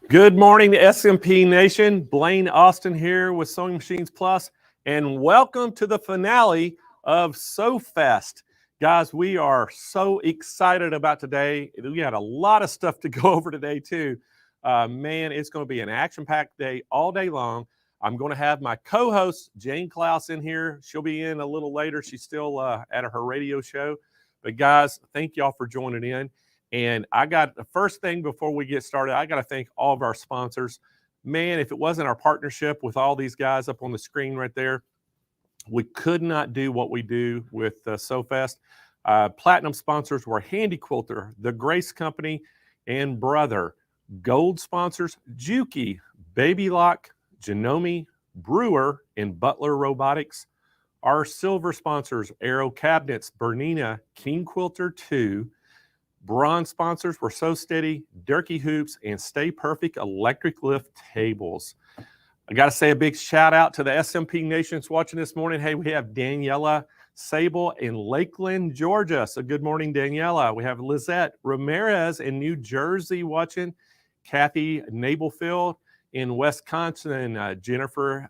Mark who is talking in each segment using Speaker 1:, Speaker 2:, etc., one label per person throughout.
Speaker 1: Good morning to SMP Nation. Blaine Austin here with Sewing Machines Plus, and welcome to the finale of SewFest. Guys, we are so excited about today. We had a lot of stuff to go over today too. Man, it's going to be an action-packed day all day long. I'm going to have my co-host, Jane Klaus, in here. She'll be in a little later. She's still at her radio show. But guys, thank y'all for joining in. And I got the first thing before we get started, I got to thank all of our sponsors. Man, if it wasn't our partnership with all these guys up on the screen right there, we could not do what we do with SewFest. Platinum sponsors were Handy Quilter, The Grace Company, and Brother. Gold sponsors, Juki, Baby Lock, Janome, Brewer, and Butler Robotics. Our silver sponsors, Aero Cabinets, Bernina, King Quilter 2. Bronze sponsors were So Steady, Durkee Hoops, and Stay Perfect Electric Lift Tables. I got to say a big shout out to the SMP Nations watching this morning. Hey, we have Daniela Sable in Lakeland, Georgia. So good morning, Daniela. We have Lizette Ramirez in New Jersey watching. Kathy Nablefield in Wisconsin. Jennifer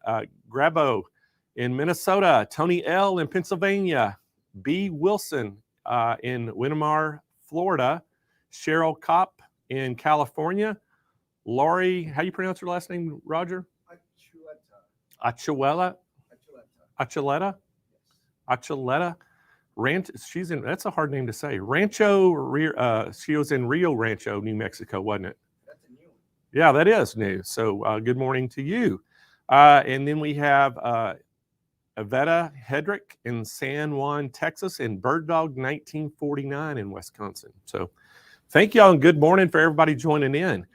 Speaker 1: Grabo in Minnesota. Tony L. in Pennsylvania. B. Wilson in Winnemar, Florida. Cheryl Kopp in California. Laurie, how you pronounce your last name, Roger? Achuleta. She's in, that's a hard name to say. She was in Rio Rancho, New Mexico, wasn't it?
Speaker 2: That's a new one.
Speaker 1: Yeah, that is new. So good morning to you. And then we have Avetta Hedrick in San Juan, Texas, and Bird Dog 1949 in Wisconsin. So thank y'all and good morning for everybody joining in.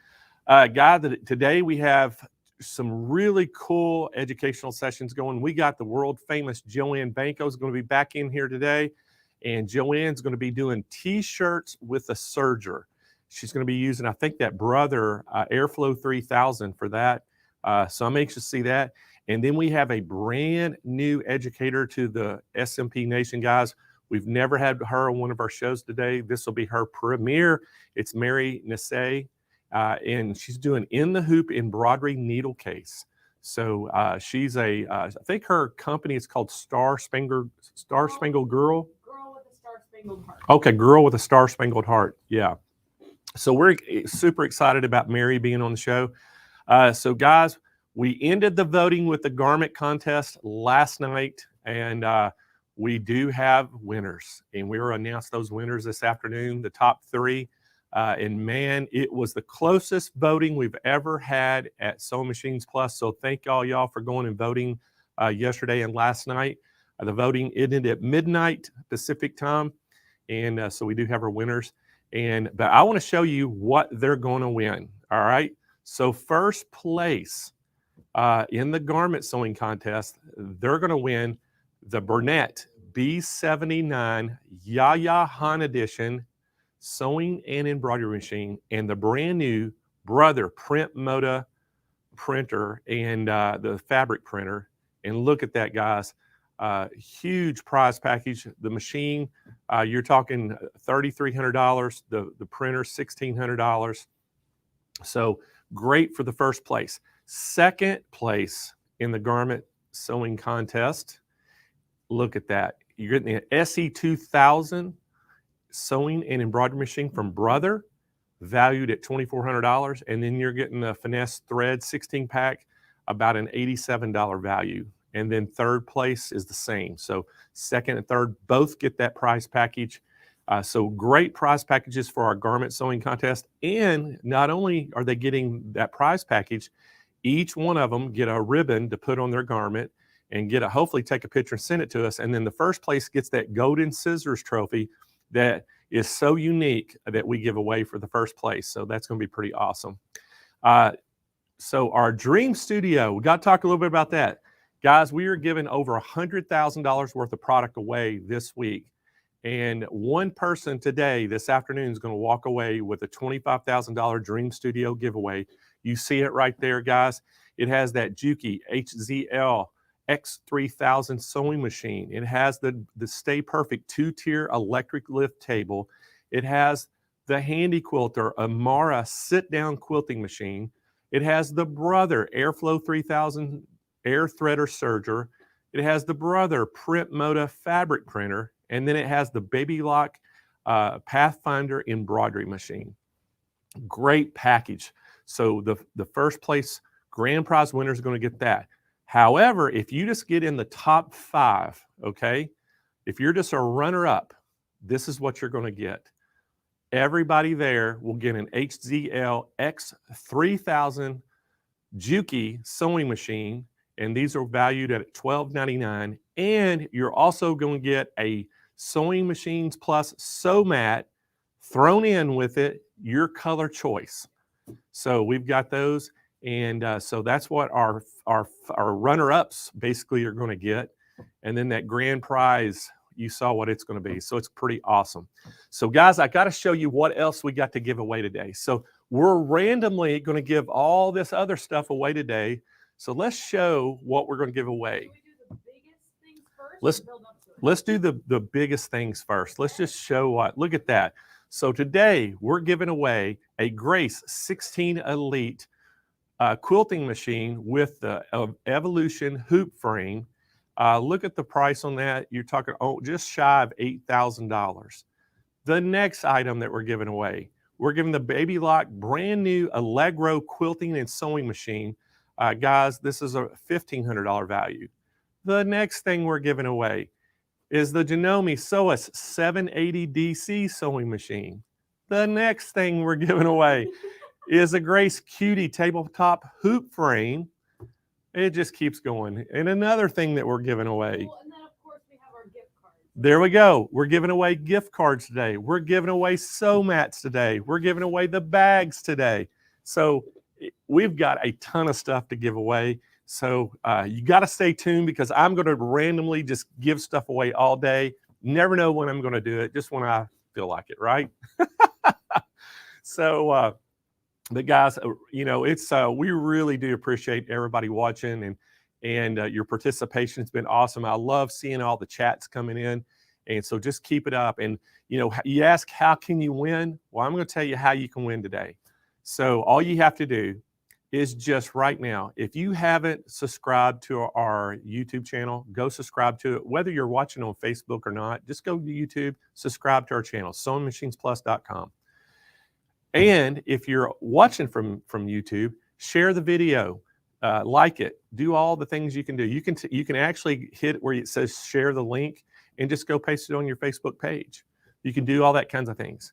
Speaker 1: Today we have some really cool educational sessions going. We got the world famous Joanne Banco is going to be back in here today, and Joanne's going to be doing t-shirts with a serger. She's going to be using, I think, that Brother Airflow 3000 for that. So I'm anxious to see that. And then we have a brand new educator to the SMP Nation, guys. We've never had her on one of our shows today. This will be her premiere. It's Mary Nisse, and she's doing in the hoop embroidery needle case. So she's I think her company is called Star Spangled Girl.
Speaker 3: Girl with a Star Spangled Heart.
Speaker 1: Okay, Girl with a Star Spangled Heart. Yeah. So we're super excited about Mary being on the show. So guys, we ended the voting with the garment contest last night, and we do have winners, and we will announce those winners this afternoon, the top 3. And man, it was the closest voting we've ever had at Sewing Machines Plus. So thank y'all for going and voting yesterday and last night. The voting ended at midnight Pacific time, and so we do have our winners. But I want to show you what they're going to win. All right. So first place in the garment sewing contest, they're going to win the Burnett B79 Yaya Han Edition sewing and embroidery machine, and the brand new Brother Print Moda printer and the fabric printer. And look at that, guys. Huge prize package. The machine, you're talking $3,300. The printer, $1,600. So great for the first place. Second place in the garment sewing contest. Look at that. You're getting the SE2000 sewing and embroidery machine from Brother. valued at $2,400. And then you're getting the finesse thread 16 pack, about an $87 value. And then third place is the same. So second and third both get that prize package. So great prize packages for our garment sewing contest. And not only are they getting that prize package, each one of them get a ribbon to put on their garment and hopefully take a picture and send it to us. And then the first place gets that golden scissors trophy that is so unique that we give away for the first place. So that's going to be pretty awesome. So our dream studio, we got to talk a little bit about that. Guys, we are giving over $100,000 worth of product away this week. And one person today, this afternoon, is going to walk away with a $25,000 Dream Studio giveaway. You see it right there, guys. It has that Juki HZL X3000 sewing machine. It has the Stay Perfect 2-tier electric lift table. It has the Handy Quilter Amara sit-down quilting machine. It has the Brother Airflow 3000 air threader serger. It has the Brother Print Moda fabric printer. And then it has the Baby Lock Pathfinder embroidery machine. Great package. So the first place grand prize winner is going to get that. However, if you just get in the top 5, okay, if you're just a runner-up, this is what you're going to get. Everybody there will get an HZL X3000 Juki sewing machine, and these are valued at $12.99. And you're also going to get a Sewing Machines Plus sew mat thrown in with it, your color choice. So we've got those, and so that's what our runner-ups basically are going to get. And then that grand prize, you saw what it's going to be. So it's pretty awesome. So guys, I got to show you what else we got to give away today. So we're randomly going to give all this other stuff away today. So let's show what we're going to give away. Let's do the biggest things first. Let's just show what. Look at that. So today we're giving away a Grace 16 Elite quilting machine with the Evolution hoop frame. Look at the price on that. You're talking just shy of $8,000. The next item that we're giving away, we're giving the Baby Lock brand new Allegro quilting and sewing machine. Guys, this is a $1,500 value. The next thing we're giving away is the Janome Sewus 780 DC sewing machine. The next thing we're giving away is a Grace Cutie tabletop hoop frame. It just keeps going. And another thing that we're giving away.
Speaker 3: Well, and then of course we have our gift cards.
Speaker 1: There we go. We're giving away gift cards today. We're giving away sew mats today. We're giving away the bags today. So we've got a ton of stuff to give away. So you got to stay tuned, because I'm going to randomly just give stuff away all day. Never know when I'm going to do it, just when I feel like it, right? So, but guys, you know, it's we really do appreciate everybody watching, and your participation has been awesome. I love seeing all the chats coming in, and so just keep it up. And you know, you ask, how can you win? Well, I'm going to tell you how you can win today. So all you have to do is just right now, if you haven't subscribed to our YouTube channel, go subscribe to it. Whether you're watching on Facebook or not, just go to YouTube, subscribe to our channel, SewingMachinesPlus.com. And if you're watching from YouTube, share the video, like it, do all the things you can do. You can actually hit where it says share the link and just go paste it on your Facebook page. You can do all that kinds of things.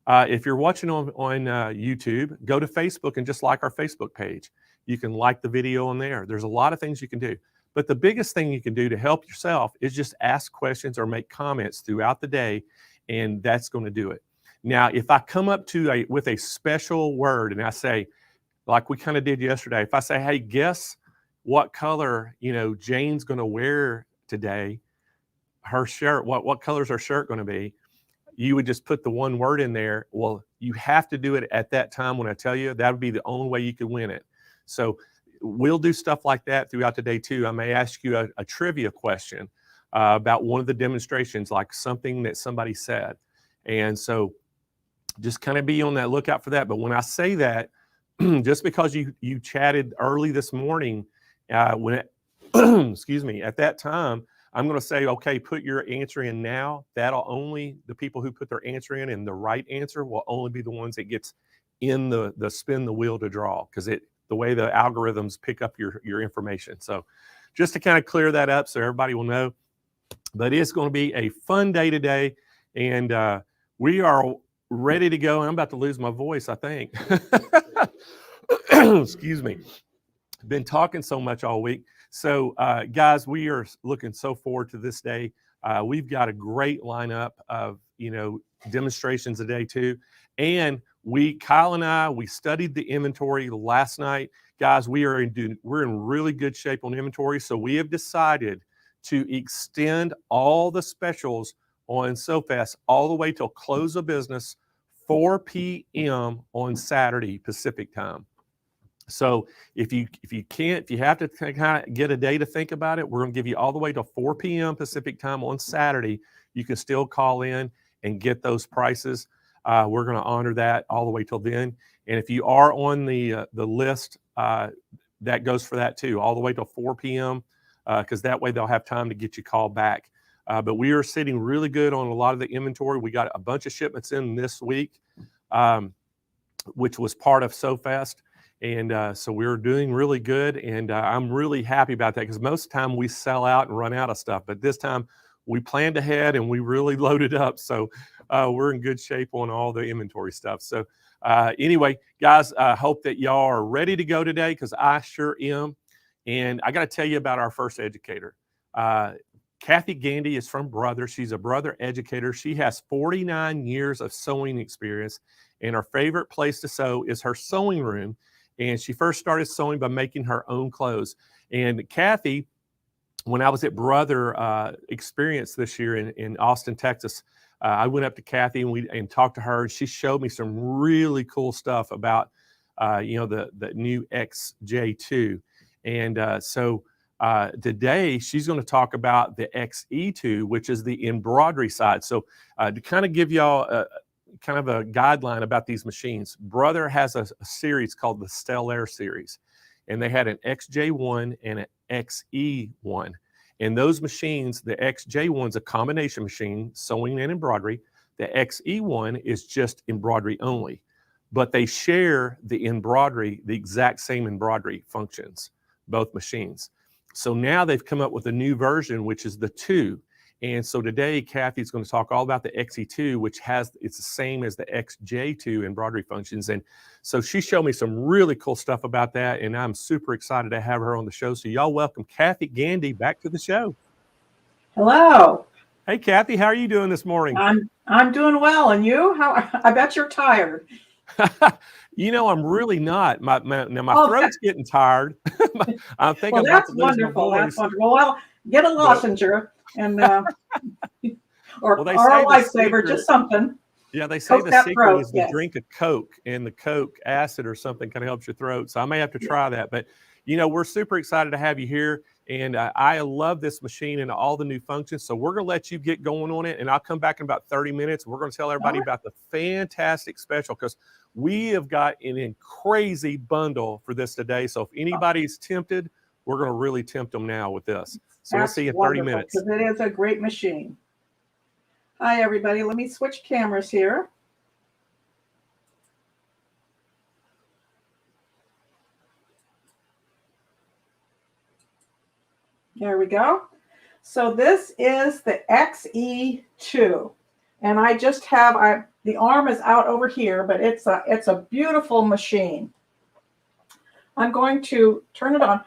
Speaker 1: If you're watching on YouTube, go to Facebook and just like our Facebook page. You can like the video on there. There's a lot of things you can do. But the biggest thing you can do to help yourself is just ask questions or make comments throughout the day, and that's going to do it. Now, if I come up to with a special word and I say, like we kind of did yesterday, if I say, hey, guess what color, you know, Jane's going to wear today, her shirt, what color is her shirt going to be? You would just put the one word in there. Well, you have to do it at that time when I tell you. That would be the only way you could win it. So we'll do stuff like that throughout the day too. I may ask you a trivia question about one of the demonstrations, like something that somebody said. And so just kind of be on that lookout for that. But when I say that, just because you chatted early this morning, excuse me, at that time, I'm going to say, okay, put your answer in now. That'll only, the people who put their answer in and the right answer will only be the ones that gets in the spin the wheel to draw, because the way the algorithms pick up your information. So just to kind of clear that up so everybody will know. But it's going to be a fun day today, and we are ready to go. I'm about to lose my voice, I think. Excuse me. Been talking so much all week. So guys, we are looking so forward to this day. We've got a great lineup of demonstrations today too, and Kyle and I, we studied the inventory last night. Guys, we're in really good shape on inventory, so we have decided to extend all the specials on SewFest all the way till close of business, 4 p.m. on Saturday Pacific time. So if you have to kind of get a day to think about it, we're going to give you all the way to 4 p.m. Pacific time on Saturday. You can still call in and get those prices. We're going to honor that all the way till then. And if you are on the list, that goes for that too, all the way till 4 p.m. Because that way they'll have time to get you called back. But we are sitting really good on a lot of the inventory. We got a bunch of shipments in this week, which was part of SewFest. And so we're doing really good. And I'm really happy about that, because most of the time we sell out and run out of stuff. But this time we planned ahead and we really loaded up. So we're in good shape on all the inventory stuff. So anyway, guys, I hope that y'all are ready to go today, because I sure am. And I got to tell you about our first educator. Kathy Gandy is from Brother. She's a Brother educator. She has 49 years of sewing experience, and her favorite place to sew is her sewing room. And she first started sewing by making her own clothes. And Kathy, when I was at Brother Experience this year in Austin, Texas, I went up to Kathy and talked to her. She showed me some really cool stuff about the new XJ2. And so today she's going to talk about the XE2, which is the embroidery side. So to kind of give y'all kind of a guideline about these machines, Brother has a series called the Stellar series, and they had an XJ1 and an XE1. And those machines, the XJ1's a combination machine, sewing and embroidery. The XE1 is just embroidery only, but they share the embroidery, the exact same embroidery functions, both machines. So now they've come up with a new version, which is the 2. And so today, Kathy's going to talk all about the XE2, which it's the same as the XJ2 embroidery functions. And so she showed me some really cool stuff about that, and I'm super excited to have her on the show. So y'all welcome Kathy Gandy back to the show.
Speaker 2: Hello.
Speaker 1: Hey, Kathy, how are you doing this morning?
Speaker 2: I'm doing well, and you? I bet you're tired.
Speaker 1: I'm really not. My throat's getting tired. I think
Speaker 2: well, that's wonderful. That's wonderful. Well, get a lounger and or a lifesaver, just something.
Speaker 1: Yeah, they say the secret is to drink a Coke, and the Coke acid or something kind of helps your throat. So I may have to try that. But we're super excited to have you here, and I love this machine and all the new functions. So we're going to let you get going on it, and I'll come back in about 30 minutes. We're going to tell everybody about the fantastic special, because we have got an crazy bundle for this today. So if anybody's tempted, we're going to really tempt them now with this. So we'll see you in 30 minutes.
Speaker 2: Because it is a great machine. Hi, everybody. Let me switch cameras here. There we go. So this is the XE2. And I just have, the arm is out over here, but it's a beautiful machine. I'm going to turn it on.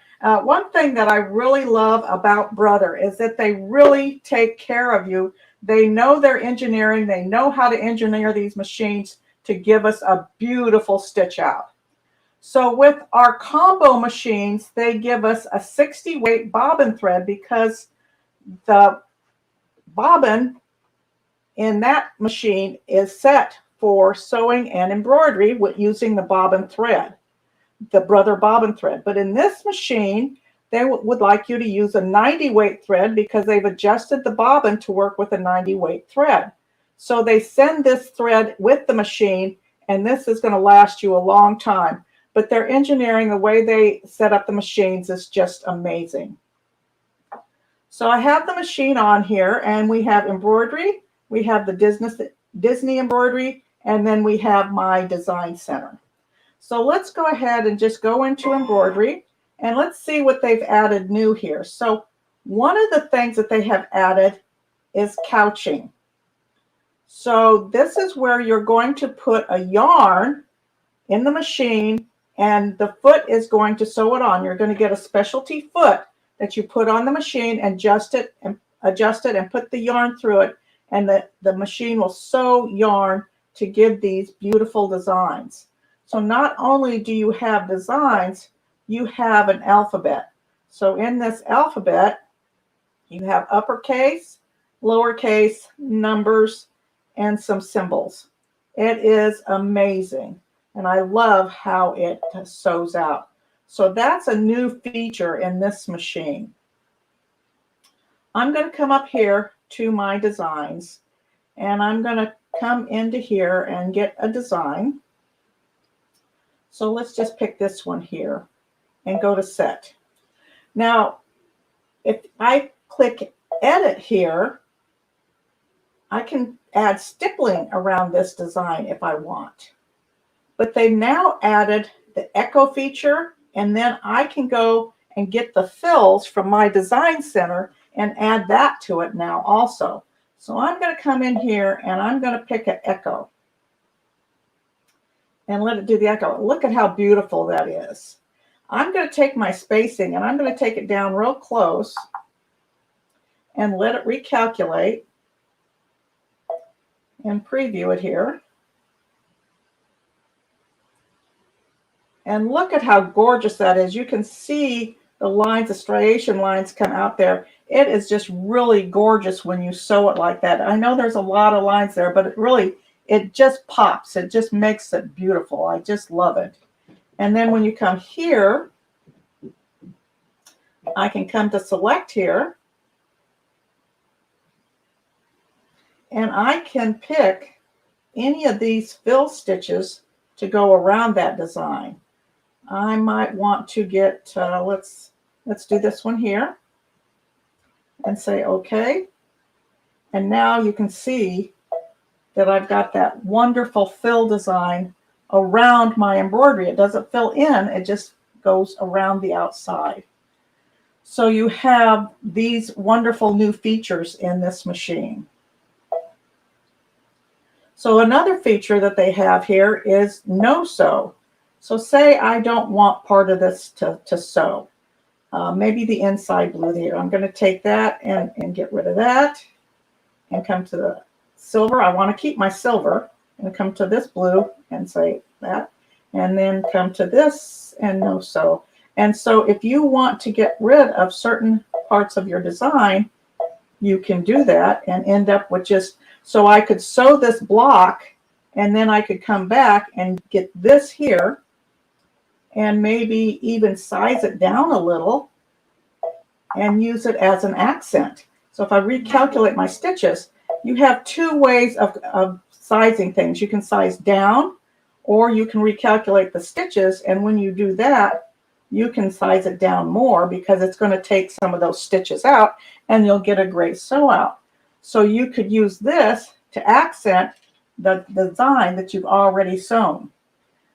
Speaker 2: One thing that I really love about Brother is that they really take care of you. They know their engineering. They know how to engineer these machines to give us a beautiful stitch out. So with our combo machines, they give us a 60 weight bobbin thread, because the bobbin in that machine is set for sewing and embroidery using the bobbin thread, the Brother bobbin thread. But in this machine, they would like you to use a 90 weight thread, because they've adjusted the bobbin to work with a 90 weight thread. So they send this thread with the machine, and this is going to last you a long time. But their engineering, the way they set up the machines, is just amazing. So I have the machine on here, and we have embroidery. We have the Disney embroidery, And then we have my design center. So let's go ahead and just go into embroidery and let's see what they've added new here. So one of the things that they have added is couching. So this is where you're going to put a yarn in the machine and the foot is going to sew it on. You're going to get a specialty foot that you put on the machine and adjust it and put the yarn through it, and the machine will sew yarn to give these beautiful designs. So not only do you have designs, you have an alphabet. So in this alphabet, you have uppercase, lowercase, numbers, and some symbols. It is amazing. And I love how it sews out. So that's a new feature in this machine. I'm going to come up here to my designs, and I'm going to come into here and get a design. So let's just pick this one here and go to set. Now, if I click edit here, I can add stippling around this design if I want. But they now added the echo feature, and then I can go and get the fills from my design center and add that to it now also. So I'm going to come in here and I'm going to pick an echo and let it do the echo. Look at how beautiful that is. I'm going to take my spacing and I'm going to take it down real close and let it recalculate and preview it here. And look at how gorgeous that is. You can see the lines, the striation lines come out there. It is just really gorgeous when you sew it like that. I know there's a lot of lines there, but it just pops. It just makes it beautiful. I just love it. And then when you come here, I can come to select here. And I can pick any of these fill stitches to go around that design. I might want to get, let's do this one here and say okay. And now you can see that I've got that wonderful fill design around my embroidery. It doesn't fill in, it just goes around the outside. So you have these wonderful new features in this machine. So another feature that they have here is no sew. So say I don't want part of this to sew. Maybe the inside blue here. I'm going to take that and get rid of that and come to the silver. I want to keep my silver and come to this blue and say that, and then come to this and no sew. And so if you want to get rid of certain parts of your design, you can do that and end up with just, so I could sew this block and then I could come back and get this here and maybe even size it down a little and use it as an accent. So if I recalculate my stitches, you have two ways of sizing things. You can size down or you can recalculate the stitches, and when you do that, you can size it down more because it's going to take some of those stitches out and you'll get a great sew out. So you could use this to accent the design that you've already sewn.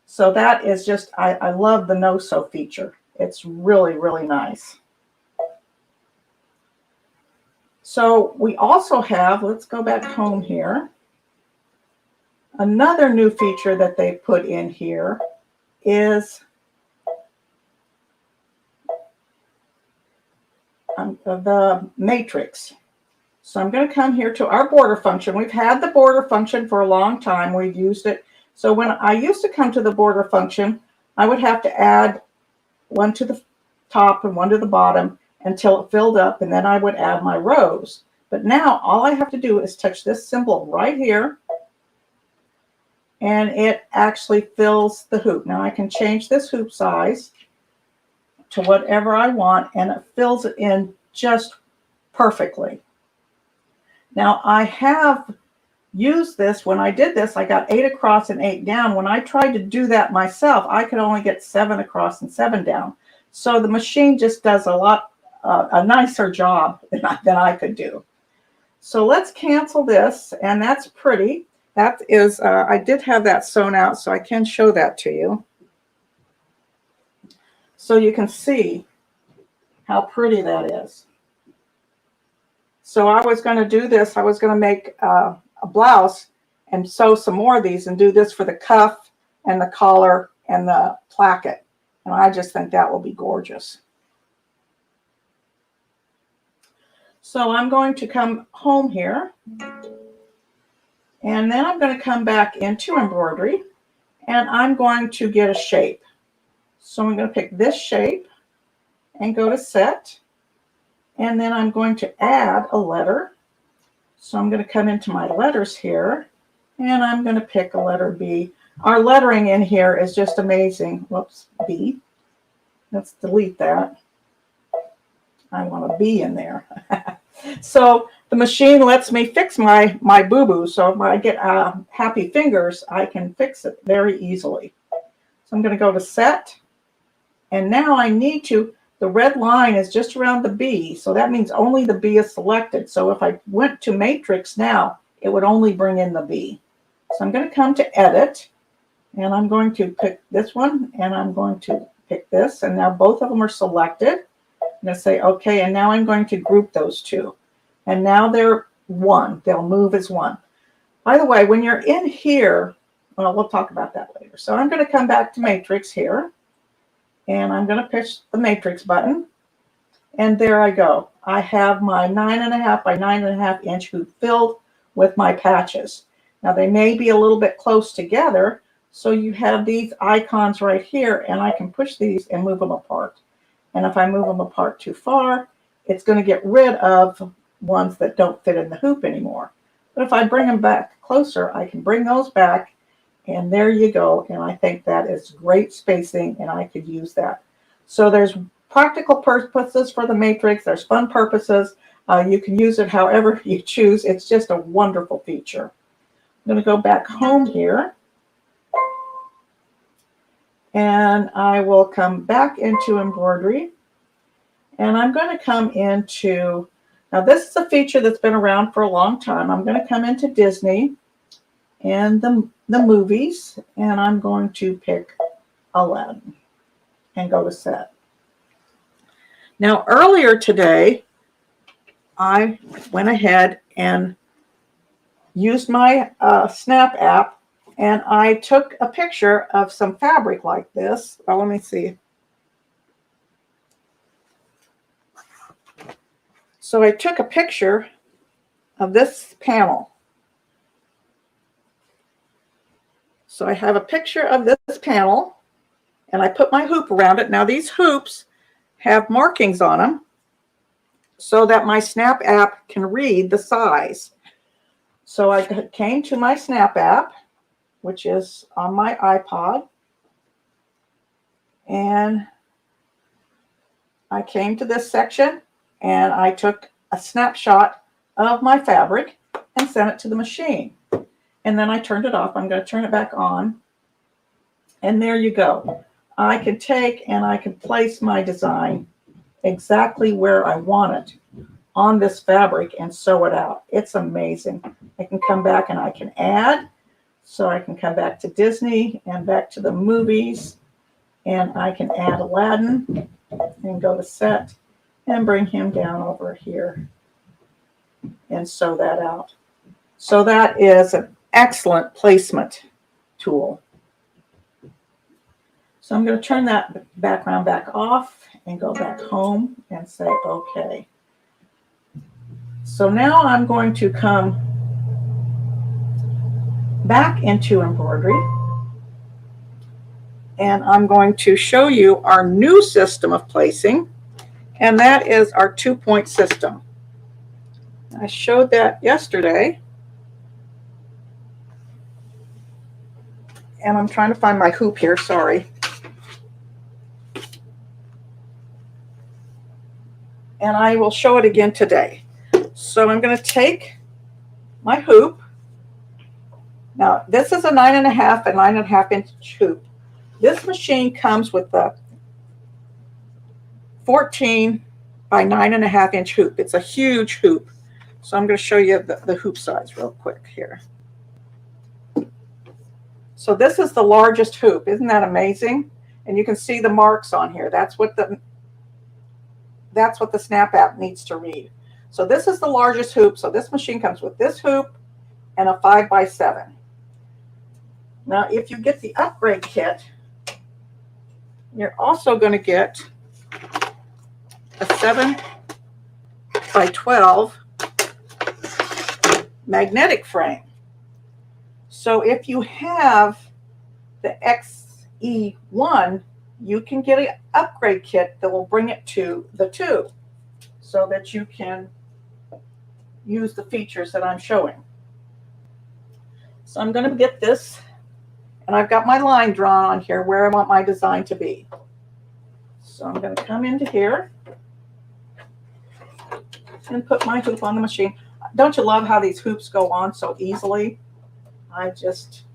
Speaker 2: So that is just, I love the no sew feature. It's really, really nice. So we also have, let's go back home here. Another new feature that they put in here is the matrix. So I'm going to come here to our border function. We've had the border function for a long time. We've used it. So when I used to come to the border function, I would have to add one to the top and one to the bottom until it filled up, and then I would add my rows. But now all I have to do is touch this symbol right here, and it actually fills the hoop. Now I can change this hoop size to whatever I want, and it fills it in just perfectly. Now I have used this. When I did this, I got 8 across and 8 down. When I tried to do that myself, I could only get 7 across and 7 down. So the machine just does a nicer job than I could do. So let's cancel this, and that's pretty. that is, I did have that sewn out, so I can show that to you. So you can see how pretty that is. So I was going to do this. I was going to make a blouse and sew some more of these and do this for the cuff and the collar and the placket. And I just think that will be gorgeous. So I'm going to come home here. And then I'm going to come back into embroidery. And I'm going to get a shape. So I'm going to pick this shape and go to set. And then I'm going to add a letter. So I'm going to come into my letters here. And I'm going to pick a letter B. Our lettering in here is just amazing. Whoops, B. Let's delete that. I want a B in there. So the machine lets me fix my boo-boo. So if I get happy fingers, I can fix it very easily. So I'm going to go to set. And now I need to, the red line is just around the B. So that means only the B is selected. So if I went to matrix now, it would only bring in the B. So I'm going to come to edit. And I'm going to pick this one. And I'm going to pick this. And now both of them are selected. I'm going to say OK. And now I'm going to group those two. And now they're one. They'll move as one. By the way, when you're in here, well, we'll talk about that later. So I'm going to come back to matrix here. And I'm going to push the matrix button. And there I go. I have my 9.5 by 9.5 inch hoop filled with my patches. Now they may be a little bit close together. So you have these icons right here. And I can push these and move them apart. And if I move them apart too far, it's going to get rid of ones that don't fit in the hoop anymore. But if I bring them back closer, I can bring those back. And there you go. And I think that is great spacing, and I could use that. So there's practical purposes for the matrix. There's fun purposes. You can use it however you choose. It's just a wonderful feature. I'm going to go back home here. And I will come back into embroidery. And I'm going to come into, now this is a feature that's been around for a long time. I'm going to come into Disney and the movies, and I'm going to pick Aladdin and go to set. Now earlier today, I went ahead and used my Snap app, and I took a picture of some fabric like this. Well, let me see. So I took a picture of this panel. So I have a picture of this panel, and I put my hoop around it. Now these hoops have markings on them so that my Snap app can read the size. So I came to my Snap app, which is on my iPod, and I came to this section, and I took a snapshot of my fabric and sent it to the machine. And then I turned it off. I'm going to turn it back on. And there you go. I can take and I can place my design exactly where I want it on this fabric and sew it out. It's amazing. I can come back and I can add. So I can come back to Disney and back to the movies. And I can add Aladdin and go to set and bring him down over here and sew that out. So that is an excellent placement tool. So I'm going to turn that background back off and go back home and say OK. So now I'm going to come back into embroidery, and I'm going to show you our new system of placing, and that is our 2-point system. I showed that yesterday. And I'm trying to find my hoop here, sorry. And I will show it again today. So I'm going to take my hoop. Now, this is a 9.5 and 9.5 inch hoop. This machine comes with the 14 by 9.5 inch hoop. It's a huge hoop. So I'm going to show you the hoop size real quick here. So this is the largest hoop. Isn't that amazing? And you can see the marks on here. That's what the Snap app needs to read. So this is the largest hoop. So this machine comes with this hoop and a 5x7. Now, if you get the upgrade kit, you're also going to get a 7x12 magnetic frame. So if you have the XE1, you can get an upgrade kit that will bring it to the 2 so that you can use the features that I'm showing. So I'm going to get this, and I've got my line drawn on here where I want my design to be. So I'm going to come into here and put my hoop on the machine. Don't you love how these hoops go on so easily? I just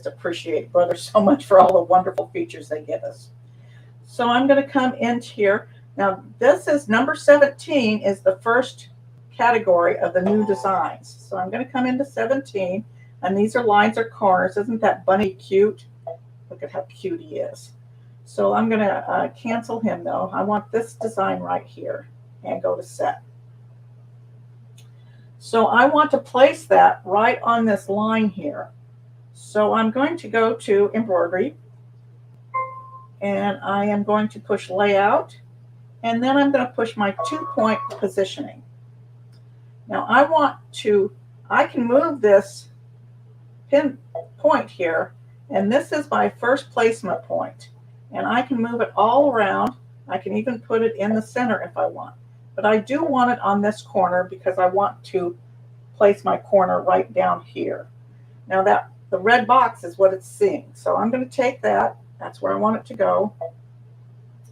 Speaker 2: appreciate Brother so much for all the wonderful features they give us. So I'm going to come into here. Now this is number 17 is the first category of the new designs. So I'm going to come into 17, and these are lines or corners. Isn't that bunny cute? Look at how cute he is. So I'm going to cancel him though. I want this design right here and go to set. So I want to place that right on this line here. So I'm going to go to embroidery, and I am going to push layout, and then I'm going to push my 2-point positioning. Now I can move this pin point here, and this is my first placement point, and I can move it all around. I can even put it in the center if I want, but I do want it on this corner because I want to place my corner right down here. Now that the red box is what it's seeing, so I'm going to take that. That's where I want it to go.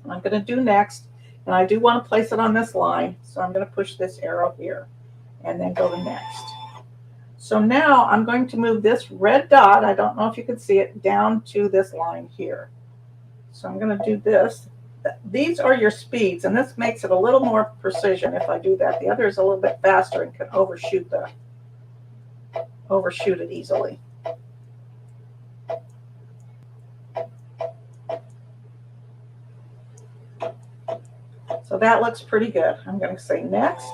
Speaker 2: I'm going to do next, and I do want to place it on this line, so I'm going to push this arrow here and then go to next. So now I'm going to move this red dot, I don't know if you can see it, down to this line here. So I'm going to do this. These are your speeds, and this makes it a little more precision if I do that. The other is a little bit faster and can overshoot it easily. So that looks pretty good. I'm going to say next.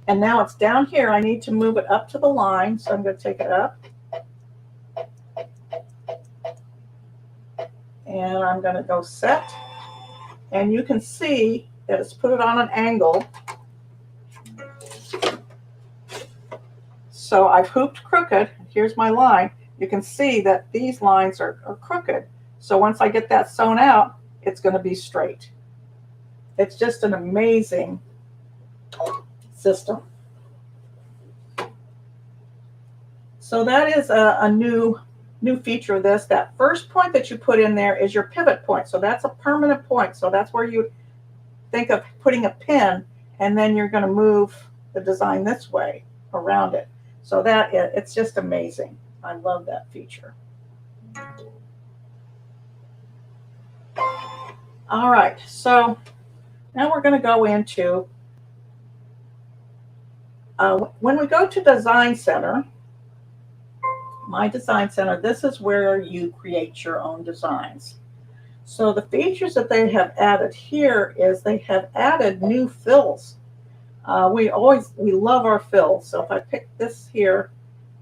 Speaker 2: And now it's down here. I need to move it up to the line, so I'm going to take it up. And I'm going to go set. And you can see that it's put it on an angle. So I've hooped crooked. Here's my line. You can see that these lines are crooked. So once I get that sewn out, it's going to be straight. It's just an amazing system. So that is a new feature of this. That first point that you put in there is your pivot point. So that's a permanent point. So that's where you think of putting a pin, and then you're going to move the design this way around it. So it's just amazing. I love that feature. All right, so now we're going to go into, when we go to Design Center, my Design Center, this is where you create your own designs. So the features that they have added here is they have added new fills. We love our fills. So if I pick this here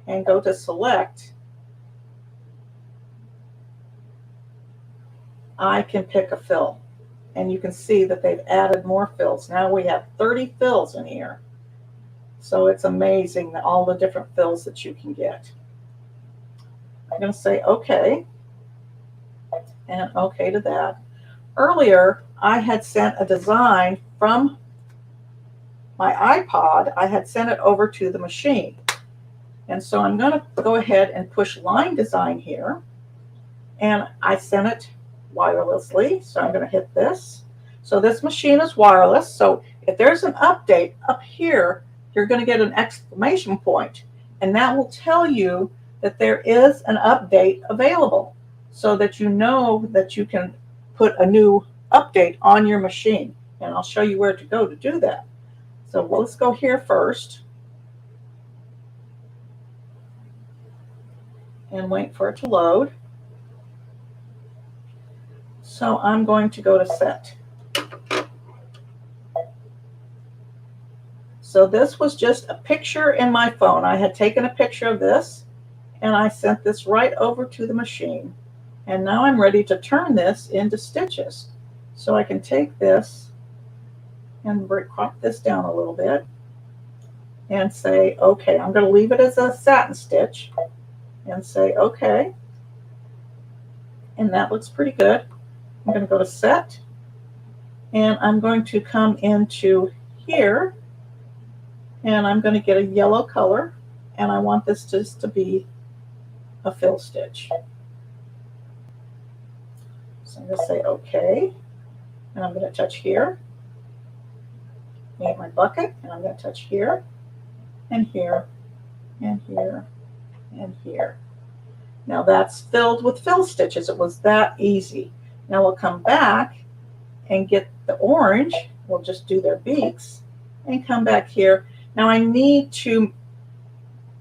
Speaker 2: and go to select, I can pick a fill. And you can see that they've added more fills. Now we have 30 fills in here. So it's amazing that all the different fills that you can get. I'm going to say OK. And OK to that. Earlier, I had sent a design from my iPod. I had sent it over to the machine. And so I'm going to go ahead and push line design here. And I sent it wirelessly. So I'm going to hit this. So this machine is wireless. So if there's an update up here, you're going to get an exclamation point. And that will tell you that there is an update available, so that you know that you can put a new update on your machine. And I'll show you where to go to do that. So let's go here first. and wait for it to load. So I'm going to go to set. So this was just a picture in my phone. I had taken a picture of this and I sent this right over to the machine. And now I'm ready to turn this into stitches. So I can take this and crop this down a little bit and say, okay, I'm going to leave it as a satin stitch and say, okay. And that looks pretty good. I'm going to go to set and I'm going to come into here and I'm going to get a yellow color and I want this just to be a fill stitch. So I'm going to say okay, and I'm going to touch here, make my bucket, and I'm going to touch here, and here, and here, and here. Now that's filled with fill stitches. It was that easy. Now we'll come back and get the orange. We'll just do their beaks and come back here. Now I need to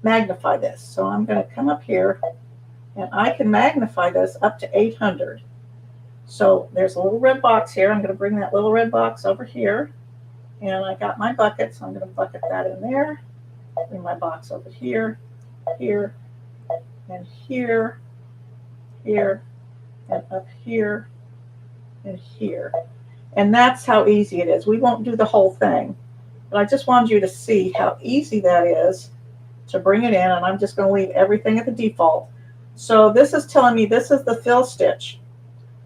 Speaker 2: magnify this. So I'm going to come up here and I can magnify this up to 800. So there's a little red box here. I'm going to bring that little red box over here. And I got my bucket, so I'm going to bucket that in there. Bring my box over here, here, and here, here, and up here, and here. And that's how easy it is. We won't do the whole thing, but I just wanted you to see how easy that is to bring it in. And I'm just going to leave everything at the default. So this is telling me this is the fill stitch.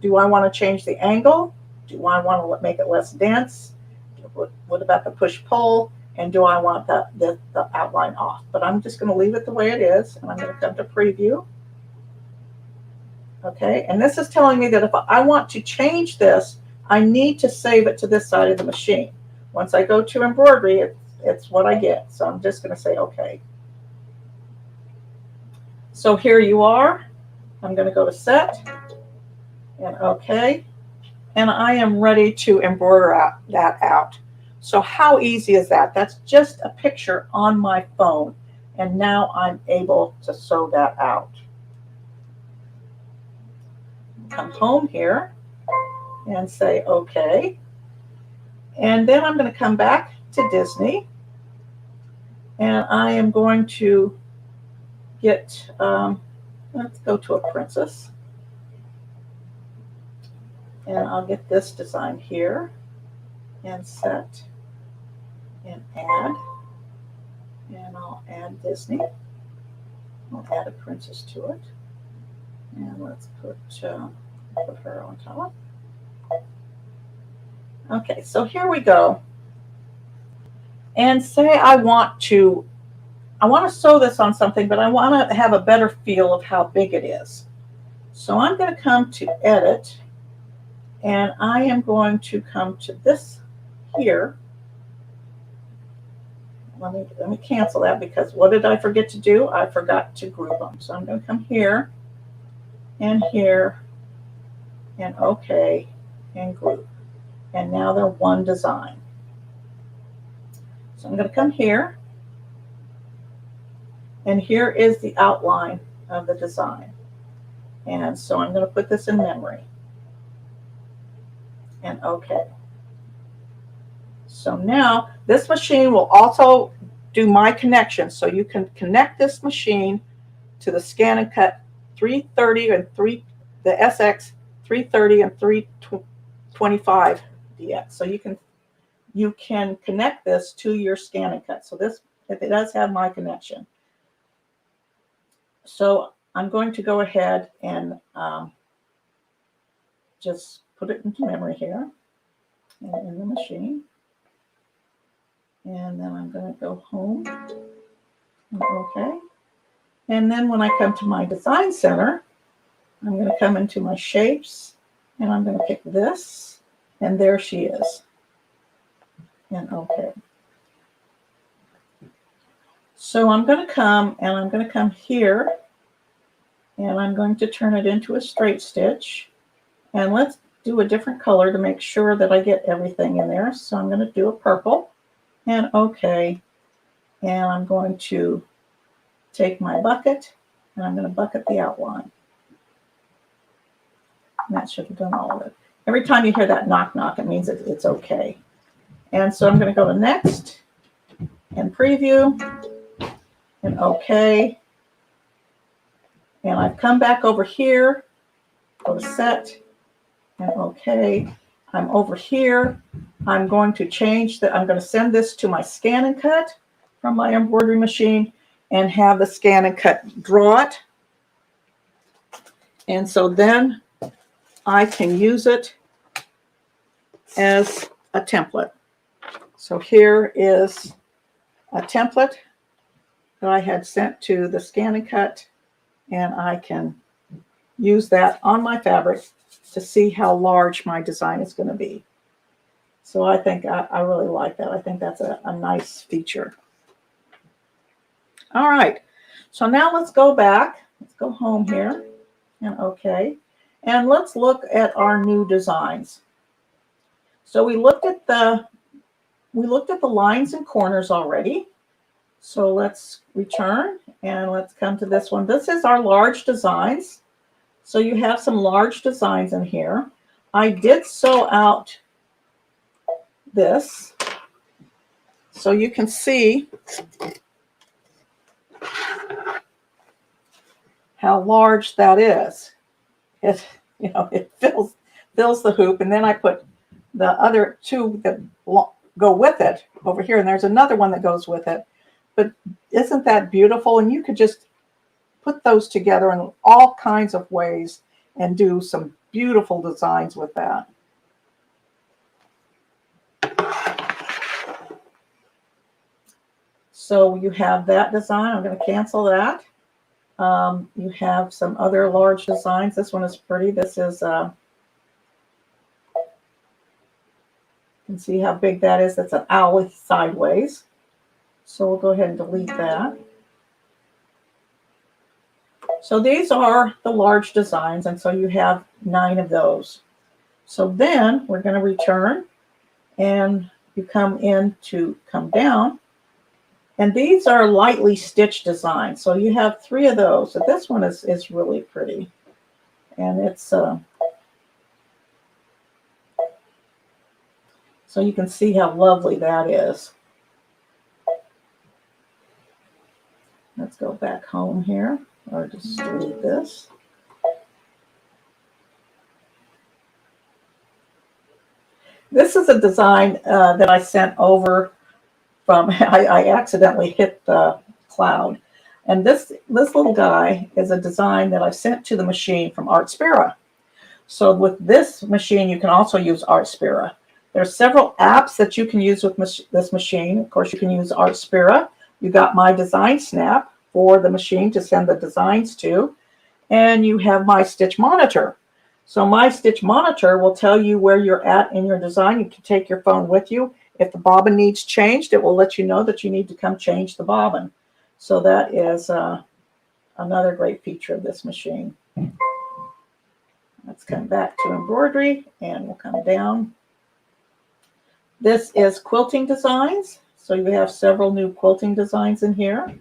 Speaker 2: Do I want to change the angle? Do I want to make it less dense? What about the push-pull? And do I want the outline off? But I'm just going to leave it the way it is. And I'm going to come to preview. Okay, and this is telling me that if I want to change this, I need to save it to this side of the machine. Once I go to embroidery, it's what I get. So I'm just going to say okay. So here you are. I'm going to go to set. And okay, and I am ready to embroider that out. So how easy is that? That's just a picture on my phone, and now I'm able to sew that out. Come home here and say okay, and then I'm going to come back to Disney, and I am going to get, let's go to a princess. And I'll get this design here and set and add. And I'll add Disney. I'll add a princess to it. And let's put her on top. Okay, so here we go. And say I want to sew this on something, but I want to have a better feel of how big it is. So I'm going to come to edit. And I am going to come to this here. Let me cancel that because what did I forget to do? I forgot to group them. So I'm going to come here, and okay, and group. And now they're one design. So I'm going to come here, and here is the outline of the design. And so I'm going to put this in memory. And okay. So now this machine will also do my connection. So you can connect this machine to the Scan and Cut 330 and the SX 330 and 325 DX. So you can connect this to your Scan and Cut. So this, it does have my connection. So I'm going to go ahead and just put it into memory here and in the machine. And then I'm going to go home. Okay. And then when I come to my design center, I'm going to come into my shapes and I'm going to pick this. And there she is. And okay. So I'm going to come and I'm going to come here and I'm going to turn it into a straight stitch. And let's do a different color to make sure that I get everything in there. So I'm going to do a purple and okay. And I'm going to take my bucket And I'm going to bucket the outline. And that should have done all of it. Every time you hear that knock knock, it means it's okay. And so I'm going to go to next and preview and okay. And I've come back over here, go to set and okay. I'm over here. I'm going to change that. I'm going to send this to my scan and cut from my embroidery machine and have the scan and cut draw it. And so then I can use it as a template. So here is a template that I had sent to the scan and cut, and I can use that on my fabric to see how large my design is going to be. So I think I really like that. I think that's a nice feature. All right, so now let's go back. Let's go home here and okay. And let's look at our new designs. So we looked at the lines and corners already. So let's return and let's come to this one. This is our large designs. So you have some large designs in here. I did sew out this so you can see how large that is. It, you know, it fills the hoop, and then I put the other two that go with it over here, and there's another one that goes with it. But isn't that beautiful? And you could just put those together in all kinds of ways and do some beautiful designs with that. So you have that design. I'm going to cancel that. You have some other large designs. This one is pretty. This is, you can see how big that is. That's an owl sideways. So we'll go ahead and delete that. So these are the large designs, and so you have 9 of those. So then we're going to return, and you come down, and these are lightly stitched designs. So you have 3 of those. So this one is really pretty, and it's so you can see how lovely that is. Let's go back home here, or just delete this. This is a design that I sent over from, I accidentally hit the cloud. And this little guy is a design that I sent to the machine from Artspira. So with this machine, you can also use Artspira. There are several apps that you can use with this machine. Of course, you can use Artspira. You got My Design Snap for the machine to send the designs to. And you have My Stitch Monitor. So My Stitch Monitor will tell you where you're at in your design. You can take your phone with you. If the bobbin needs changed, it will let you know that you need to come change the bobbin. So that is another great feature of this machine. Let's come back to embroidery, and we'll come down. This is quilting designs. So you have several new quilting designs in here.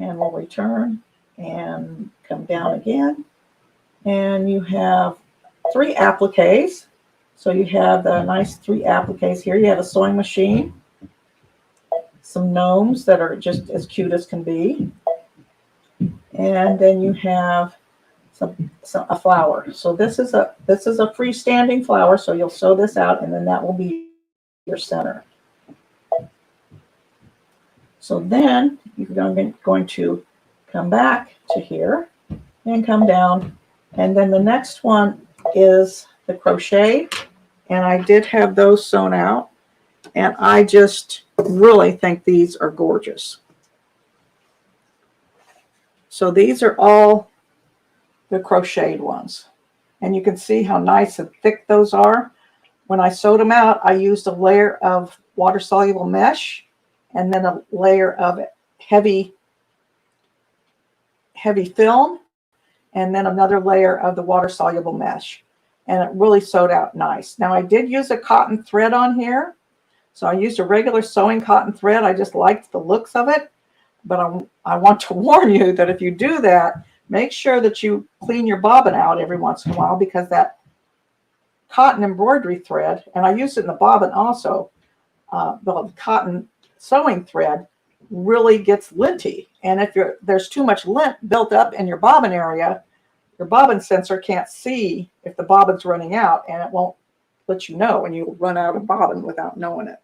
Speaker 2: And we'll return and come down again. And you have 3 appliques. So you have the nice 3 appliques here. You have a sewing machine, some gnomes that are just as cute as can be, and then you have a flower. So this is a freestanding flower. So you'll sew this out, and then that will be your center. So then you're going to come back to here and come down, and then the next one is the crochet, and I did have those sewn out, and I just really think these are gorgeous. So these are all the crocheted ones, and you can see how nice and thick those are. When I sewed them out, I used a layer of water-soluble mesh and then a layer of heavy film, and then another layer of the water-soluble mesh. And it really sewed out nice. Now I did use a cotton thread on here. So I used a regular sewing cotton thread. I just liked the looks of it. But I want to warn you that if you do that, make sure that you clean your bobbin out every once in a while, because that cotton embroidery thread, and I use it in the bobbin also, the cotton sewing thread really gets linty. And if there's too much lint built up in your bobbin area, your bobbin sensor can't see if the bobbin's running out, and it won't let you know, and you'll run out of bobbin without knowing it.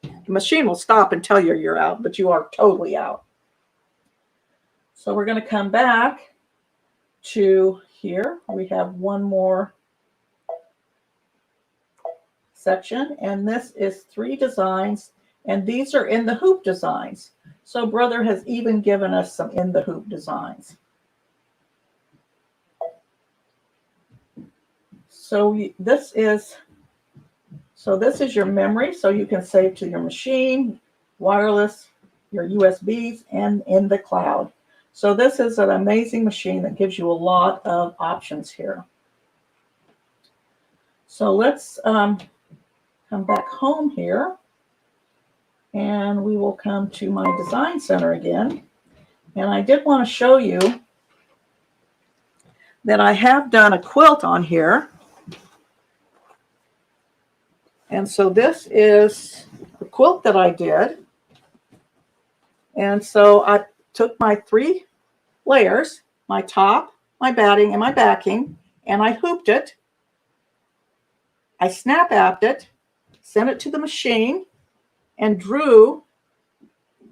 Speaker 2: The machine will stop and tell you you're out, but you are totally out. So we're going to come back to here. We have one more section, and this is 3 designs, and these are in the hoop designs. So Brother has even given us some in the hoop designs. So this is your memory, so you can save to your machine, wireless, your USBs, and in the cloud. So this is an amazing machine that gives you a lot of options here. So let's come back home here, and we will come to my design center again. And I did want to show you that I have done a quilt on here. And so this is the quilt that I did. And so I took my 3 layers, my top, my batting, and my backing, and I hooped it. I snap-apped it, sent it to the machine, and drew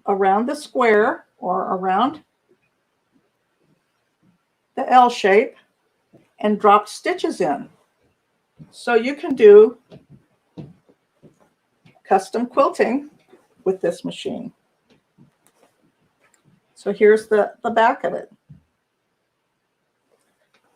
Speaker 2: around the square or around the L shape and dropped stitches in. So you can do custom quilting with this machine. So here's the back of it.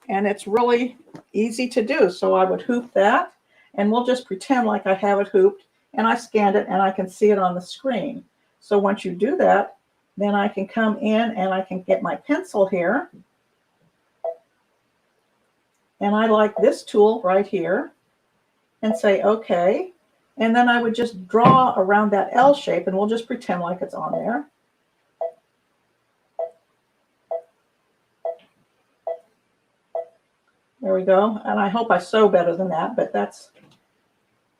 Speaker 2: And it's really easy to do. So I would hoop that, and we'll just pretend like I have it hooped, and I scanned it, and I can see it on the screen. So once you do that, then I can come in and I can get my pencil here. And I like this tool right here, and say, okay. And then I would just draw around that L shape, and we'll just pretend like it's on there. There we go. And I hope I sew better than that, but that's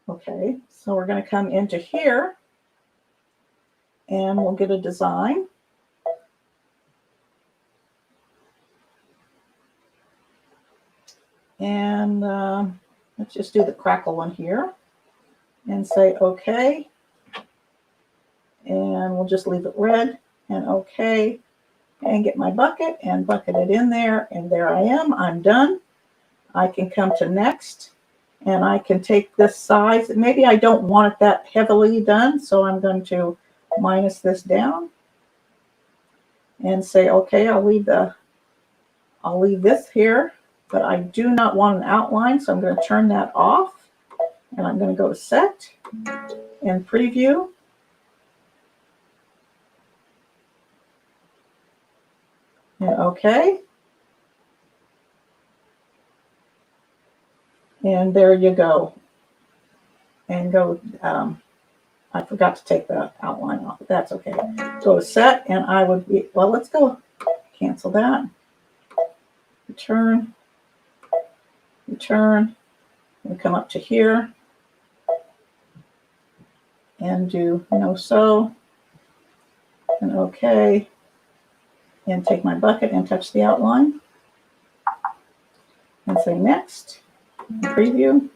Speaker 2: okay. So we're going to come into here, and we'll get a design. And let's just do the crackle one here and say okay. And we'll just leave it red and okay. And get my bucket and bucket it in there. And there I am. I'm done. I can come to next, and I can take this size. Maybe I don't want it that heavily done, so I'm going to minus this down and say, okay, I'll leave this here, but I do not want an outline, so I'm going to turn that off, and I'm going to go to set and preview. And okay. And there you go. And go, I forgot to take the outline off, but that's okay. Go to set, and I would be, well, let's go cancel that. Return, and come up to here and do no sew, and okay. And take my bucket and touch the outline and say next. Preview.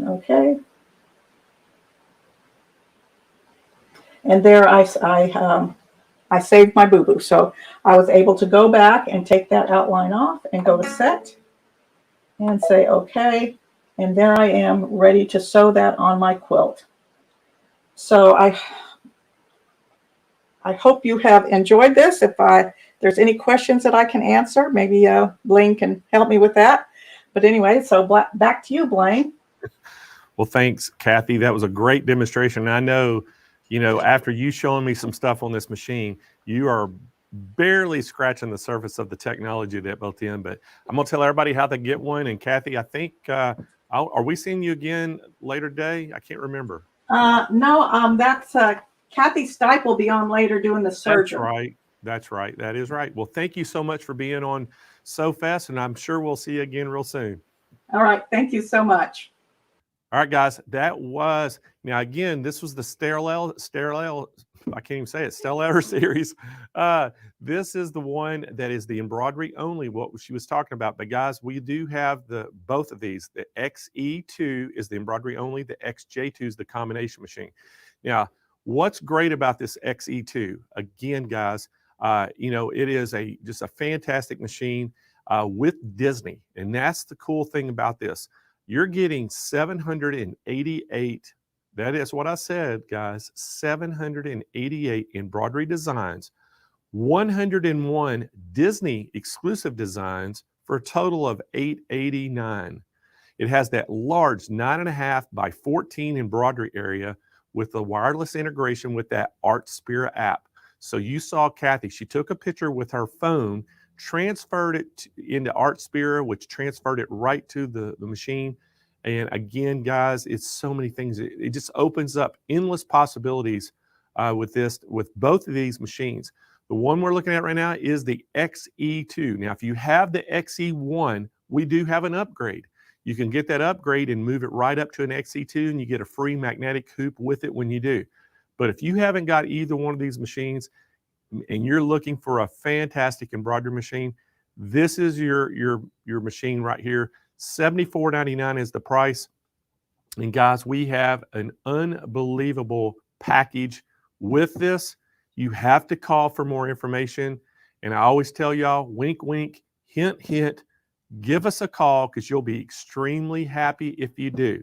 Speaker 2: Okay. And there I saved my boo-boo. So I was able to go back and take that outline off and go to set and say okay. And there I am ready to sew that on my quilt. So I hope you have enjoyed this. If there's any questions that I can answer, maybe Blaine can help me with that. But anyway, so back to you, Blaine.
Speaker 1: Well, thanks, Kathy. That was a great demonstration. I know, after you showing me some stuff on this machine, you are barely scratching the surface of the technology that built in. But I'm going to tell everybody how to get one. And Kathy, I think, are we seeing you again later today? I can't remember.
Speaker 2: No, that's Kathy Stipe will be on later doing the Serger.
Speaker 1: That's right. That's right. That is right. Well, thank you so much for being on SewFest, and I'm sure we'll see you again real soon.
Speaker 2: All right. Thank you so much.
Speaker 1: All right, guys, that was, now again, this was the Stellar, I can't even say it, Stellar series. This is the one that is the embroidery only, what she was talking about. But guys, we do have both of these. The XE2 is the embroidery only, the XJ2 is the combination machine. Now, what's great about this XE2? Again, guys, it is just a fantastic machine with Disney. And that's the cool thing about this. You're getting 788, that is what I said, guys, 788 embroidery designs, 101 Disney exclusive designs for a total of 889. It has that large 9.5 by 14 embroidery area with the wireless integration with that ArtSpira app. So you saw Kathy, she took a picture with her phone, transferred it into ArtSpira, which transferred it right to the machine. And again, guys, it's so many things. It just opens up endless possibilities with both of these machines. The one we're looking at right now is the XE2. Now, if you have the XE1, we do have an upgrade. You can get that upgrade and move it right up to an XE2, and you get a free magnetic hoop with it when you do. But if you haven't got either one of these machines, and you're looking for a fantastic embroidery machine, this is your machine right here. $74.99 is the price. And guys, we have an unbelievable package with this. You have to call for more information. And I always tell y'all, wink, wink, hint, hint, give us a call because you'll be extremely happy if you do.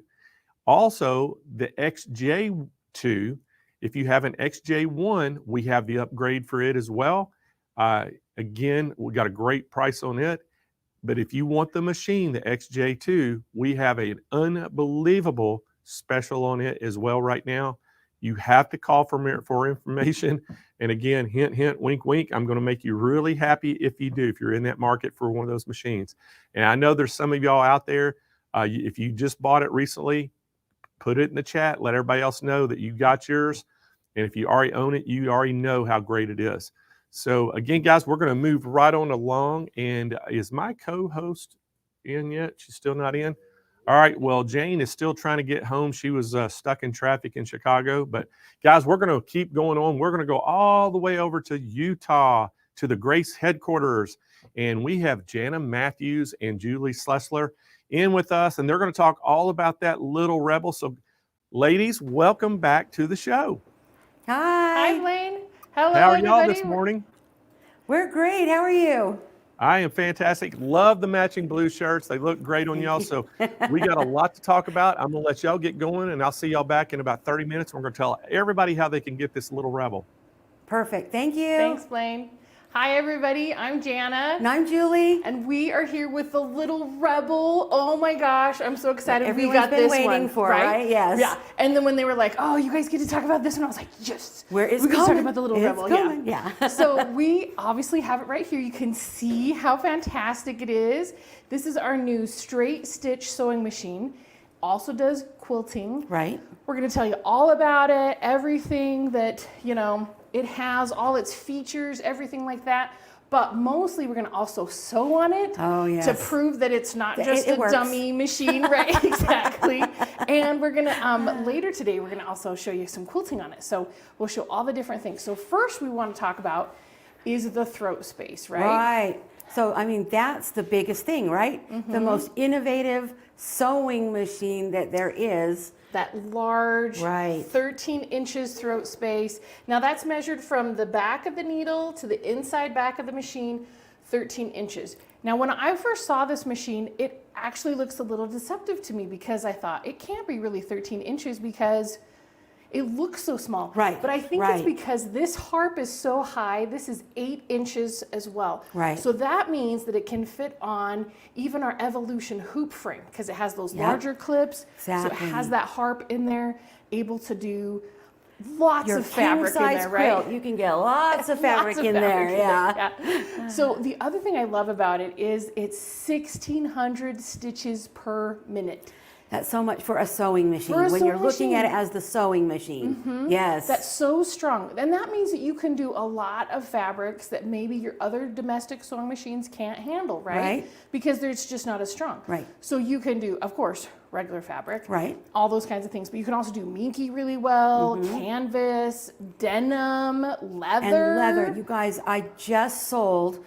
Speaker 1: Also, the XJ2, if you have an XJ1, we have the upgrade for it as well. Again, we got a great price on it. But if you want the machine, the XJ2, we have an unbelievable special on it as well right now. You have to call for information. And again, hint, hint, wink, wink. I'm going to make you really happy if you do, if you're in that market for one of those machines. And I know there's some of y'all out there, if you just bought it recently, put it in the chat. Let everybody else know that you got yours. And if you already own it, you already know how great it is. So again, guys, we're going to move right on along. And is my co-host in yet? She's still not in? All right. Well, Jane is still trying to get home. She was stuck in traffic in Chicago. But guys, we're going to keep going on. We're going to go all the way over to Utah, to the Grace headquarters. And we have Janome Matthews and Julie Schlesler in with us. And they're going to talk all about that little rebel. So ladies, welcome back to the show.
Speaker 4: Hi.
Speaker 3: Hi, Blaine. Hello,
Speaker 1: How are
Speaker 3: everybody.
Speaker 1: y'all this morning?
Speaker 4: We're great. How are you?
Speaker 1: I am fantastic. Love the matching blue shirts. They look great on y'all. So we got a lot to talk about. I'm going to let y'all get going, and I'll see y'all back in about 30 minutes. We're going to tell everybody how they can get this little rebel.
Speaker 4: Perfect. Thank you.
Speaker 3: Thanks, Blaine. Hi, everybody. I'm Jana.
Speaker 4: And I'm Julie.
Speaker 3: And we are here with the little rebel. Oh my gosh, I'm so excited.
Speaker 4: Everyone's
Speaker 3: we got
Speaker 4: been
Speaker 3: this
Speaker 4: waiting
Speaker 3: one,
Speaker 4: for, right? Yes.
Speaker 3: Yeah. And then when they were like, "Oh, you guys get to talk about this one," I was like, "Yes."
Speaker 4: Where is
Speaker 3: we
Speaker 4: it
Speaker 3: can talk
Speaker 4: coming?
Speaker 3: about the little
Speaker 4: It's
Speaker 3: rebel.
Speaker 4: coming.
Speaker 3: Yeah.
Speaker 4: Yeah.
Speaker 3: So we obviously have it right here. You can see how fantastic it is. This is our new straight stitch sewing machine. Also does quilting.
Speaker 4: Right.
Speaker 3: We're going to tell you all about it, everything that, it has, all its features, everything like that. But mostly we're going to also sew on it to prove that it's not just a dummy machine, right? Exactly. And we're going to, later today, we're going to also show you some quilting on it. So we'll show all the different things. So first we want to talk about is the throat space, right?
Speaker 4: Right. So, I mean, that's the biggest thing, right? Mm-hmm. The most innovative sewing machine that there is.
Speaker 3: That large 13 inches throat space. Now that's measured from the back of the needle to the inside back of the machine, 13 inches. Now when I first saw this machine, it actually looks a little deceptive to me because I thought it can't be really 13 inches because it looks so small.
Speaker 4: Right.
Speaker 3: But I think it's because this harp is so high. This is 8 inches as well.
Speaker 4: Right.
Speaker 3: So that means that it can fit on even our Evolution hoop frame because it has those larger clips.
Speaker 4: Exactly.
Speaker 3: So it has that harp in there, able to do lots of fabric in there, right?
Speaker 4: Quilt, you can get lots of fabric in there.
Speaker 3: Yeah. So the other thing I love about it is it's 1,600 stitches per minute.
Speaker 4: That's so much for a sewing machine.
Speaker 3: For a
Speaker 4: when you're
Speaker 3: sewing
Speaker 4: looking at it
Speaker 3: machine.
Speaker 4: as the sewing machine. Yes.
Speaker 3: That's so strong. And that means that you can do a lot of fabrics that maybe your other domestic sewing machines can't handle, right?
Speaker 4: Right.
Speaker 3: Because it's just not as strong.
Speaker 4: Right.
Speaker 3: So you can do, of course, regular fabric.
Speaker 4: Right.
Speaker 3: All those kinds of things. But you can also do minky really well, canvas, denim, leather.
Speaker 4: And leather. You guys, I just sold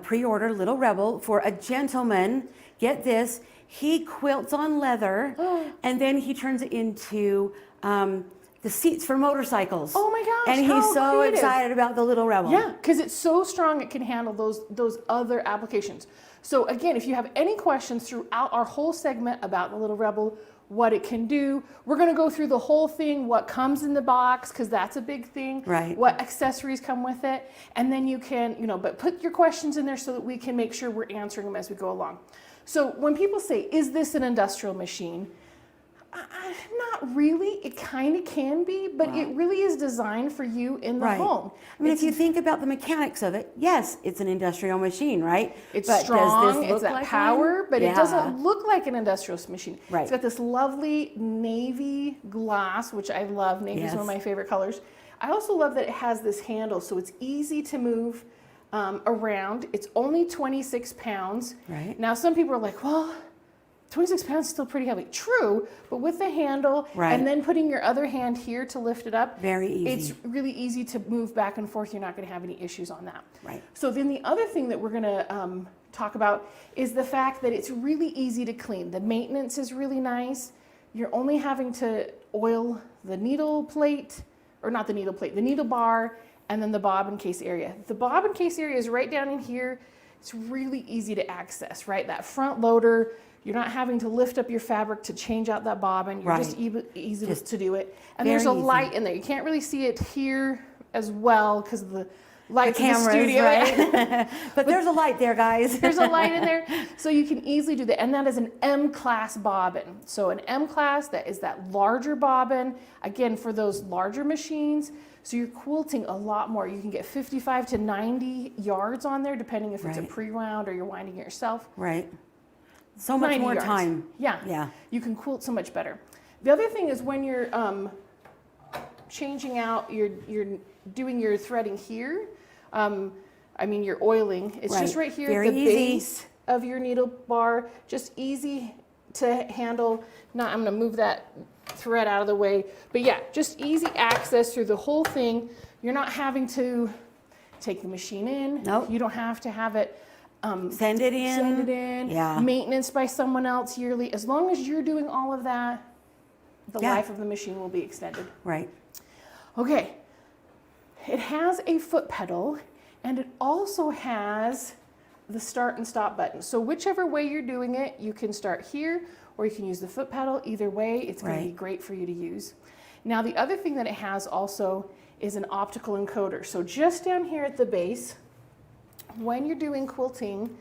Speaker 4: pre-order Little Rebel for a gentleman. Get this. He quilts on leather, and then he turns it into the seats for motorcycles.
Speaker 3: Oh my gosh,
Speaker 4: And he's
Speaker 3: how
Speaker 4: so
Speaker 3: creative.
Speaker 4: excited about the Little Rebel.
Speaker 3: Yeah, because it's so strong it can handle those other applications. So again, if you have any questions throughout our whole segment about the Little Rebel, what it can do, we're going to go through the whole thing, what comes in the box, because that's a big thing.
Speaker 4: Right.
Speaker 3: What accessories come with it. And then you can, but put your questions in there so that we can make sure we're answering them as we go along. So when people say, is this an industrial machine? Not really. It kind of can be, but it really is designed for you in the home.
Speaker 4: I mean, if you think about the mechanics of it, yes, it's an industrial machine, right?
Speaker 3: It's
Speaker 4: but
Speaker 3: strong,
Speaker 4: does this look
Speaker 3: it's that
Speaker 4: like
Speaker 3: power,
Speaker 4: one?
Speaker 3: but
Speaker 4: Yeah.
Speaker 3: it doesn't look like an industrial machine.
Speaker 4: Right.
Speaker 3: It's got this lovely navy gloss, which I love. Navy is one of my favorite colors. I also love that it has this handle, so it's easy to move around. It's only 26 pounds.
Speaker 4: Right.
Speaker 3: Now, some people are like, well, 26 pounds is still pretty heavy. True, but with the handle and then putting your other hand here to lift it up,
Speaker 4: very easy.
Speaker 3: It's really easy to move back and forth. You're not going to have any issues on that.
Speaker 4: Right.
Speaker 3: So then the other thing that we're going to talk about is the fact that it's really easy to clean. The maintenance is really nice. You're only having to oil the needle plate, or not the needle plate, the needle bar, and then the bobbin case area. The bobbin case area is right down in here. It's really easy to access, right? That front loader, you're not having to lift up your fabric to change out that bobbin. You're just easy to do it. And there's a light in there. You can't really see it here as well because of the lights in the studio.
Speaker 4: Right? but there's a light there, guys.
Speaker 3: There's a light in there. So you can easily do that. And that is an M-class bobbin. So an M-class, that is that larger bobbin, again, for those larger machines. So you're quilting a lot more. You can get 55 to 90 yards on there, depending if it's a pre-wound or you're winding it yourself.
Speaker 4: Right. So much more
Speaker 3: yards.
Speaker 4: time.
Speaker 3: Yeah. You can quilt so much better. The other thing is when you're changing out, you're doing your threading here. You're oiling. It's just right here at the base of your needle bar. Just easy to handle. Now I'm going to move that thread out of the way. But yeah, just easy access through the whole thing. You're not having to take the machine in.
Speaker 4: Nope.
Speaker 3: You don't have to have it
Speaker 4: send it in. Yeah.
Speaker 3: Maintenance by someone else yearly. As long as you're doing all of that, the life of the machine will be extended.
Speaker 4: Right.
Speaker 3: Okay. It has a foot pedal, and it also has the start and stop button. So whichever way you're doing it, you can start here or you can use the foot pedal. Either way, it's going to be great for you to use. Now, the other thing that it has also is an optical encoder. So just down here at the base, when you're doing quilting,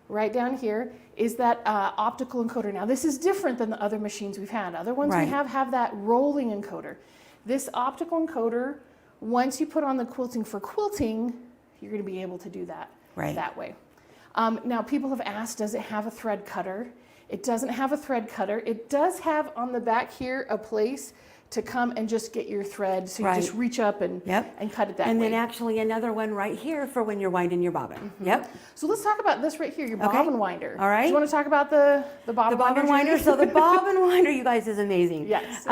Speaker 3: right down here is that optical encoder. Now, this is different than the other machines we've had. Other ones we have that rolling encoder. This optical encoder, once you put on the quilting for quilting, you're going to be able to do that that way. Now, people have asked, does it have a thread cutter? It doesn't have a thread cutter. It does have on the back here a place to come and just get your thread. So you just reach up and cut it that way.
Speaker 4: And then actually another one right here for when you're winding your bobbin. Yep.
Speaker 3: So let's talk about this right here, your bobbin winder.
Speaker 4: All right.
Speaker 3: Do you want to talk about the bobbin winder?
Speaker 4: The bobbin winder. So the bobbin winder, you guys, is amazing.
Speaker 3: Yes.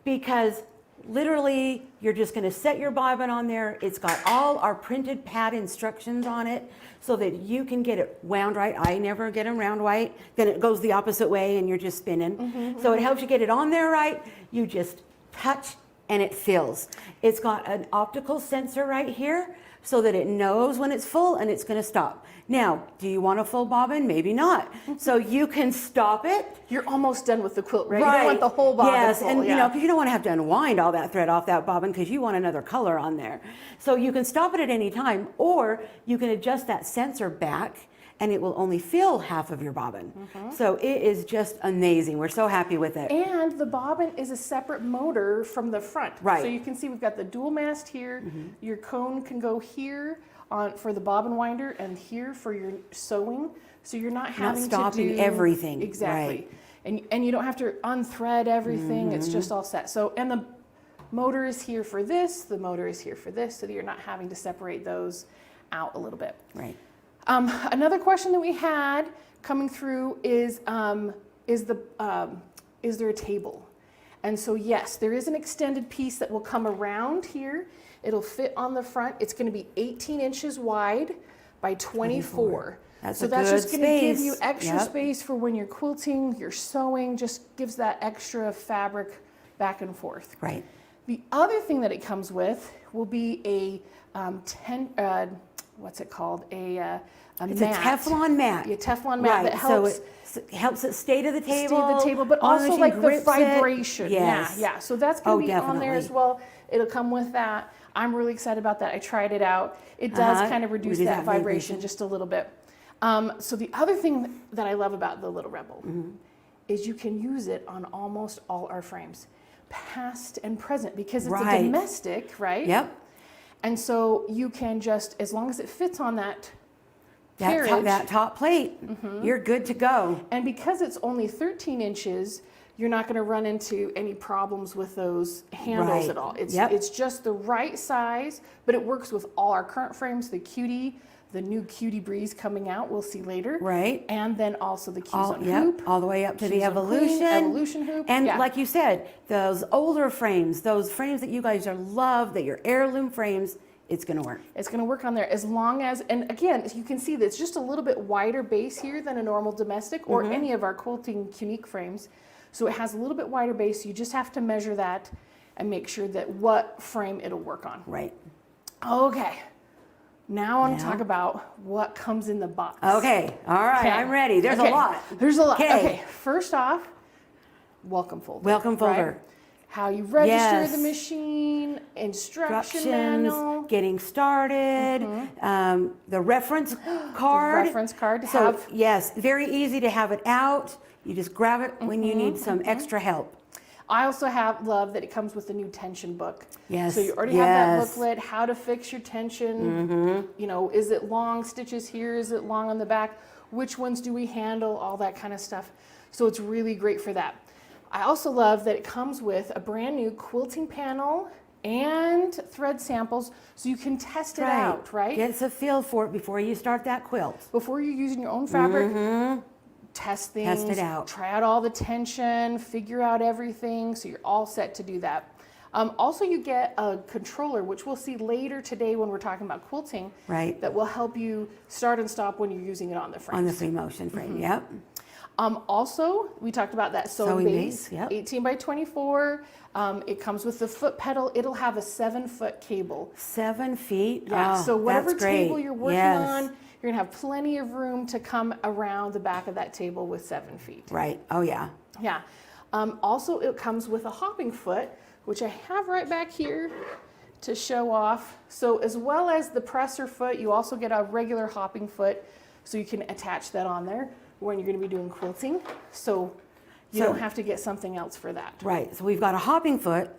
Speaker 4: Because literally you're just going to set your bobbin on there. It's got all our printed pad instructions on it so that you can get it wound right. I never get them round right. Then it goes the opposite way and you're just spinning. So it helps you get it on there right. You just touch and it fills. It's got an optical sensor right here so that it knows when it's full and it's going to stop. Now, do you want a full bobbin? Maybe not. So you can stop it.
Speaker 3: You're almost done with the quilt, right? You don't want the whole bobbin full.
Speaker 4: And because you don't want to have to unwind all that thread off that bobbin because you want another color on there. So you can stop it at any time, or you can adjust that sensor back and it will only fill half of your bobbin. So it is just amazing. We're so happy with it.
Speaker 3: And the bobbin is a separate motor from the front.
Speaker 4: Right.
Speaker 3: So you can see we've got the dual mast here. Your cone can go here for the bobbin winder and here for your sewing. So you're not having
Speaker 4: stopping
Speaker 3: to do
Speaker 4: everything.
Speaker 3: Exactly.
Speaker 4: Right.
Speaker 3: and you don't have to unthread everything. It's just all set. So, and the motor is here for this, the motor is here for this, so that you're not having to separate those out a little bit.
Speaker 4: Right.
Speaker 3: Another question that we had coming through is there a table? And so yes, there is an extended piece that will come around here. It'll fit on the front. It's going to be 18 inches wide by 24.
Speaker 4: That's
Speaker 3: so
Speaker 4: a
Speaker 3: that's
Speaker 4: good
Speaker 3: just going to give you
Speaker 4: space.
Speaker 3: extra
Speaker 4: Yep.
Speaker 3: space for when you're quilting, you're sewing, just gives that extra fabric back and forth.
Speaker 4: Right.
Speaker 3: The other thing that it comes with will be a what's it called?
Speaker 4: It's
Speaker 3: mat.
Speaker 4: a Teflon mat.
Speaker 3: A Teflon mat that helps.
Speaker 4: So it helps it stay to the table.
Speaker 3: Stay to the table, but
Speaker 4: on the
Speaker 3: also
Speaker 4: machine,
Speaker 3: like the
Speaker 4: grips it.
Speaker 3: vibration.
Speaker 4: Yes.
Speaker 3: Yeah. So that's going to be on there as
Speaker 4: definitely.
Speaker 3: well. It'll come with that. I'm really excited about that. I tried it out. It does kind of reduce that vibration just a little bit. So the other thing that I love about the Little Rebel is you can use it on almost all our frames, past and present, because it's a domestic, right?
Speaker 4: Yep.
Speaker 3: And so you can just, as long as it fits on that carriage,
Speaker 4: That top plate, you're good to go.
Speaker 3: and because it's only 13 inches, you're not going to run into any problems with those handles at all. It's just the right size, but it works with all our current frames, the Cutie, the new Cutie Breeze coming out, we'll see later.
Speaker 4: Right.
Speaker 3: And then also the Q's on Hoop.
Speaker 4: All the way up to the
Speaker 3: Q's on Queen,
Speaker 4: Evolution.
Speaker 3: Evolution Hoop.
Speaker 4: And
Speaker 3: yeah.
Speaker 4: like you said, those older frames, those frames that you guys are love, that your heirloom frames, it's going to work.
Speaker 3: It's going to work on there as long as, and again, you can see that it's just a little bit wider base here than a normal domestic or any of our Quilting Unique frames. So it has a little bit wider base. You just have to measure that and make sure that what frame it'll work on.
Speaker 4: Right.
Speaker 3: Okay. Now I want to talk about what comes in the box.
Speaker 4: Okay. All right.
Speaker 3: Okay.
Speaker 4: I'm ready. There's a lot.
Speaker 3: There's a lot.
Speaker 4: Okay.
Speaker 3: Okay. First off, welcome folder.
Speaker 4: Welcome folder.
Speaker 3: Right? How you register
Speaker 4: Yes.
Speaker 3: the machine, instruction manual.
Speaker 4: Getting started, the reference card.
Speaker 3: The reference card to
Speaker 4: So,
Speaker 3: have.
Speaker 4: yes, very easy to have it out. You just grab it when you need some extra help.
Speaker 3: I also love that it comes with a new tension book.
Speaker 4: Yes.
Speaker 3: So you already have that booklet, how to fix your tension. You know, is it long stitches here? Is it long on the back? Which ones do we handle? All that kind of stuff. So it's really great for that. I also love that it comes with a brand new quilting panel and thread samples so you can test it out, right?
Speaker 4: Get a feel for it before you start that quilt.
Speaker 3: Before you're using your own fabric, test things,
Speaker 4: Test it out.
Speaker 3: try out all the tension, figure out everything, so you're all set to do that. Also, you get a controller, which we'll see later today when we're talking about quilting,
Speaker 4: Right.
Speaker 3: that will help you start and stop when you're using it on the frames.
Speaker 4: On the free motion frame, yep.
Speaker 3: Also, we talked about that sewing base,
Speaker 4: yep.
Speaker 3: 18 by 24. It comes with the foot pedal. It'll have a 7-foot cable.
Speaker 4: 7 feet.
Speaker 3: Yeah,
Speaker 4: Oh,
Speaker 3: so whatever
Speaker 4: that's great.
Speaker 3: table you're working
Speaker 4: Yes.
Speaker 3: on, you're gonna have plenty of room to come around the back of that table with 7 feet.
Speaker 4: Right. Oh, yeah.
Speaker 3: Yeah. Also, it comes with a hopping foot, which I have right back here to show off. So as well as the presser foot, you also get a regular hopping foot, so you can attach that on there when you're going to be doing quilting. So you don't have to get something else for that.
Speaker 4: Right. So we've got a hopping foot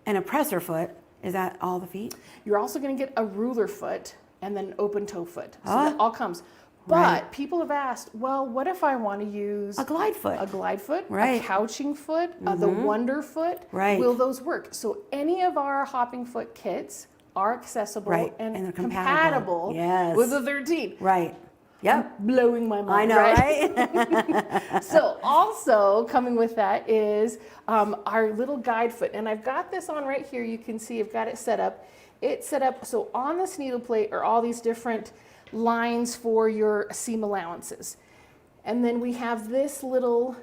Speaker 4: and a presser foot. Is that all the feet?
Speaker 3: You're also going to get a ruler foot and then an open toe foot. So
Speaker 4: Ah.
Speaker 3: that all comes. But people have asked, well, what if I want to use
Speaker 4: A glide foot.
Speaker 3: a glide foot,
Speaker 4: Right.
Speaker 3: a couching foot, the Wonder foot?
Speaker 4: Right.
Speaker 3: Will those work? So any of our hopping foot kits are accessible
Speaker 4: Right.
Speaker 3: and
Speaker 4: And they're
Speaker 3: compatible
Speaker 4: Yes.
Speaker 3: with the 13.
Speaker 4: Right. Yep.
Speaker 3: Blowing my mind.
Speaker 4: I know, right?
Speaker 3: So also coming with that is our little guide foot. And I've got this on right here. You can see I've got it set up. It's set up so on this needle plate are all these different lines for your seam allowances. And then we have this little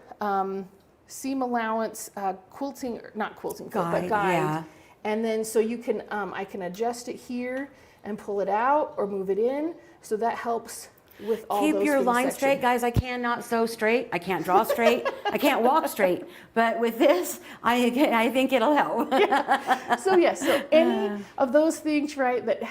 Speaker 3: seam allowance quilting, not quilting foot, but guide.
Speaker 4: Yeah.
Speaker 3: And then so you can, I can adjust it here and pull it out or move it in. So that helps with all
Speaker 4: Keep
Speaker 3: those
Speaker 4: your
Speaker 3: for the
Speaker 4: line
Speaker 3: section.
Speaker 4: straight, guys. I cannot sew straight. I can't draw straight. I can't walk straight. But with this, I think it'll help.
Speaker 3: So yes, so any of those things, right, that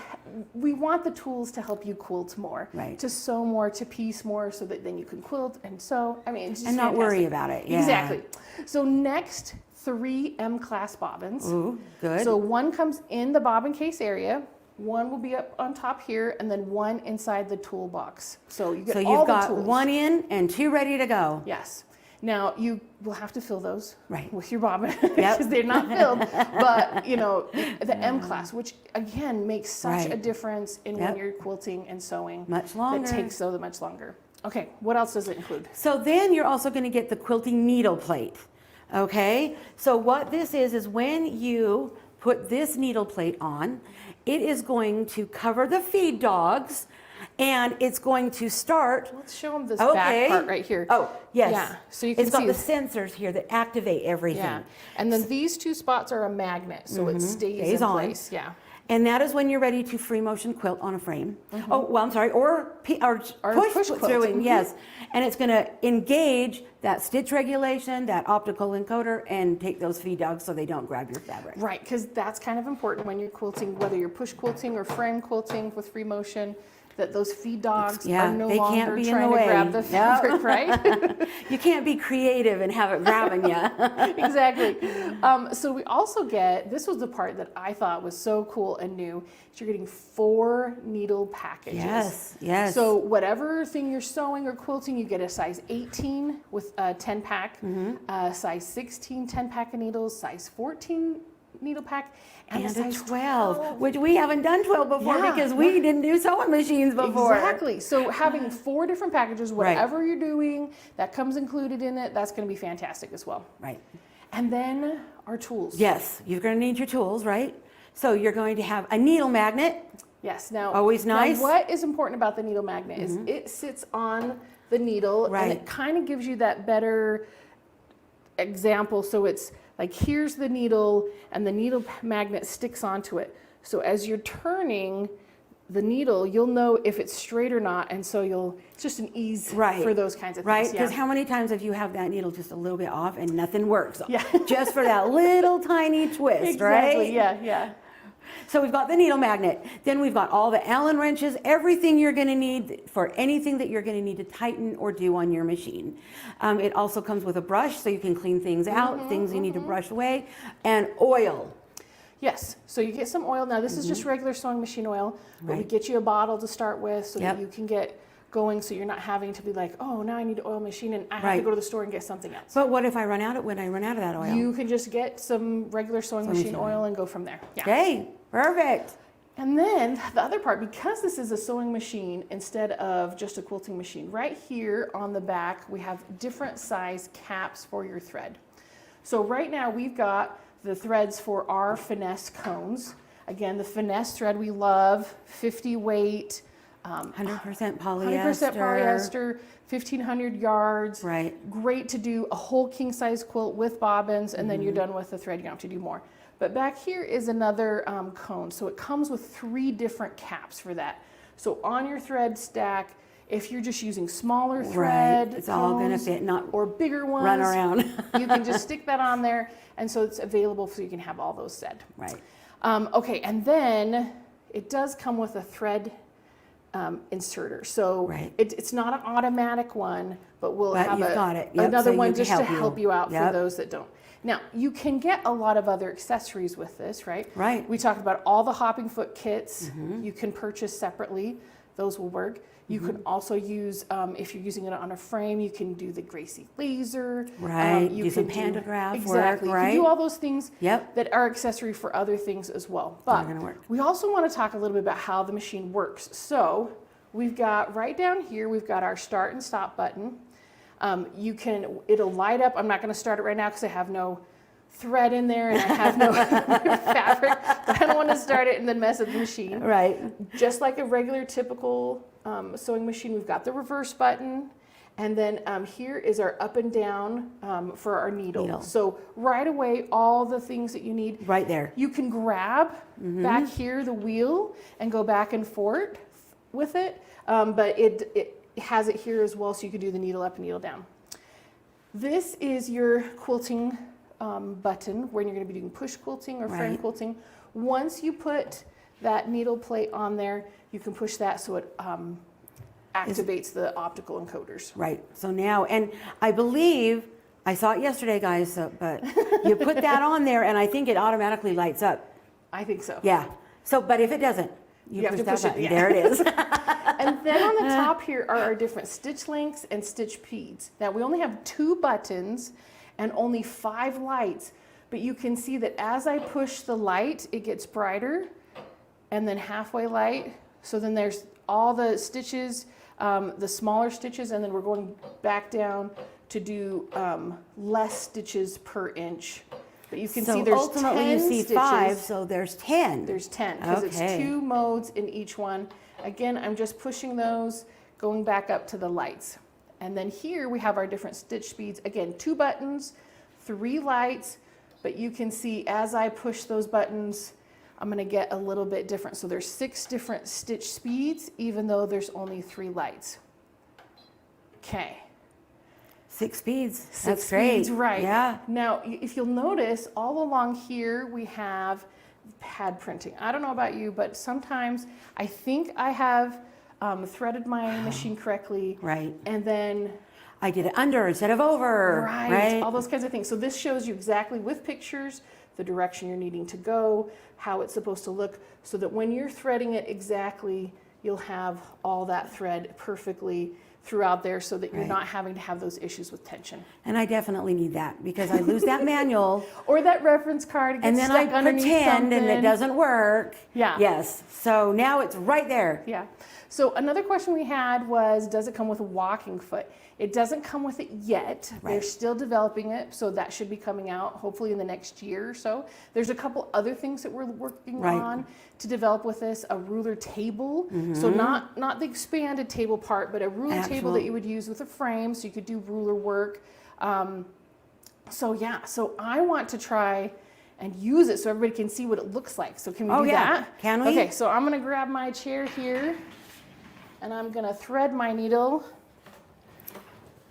Speaker 3: we want the tools to help you quilt more,
Speaker 4: Right.
Speaker 3: to sew more, to piece more, so that then you can quilt and sew. I mean, it's just
Speaker 4: And not worry
Speaker 3: fantastic.
Speaker 4: about it. Yeah.
Speaker 3: Exactly. So next, 3 M-class bobbins.
Speaker 4: Ooh, good.
Speaker 3: So one comes in the bobbin case area, one will be up on top here, and then one inside the toolbox. So you get
Speaker 4: So
Speaker 3: all
Speaker 4: you've
Speaker 3: the
Speaker 4: got
Speaker 3: tools.
Speaker 4: 1 in and 2 ready to go.
Speaker 3: Yes. Now you will have to fill those
Speaker 4: Right.
Speaker 3: with your bobbin because they're not filled. But you know, the M class, which again makes such a difference in when you're quilting and sewing.
Speaker 4: Much longer.
Speaker 3: It takes so much longer. Okay, what else does it include?
Speaker 4: So then you're also going to get the quilting needle plate. Okay, so what this is when you put this needle plate on, it is going to cover the feed dogs, and it's going to start.
Speaker 3: Let's show them this back part right here.
Speaker 4: Oh, yes.
Speaker 3: Yeah, so you can
Speaker 4: it's got
Speaker 3: see
Speaker 4: the sensors here that activate everything.
Speaker 3: Yeah, and then these two spots are a magnet, so it stays in
Speaker 4: on.
Speaker 3: place. Yeah.
Speaker 4: And that is when you're ready to free motion quilt on a frame. Oh, well, I'm sorry, or push
Speaker 3: quilt.
Speaker 4: through, yes. And it's going to engage that stitch regulation, that optical encoder, and take those feed dogs so they don't grab your fabric.
Speaker 3: Right, because that's kind of important when you're quilting, whether you're push quilting or frame quilting with free motion, that those feed dogs are no
Speaker 4: they can't
Speaker 3: longer
Speaker 4: be in
Speaker 3: trying
Speaker 4: the
Speaker 3: to
Speaker 4: way.
Speaker 3: grab the fabric, right?
Speaker 4: You can't be creative and have it grabbing you.
Speaker 3: Exactly. So we also get, this was the part that I thought was so cool and new, is you're getting 4 needle packages.
Speaker 4: Yes, yes.
Speaker 3: So whatever thing you're sewing or quilting, you get a size 18 with a 10 pack, size 16 10 pack of needles, size 14 needle pack, and a size
Speaker 4: 12, which we haven't done 12 before because we didn't do sewing machines before.
Speaker 3: Exactly. So having 4 different packages, whatever you're doing, that comes included in it, that's going to be fantastic as well.
Speaker 4: Right.
Speaker 3: And then our tools.
Speaker 4: Yes, you're going to need your tools, right? So you're going to have a needle magnet.
Speaker 3: Yes. Now,
Speaker 4: always nice.
Speaker 3: Now what is important about the needle magnet is it sits on the needle, and it kind of gives you that better example. So it's like, here's the needle, and the needle magnet sticks onto it. So as you're turning the needle, you'll know if it's straight or not, and so it's just an ease for those kinds of things.
Speaker 4: Right, because how many times have you have that needle just a little bit off and nothing works?
Speaker 3: Yeah.
Speaker 4: Just for that little tiny twist, right?
Speaker 3: Yeah, yeah.
Speaker 4: So we've got the needle magnet. Then we've got all the Allen wrenches, everything you're going to need for anything that you're going to need to tighten or do on your machine. It also comes with a brush so you can clean things out, things you need to brush away, and oil.
Speaker 3: Yes, so you get some oil. Now this is just regular sewing machine oil, but we get you a bottle to start with so that you can get going, so you're not having to be like, oh, now I need to oil machine and I have to go to the store and get something else.
Speaker 4: But what if I run out of that oil?
Speaker 3: You can just get some regular sewing machine oil and go from there. Yeah.
Speaker 4: Okay, perfect.
Speaker 3: And then the other part, because this is a sewing machine instead of just a quilting machine, right here on the back we have different size caps for your thread. So right now we've got the threads for our finesse cones. Again, the finesse thread we love, 50 weight,
Speaker 4: 100% polyester.
Speaker 3: 100% polyester, 1,500 yards.
Speaker 4: Right.
Speaker 3: Great to do a whole king size quilt with bobbins, and then you're done with the thread. You don't have to do more. But back here is another cone. So it comes with 3 different caps for that. So on your thread stack, if you're just using smaller thread,
Speaker 4: it's all going to fit, not
Speaker 3: or bigger ones,
Speaker 4: run around.
Speaker 3: you can just stick that on there, and so it's available so you can have all those set.
Speaker 4: Right.
Speaker 3: Okay, and then it does come with a thread inserter. So it's not an automatic one, but we'll have another one just to help you out for those that don't. Now, you can get a lot of other accessories with this, right?
Speaker 4: Right.
Speaker 3: We talked about all the hopping foot kits you can purchase separately. Those will work. You can also use, if you're using it on a frame, you can do the Gracie laser.
Speaker 4: Right,
Speaker 3: you
Speaker 4: do some
Speaker 3: can
Speaker 4: pantograph
Speaker 3: exactly.
Speaker 4: work, right?
Speaker 3: You can do all those things
Speaker 4: Yep.
Speaker 3: that are accessory for other things as well. But we also want to talk a little bit about how the machine works. So we've got right down here, we've got our start and stop button. It'll light up. I'm not going to start it right now because I have no thread in there and I have no fabric, but I don't want to start it and then mess up the machine.
Speaker 4: Right.
Speaker 3: Just like a regular typical sewing machine, we've got the reverse button, and then here is our up and down for our needle. So right away, all the things that you need.
Speaker 4: Right there.
Speaker 3: You can grab back here the wheel and go back and forth with it, but it has it here as well, so you can do the needle up and needle down. This is your quilting button when you're going to be doing push quilting or frame quilting. Once you put that needle plate on there, you can push that so it activates the optical encoders.
Speaker 4: Right. So now, and I believe, I saw it yesterday, guys, but you put that on there and I think it automatically lights up.
Speaker 3: I think so.
Speaker 4: Yeah. So, but if it doesn't,
Speaker 3: You have to
Speaker 4: that
Speaker 3: push it,
Speaker 4: button.
Speaker 3: yeah.
Speaker 4: There it is.
Speaker 3: And then on the top here are our different stitch lengths and stitch speeds. Now we only have 2 buttons and only 5 lights, but you can see that as I push the light, it gets brighter, and then halfway light. So then there's all the stitches, the smaller stitches, and then we're going back down to do less stitches per inch. But you can see there's
Speaker 4: ultimately
Speaker 3: 10
Speaker 4: you see
Speaker 3: stitches.
Speaker 4: 5, so there's 10.
Speaker 3: There's 10 because it's 2 modes in each one. Again, I'm just pushing those, going back up to the lights. And then here we have our different stitch speeds. Again, 2 buttons, 3 lights, but you can see as I push those buttons, I'm going to get a little bit different. So there's 6 different stitch speeds, even though there's only 3 lights. Okay.
Speaker 4: 6 speeds.
Speaker 3: 6
Speaker 4: That's great.
Speaker 3: speeds, right.
Speaker 4: Yeah.
Speaker 3: Now, if you'll notice, all along here we have pad printing. I don't know about you, but sometimes I think I have threaded my machine correctly.
Speaker 4: Right.
Speaker 3: And then
Speaker 4: I did it under instead of over.
Speaker 3: right, all those kinds of things. So this shows you exactly with pictures the direction you're needing to go, how it's supposed to look, so that when you're threading it exactly, you'll have all that thread perfectly throughout there, so that you're not having to have those issues with tension.
Speaker 4: And I definitely need that because I lose that manual.
Speaker 3: Or that reference card gets
Speaker 4: And then
Speaker 3: stuck
Speaker 4: I
Speaker 3: underneath
Speaker 4: pretend and it
Speaker 3: something.
Speaker 4: doesn't work.
Speaker 3: Yeah.
Speaker 4: Yes. So now it's right there.
Speaker 3: Yeah. So another question we had was, does it come with a walking foot? It doesn't come with it yet. They're still developing it, so that should be coming out hopefully in the next year or so. There's a couple other things that we're working on to develop with this. A ruler table, so not the expanded table part, but a ruler table that you would use with a frame, so you could do ruler work. So yeah, so I want to try and use it so everybody can see what it looks like. So can we do that?
Speaker 4: Can we?
Speaker 3: Okay, so I'm gonna grab my chair here, and I'm gonna thread my needle.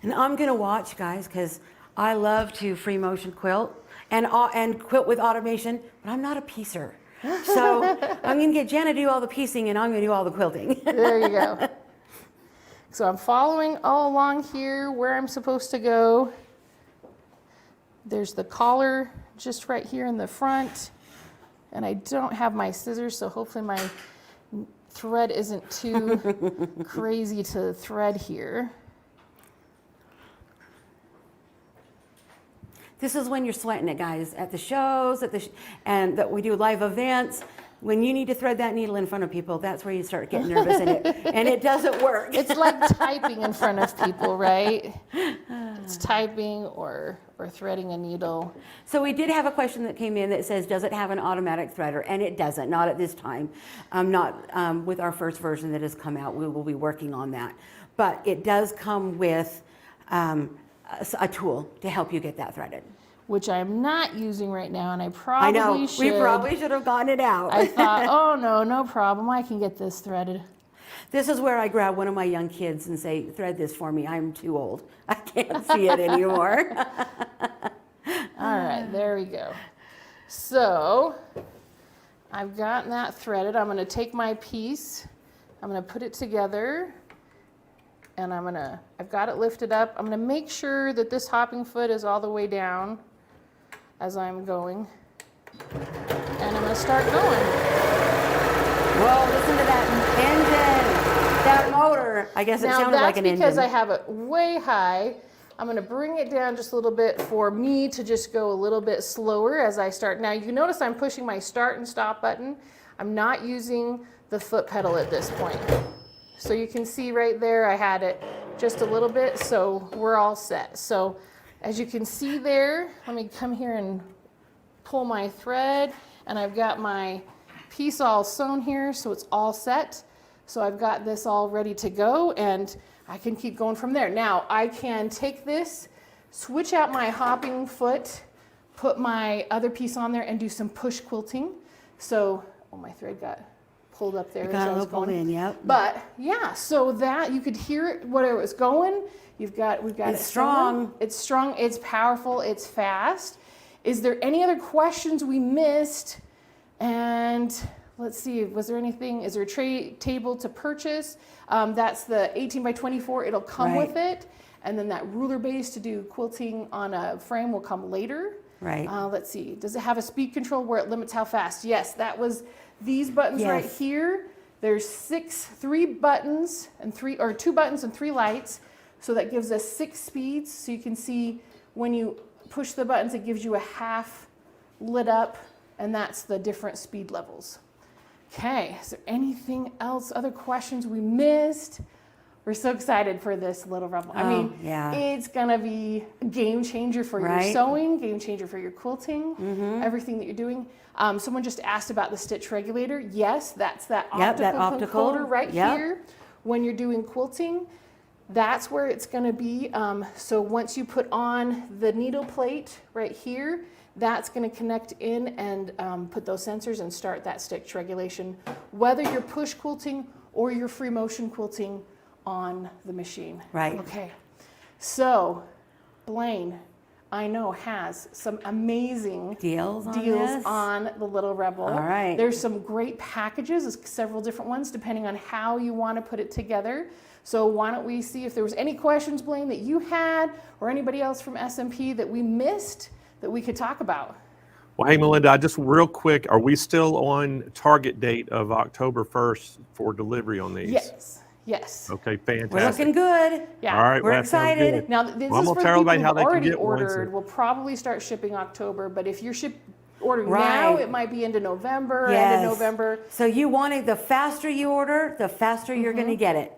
Speaker 4: And I'm going to watch, guys, because I love to free motion quilt and quilt with automation, but I'm not a piecer. So I'm going to get Jen to do all the piecing and I'm going to do all the quilting.
Speaker 3: There you go. So I'm following all along here where I'm supposed to go. There's the collar just right here in the front. And I don't have my scissors, so hopefully my thread isn't too crazy to thread here.
Speaker 4: This is when you're sweating it, guys, at the shows, and that we do live events. When you need to thread that needle in front of people, that's where you start getting nervous, and it doesn't work.
Speaker 3: It's like typing in front of people, right? It's typing or threading a needle.
Speaker 4: So we did have a question that came in that says, does it have an automatic threader? And it doesn't, not at this time. Not with our first version that has come out. We will be working on that. But it does come with a tool to help you get that threaded.
Speaker 3: Which I'm not using right now, and I probably should.
Speaker 4: We probably should have gotten it out.
Speaker 3: I thought, oh no problem, I can get this threaded.
Speaker 4: This is where I grab one of my young kids and say, thread this for me, I'm too old. I can't see it anymore.
Speaker 3: All right, there we go. So, I've gotten that threaded. I'm gonna take my piece, I'm gonna put it together, and I've got it lifted up. I'm gonna make sure that this hopping foot is all the way down as I'm going. And I'm gonna start going.
Speaker 4: Whoa, listen to that engine, that motor. I guess it sounded like an engine.
Speaker 3: Now that's because I have it way high. I'm gonna bring it down just a little bit for me to just go a little bit slower as I start. Now you notice I'm pushing my start and stop button. I'm not using the foot pedal at this point. So you can see right there, I had it just a little bit, so we're all set. So as you can see there, let me come here and pull my thread, and I've got my piece all sewn here, so it's all set. So I've got this all ready to go, and I can keep going from there. Now I can take this, switch out my hopping foot, put my other piece on there, and do some push quilting. So, oh, my thread got pulled up there.
Speaker 4: Got a little pulled in, yep.
Speaker 3: But yeah, so that you could hear it, where it was going. We've got it
Speaker 4: strong.
Speaker 3: It's strong, it's powerful, it's fast. Is there any other questions we missed? And let's see, was there anything, is there a tray table to purchase? That's the 18 by 24, it'll come with it. And then that ruler base to do quilting on a frame will come later.
Speaker 4: Right.
Speaker 3: Let's see, does it have a speed control where it limits how fast? Yes, that was these buttons right here There's 3 buttons and 2 buttons and 3 lights. So that gives us 6 speeds. So you can see when you push the buttons, it gives you a half lit up, and that's the different speed levels. Okay, is there anything else, other questions we missed? We're so excited for this little Rebel. I mean, it's gonna be a game changer for your sewing, game changer for your quilting, everything that you're doing. Someone just asked about the stitch regulator. Yes, that's that optical encoder right here. When you're doing quilting, that's where it's gonna be. So once you put on the needle plate right here, that's going to connect in and put those sensors and start that stitch regulation, whether you're push quilting or you're free motion quilting on the machine.
Speaker 4: Right.
Speaker 3: Okay. So Blaine, I know, has some amazing deals on the Little Rebel.
Speaker 4: All right.
Speaker 3: There's some great packages, several different ones, depending on how you want to put it together. So why don't we see if there was any questions, Blaine, that you had or anybody else from SMP that we missed that we could talk about.
Speaker 1: Well, hey, Melinda, just real quick, are we still on target date of October 1st for delivery on these?
Speaker 3: Yes.
Speaker 1: Okay, fantastic.
Speaker 4: We're looking good.
Speaker 3: Yeah.
Speaker 1: All right,
Speaker 4: we're excited.
Speaker 3: Now, this is for
Speaker 1: tell
Speaker 3: people
Speaker 1: everybody how
Speaker 3: who've
Speaker 1: they can
Speaker 3: already
Speaker 1: get one,
Speaker 3: ordered. We'll probably start shipping October, but if you're ordering now, it might be into November, end of November.
Speaker 4: So you want it, the faster you order, the faster you're going to get it.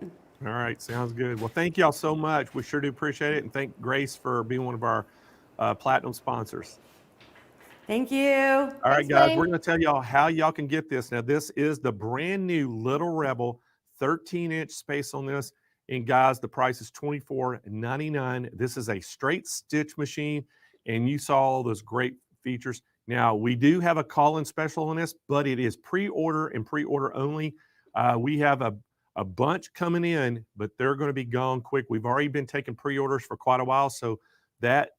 Speaker 1: All right, sounds good. Well, thank y'all so much. We sure do appreciate it, and thank Grace for being one of our platinum sponsors.
Speaker 4: Thank you.
Speaker 1: All right,
Speaker 3: Thanks,
Speaker 1: guys,
Speaker 3: Blaine.
Speaker 1: we're going to tell y'all how y'all can get this. Now, this is the brand new Little Rebel 13-inch space on this. And guys, the price is $24.99. This is a straight stitch machine, and you saw all those great features. Now, we do have a call-in special on this, but it is pre-order and pre-order only. We have a bunch coming in, but they're going to be gone quick. We've already been taking pre-orders for quite a while, so that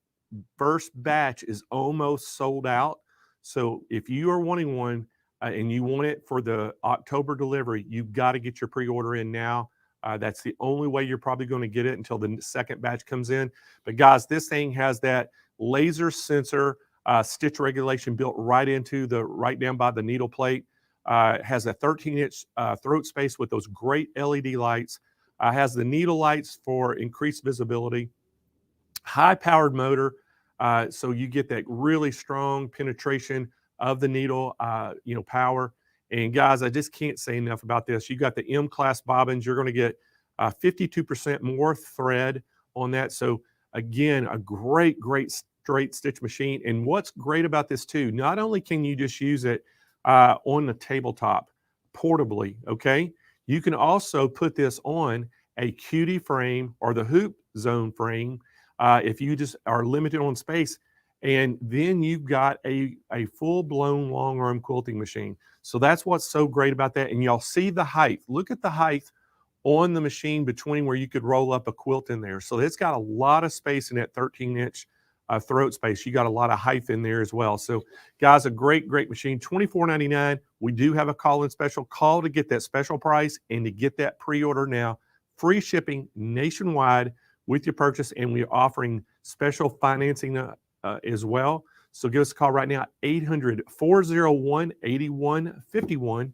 Speaker 1: first batch is almost sold out. So if you are wanting one and you want it for the October delivery, you've got to get your pre-order in now. That's the only way you're probably going to get it until the second batch comes in. But guys, this thing has that laser sensor stitch regulation built right down by the needle plate. Has a 13-inch throat space with those great LED lights. Has the needle lights for increased visibility. High-powered motor, so you get that really strong penetration of the needle, power. And guys, I just can't say enough about this. You got the M-class bobbins. You're going to get 52% more thread on that. So again, a great straight stitch machine. And what's great about this too, not only can you just use it on the tabletop portably, okay? You can also put this on a cutie frame or the hoop zone frame if you just are limited on space. And then you've got a full-blown long arm quilting machine. So that's what's so great about that. And y'all see the height. Look at the height on the machine between where you could roll up a quilt in there. So it's got a lot of space in that 13-inch throat space. You got a lot of height in there as well. So guys, a great machine. $24.99. We do have a call-in special. Call to get that special price and to get that pre-order now. Free shipping nationwide with your purchase, and we're offering special financing as well. So give us a call right now, 800-401-8151.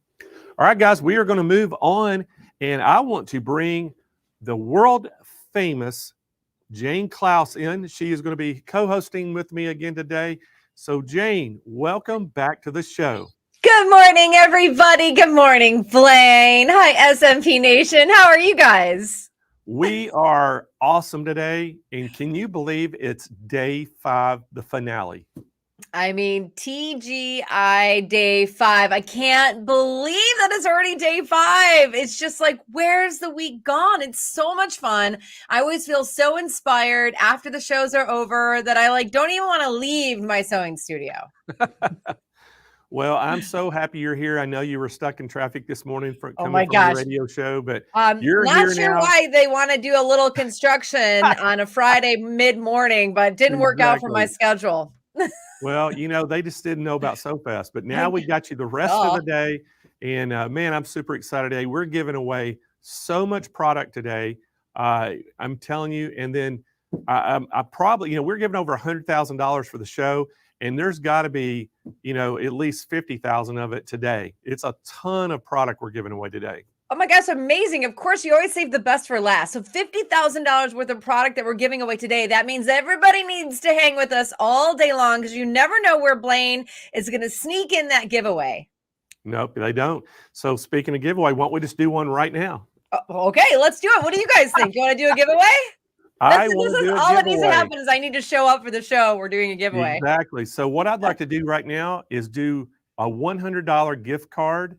Speaker 1: All right, guys, we are going to move on, and I want to bring the world famous Jane Klaus in. She is going to be co-hosting with me again today. So Jane, welcome back to the show.
Speaker 5: Good morning, everybody. Good morning, Blaine. Hi, SMP Nation. How are you guys?
Speaker 1: We are awesome today. And can you believe it's day 5, the finale?
Speaker 5: I mean, TGI day 5. I can't believe that it's already day 5. It's just like, where's the week gone? It's so much fun. I always feel so inspired after the shows are over that I don't even want to leave my sewing studio.
Speaker 1: Well, I'm so happy you're here. I know you were stuck in traffic this morning coming from the radio show, but you're
Speaker 5: not
Speaker 1: here
Speaker 5: sure
Speaker 1: now.
Speaker 5: Why they want to do a little construction on a Friday mid-morning, but it didn't work out for my schedule.
Speaker 1: Well, they just didn't know about So Fast, but now we got you the rest of the day. And man, I'm super excited today. We're giving away so much product today. I'm telling you. And then I probably, we're giving over $100,000 for the show. and there's got to be, at least 50,000 of it today. It's a ton of product we're giving away today.
Speaker 5: Oh my gosh, amazing. Of course, you always save the best for last. So $50,000 worth of product that we're giving away today. That means everybody needs to hang with us all day long because you never know where Blaine is going to sneak in that giveaway.
Speaker 1: Nope, they don't. So speaking of giveaway, why don't we just do one right now?
Speaker 5: Okay, let's do it. What do you guys think? You want to do a giveaway?
Speaker 1: I want to do a
Speaker 5: all
Speaker 1: giveaway.
Speaker 5: that needs to happen is I need to show up for the show. We're doing a giveaway.
Speaker 1: Exactly. So what I'd like to do right now is do a $100 gift card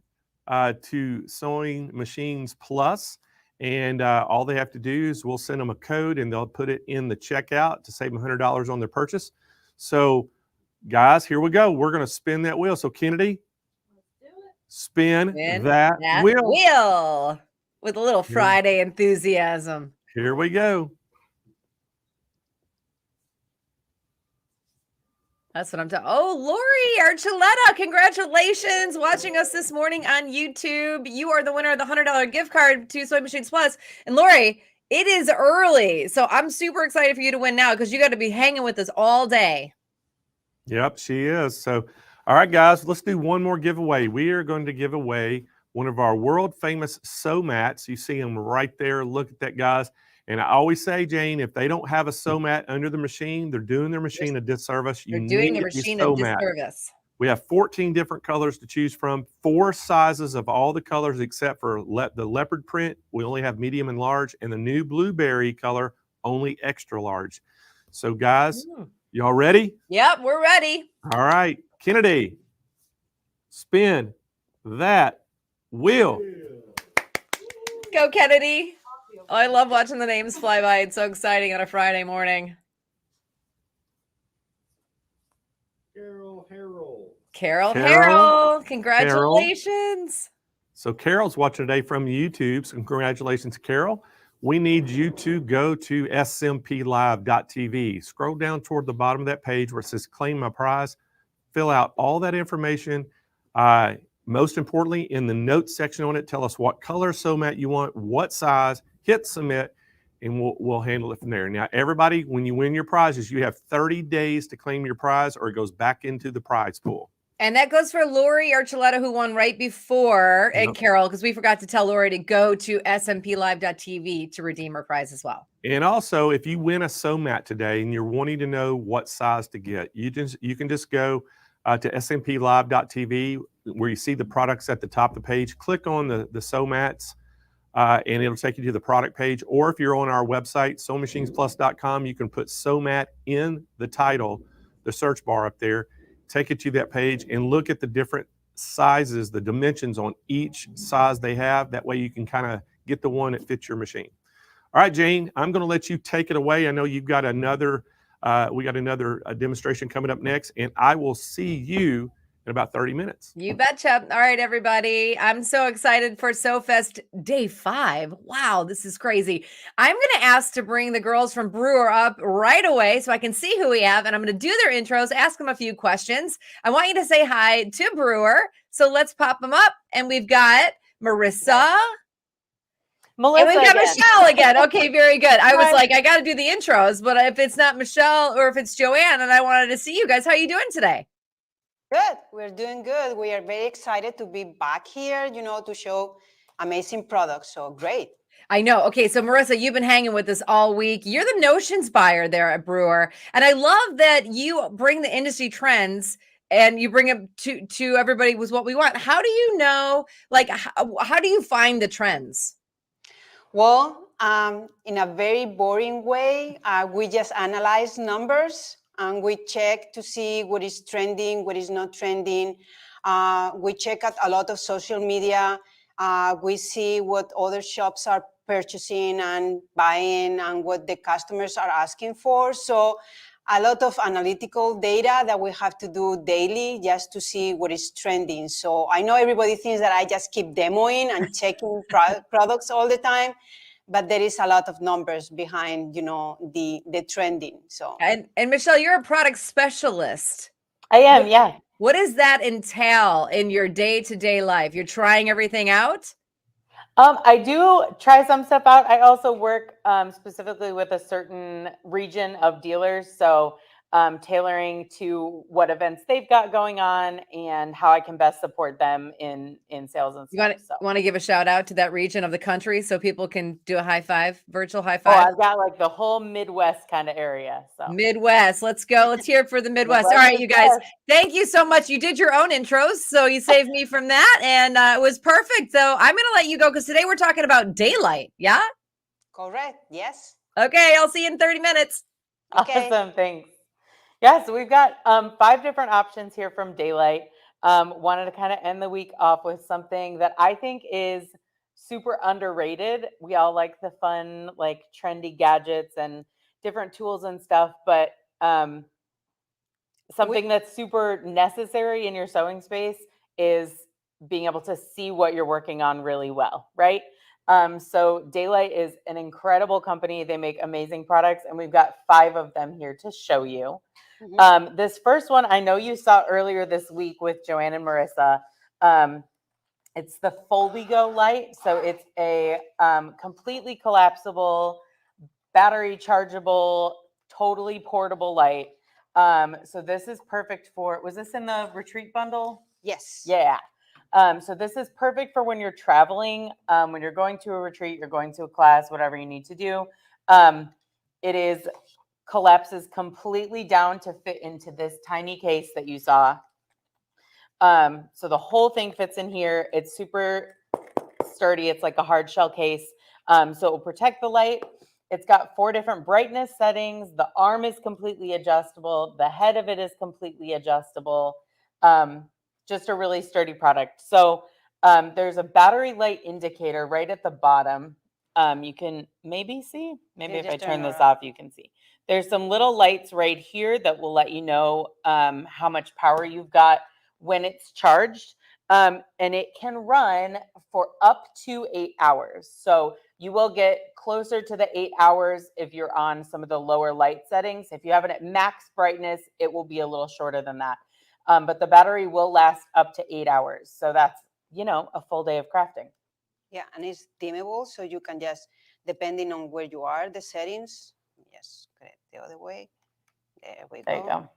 Speaker 1: to Sewing Machines Plus. And all they have to do is we'll send them a code and they'll put it in the checkout to save them $100 on their purchase. So guys, here we go. We're going to spin that wheel. So Kennedy, spin that
Speaker 5: wheel with a little Friday enthusiasm.
Speaker 1: Here we go.
Speaker 5: That's what I'm talking. Oh, Lori Archuleta, congratulations watching us this morning on YouTube. You are the winner of the $100 gift card to Sewing Machines Plus. And Lori, it is early, so I'm super excited for you to win now because you got to be hanging with us all day.
Speaker 1: Yep, she is. So, all right, guys, let's do one more giveaway. We are going to give away one of our world famous sew mats. You see them right there. Look at that, guys. And I always say, Jane, if they don't have a sew mat under the machine, they're doing their machine a disservice.
Speaker 5: You're doing the machine a disservice.
Speaker 1: We have 14 different colors to choose from, 4 sizes of all the colors except for the leopard print. We only have medium and large, and the new blueberry color, only extra large. So, guys, y'all ready?
Speaker 5: Yep, we're ready.
Speaker 1: All right, Kennedy, spin that wheel.
Speaker 5: Go, Kennedy. Oh, I love watching the names fly by. It's so exciting on a Friday morning. Carol. Congratulations.
Speaker 1: So Carol's watching today from YouTube. So congratulations, Carol. We need you to go to smplive.tv. Scroll down toward the bottom of that page where it says claim my prize. Fill out all that information. Most importantly, in the notes section on it, tell us what color sew mat you want, what size, hit submit, and we'll handle it from there. Now, everybody, when you win your prizes, you have 30 days to claim your prize or it goes back into the prize pool.
Speaker 5: And that goes for Lori Archuleta, who won right before, and Carol, because we forgot to tell Lori to go to smplive.tv to redeem her prize as well.
Speaker 1: And also, if you win a sew mat today and you're wanting to know what size to get, you can just go to smplive.tv where you see the products at the top of the page. Click on the sew mats and it'll take you to the product page. Or if you're on our website, SewingMachinesPlus.com, you can put sew mat in the title, the search bar up there, take it to that page and look at the different sizes, the dimensions on each size they have. That way you can kind of get the one that fits your machine. All right, Jane, I'm going to let you take it away. I know you've got another demonstration coming up next, and I will see you in about 30 minutes.
Speaker 5: You betcha. All right, everybody. I'm so excited for SewFest Day 5. Wow, this is crazy. I'm going to ask to bring the girls from Brewer up right away so I can see who we have, and I'm going to do their intros, ask them a few questions. I want you to say hi to Brewer, so let's pop them up. And we've got Marissa.
Speaker 6: Melissa,
Speaker 5: and we've got Michelle again. Okay, very good. I was like, I got to do the intros, but if it's not Michelle or if it's Joanne, and I wanted to see you guys, how are you doing today?
Speaker 6: Good. We're doing good. We are very excited to be back here, to show amazing products. So great.
Speaker 5: I know. Okay, so Marissa, you've been hanging with us all week. You're the notions buyer there at Brewer. And I love that you bring the industry trends and you bring them to everybody with what we want. How do you know, how do you find the trends?
Speaker 6: Well, in a very boring way, we just analyze numbers and we check to see what is trending, what is not trending. We check out a lot of social media. We see what other shops are purchasing and buying and what the customers are asking for. So a lot of analytical data that we have to do daily just to see what is trending. So I know everybody thinks that I just keep demoing and checking products all the time, but there is a lot of numbers behind, the trending. So
Speaker 5: and Michelle, you're a product specialist.
Speaker 7: I am, yeah.
Speaker 5: What does that entail in your day-to-day life? You're trying everything out?
Speaker 7: I do try some stuff out. I also work specifically with a certain region of dealers. So tailoring to what events they've got going on and how I can best support them in sales and stuff.
Speaker 5: You want to give a shout out to that region of the country so people can do a high five, virtual high
Speaker 7: Oh,
Speaker 5: five?
Speaker 7: I've got like the whole Midwest kind of area. So
Speaker 5: Midwest. Let's go. Let's hear it for the Midwest. All right, you guys. Thank you so much. You did your own intros, so you saved me from that, and it was perfect. So I'm going to let you go because today we're talking about daylight. Yeah?
Speaker 6: Correct. Yes.
Speaker 5: Okay, I'll see you in 30 minutes.
Speaker 6: Okay.
Speaker 7: Awesome. Thanks. Yeah, so we've got 5 different options here from Daylight. Wanted to kind of end the week off with something that I think is super underrated. We all like the fun, like trendy gadgets and different tools and stuff, but something that's super necessary in your sewing space is being able to see what you're working on really well, right? So Daylight is an incredible company. They make amazing products, and we've got 5 of them here to show you. This first one, I know you saw earlier this week with Joanne and Marissa. It's the Foldigo light. So it's a completely collapsible, battery chargeable, totally portable light. So this is perfect for, was this in the retreat bundle?
Speaker 6: Yes.
Speaker 7: Yeah. So this is perfect for when you're traveling, when you're going to a retreat, you're going to a class, whatever you need to do. It collapses completely down to fit into this tiny case that you saw. So the whole thing fits in here. It's super sturdy. It's like a hard shell case. So it will protect the light. It's got 4 different brightness settings. The arm is completely adjustable. The head of it is completely adjustable. Just a really sturdy product. So there's a battery light indicator right at the bottom. You can maybe see, maybe if I turn this off, you can see. There's some little lights right here that will let you know how much power you've got when it's charged. And it can run for up to 8 hours. So you will get closer to the 8 hours if you're on some of the lower light settings. If you have it at max brightness, it will be a little shorter than that. But the battery will last up to 8 hours. So that's, a full day of crafting.
Speaker 6: Yeah, and it's dimmable, so you can just, depending on where you are, the settings, just put it the other way. There we go.
Speaker 7: There you go.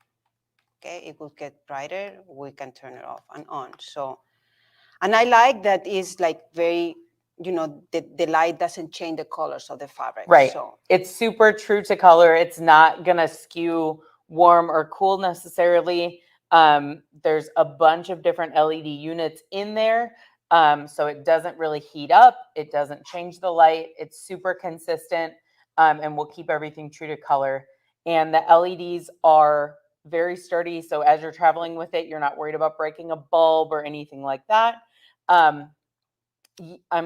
Speaker 6: Okay, it will get brighter. We can turn it off and on. So, and I like that it's like very, the light doesn't change the colors of the fabric.
Speaker 7: Right.
Speaker 6: So
Speaker 7: it's super true to color. It's not going to skew warm or cool necessarily. There's a bunch of different LED units in there. So it doesn't really heat up. It doesn't change the light. It's super consistent, and will keep everything true to color. And the LEDs are very sturdy. So as you're traveling with it, you're not worried about breaking a bulb or anything like that. I'm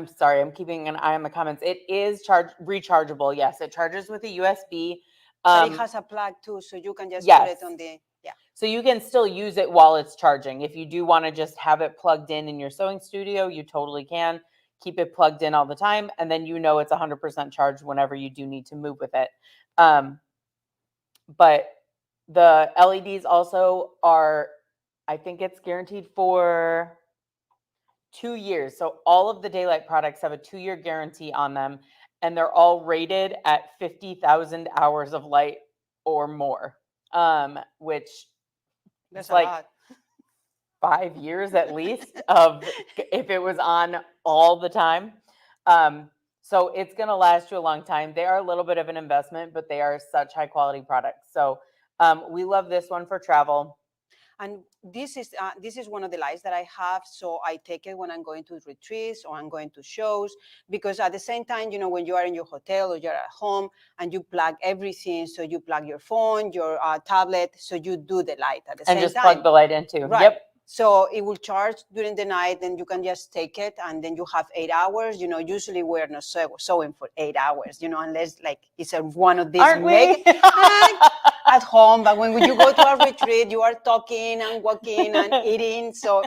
Speaker 7: sorry, I'm keeping an eye on the comments. It is rechargeable. Yes, it charges with a USB.
Speaker 6: but it has a plug too, so you can just put it on the,
Speaker 7: So you can still use it while it's charging. If you do want to just have it plugged in your sewing studio, you totally can. Keep it plugged in all the time, and then it's 100% charged whenever you do need to move with it. But the LEDs also are, I think it's guaranteed for 2 years. So all of the Daylight products have a 2-year guarantee on them, and they're all rated at 50,000 hours of light or more, which
Speaker 6: that's
Speaker 7: like
Speaker 6: a lot.
Speaker 7: 5 years at least of if it was on all the time. So it's going to last you a long time. They are a little bit of an investment, but they are such high quality products. So we love this one for travel.
Speaker 6: And this is one of the lights that I have. So I take it when I'm going to retreats or I'm going to shows, because at the same time, when you are in your hotel or you're at home and you plug everything, so you plug your phone, your tablet, so you do the light at the same time.
Speaker 7: And just plug the light in too.
Speaker 6: Right.
Speaker 7: Yep.
Speaker 6: So it will charge during the night, and you can just take it, and then you have 8 hours. Usually we're not sewing for 8 hours, unless like it's one of these at home. But when you go to a retreat, you are talking and walking and eating. So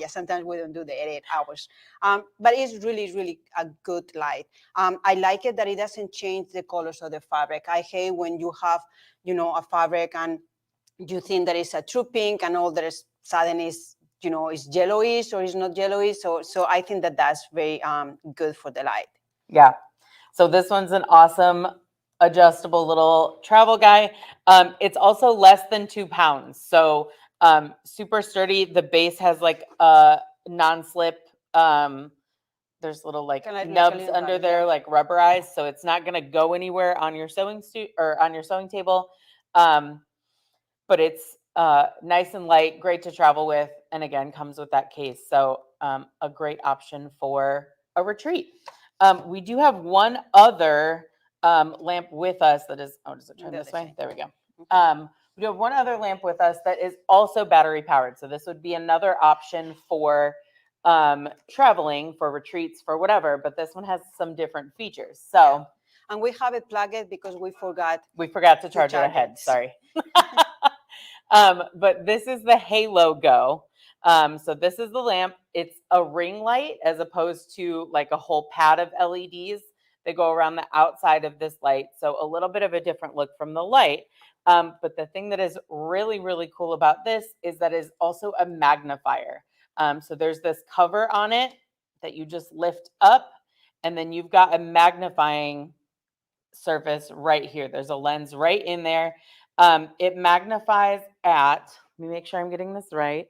Speaker 6: sometimes we don't do the 8 hours. But it's really, really a good light. I like it that it doesn't change the colors of the fabric. I hate when you have, a fabric and you think that it's a true pink, and all there's sudden is, is yellowish or is not yellowish. So I think that that's very good for the light.
Speaker 7: Yeah. So this one's an awesome adjustable little travel guy. It's also less than 2 pounds. So super sturdy. The base has like a non-slip. There's little like nubs under there, like rubberized. So it's not going to go anywhere on your sewing or on your sewing table. But it's nice and light, great to travel with. And again, comes with that case. So a great option for a retreat. We do have one other lamp with us that is, oh, does it turn this way? There we go. We have one other lamp with us that is also battery powered. So this would be another option for traveling, for retreats, for whatever, but this one has some different features. So,
Speaker 6: and we have it plugged because we forgot
Speaker 7: to charge it ahead. Sorry. But this is the Halo Go. So this is the lamp. It's a ring light as opposed to like a whole pad of LEDs that go around the outside of this light. So a little bit of a different look from the light. But the thing that is really, really cool about this is that it's also a magnifier. So there's this cover on it that you just lift up, and then you've got a magnifying surface right here. There's a lens right in there. It magnifies at, let me make sure I'm getting this right,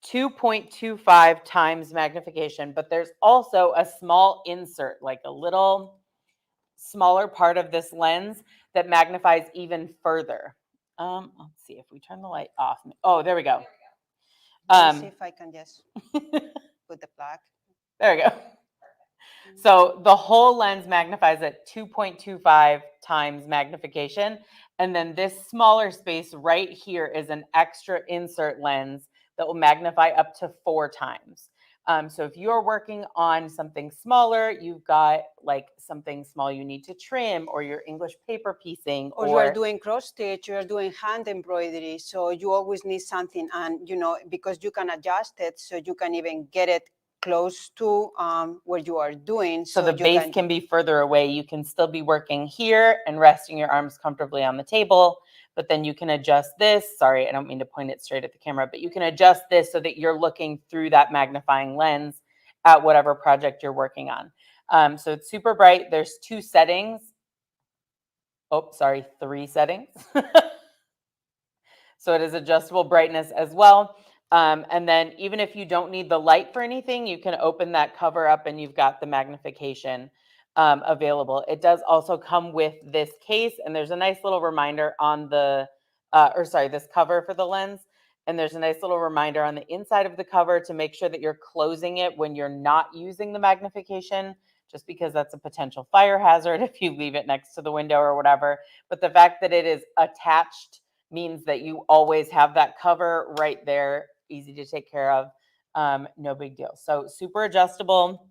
Speaker 7: 2.25 times magnification, but there's also a small insert, like a little smaller part of this lens that magnifies even further. Let's see if we turn the light off. Oh, there we go.
Speaker 6: Let's see if I can just put the plug.
Speaker 7: There we go. So the whole lens magnifies at 2.25 times magnification. And then this smaller space right here is an extra insert lens that will magnify up to 4 times. So if you're working on something smaller, you've got like something small you need to trim, or your English paper piecing,
Speaker 6: or you are doing cross stitch, you are doing hand embroidery. So you always need something, and you know, because you can adjust it, so you can even get it close to where you are doing.
Speaker 7: So the base can be further away. You can still be working here and resting your arms comfortably on the table, but then you can adjust this. Sorry, I don't mean to point it straight at the camera, but you can adjust this so that you're looking through that magnifying lens at whatever project you're working on. So it's super bright. There's 2 settings. Oh, sorry, 3 settings. So it is adjustable brightness as well. And then even if you don't need the light for anything, you can open that cover up and you've got the magnification available. It does also come with this case, and there's a nice little reminder on the, this cover for the lens. And there's a nice little reminder on the inside of the cover to make sure that you're closing it when you're not using the magnification, just because that's a potential fire hazard if you leave it next to the window or whatever. But the fact that it is attached means that you always have that cover right there, easy to take care of, no big deal. So super adjustable.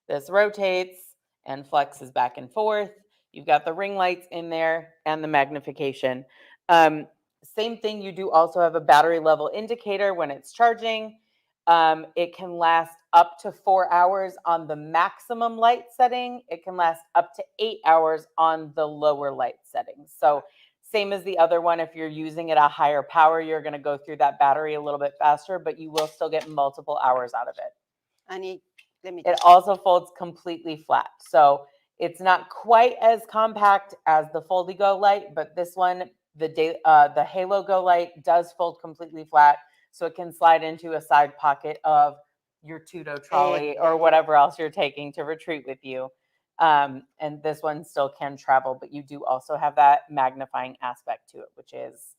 Speaker 7: This rotates and flexes back and forth. You've got the ring lights in there and the magnification. Same thing, you do also have a battery level indicator when it's charging. It can last up to 4 hours on the maximum light setting. It can last up to 8 hours on the lower light settings. So same as the other one, if you're using it at a higher power, you're going to go through that battery a little bit faster, but you will still get multiple hours out of it.
Speaker 6: And
Speaker 7: it also folds completely flat. So it's not quite as compact as the Foldy Go light, but this one, the Halo Go light, does fold completely flat. So it can slide into a side pocket of your Tudo trolley or whatever else you're taking to retreat with you. And this one still can travel, but you do also have that magnifying aspect to it, which is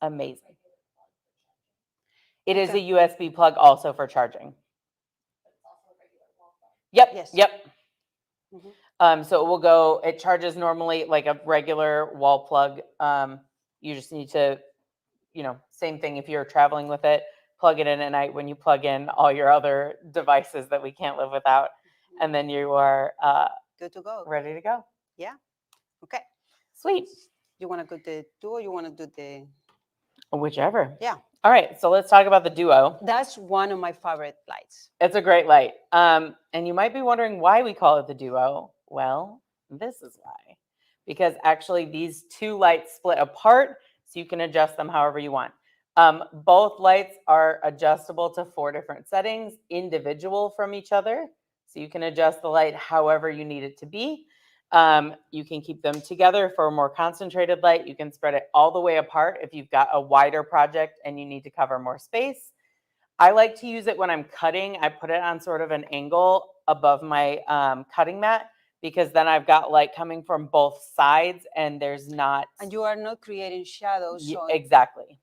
Speaker 7: amazing. It is a USB plug also for charging. Yep.
Speaker 6: Yes.
Speaker 7: Yep. So it will go, it charges normally like a regular wall plug. You just need to, same thing if you're traveling with it, plug it in at night when you plug in all your other devices that we can't live without. And then you are
Speaker 6: good to go.
Speaker 7: Ready to go.
Speaker 6: Yeah. Okay.
Speaker 7: Sweet.
Speaker 6: You want to go the Duo or you want to do the?
Speaker 7: Whichever.
Speaker 6: Yeah.
Speaker 7: All right. So let's talk about the Duo.
Speaker 6: That's one of my favorite lights.
Speaker 7: It's a great light. And you might be wondering why we call it the Duo. Well, this is why. Because actually these 2 lights split apart, so you can adjust them however you want. Both lights are adjustable to 4 different settings, individual from each other. So you can adjust the light however you need it to be. You can keep them together for a more concentrated light. You can spread it all the way apart if you've got a wider project and you need to cover more space. I like to use it when I'm cutting. I put it on sort of an angle above my cutting mat, because then I've got light coming from both sides and there's not.
Speaker 6: And you are not creating shadows. So
Speaker 7: exactly.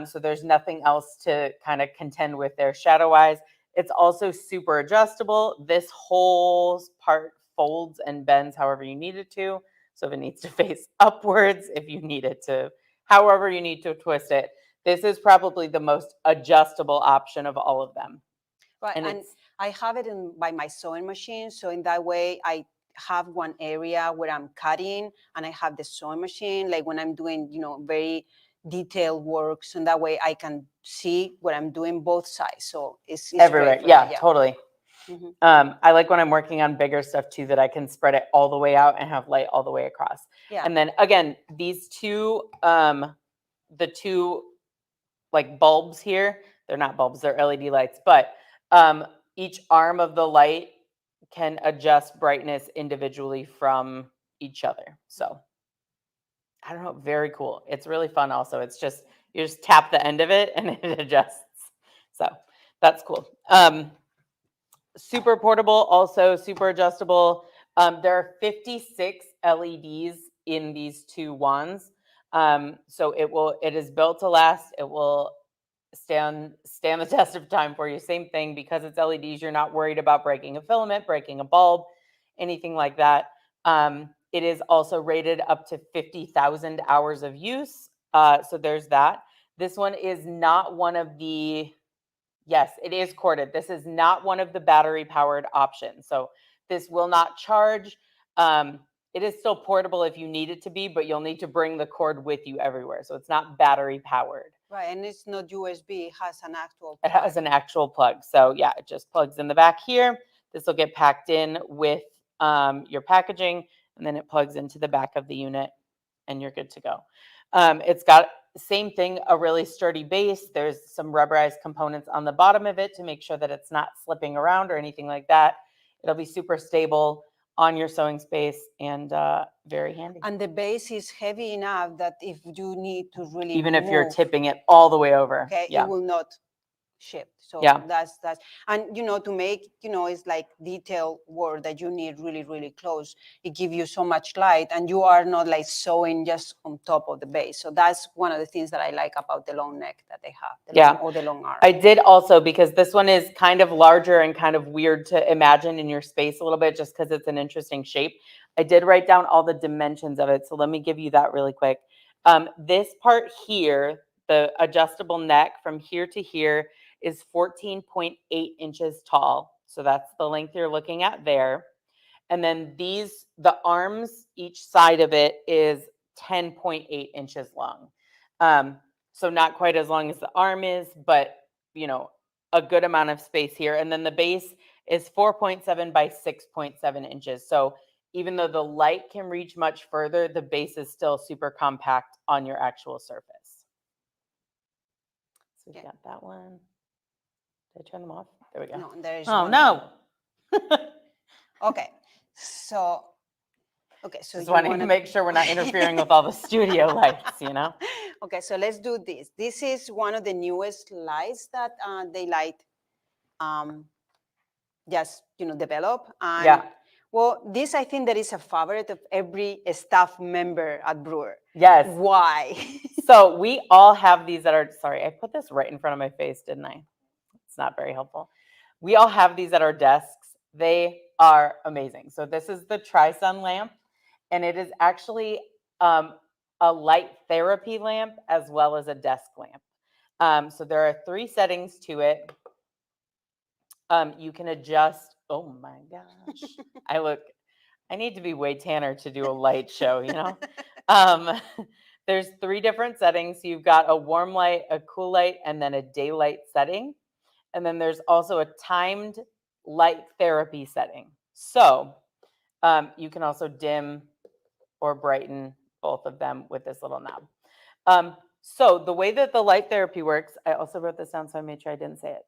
Speaker 7: So there's nothing else to kind of contend with there shadow wise. It's also super adjustable. This whole part folds and bends however you need it to. So if it needs to face upwards, if you need it to, however you need to twist it, this is probably the most adjustable option of all of them.
Speaker 6: Right, and I have it by my sewing machine. So in that way, I have one area where I'm cutting and I have the sewing machine, like when I'm doing, very detailed work. So in that way I can see what I'm doing both sides. So it's
Speaker 7: everywhere. Yeah, totally.
Speaker 6: Mm-hmm.
Speaker 7: I like when I'm working on bigger stuff too, that I can spread it all the way out and have light all the way across.
Speaker 6: Yeah.
Speaker 7: And then again, these two, the two like bulbs here, they're not bulbs, they're LED lights, but each arm of the light can adjust brightness individually from each other. So I don't know, very cool. It's really fun also. It's just, you just tap the end of it and it adjusts. So that's cool. Super portable, also super adjustable. There are 56 LEDs in these two wands. So it is built to last. It will stand the test of time for you. Same thing, because it's LEDs, you're not worried about breaking a filament, breaking a bulb, anything like that. It is also rated up to 50,000 hours of use. So there's that. This one is not one of the, yes, it is corded. This is not one of the battery powered options. So this will not charge. It is still portable if you need it to be, but you'll need to bring the cord with you everywhere. So it's not battery powered.
Speaker 6: Right, and it's not USB, it has an actual plug.
Speaker 7: It has an actual plug. So yeah, it just plugs in the back here. This will get packed in with your packaging, and then it plugs into the back of the unit and you're good to go. It's got the same thing, a really sturdy base. There's some rubberized components on the bottom of it to make sure that it's not slipping around or anything like that. It'll be super stable on your sewing space and very handy.
Speaker 6: And the base is heavy enough that if you need to really
Speaker 7: even
Speaker 6: move,
Speaker 7: if you're tipping it all the way over,
Speaker 6: okay,
Speaker 7: yeah,
Speaker 6: it will not shift. So
Speaker 7: yeah,
Speaker 6: that's and to make it's like detailed work that you need really close. It gives you so much light, and you are not like sewing just on top of the base. So that's one of the things that I like about the long neck that they have, or the long arm.
Speaker 7: I did also, because this one is kind of larger and kind of weird to imagine in your space a little bit, just because it's an interesting shape. I did write down all the dimensions of it, so let me give you that really quick. This part here, the adjustable neck from here to here, is 14.8 inches tall. So that's the length you're looking at there. And then the arms, each side of it is 10.8 inches long. So not quite as long as the arm is, but a good amount of space here. And then the base is 4.7 by 6.7 inches. So even though the light can reach much further, the base is still super compact on your actual surface. So we've got that one. Did I turn them off? There we go.
Speaker 6: No, there is
Speaker 7: one. No.
Speaker 6: Okay. So
Speaker 7: just wanting to make sure we're not interfering with all the studio lights,
Speaker 6: Okay, so let's do this. This is one of the newest lights that they just develop. And
Speaker 7: yeah.
Speaker 6: Well, this I think that is a favorite of every staff member at Brewer.
Speaker 7: Yes.
Speaker 6: Why?
Speaker 7: So we all have these that are, sorry, I put this right in front of my face, didn't I? It's not very helpful. We all have these at our desks. They are amazing. So this is the Tri-Sun lamp, and it is actually a light therapy lamp as well as a desk lamp. So there are 3 settings to it. You can adjust. Oh my gosh. I need to be way tanner to do a light show, There's 3 different settings. You've got a warm light, a cool light, and then a daylight setting. And then there's also a timed light therapy setting. So you can also dim or brighten both of them with this little knob. So the way that the light therapy works, I also wrote this down so I made sure I didn't say it.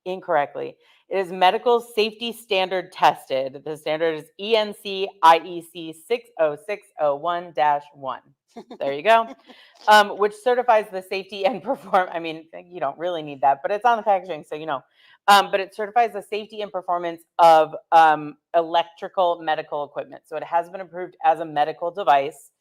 Speaker 7: incorrectly. It is medical safety standard tested. The standard is ENC IEC 60601-1. There you go. Which certifies the safety and perform. I mean, you don't really need that, but it's on the packaging, so you know. But it certifies the safety and performance of electrical medical equipment. So it has been approved as a medical device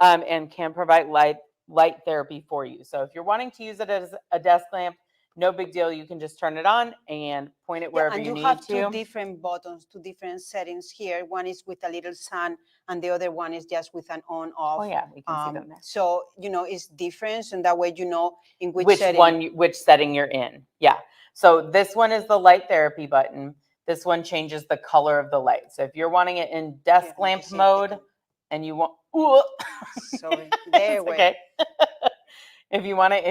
Speaker 7: and can provide light therapy for you. So if you're wanting to use it as a desk lamp, no big deal. You can just turn it on and point it wherever you need to.
Speaker 6: And you have two different buttons, two different settings here. One is with a little sun, and the other one is just with an on-off.
Speaker 7: Oh yeah, we can see them there.
Speaker 6: So you know it's different, and that way you know in which
Speaker 7: setting you're in. Yeah. So this one is the light therapy button. This one changes the color of the light. So if you're wanting it in desk lamp mode, and you want,
Speaker 6: sorry, there we
Speaker 7: okay. If you want it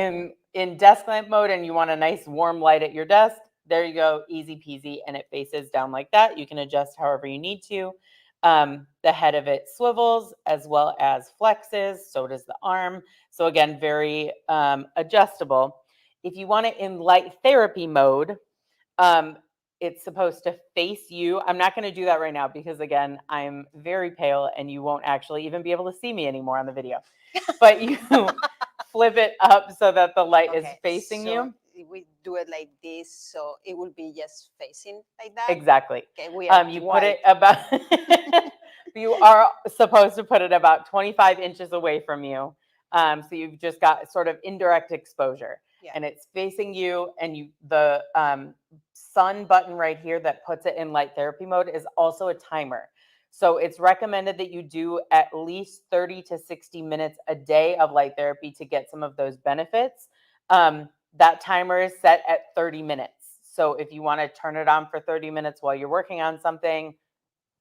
Speaker 7: in desk lamp mode and you want a nice warm light at your desk, there you go, easy peasy, and it faces down like that. You can adjust however you need to. The head of it swivels as well as flexes, so does the arm. So again, very adjustable. If you want it in light therapy mode, it's supposed to face you. I'm not going to do that right now because again, I'm very pale and you won't actually even be able to see me anymore on the video. But you flip it up so that the light is facing you.
Speaker 6: We do it like this, so it will be just facing like that.
Speaker 7: Exactly.
Speaker 6: Okay,
Speaker 7: you put it about. You are supposed to put it about 25 inches away from you, so you've just got sort of indirect exposure, and it's facing you. And the sun button right here that puts it in light therapy mode is also a timer. So it's recommended that you do at least 30 to 60 minutes a day of light therapy to get some of those benefits. That timer is set at 30 minutes. So if you want to turn it on for 30 minutes while you're working on something,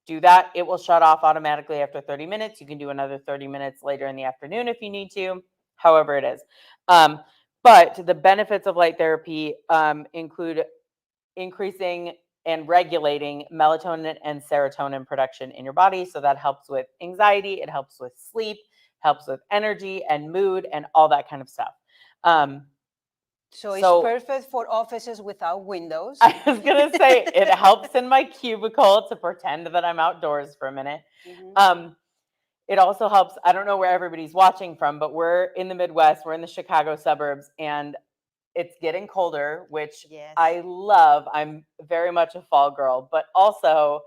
Speaker 7: do that. It will shut off automatically after 30 minutes. You can do another 30 minutes later in the afternoon if you need to, however it is. But the benefits of light therapy include increasing and regulating melatonin and serotonin production in your body. So that helps with anxiety, it helps with sleep, helps with energy and mood and all that kind of stuff.
Speaker 6: So it's perfect for offices without windows.
Speaker 7: I was going to say it helps in my cubicle to pretend that I'm outdoors for a minute. Mm-hmm. It also helps, I don't know where everybody's watching from, but we're in the Midwest, we're in the Chicago suburbs, and it's getting colder, which I love. I'm very much a fall girl, but also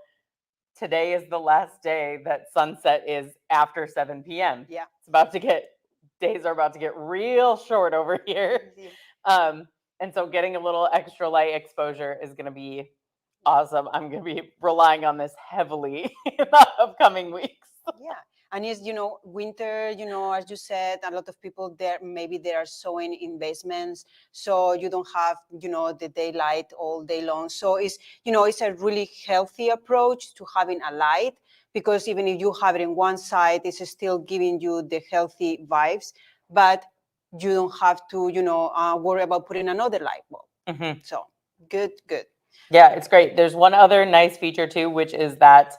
Speaker 7: today is the last day that sunset is after 7 p.m.
Speaker 6: Yeah.
Speaker 7: Days are about to get real short over here. Yeah. And so getting a little extra light exposure is going to be awesome. I'm going to be relying on this heavily in the upcoming weeks.
Speaker 6: Yeah. And it's, winter, as you said, a lot of people there, maybe they are sewing in basements, so you don't have, the daylight all day long. So it's, it's a really healthy approach to having a light, because even if you have it in one side, it's still giving you the healthy vibes, but you don't have to, worry about putting another light bulb. Mm-hmm. So good.
Speaker 7: Yeah, it's great. There's one other nice feature too, which is that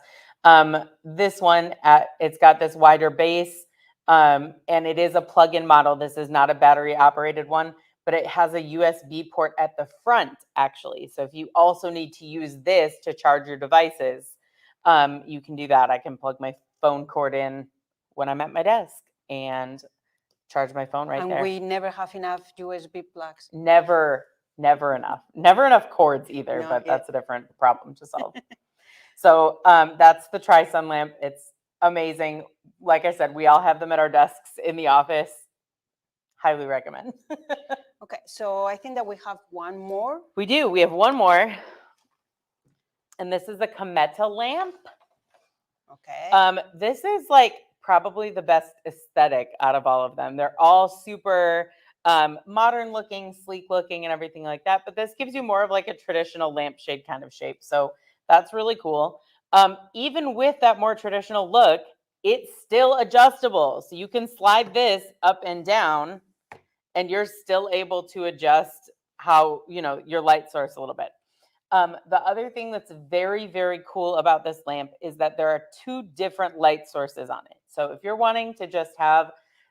Speaker 7: this one, it's got this wider base, and it is a plug-in model. This is not a battery operated one, but it has a USB port at the front actually. So if you also need to use this to charge your devices, you can do that. I can plug my phone cord in when I'm at my desk and charge my phone right there.
Speaker 6: And we never have enough USB plugs.
Speaker 7: Never enough. Never enough cords either, but that's a different problem to solve. So that's the Tri-Sun lamp. It's amazing. Like I said, we all have them at our desks in the office. Highly recommend.
Speaker 6: Okay, so I think that we have one more.
Speaker 7: We do. We have one more. And this is a Cometa lamp.
Speaker 6: Okay.
Speaker 7: This is like probably the best aesthetic out of all of them. They're all super modern looking, sleek looking, and everything like that. But this gives you more of like a traditional lampshade kind of shape. So that's really cool. Even with that more traditional look, it's still adjustable. So you can slide this up and down and you're still able to adjust how, your light source a little bit. The other thing that's very, very cool about this lamp is that there are 2 different light sources on it. So if you're wanting to just have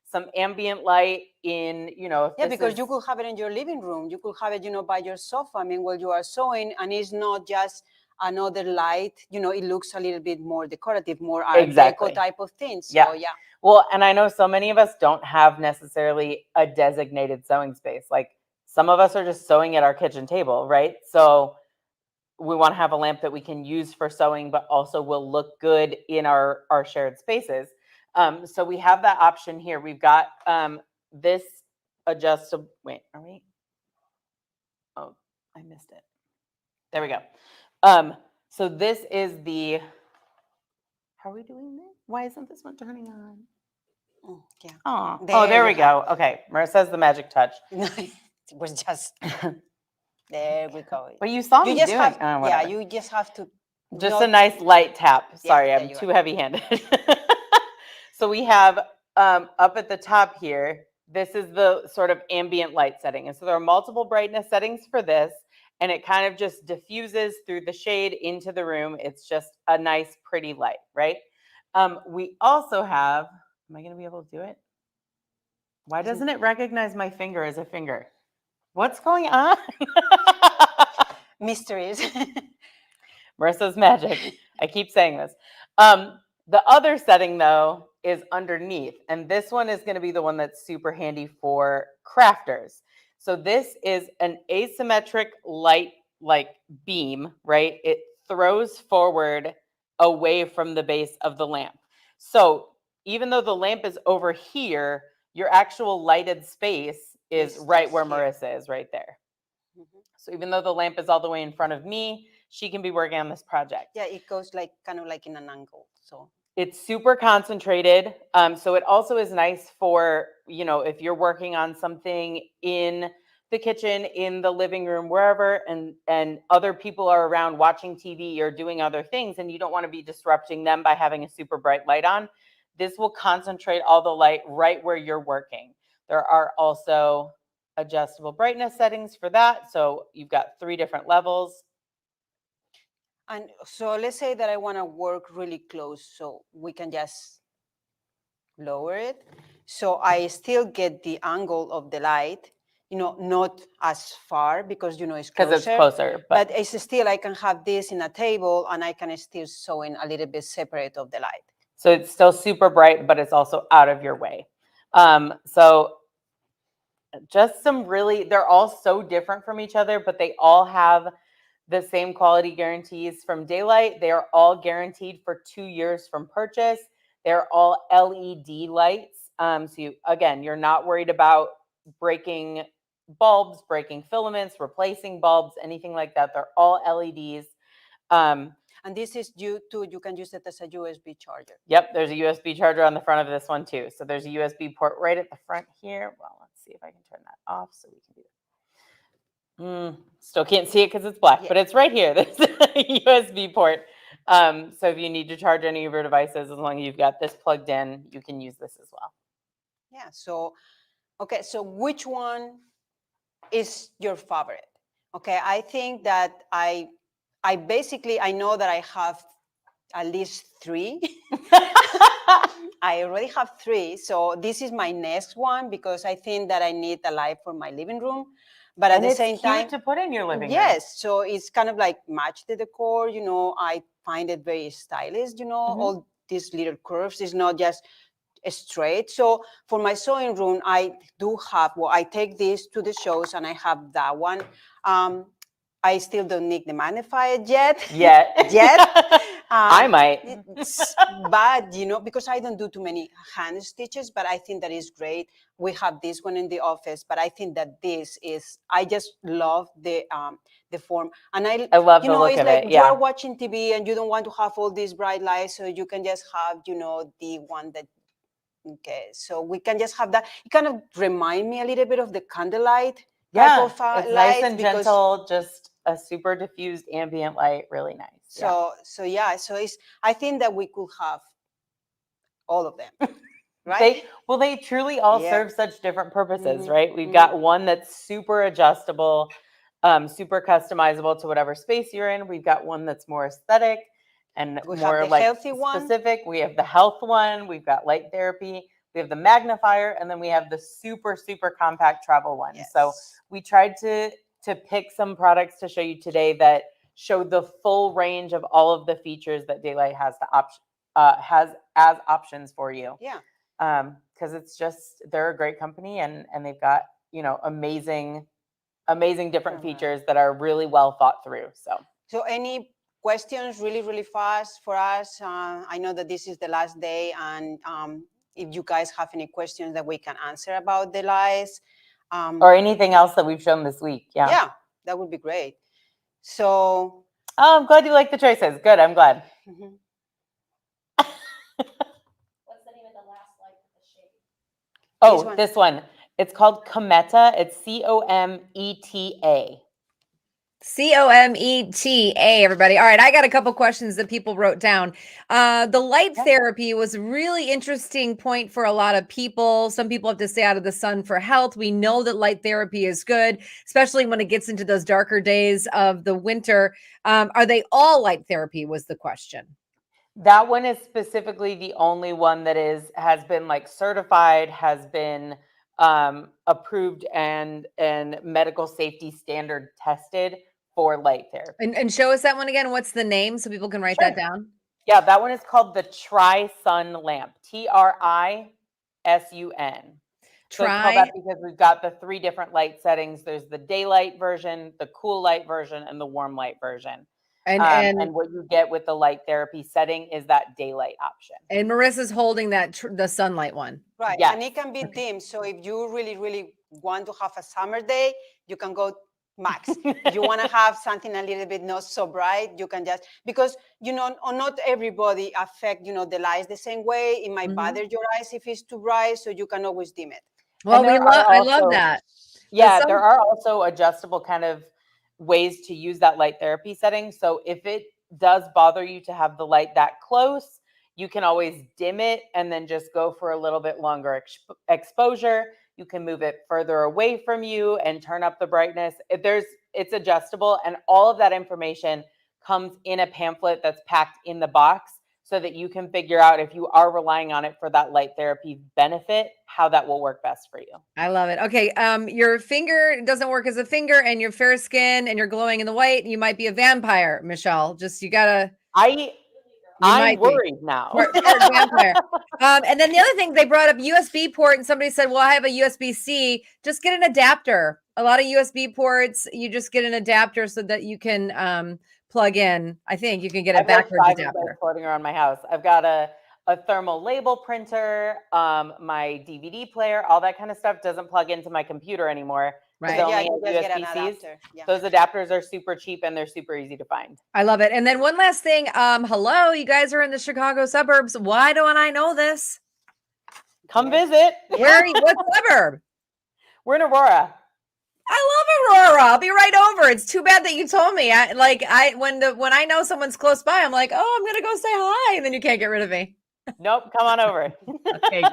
Speaker 7: some ambient light in, if
Speaker 6: Yeah,
Speaker 7: this
Speaker 6: because
Speaker 7: is,
Speaker 6: you could have it in your living room. You could have it, by your sofa. I mean, while you are sewing, and it's not just another light. It looks a little bit more decorative, more Art
Speaker 7: Exactly.
Speaker 6: Deco type of thing. So,
Speaker 7: Yeah.
Speaker 6: yeah.
Speaker 7: Well, and I know so many of us don't have necessarily a designated sewing space. Like some of us are just sewing at our kitchen table, right? So we want to have a lamp that we can use for sewing, but also will look good in our shared spaces. So we have that option here. We've got this adjustable, wait, are we? Oh, I missed it. There we go. So this is the, how are we doing this? Why isn't this one turning on?
Speaker 6: Yeah.
Speaker 7: Oh, there we go. Okay, Marissa has the magic touch.
Speaker 6: It was just, there we go.
Speaker 7: But you saw
Speaker 6: You
Speaker 7: me
Speaker 6: just
Speaker 7: doing,
Speaker 6: have,
Speaker 7: whatever.
Speaker 6: yeah, you just have to.
Speaker 7: Just a nice light tap. Sorry,
Speaker 6: there
Speaker 7: I'm
Speaker 6: you
Speaker 7: too
Speaker 6: are.
Speaker 7: heavy-handed. So we have up at the top here, this is the sort of ambient light setting. And so there are multiple brightness settings for this, and it kind of just diffuses through the shade into the room. It's just a nice, pretty light, right? We also have, am I going to be able to do it? Why doesn't it recognize my finger as a finger? What's going on?
Speaker 6: Mysteries.
Speaker 7: Marissa's magic. I keep saying this. The other setting, though, is underneath. And this one is going to be the one that's super handy for crafters. So this is an asymmetric light like beam, right? It throws forward away from the base of the lamp. So even though the lamp is over here, your actual lighted space is right where Marissa is, right there. So even though the lamp is all the way in front of me, she can be working on this project.
Speaker 6: Yeah, it goes kind of like in an angle. So
Speaker 7: it's super concentrated. So it also is nice for, if you're working on something in the kitchen, in the living room, wherever, and other people are around watching TV or doing other things, and you don't want to be disrupting them by having a super bright light on. This will concentrate all the light right where you're working. There are also adjustable brightness settings for that. So you've got 3 different levels.
Speaker 6: And so let's say that I want to work really close, so we can just lower it. So I still get the angle of the light, not as far because, it's closer.
Speaker 7: Because it's closer.
Speaker 6: But it's still, I can have this in a table and I can still sew in a little bit separate of the light.
Speaker 7: So it's still super bright, but it's also out of your way. So just they're all so different from each other, but they all have the same quality guarantees from daylight. They are all guaranteed for 2 years from purchase. They're all LED lights. So you're not worried about breaking bulbs, breaking filaments, replacing bulbs, anything like that. They're all LEDs.
Speaker 6: And this is you can use it as a USB charger.
Speaker 7: Yep, there's a USB charger on the front of this one too. So there's a USB port right at the front here. Well, let's see if I can turn that off so we can do that. Still can't see it because it's black, but it's right here. There's a USB port. So if you need to charge any of your devices, as long as you've got this plugged in, you can use this as well.
Speaker 6: Yeah. So, okay. So which one is your favorite? Okay. I think that I know that I have at least 3. I already have 3. So this is my next one because I think that I need a light for my living room. But at the same time,
Speaker 7: to put in your living room.
Speaker 6: Yes, so it's kind of like match the decor. I find it very stylish. All these little curves. It's not just straight. So for my sewing room, I do have. Well, I take this to the shows, and I have that one. I still don't need the magnifier yet.
Speaker 7: I might.
Speaker 6: But, because I don't do too many hand stitches, but I think that is great. We have this one in the office, but I think that I just love the form. And I
Speaker 7: love the look
Speaker 6: it's
Speaker 7: of
Speaker 6: like
Speaker 7: it.
Speaker 6: you are watching TV and you don't want to have all these bright lights, so you can just have, the one that, okay, so we can just have that. It kind of remind me a little bit of the candlelight.
Speaker 7: It's nice and gentle, just a super diffused ambient light, really nice.
Speaker 6: So I think that we could have all of them, right?
Speaker 7: They truly all serve such different purposes, right? We've got one that's super adjustable, super customizable to whatever space you're in. We've got one that's more aesthetic and more like specific. We have the health one. We've got light therapy. we have the magnifier, and then we have the super, super compact travel one.
Speaker 6: Yes.
Speaker 7: So we tried to pick some products to show you today that show the full range of all of the features that Daylight has has as options for you.
Speaker 6: Yeah.
Speaker 7: Because it's just, they're a great company, and they've got, you know, amazing different features that are really well thought through.
Speaker 6: So any questions really, really fast for us? I know that this is the last day, and if you guys have any questions that we can answer about the lights.
Speaker 7: Or anything else that we've shown this week. Yeah.
Speaker 6: Yeah, that would be great. So.
Speaker 7: Oh, I'm glad you like the choices. Good, I'm glad.
Speaker 6: Mm-hmm.
Speaker 3: What's the name of the last light with the shade?
Speaker 7: Oh, this one. It's called Cometa. It's COMETA.
Speaker 5: COMETA, everybody. All right, I got a couple questions that people wrote down. The light therapy was a really interesting point for a lot of people. Some people have to stay out of the sun for health. We know that light therapy is good, especially when it gets into those darker days of the winter. Are they all light therapy was the question.
Speaker 7: That one is specifically the only one that has been like certified, has been approved and medical safety standard tested for light therapy.
Speaker 5: And show us that one again. What's the name so people can write that down?
Speaker 7: Yeah, that one is called the Tri-Sun lamp. TRISUN. So it's called that because we've got the 3 different light settings. There's the daylight version, the cool light version, and the warm light version. And what you get with the light therapy setting is that daylight option. And
Speaker 5: Marissa's holding that the sunlight one.
Speaker 6: Right, yes. And it can be dim. So if you really, really want to have a summer day, you can go max. If you want to have something a little bit not so bright, you can just, because, you know, not everybody affect, you know, the lights the same way. It might bother your eyes if it's too bright, so you can always dim it.
Speaker 5: Well, I love that.
Speaker 7: Yeah, there are also adjustable kind of ways to use that light therapy setting. So if it does bother you to have the light that close, you can always dim it and then just go for a little bit longer exposure. You can move it further away from you and turn up the brightness. It's adjustable, and all of that information comes in a pamphlet that's packed in the box so that you can figure out, if you are relying on it for that light therapy benefit, how that will work best for you.
Speaker 5: I love it. Okay. Your finger doesn't work as a finger, and you're fair skin and you're glowing in the white. You might be a vampire, Michelle. Just, you gotta.
Speaker 7: I'm worried now.
Speaker 5: Vampire. And then the other thing, they brought up USB port, and somebody said, well, I have a USB-C. Just get an adapter. A lot of USB ports, you just get an adapter so that you can plug in. I think you can get a backwards adapter.
Speaker 7: Floating around my house. I've got a thermal label printer, my DVD player, all that kind of stuff doesn't plug into my computer anymore.
Speaker 5: Right.
Speaker 6: Yeah, you just get an adapter. Yeah.
Speaker 7: Those adapters are super cheap and they're super easy to find.
Speaker 5: I love it. And then one last thing. Hello, you guys are in the Chicago suburbs. Why don't I know this?
Speaker 7: Come visit.
Speaker 5: Where are you? What suburb?
Speaker 7: We're in Aurora.
Speaker 5: I love Aurora. I'll be right over. It's too bad that you told me. When I know someone's close by, I'm like, oh, I'm gonna go say hi, and then you can't get rid of me.
Speaker 7: Nope, come on over.
Speaker 5: Okay.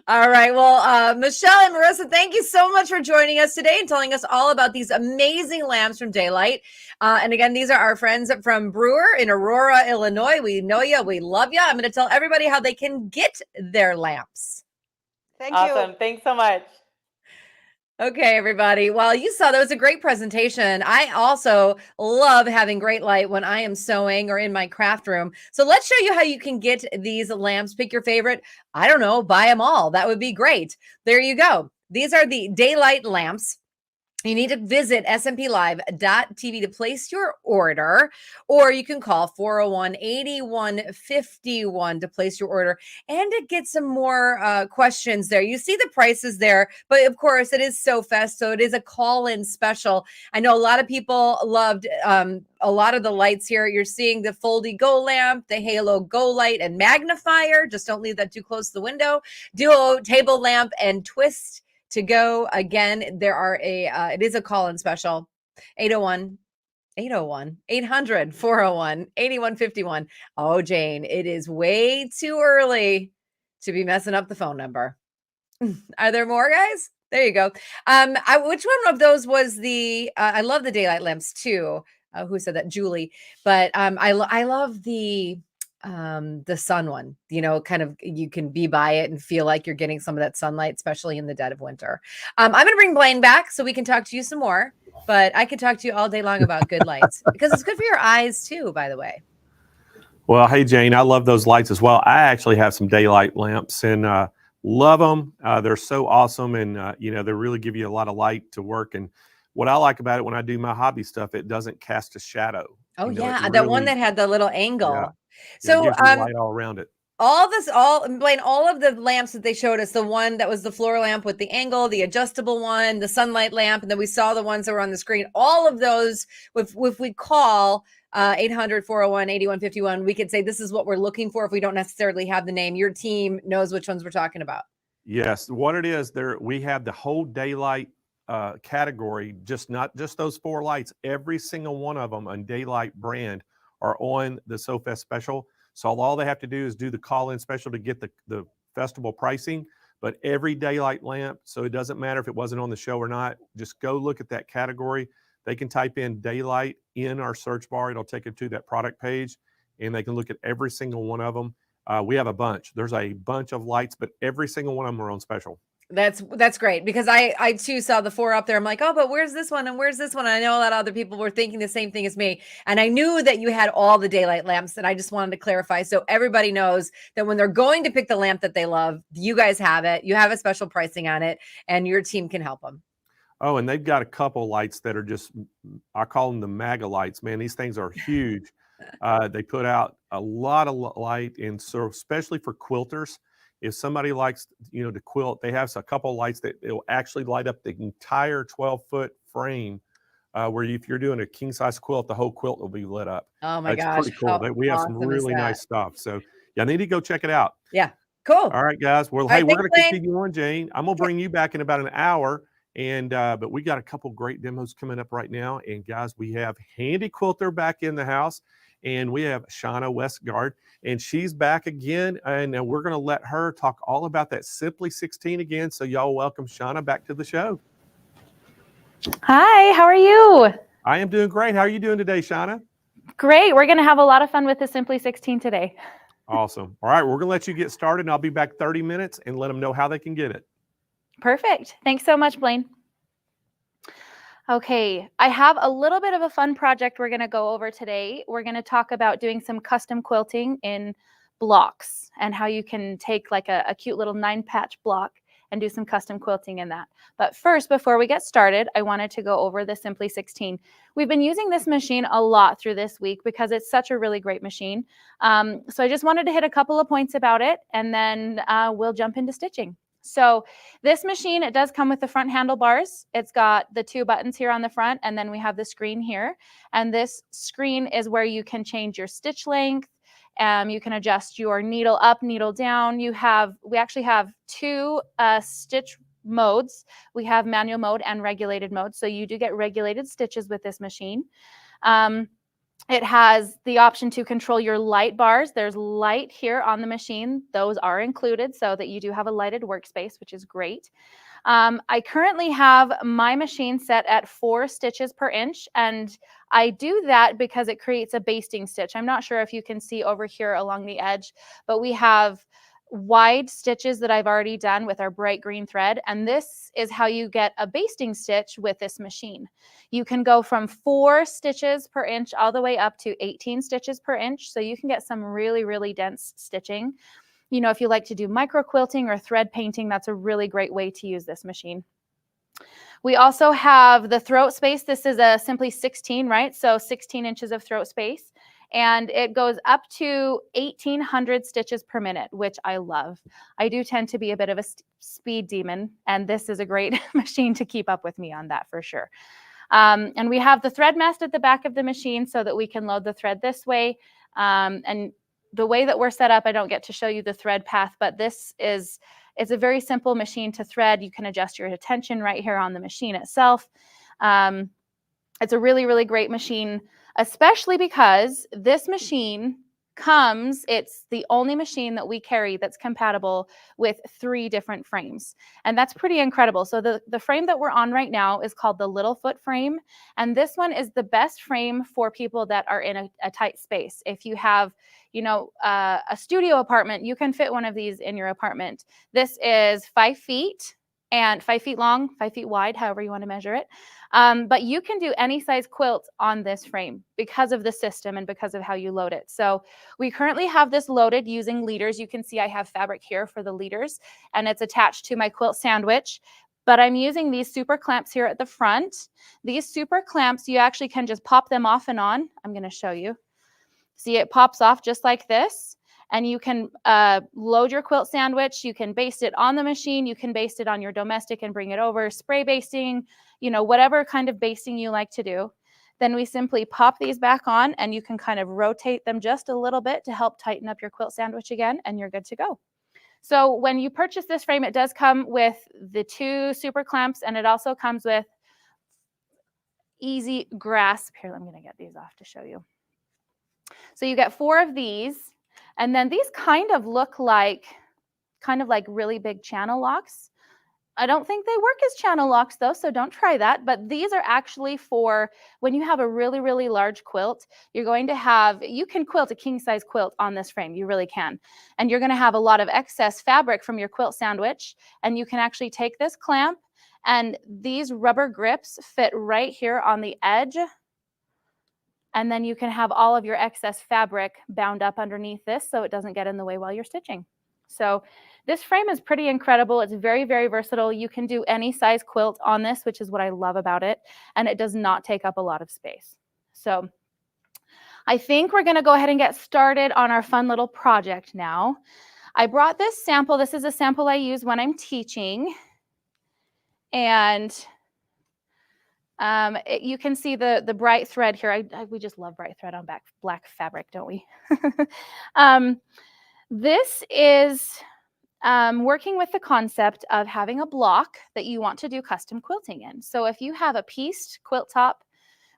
Speaker 5: All right. Well, Michelle and Marissa, thank you so much for joining us today and telling us all about these amazing lamps from Daylight. And again, these are our friends from Brewer in Aurora, Illinois. We know you. We love you. I'm going to tell everybody how they can get their lamps.
Speaker 6: Thank you.
Speaker 7: Awesome. Thanks so much.
Speaker 5: Okay, everybody. Well, you saw that was a great presentation. I also love having great light when I am sewing or in my craft room. So let's show you how you can get these lamps. Pick your favorite. I don't know, buy them all. That would be great. There you go. These are the Daylight lamps. You need to visit smplive.tv to place your order, or you can call 401-8151 to place your order and to get some more questions there. You see the prices there, but of course it is SewFest, so it is a call-in special. I know a lot of people loved a lot of the lights here. You're seeing the Foldy Go lamp, the Halo Go light and magnifier. Just don't leave that too close to the window. Duo table lamp and twist to go. Again, there are it is a call-in special. 800-401-8151. Oh, Jane, it is way too early to be messing up the phone number. Are there more, guys? There you go. Which one of those was the I love the Daylight lamps too. Who said that? Julie. But I love the the sun one, kind of, you can be by it and feel like you're getting some of that sunlight, especially in the dead of winter. I'm going to bring Blaine back so we can talk to you some more, but I could talk to you all day long about good lights because it's good for your eyes too, by the way.
Speaker 1: Well, hey, Jane, I love those lights as well. I actually have some daylight lamps and love them. They're so awesome. And, they really give you a lot of light to work. And what I like about it when I do my hobby stuff, it doesn't cast a shadow.
Speaker 5: Oh, yeah. That one that had the little angle.
Speaker 1: Yeah,
Speaker 5: so
Speaker 1: it gives you light all around it.
Speaker 5: Blaine, all of the lamps that they showed us, the one that was the floor lamp with the angle, the adjustable one, the sunlight lamp, and then we saw the ones that were on the screen. All of those, if we call 800-401-8151, we could say this is what we're looking for if we don't necessarily have the name. Your team knows which ones we're talking about.
Speaker 1: Yes, what it is, we have the whole daylight category, not just those 4 lights. Every single one of them on daylight brand are on the SewFest special. So all they have to do is do the call-in special to get the festival pricing. But every daylight lamp, so it doesn't matter if it wasn't on the show or not, just go look at that category. They can type in daylight in our search bar. It'll take them to that product page, and they can look at every single one of them. We have a bunch. There's a bunch of lights, but every single one of them are on special.
Speaker 5: That's great because I too saw the 4 up there. I'm like, oh, but where's this one and where's this one? And I know a lot of other people were thinking the same thing as me, and I knew that you had all the daylight lamps, and I just wanted to clarify so everybody knows that when they're going to pick the lamp that they love, you guys have it. You have a special pricing on it, and your team can help them.
Speaker 1: Oh, and they've got a couple lights that are just, I call them the MAGA lights. Man, these things are huge. They put out a lot of light, and so especially for quilters. If somebody likes, to quilt, they have a couple lights that will actually light up the entire 12-foot frame. Where if you're doing a king size quilt, the whole quilt will be lit up.
Speaker 5: Oh my
Speaker 1: gosh,
Speaker 5: gosh,
Speaker 1: pretty cool. We have some really nice stuff. So I need to go check it out.
Speaker 5: Yeah, cool.
Speaker 1: All right, guys. Well, hey, we're going to continue on, Jane. I'm going to bring you back in about an hour, and but we got a couple great demos coming up right now. And guys, we have Handy Quilter back in the house. And we have Shauna Westgard, and she's back again. And we're going to let her talk all about that Simply 16 again. So y'all welcome Shauna back to the show.
Speaker 8: Hi, how are you?
Speaker 1: I am doing great. How are you doing today, Shauna?
Speaker 8: Great. We're going to have a lot of fun with the Simply 16 today.
Speaker 1: Awesome. All right, we're going to let you get started, and I'll be back 30 minutes and let them know how they can get it.
Speaker 8: Perfect. Thanks so much, Blaine. Okay, I have a little bit of a fun project we're going to go over today. We're going to talk about doing some custom quilting in blocks and how you can take like a cute little 9-patch block and do some custom quilting in that. But first, before we get started, I wanted to go over the Simply 16. We've been using this machine a lot through this week because it's such a really great machine. So I just wanted to hit a couple of points about it, and then we'll jump into stitching. So this machine, it does come with the front handlebars. It's got the 2 buttons here on the front, and then we have the screen here. And this screen is where you can change your stitch length. You can adjust your needle up, needle down. We actually have 2 stitch modes. We have manual mode and regulated mode. So you do get regulated stitches with this machine. It has the option to control your light bars. There's light here on the machine. Those are included so that you do have a lighted workspace, which is great. I currently have my machine set at 4 stitches per inch, and I do that because it creates a basting stitch. I'm not sure if you can see over here along the edge, but we have wide stitches that I've already done with our bright green thread, and this is how you get a basting stitch with this machine. You can go from 4 stitches per inch all the way up to 18 stitches per inch, so you can get some really, really dense stitching. If you like to do micro quilting or thread painting, that's a really great way to use this machine. We also have the throat space. This is a Simply 16, right? So 16 inches of throat space. And it goes up to 1,800 stitches per minute, which I love. I do tend to be a bit of a speed demon, and this is a great machine to keep up with me on that for sure. And we have the thread mast at the back of the machine so that we can load the thread this way. And the way that we're set up, I don't get to show you the thread path, but it's a very simple machine to thread. You can adjust your tension right here on the machine itself. It's a really, really great machine, especially because this machine it's the only machine that we carry that's compatible with 3 different frames. And that's pretty incredible. So the frame that we're on right now is called the little foot frame. And this one is the best frame for people that are in a tight space. If you have, a studio apartment, you can fit one of these in your apartment. This is 5 feet and 5 feet long, 5 feet wide, however you want to measure it. But you can do any size quilt on this frame because of the system and because of how you load it. So we currently have this loaded using leaders. You can see I have fabric here for the leaders, and it's attached to my quilt sandwich. But I'm using these super clamps here at the front. These super clamps, you actually can just pop them off and on. I'm going to show you. See, it pops off just like this. And you can load your quilt sandwich. You can baste it on the machine. You can baste it on your domestic and bring it over. Spray basting, whatever kind of basting you like to do. Then we simply pop these back on, and you can kind of rotate them just a little bit to help tighten up your quilt sandwich again, and you're good to go. So when you purchase this frame, it does come with the 2 super clamps, and it also comes with easy grasp. Here, I'm going to get these off to show you. So you get 4 of these. And then these kind of look like really big channel locks. I don't think they work as channel locks though, so don't try that. But these are actually for when you have a really, really large quilt, you can quilt a king size quilt on this frame. You really can. And you're going to have a lot of excess fabric from your quilt sandwich. And you can actually take this clamp, and these rubber grips fit right here on the edge. And then you can have all of your excess fabric bound up underneath this so it doesn't get in the way while you're stitching. So this frame is pretty incredible. It's very, very versatile. You can do any size quilt on this, which is what I love about it. And it does not take up a lot of space. So I think we're going to go ahead and get started on our fun little project now. I brought this sample. This is a sample I use when I'm teaching. And you can see the bright thread here. We just love bright thread on black fabric, don't we? This is working with the concept of having a block that you want to do custom quilting in. So if you have a pieced quilt top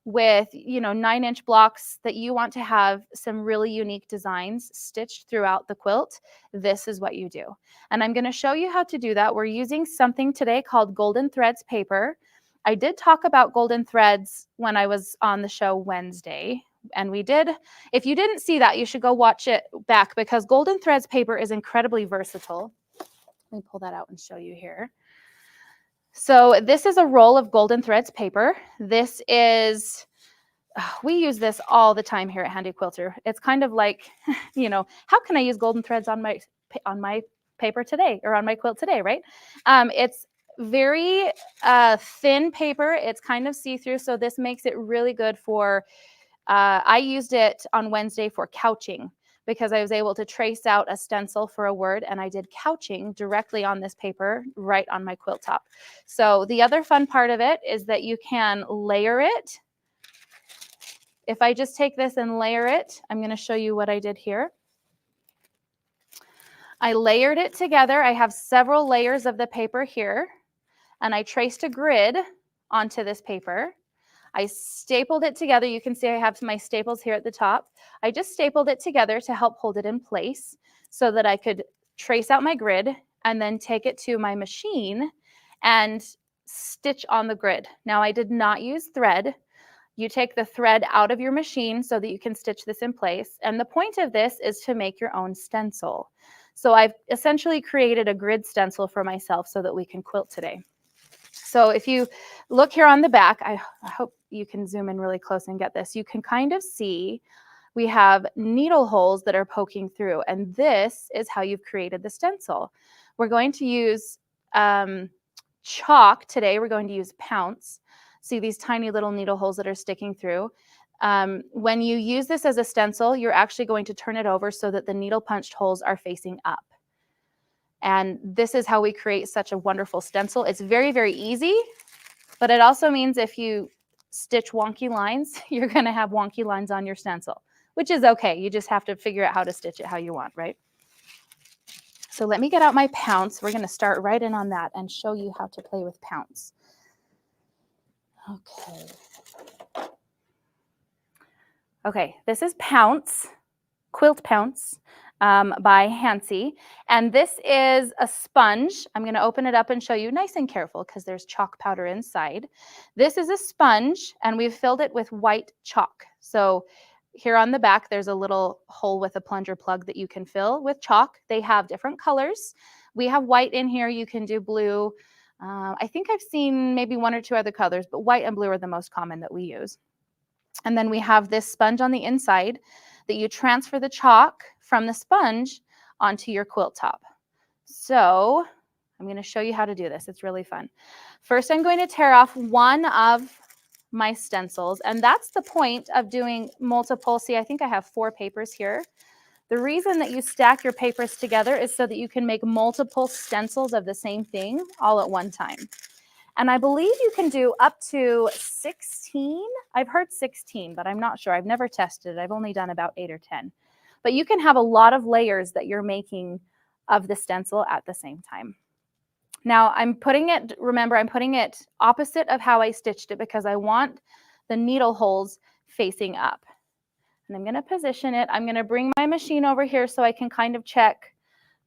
Speaker 8: with 9-inch blocks that you want to have some really unique designs stitched throughout the quilt, this is what you do. And I'm going to show you how to do that. We're using something today called Golden Threads paper. I did talk about golden threads when I was on the show Wednesday, and we did. If you didn't see that, you should go watch it back because golden threads paper is incredibly versatile. Let me pull that out and show you here. So this is a roll of golden threads paper. This is, we use this all the time here at Handy Quilter. It's kind of like, how can I use golden threads on my paper today or on my quilt today, right? It's very thin paper. It's kind of see-through, so this makes it really good for, I used it on Wednesday for couching because I was able to trace out a stencil for a word, and I did couching directly on this paper right on my quilt top. So the other fun part of it is that you can layer it. If I just take this and layer it, I'm going to show you what I did here. I layered it together. I have several layers of the paper here. And I traced a grid onto this paper. I stapled it together. You can see I have my staples here at the top. I just stapled it together to help hold it in place so that I could trace out my grid and then take it to my machine and stitch on the grid. Now, I did not use thread. You take the thread out of your machine so that you can stitch this in place. And the point of this is to make your own stencil. So I've essentially created a grid stencil for myself so that we can quilt today. So if you look here on the back, I hope you can zoom in really close and get this. You can kind of see we have needle holes that are poking through, and this is how you've created the stencil. We're going to use chalk today. We're going to use Pounce. See these tiny little needle holes that are sticking through. When you use this as a stencil, you're actually going to turn it over so that the needle punched holes are facing up. And this is how we create such a wonderful stencil. It's very, very easy, but it also means if you stitch wonky lines, you're going to have wonky lines on your stencil, which is okay. You just have to figure out how to stitch it how you want, right? So let me get out my Pounce. We're going to start right in on that and show you how to play with Pounce. Okay. Okay, this is Pounce Quilt Pounce by Hansi. And this is a sponge. I'm going to open it up and show you nice and careful because there's chalk powder inside. This is a sponge, and we've filled it with white chalk. So here on the back, there's a little hole with a plunger plug that you can fill with chalk. They have different colors. We have white in here. You can do blue. I think I've seen maybe 1 or 2 other colors, but white and blue are the most common that we use. And then we have this sponge on the inside that you transfer the chalk from the sponge onto your quilt top. So I'm going to show you how to do this. It's really fun. First, I'm going to tear off one of my stencils, and that's the point of doing multiple. See, I think I have 4 papers here. The reason that you stack your papers together is so that you can make multiple stencils of the same thing all at one time. And I believe you can do up to 16. I've heard 16, but I'm not sure. I've never tested it. I've only done about 8 or 10. But you can have a lot of layers that you're making of the stencil at the same time. Now I'm putting it, remember, I'm putting it opposite of how I stitched it because I want the needle holes facing up. And I'm going to position it. I'm going to bring my machine over here so I can kind of check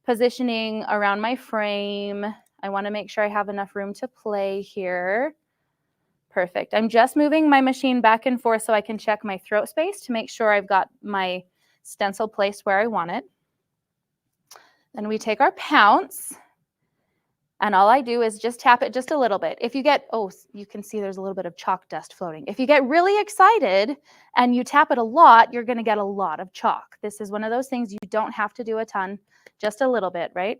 Speaker 8: positioning around my frame. I want to make sure I have enough room to play here. Perfect. I'm just moving my machine back and forth so I can check my throat space to make sure I've got my stencil placed where I want it. Then we take our pounce, and all I do is just tap it just a little bit. If you get, oh, you can see there's a little bit of chalk dust floating. If you get really excited and you tap it a lot, you're going to get a lot of chalk. This is one of those things you don't have to do a ton, just a little bit, right?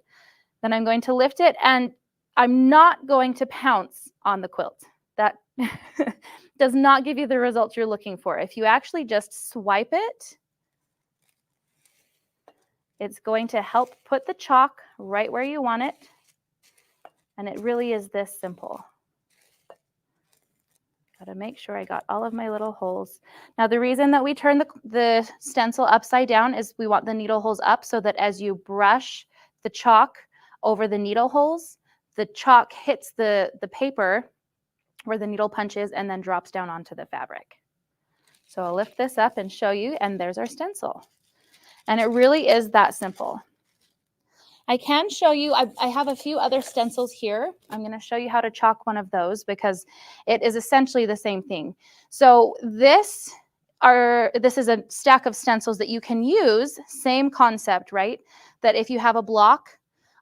Speaker 8: Then I'm going to lift it, and I'm not going to pounce on the quilt. That does not give you the results you're looking for. If you actually just swipe it, it's going to help put the chalk right where you want it. And it really is this simple. Got to make sure I got all of my little holes. Now, the reason that we turn the stencil upside down is we want the needle holes up so that as you brush the chalk over the needle holes, the chalk hits the paper where the needle punches and then drops down onto the fabric. So I'll lift this up and show you, and there's our stencil. And it really is that simple. I can show you, I have a few other stencils here. I'm going to show you how to chalk one of those because it is essentially the same thing. So this is a stack of stencils that you can use, same concept, right? That if you have a block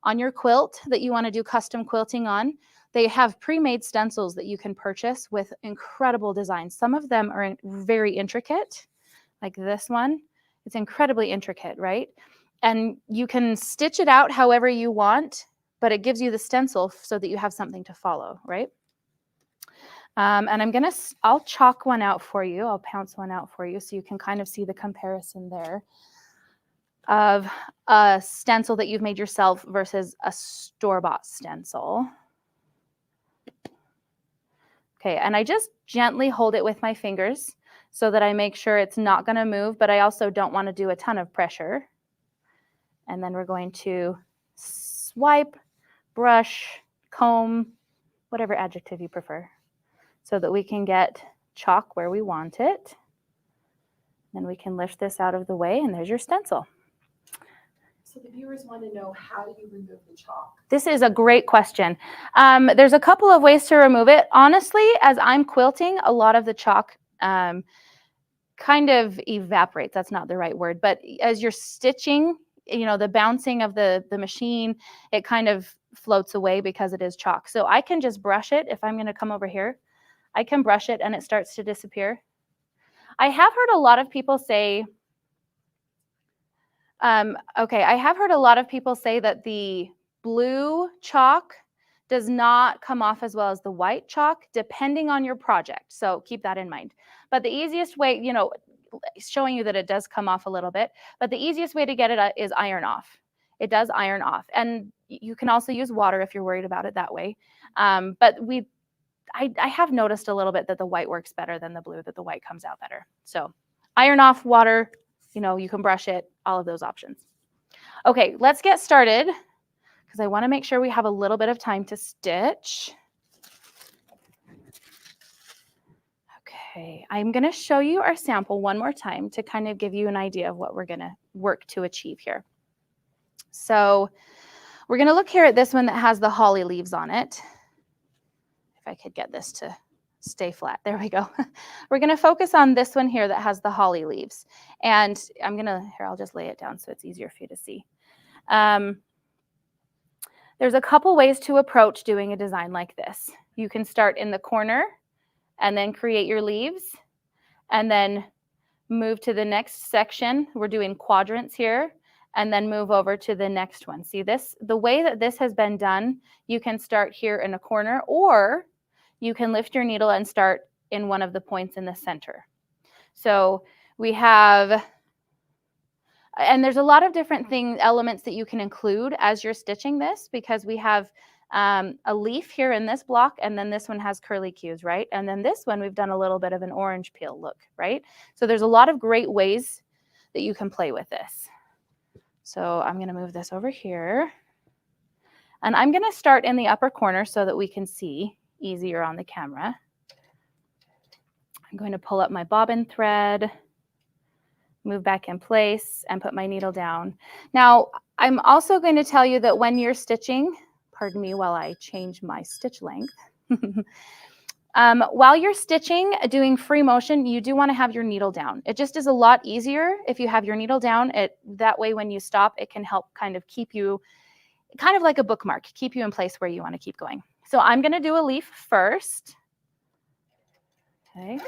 Speaker 8: on your quilt that you want to do custom quilting on, they have pre-made stencils that you can purchase with incredible designs. Some of them are very intricate, like this one. It's incredibly intricate, right? And you can stitch it out however you want, but it gives you the stencil so that you have something to follow, right? And I'll chalk one out for you. I'll pounce one out for you so you can kind of see the comparison there of a stencil that you've made yourself versus a store-bought stencil. Okay, and I just gently hold it with my fingers so that I make sure it's not going to move, but I also don't want to do a ton of pressure. And then we're going to swipe, brush, comb, whatever adjective you prefer, so that we can get chalk where we want it. Then we can lift this out of the way, and there's your stencil.
Speaker 3: So the viewers want to know, how do you remove the chalk?
Speaker 8: This is a great question. There's a couple of ways to remove it. Honestly, as I'm quilting, a lot of the chalk kind of evaporates. That's not the right word, but as you're stitching, you know, the bouncing of the machine, it kind of floats away because it is chalk. So I can just brush it. If I'm going to come over here, I can brush it and it starts to disappear. I have heard a lot of people say, I have heard a lot of people say that the blue chalk does not come off as well as the white chalk, depending on your project. So keep that in mind. But the easiest way, you know, showing you that it does come off a little bit, but the easiest way to get it is iron off. It does iron off. And you can also use water if you're worried about it that way. But I have noticed a little bit that the white works better than the blue, that the white comes out better. So iron off, water, you know, you can brush it, all of those options. Okay, let's get started because I want to make sure we have a little bit of time to stitch. Okay, I'm going to show you our sample one more time to kind of give you an idea of what we're going to work to achieve here. So we're going to look here at this one that has the holly leaves on it. If I could get this to stay flat. There we go. We're going to focus on this one here that has the holly leaves. And I'll just lay it down so it's easier for you to see. There's a couple ways to approach doing a design like this. You can start in the corner and then create your leaves and then move to the next section. We're doing quadrants here, and then move over to the next one. See this? The way that this has been done, you can start here in a corner, or you can lift your needle and start in one of the points in the center. So we have, and there's a lot of different elements that you can include as you're stitching this, because we have a leaf here in this block, and then this one has curly cues, right? And then this one, we've done a little bit of an orange peel look, right? So there's a lot of great ways that you can play with this. So I'm going to move this over here, and I'm going to start in the upper corner so that we can see easier on the camera. I'm going to pull up my bobbin thread, move back in place, and put my needle down. Now, I'm also going to tell you that when you're stitching, pardon me while I change my stitch length. While you're stitching, doing free motion, you do want to have your needle down. It just is a lot easier if you have your needle down. That way when you stop, it can help kind of keep you, kind of like a bookmark, keep you in place where you want to keep going. So I'm going to do a leaf first. Okay.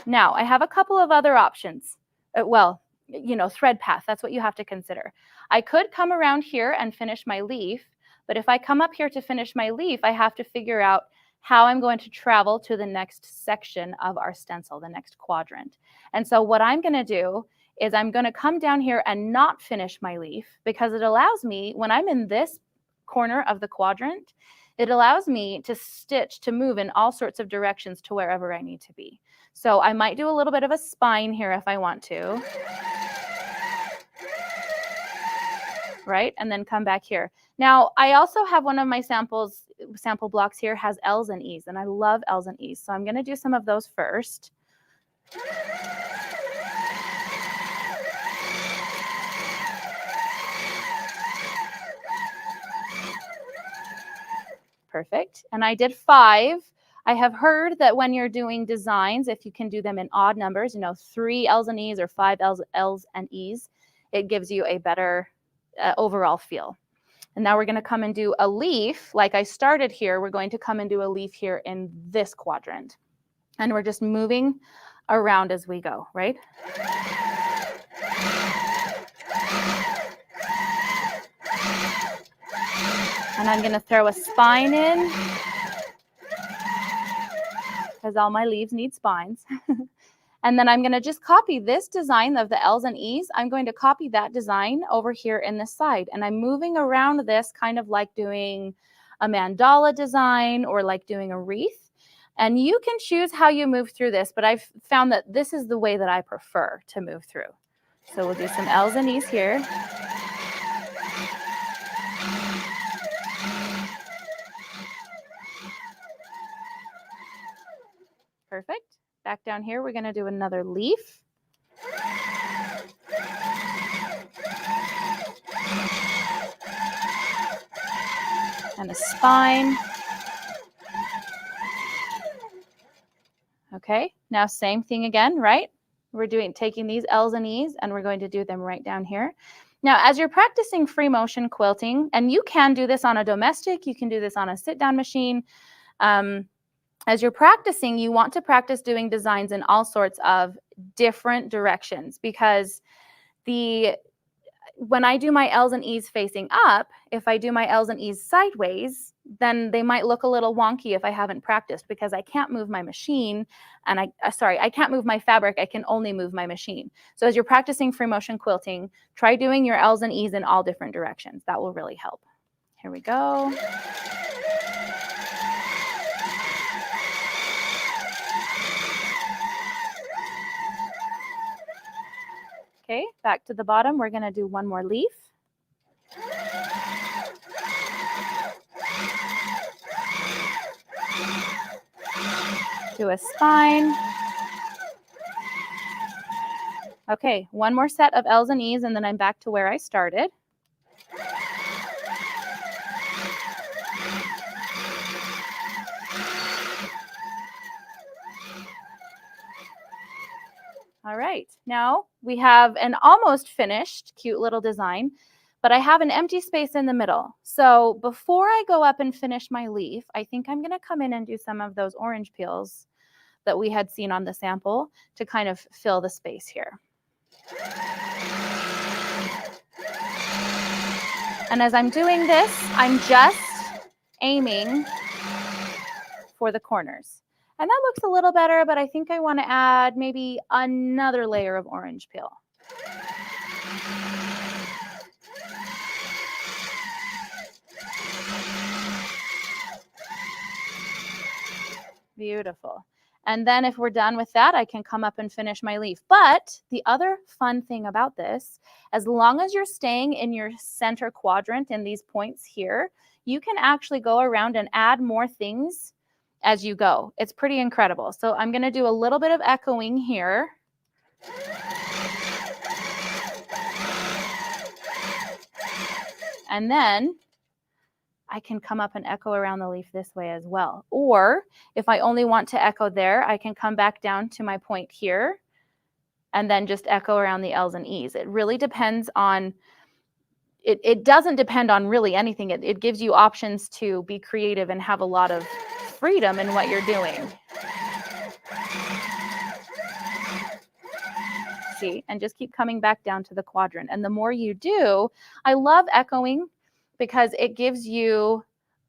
Speaker 8: Now, I have a couple of other options. Thread path, that's what you have to consider. I could come around here and finish my leaf, but if I come up here to finish my leaf, I have to figure out how I'm going to travel to the next section of our stencil, the next quadrant. And so what I'm going to do is I'm going to come down here and not finish my leaf, because it allows me, when I'm in this corner of the quadrant, it allows me to stitch, to move in all sorts of directions to wherever I need to be. So I might do a little bit of a spine here if I want to. Right? And then come back here. Now, I also have one of my sample blocks here has L's and E's, and I love L's and E's. So I'm going to do some of those first. Perfect. And I did 5. I have heard that when you're doing designs, if you can do them in odd numbers, 3 L's and E's or 5 L's and E's, it gives you a better overall feel. And now we're going to come and do a leaf. Like I started here, we're going to come and do a leaf here in this quadrant. And we're just moving around as we go, right? And I'm going to throw a spine in, because all my leaves need spines. And then I'm going to just copy this design of the L's and E's. I'm going to copy that design over here in the side. And I'm moving around this kind of like doing a mandala design or like doing a wreath. And you can choose how you move through this, but I've found that this is the way that I prefer to move through. So we'll do some L's and E's here. Perfect. Back down here, we're going to do another leaf. And a spine. Okay, now same thing again, right? We're taking these L's and E's, and we're going to do them right down here. Now, as you're practicing free motion quilting, and you can do this on a domestic, you can do this on a sit-down machine. As you're practicing, you want to practice doing designs in all sorts of different directions, because when I do my L's and E's facing up, if I do my L's and E's sideways, then they might look a little wonky if I haven't practiced, because I can't move my machine, and I can't move my fabric, I can only move my machine. So as you're practicing free motion quilting, try doing your L's and E's in all different directions. That will really help. Here we go. Okay, back to the bottom, we're going to do one more leaf. Do a spine. Okay, one more set of L's and E's, and then I'm back to where I started. All right, now we have an almost finished cute little design, but I have an empty space in the middle. So before I go up and finish my leaf, I think I'm gonna come in and do some of those orange peels that we had seen on the sample to kind of fill the space here. And as I'm doing this, I'm just aiming for the corners. And that looks a little better, but I think I want to add maybe another layer of orange peel. Beautiful. And then if we're done with that, I can come up and finish my leaf. But the other fun thing about this, as long as you're staying in your center quadrant in these points here, you can actually go around and add more things as you go. It's pretty incredible. So I'm going to do a little bit of echoing here. And then I can come up and echo around the leaf this way as well. Or if I only want to echo there, I can come back down to my point here and then just echo around the L's and E's. It really depends on, it doesn't depend on really anything. It gives you options to be creative and have a lot of freedom in what you're doing. See, and just keep coming back down to the quadrant. And the more you do, I love echoing because it gives you,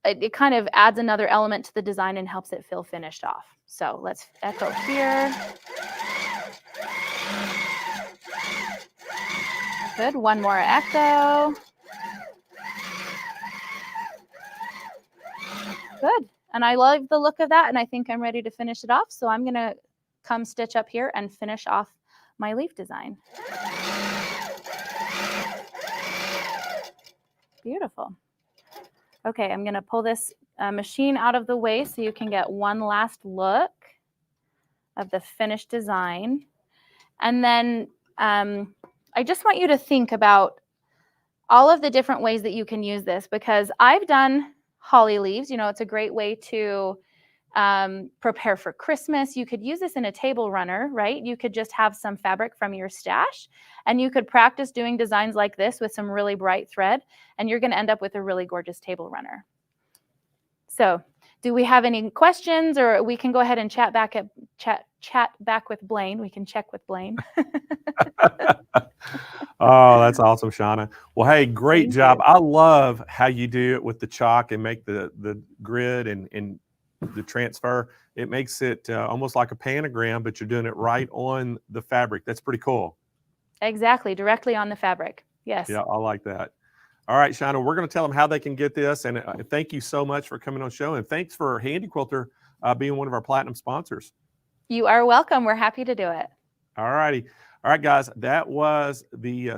Speaker 8: it kind of adds another element to the design and helps it feel finished off. So let's echo here. Good, one more echo. Good, and I love the look of that, and I think I'm ready to finish it off. So I'm gonna come stitch up here and finish off my leaf design. Beautiful. Okay, I'm gonna pull this machine out of the way so you can get one last look of the finished design. And then I just want you to think about all of the different ways that you can use this, because I've done holly leaves. You know, it's a great way to prepare for Christmas. You could use this in a table runner, right? You could just have some fabric from your stash and you could practice doing designs like this with some really bright thread, and you're going to end up with a really gorgeous table runner. So do we have any questions, or we can go ahead and chat back with Blaine. We can check with Blaine.
Speaker 1: Oh, that's awesome, Shauna. Well, hey, great job. I love how you do it with the chalk and make the grid and the transfer. It makes it almost like a pentagram, but you're doing it right on the fabric. That's pretty cool.
Speaker 8: Exactly, directly on the fabric. Yes.
Speaker 1: Yeah, I like that. All right, Shauna, we're going to tell them how they can get this. And thank you so much for coming on the show. And thanks for Handy Quilter being one of our platinum sponsors.
Speaker 8: You are welcome. We're happy to do it.
Speaker 1: All righty. All right, guys, that was the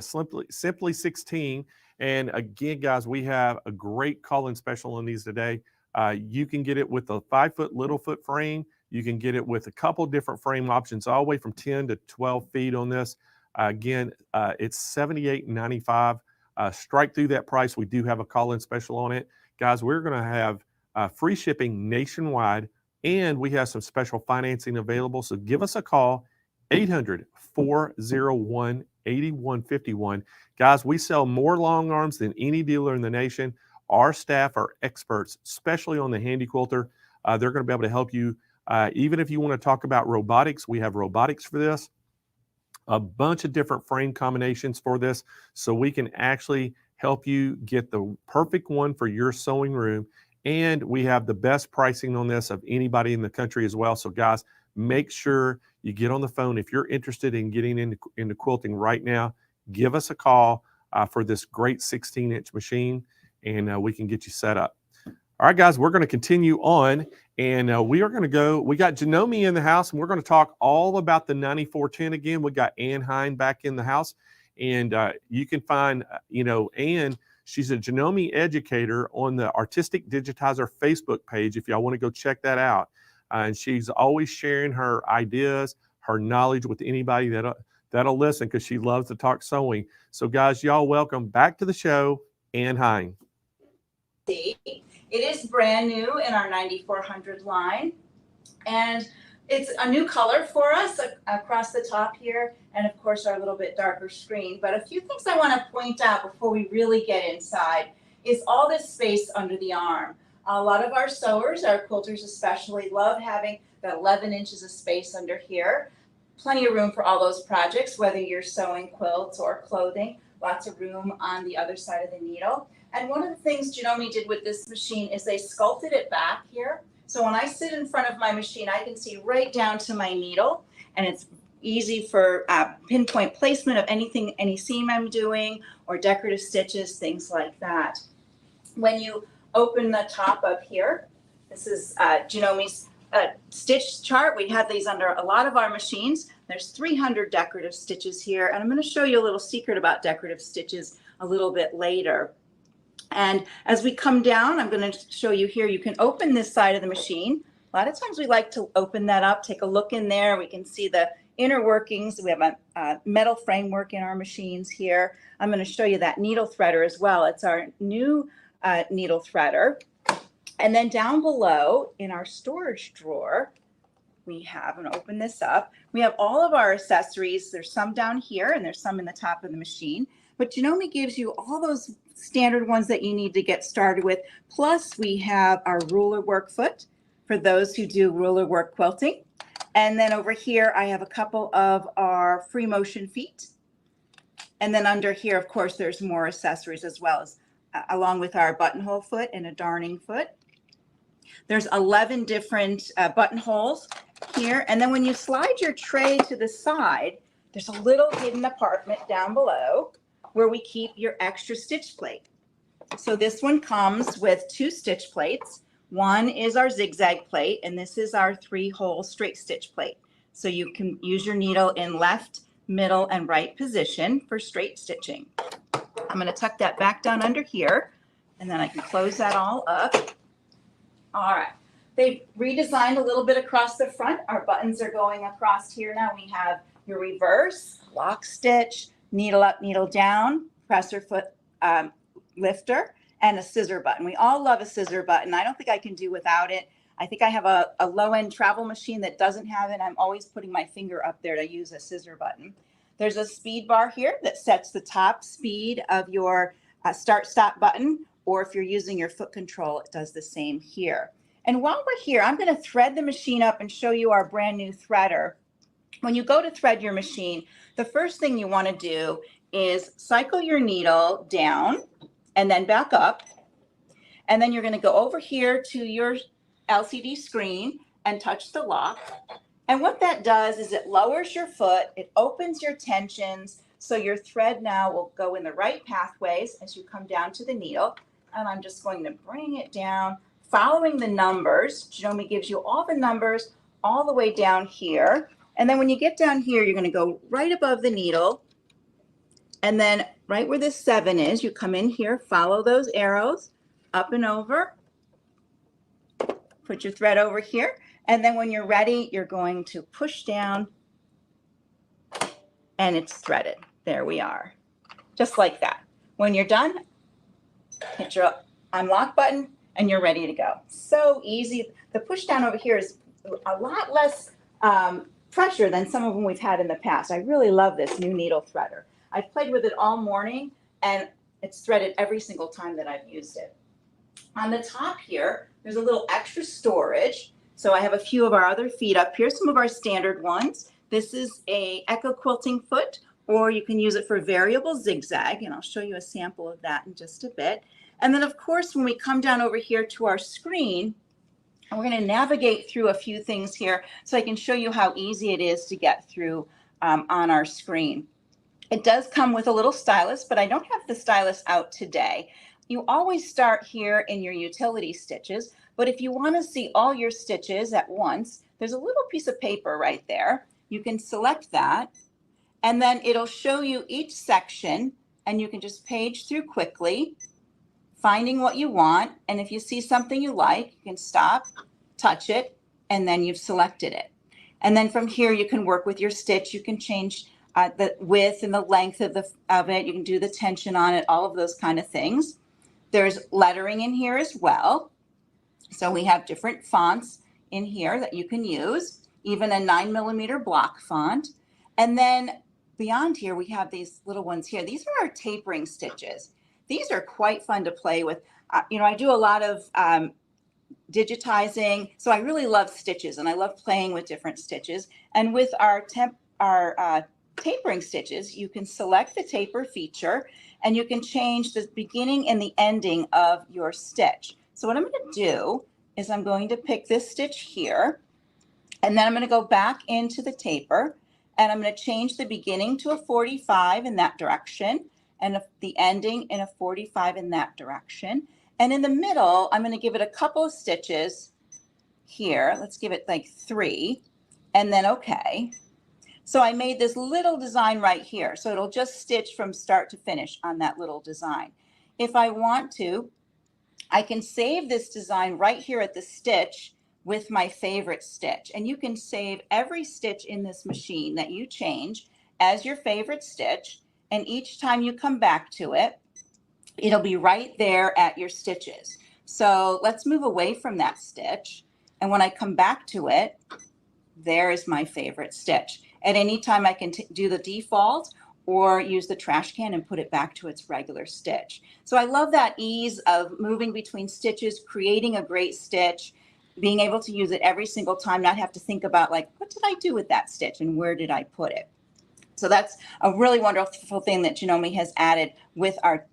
Speaker 1: Simply 16. And again, guys, we have a great call-in special on these today. You can get it with a 5-foot little foot frame. You can get it with a couple different frame options, all the way from 10 to 12 feet on this. Again, it's $78.95. Strike through that price. We do have a call-in special on it. Guys, we're going to have free shipping nationwide, and we have some special financing available. So give us a call, 800-401-8151. Guys, we sell more long arms than any dealer in the nation. Our staff are experts, especially on the Handy Quilter. They're going to be able to help you. Even if you want to talk about robotics, we have robotics for this. A bunch of different frame combinations for this, so we can actually help you get the perfect one for your sewing room. And we have the best pricing on this of anybody in the country as well. So guys, make sure you get on the phone. If you're interested in getting into quilting right now, give us a call for this great 16-inch machine, and we can get you set up. All right, guys, we're going to continue on, and we are going to go. We got Janome in the house, and we're going to talk all about the 9410 again. We got Ann Hine back in the house, and you can find, Ann, she's a Janome educator on the Artistic Digitizer Facebook page if y'all want to go check that out. And she's always sharing her ideas, her knowledge with anybody that that'll listen because she loves to talk sewing. So guys, y'all welcome back to the show, Ann Hine.
Speaker 9: It is brand new in our 9400 line, and it's a new color for us across the top here, and of course our little bit darker screen. But a few things I want to point out before we really get inside is all this space under the arm. A lot of our sewers, our quilters especially, love having that 11 inches of space under here. Plenty of room for all those projects, whether you're sewing quilts or clothing. Lots of room on the other side of the needle. And one of the things Janome did with this machine is they sculpted it back here. So when I sit in front of my machine, I can see right down to my needle, and it's easy for pinpoint placement of anything, any seam I'm doing, or decorative stitches, things like that. When you open the top up here, this is Janome's stitch chart. We have these under a lot of our machines. There's 300 decorative stitches here, and I'm going to show you a little secret about decorative stitches a little bit later. And as we come down, I'm going to show you here, you can open this side of the machine. A lot of times we like to open that up, take a look in there. We can see the inner workings. We have a metal framework in our machines here. I'm going to show you that needle threader as well. It's our new needle threader. And then down below in our storage drawer, we have, I'm going to open this up, we have all of our accessories. There's some down here and there's some in the top of the machine. But Janome gives you all those standard ones that you need to get started with. Plus we have our ruler work foot for those who do ruler work quilting. And then over here, I have a couple of our free motion feet. And then under here, of course, there's more accessories as well, as along with our buttonhole foot and a darning foot. There's 11 different buttonholes here. And then when you slide your tray to the side, there's a little hidden compartment down below where we keep your extra stitch plate. So this one comes with 2 stitch plates. One is our zigzag plate, and this is our 3-hole straight stitch plate. So you can use your needle in left, middle, and right position for straight stitching. I'm going to tuck that back down under here, and then I can close that all up. All right. They've redesigned a little bit across the front. Our buttons are going across here now. We have your reverse, lock stitch, needle up, needle down, presser foot lifter, and a scissor button. We all love a scissor button. I don't think I can do without it. I think I have a low-end travel machine that doesn't have it. I'm always putting my finger up there to use a scissor button. There's a speed bar here that sets the top speed of your start-stop button, or if you're using your foot control, it does the same here. And while we're here, I'm going to thread the machine up and show you our brand new threader. When you go to thread your machine, the first thing you want to do is cycle your needle down and then back up. And then you're going to go over here to your LCD screen and touch the lock. And what that does is it lowers your foot, it opens your tensions, so your thread now will go in the right pathways as you come down to the needle. And I'm just going to bring it down, following the numbers. Janome gives you all the numbers all the way down here. And then when you get down here, you're going to go right above the needle. And then right where this 7 is, you come in here, follow those arrows up and over. Put your thread over here. And then when you're ready, you're going to push down and it's threaded. There we are. Just like that. When you're done, hit your unlock button and you're ready to go. So easy. The push down over here is a lot less pressure than some of them we've had in the past. I really love this new needle threader. I've played with it all morning and it's threaded every single time that I've used it. On the top here, there's a little extra storage. So I have a few of our other feet up here, some of our standard ones. This is a Echo quilting foot, or you can use it for variable zigzag, and I'll show you a sample of that in just a bit. And then of course, when we come down over here to our screen, and we're going to navigate through a few things here so I can show you how easy it is to get through on our screen. It does come with a little stylus, but I don't have the stylus out today. You always start here in your utility stitches, but if you want to see all your stitches at once, there's a little piece of paper right there. You can select that, and then it'll show you each section, and you can just page through quickly, finding what you want. And if you see something you like, you can stop, touch it, and then you've selected it. And then from here, you can work with your stitch. You can change the width and the length of it. You can do the tension on it, all of those kind of things. There's lettering in here as well. So we have different fonts in here that you can use, even a 9mm block font. And then beyond here, we have these little ones here. These are our tapering stitches. These are quite fun to play with. You know, I do a lot of digitizing, so I really love stitches, and I love playing with different stitches. And with our tapering stitches, you can select the taper feature, and you can change the beginning and the ending of your stitch. So what I'm going to do is I'm going to pick this stitch here, and then I'm going to go back into the taper, and I'm going to change the beginning to a 45 in that direction, and the ending in a 45 in that direction. And in the middle, I'm going to give it a couple of stitches here. Let's give it like 3, and then okay. So I made this little design right here. So it'll just stitch from start to finish on that little design. If I want to, I can save this design right here at the stitch with my favorite stitch. And you can save every stitch in this machine that you change as your favorite stitch. And each time you come back to it, it'll be right there at your stitches. So let's move away from that stitch. And when I come back to it, there is my favorite stitch. At any time I can do the default or use the trash can and put it back to its regular stitch. So I love that ease of moving between stitches, creating a great stitch, being able to use it every single time, not have to think about like, what did I do with that stitch and where did I put it? So that's a really wonderful thing that Janome has added with our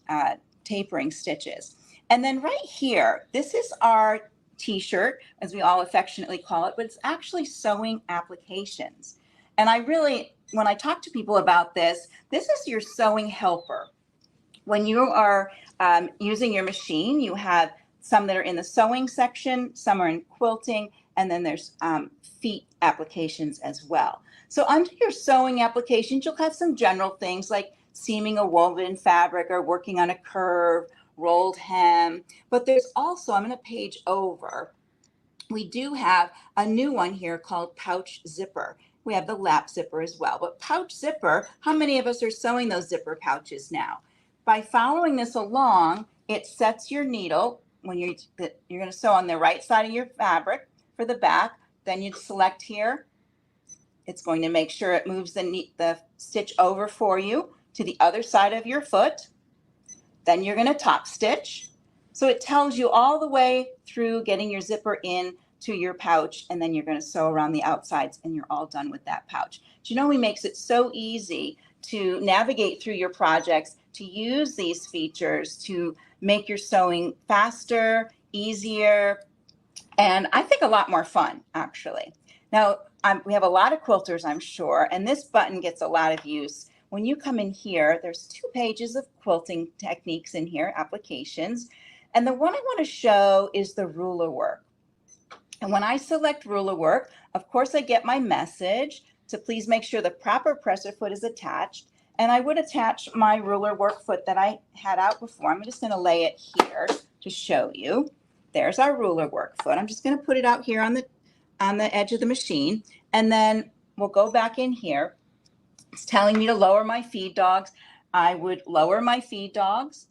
Speaker 9: tapering stitches. And then right here, this is our t-shirt, as we all affectionately call it, but it's actually sewing applications. And I really, when I talk to people about this, this is your sewing helper. When you are using your machine, you have some that are in the sewing section, some are in quilting, and then there's feet applications as well. So under your sewing applications, you'll have some general things like seaming a woven fabric or working on a curve, rolled hem. But there's also, I'm going to page over, we do have a new one here called pouch zipper. We have the lap zipper as well. But pouch zipper, how many of us are sewing those zipper pouches now? By following this along, it sets your needle when you're going to sew on the right side of your fabric for the back. Then you'd select here. It's going to make sure it moves the stitch over for you to the other side of your foot. Then you're going to top stitch. So it tells you all the way through getting your zipper in to your pouch, and then you're going to sew around the outsides and you're all done with that pouch. Janome makes it so easy to navigate through your projects, to use these features to make your sewing faster, easier, and I think a lot more fun, actually. Now, we have a lot of quilters, I'm sure, and this button gets a lot of use. When you come in here, there's 2 pages of quilting techniques in here, applications, and the one I want to show is the ruler work. And when I select ruler work, of course, I get my message to please make sure the proper presser foot is attached. And I would attach my ruler work foot that I had out before. I'm just going to lay it here to show you. There's our ruler work foot. I'm just going to put it out here on the edge of the machine. And then we'll go back in here. It's telling me to lower my feed dogs. I would lower my feed dogs.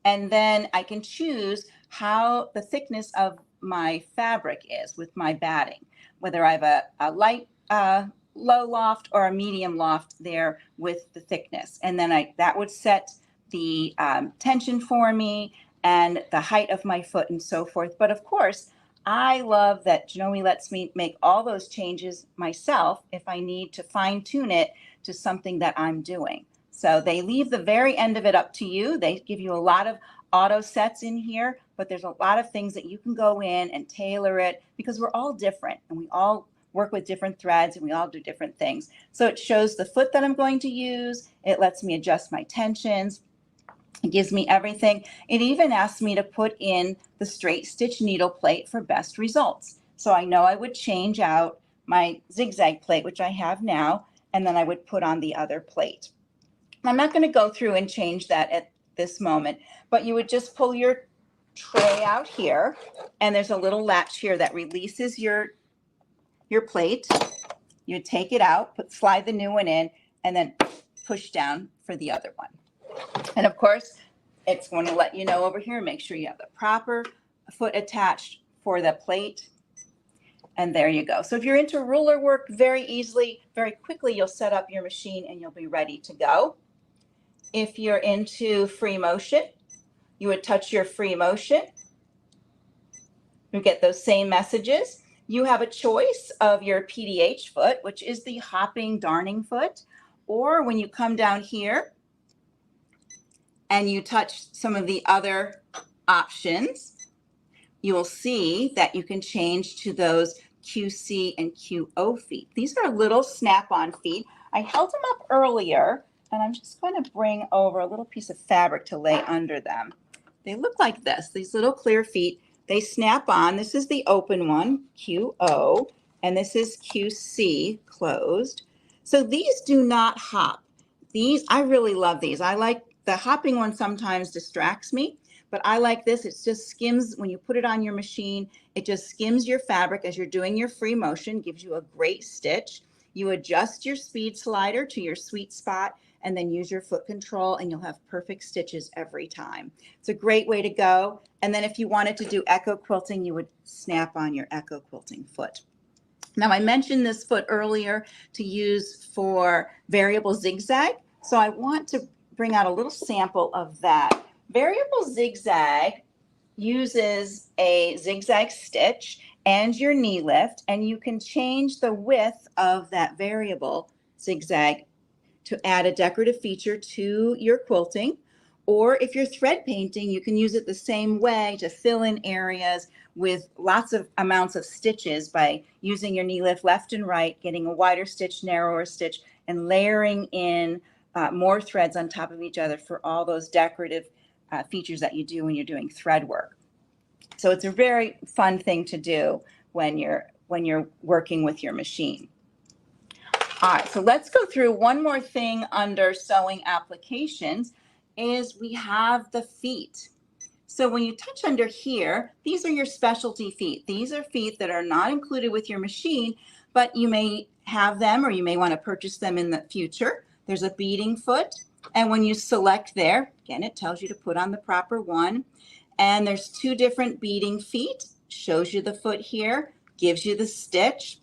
Speaker 9: And then I can choose how the thickness of my fabric is with my batting, whether I have a light low loft or a medium loft there with the thickness. And then that would set the tension for me and the height of my foot and so forth. But of course, I love that Janome lets me make all those changes myself if I need to fine tune it to something that I'm doing. So they leave the very end of it up to you. They give you a lot of auto sets in here, but there's a lot of things that you can go in and tailor it because we're all different and we all work with different threads and we all do different things. So it shows the foot that I'm going to use. It lets me adjust my tensions. It gives me everything. It even asks me to put in the straight stitch needle plate for best results. So I know I would change out my zigzag plate, which I have now, and then I would put on the other plate. I'm not going to go through and change that at this moment, but you would just pull your tray out here, and there's a little latch here that releases your plate. You take it out, slide the new one in, and then push down for the other one. And of course, it's going to let you know over here, make sure you have the proper foot attached for the plate. And there you go. So if you're into ruler work, very easily, very quickly, you'll set up your machine and you'll be ready to go. If you're into free motion, you would touch your free motion. You get those same messages. You have a choice of your PDH foot, which is the hopping darning foot, or when you come down here and you touch some of the other options, you will see that you can change to those QC and QO feet. These are little snap-on feet. I held them up earlier, and I'm just going to bring over a little piece of fabric to lay under them. They look like this, these little clear feet. They snap on. This is the open one, QO, and this is QC, closed. So these do not hop. These, I really love these. I like the hopping one sometimes distracts me, but I like this. It just skims, when you put it on your machine, it just skims your fabric as you're doing your free motion, gives you a great stitch. You adjust your speed slider to your sweet spot, and then use your foot control, and you'll have perfect stitches every time. It's a great way to go. And then if you wanted to do echo quilting, you would snap on your echo quilting foot. Now, I mentioned this foot earlier to use for variable zigzag. So I want to bring out a little sample of that. Variable zigzag uses a zigzag stitch and your knee lift, and you can change the width of that variable zigzag to add a decorative feature to your quilting. Or if you're thread painting, you can use it the same way to fill in areas with lots of amounts of stitches by using your knee lift left and right, getting a wider stitch, narrower stitch, and layering in more threads on top of each other for all those decorative features that you do when you're doing thread work. So it's a very fun thing to do when you're working with your machine. All right, so let's go through one more thing under sewing applications is we have the feet. So when you touch under here, these are your specialty feet. These are feet that are not included with your machine, but you may have them or you may want to purchase them in the future. There's a beading foot, and when you select there, again, it tells you to put on the proper one. And there's two different beading feet, shows you the foot here, gives you the stitch.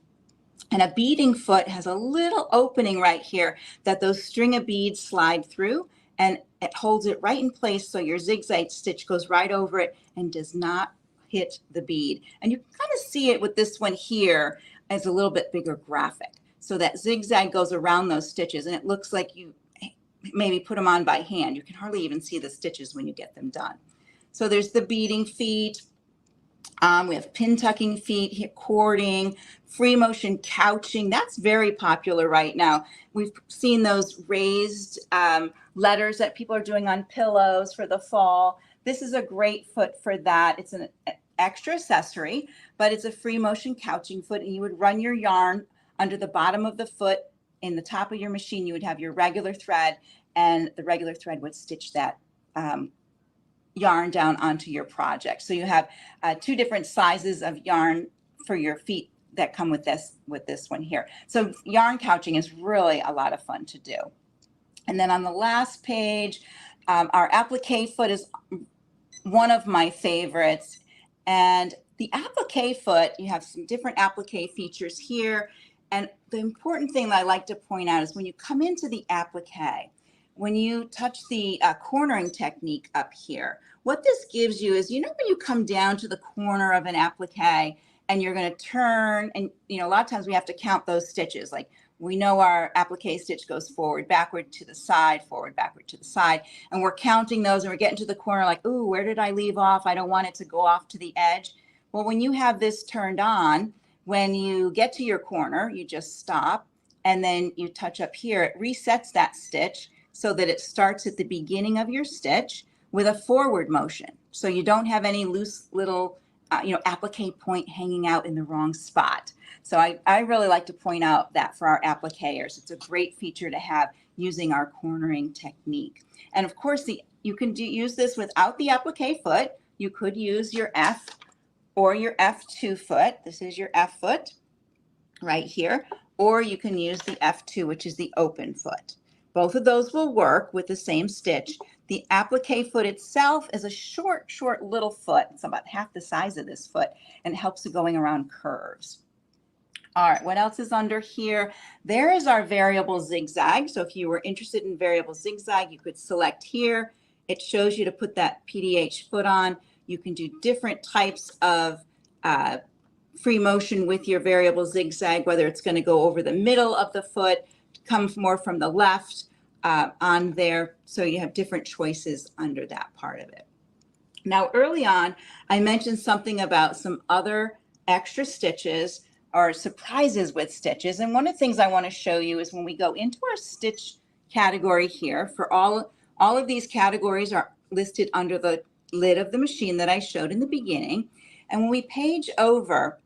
Speaker 9: And a beading foot has a little opening right here that those string of beads slide through, and it holds it right in place so your zigzag stitch goes right over it and does not hit the bead. And you can kind of see it with this one here as a little bit bigger graphic. So that zigzag goes around those stitches, and it looks like you maybe put them on by hand. You can hardly even see the stitches when you get them done. So there's the beading feet. We have pin tucking feet, here, cording, free motion couching. That's very popular right now. We've seen those raised letters that people are doing on pillows for the fall. This is a great foot for that. It's an extra accessory, but it's a free motion couching foot, and you would run your yarn under the bottom of the foot. In the top of your machine, you would have your regular thread, and the regular thread would stitch that yarn down onto your project. So you have two different sizes of yarn for your feet that come with this one here. So yarn couching is really a lot of fun to do. And then on the last page, our applique foot is one of my favorites. And the applique foot, you have some different applique features here. And the important thing that I like to point out is when you come into the applique, when you touch the cornering technique up here, what this gives you is, you know, when you come down to the corner of an applique and you're going to turn, and you know, a lot of times we have to count those stitches. Like, we know our applique stitch goes forward, backward, to the side, forward, backward, to the side, and we're counting those, and we're getting to the corner like, ooh, where did I leave off? I don't want it to go off to the edge. Well, when you have this turned on, when you get to your corner, you just stop, and then you touch up here. It resets that stitch so that it starts at the beginning of your stitch with a forward motion. So you don't have any loose little, applique point hanging out in the wrong spot. So I really like to point out that for our appliqueurs, it's a great feature to have using our cornering technique. And of course, you can use this without the applique foot. You could use your F or your F2 foot. This is your F foot. right here, or you can use the F2, which is the open foot. Both of those will work with the same stitch. The applique foot itself is a short little foot. It's about half the size of this foot and helps with going around curves. All right, what else is under here? There is our variable zigzag. So if you were interested in variable zigzag, you could select here. It shows you to put that PDH foot on. You can do different types of free motion with your variable zigzag, whether it's going to go over the middle of the foot, comes more from the left on there. So you have different choices under that part of it. Now, early on, I mentioned something about some other extra stitches or surprises with stitches. And one of the things I want to show you is when we go into our stitch category here, for all of these categories are listed under the lid of the machine that I showed in the beginning. And when we page over,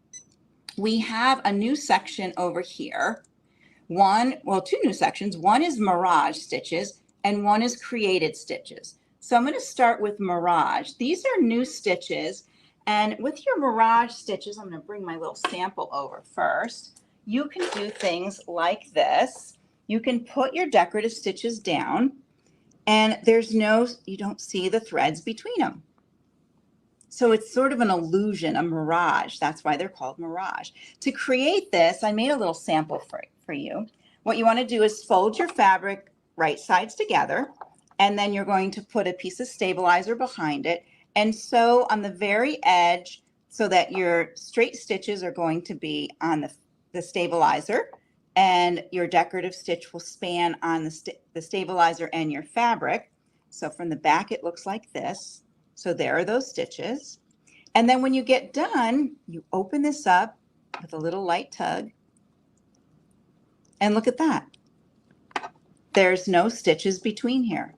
Speaker 9: we have a new section over here. Two new sections. One is Mirage stitches and one is created stitches. So I'm going to start with Mirage. These are new stitches. And with your Mirage stitches, I'm going to bring my little sample over first. You can do things like this. You can put your decorative stitches down and you don't see the threads between them. So it's sort of an illusion, a mirage. That's why they're called Mirage. To create this, I made a little sample for you. What you want to do is fold your fabric right sides together, and then you're going to put a piece of stabilizer behind it and sew on the very edge so that your straight stitches are going to be on the stabilizer, and your decorative stitch will span on the stabilizer and your fabric. So from the back, it looks like this. So there are those stitches. And then when you get done, you open this up with a little light tug. And look at that. There's no stitches between here.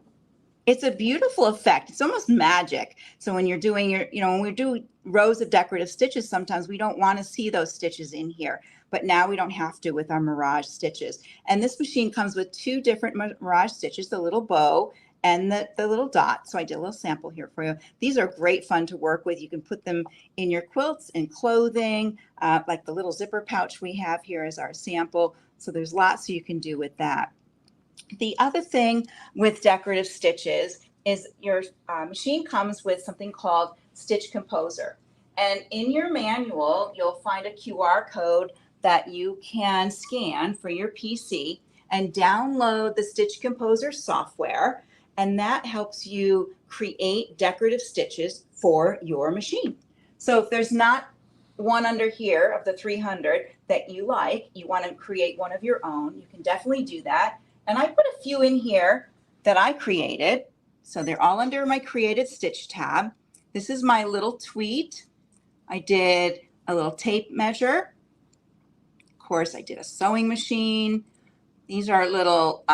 Speaker 9: It's a beautiful effect. It's almost magic. So when you're doing when we do rows of decorative stitches, sometimes we don't want to see those stitches in here. But now we don't have to with our Mirage stitches. And this machine comes with two different Mirage stitches, the little bow and the little dot. So I did a little sample here for you. These are great fun to work with. You can put them in your quilts and clothing, like the little zipper pouch we have here as our sample. So there's lots you can do with that. The other thing with decorative stitches is your machine comes with something called Stitch Composer. And in your manual, you'll find a QR code that you can scan for your PC and download the Stitch Composer software. And that helps you create decorative stitches for your machine. So if there's not one under here of the 300 that you like, you want to create one of your own, you can definitely do that. And I put a few in here that I created. So they're all under my created stitch tab. This is my little tweet. I did a little tape measure. Of course, I did a sewing machine. These are little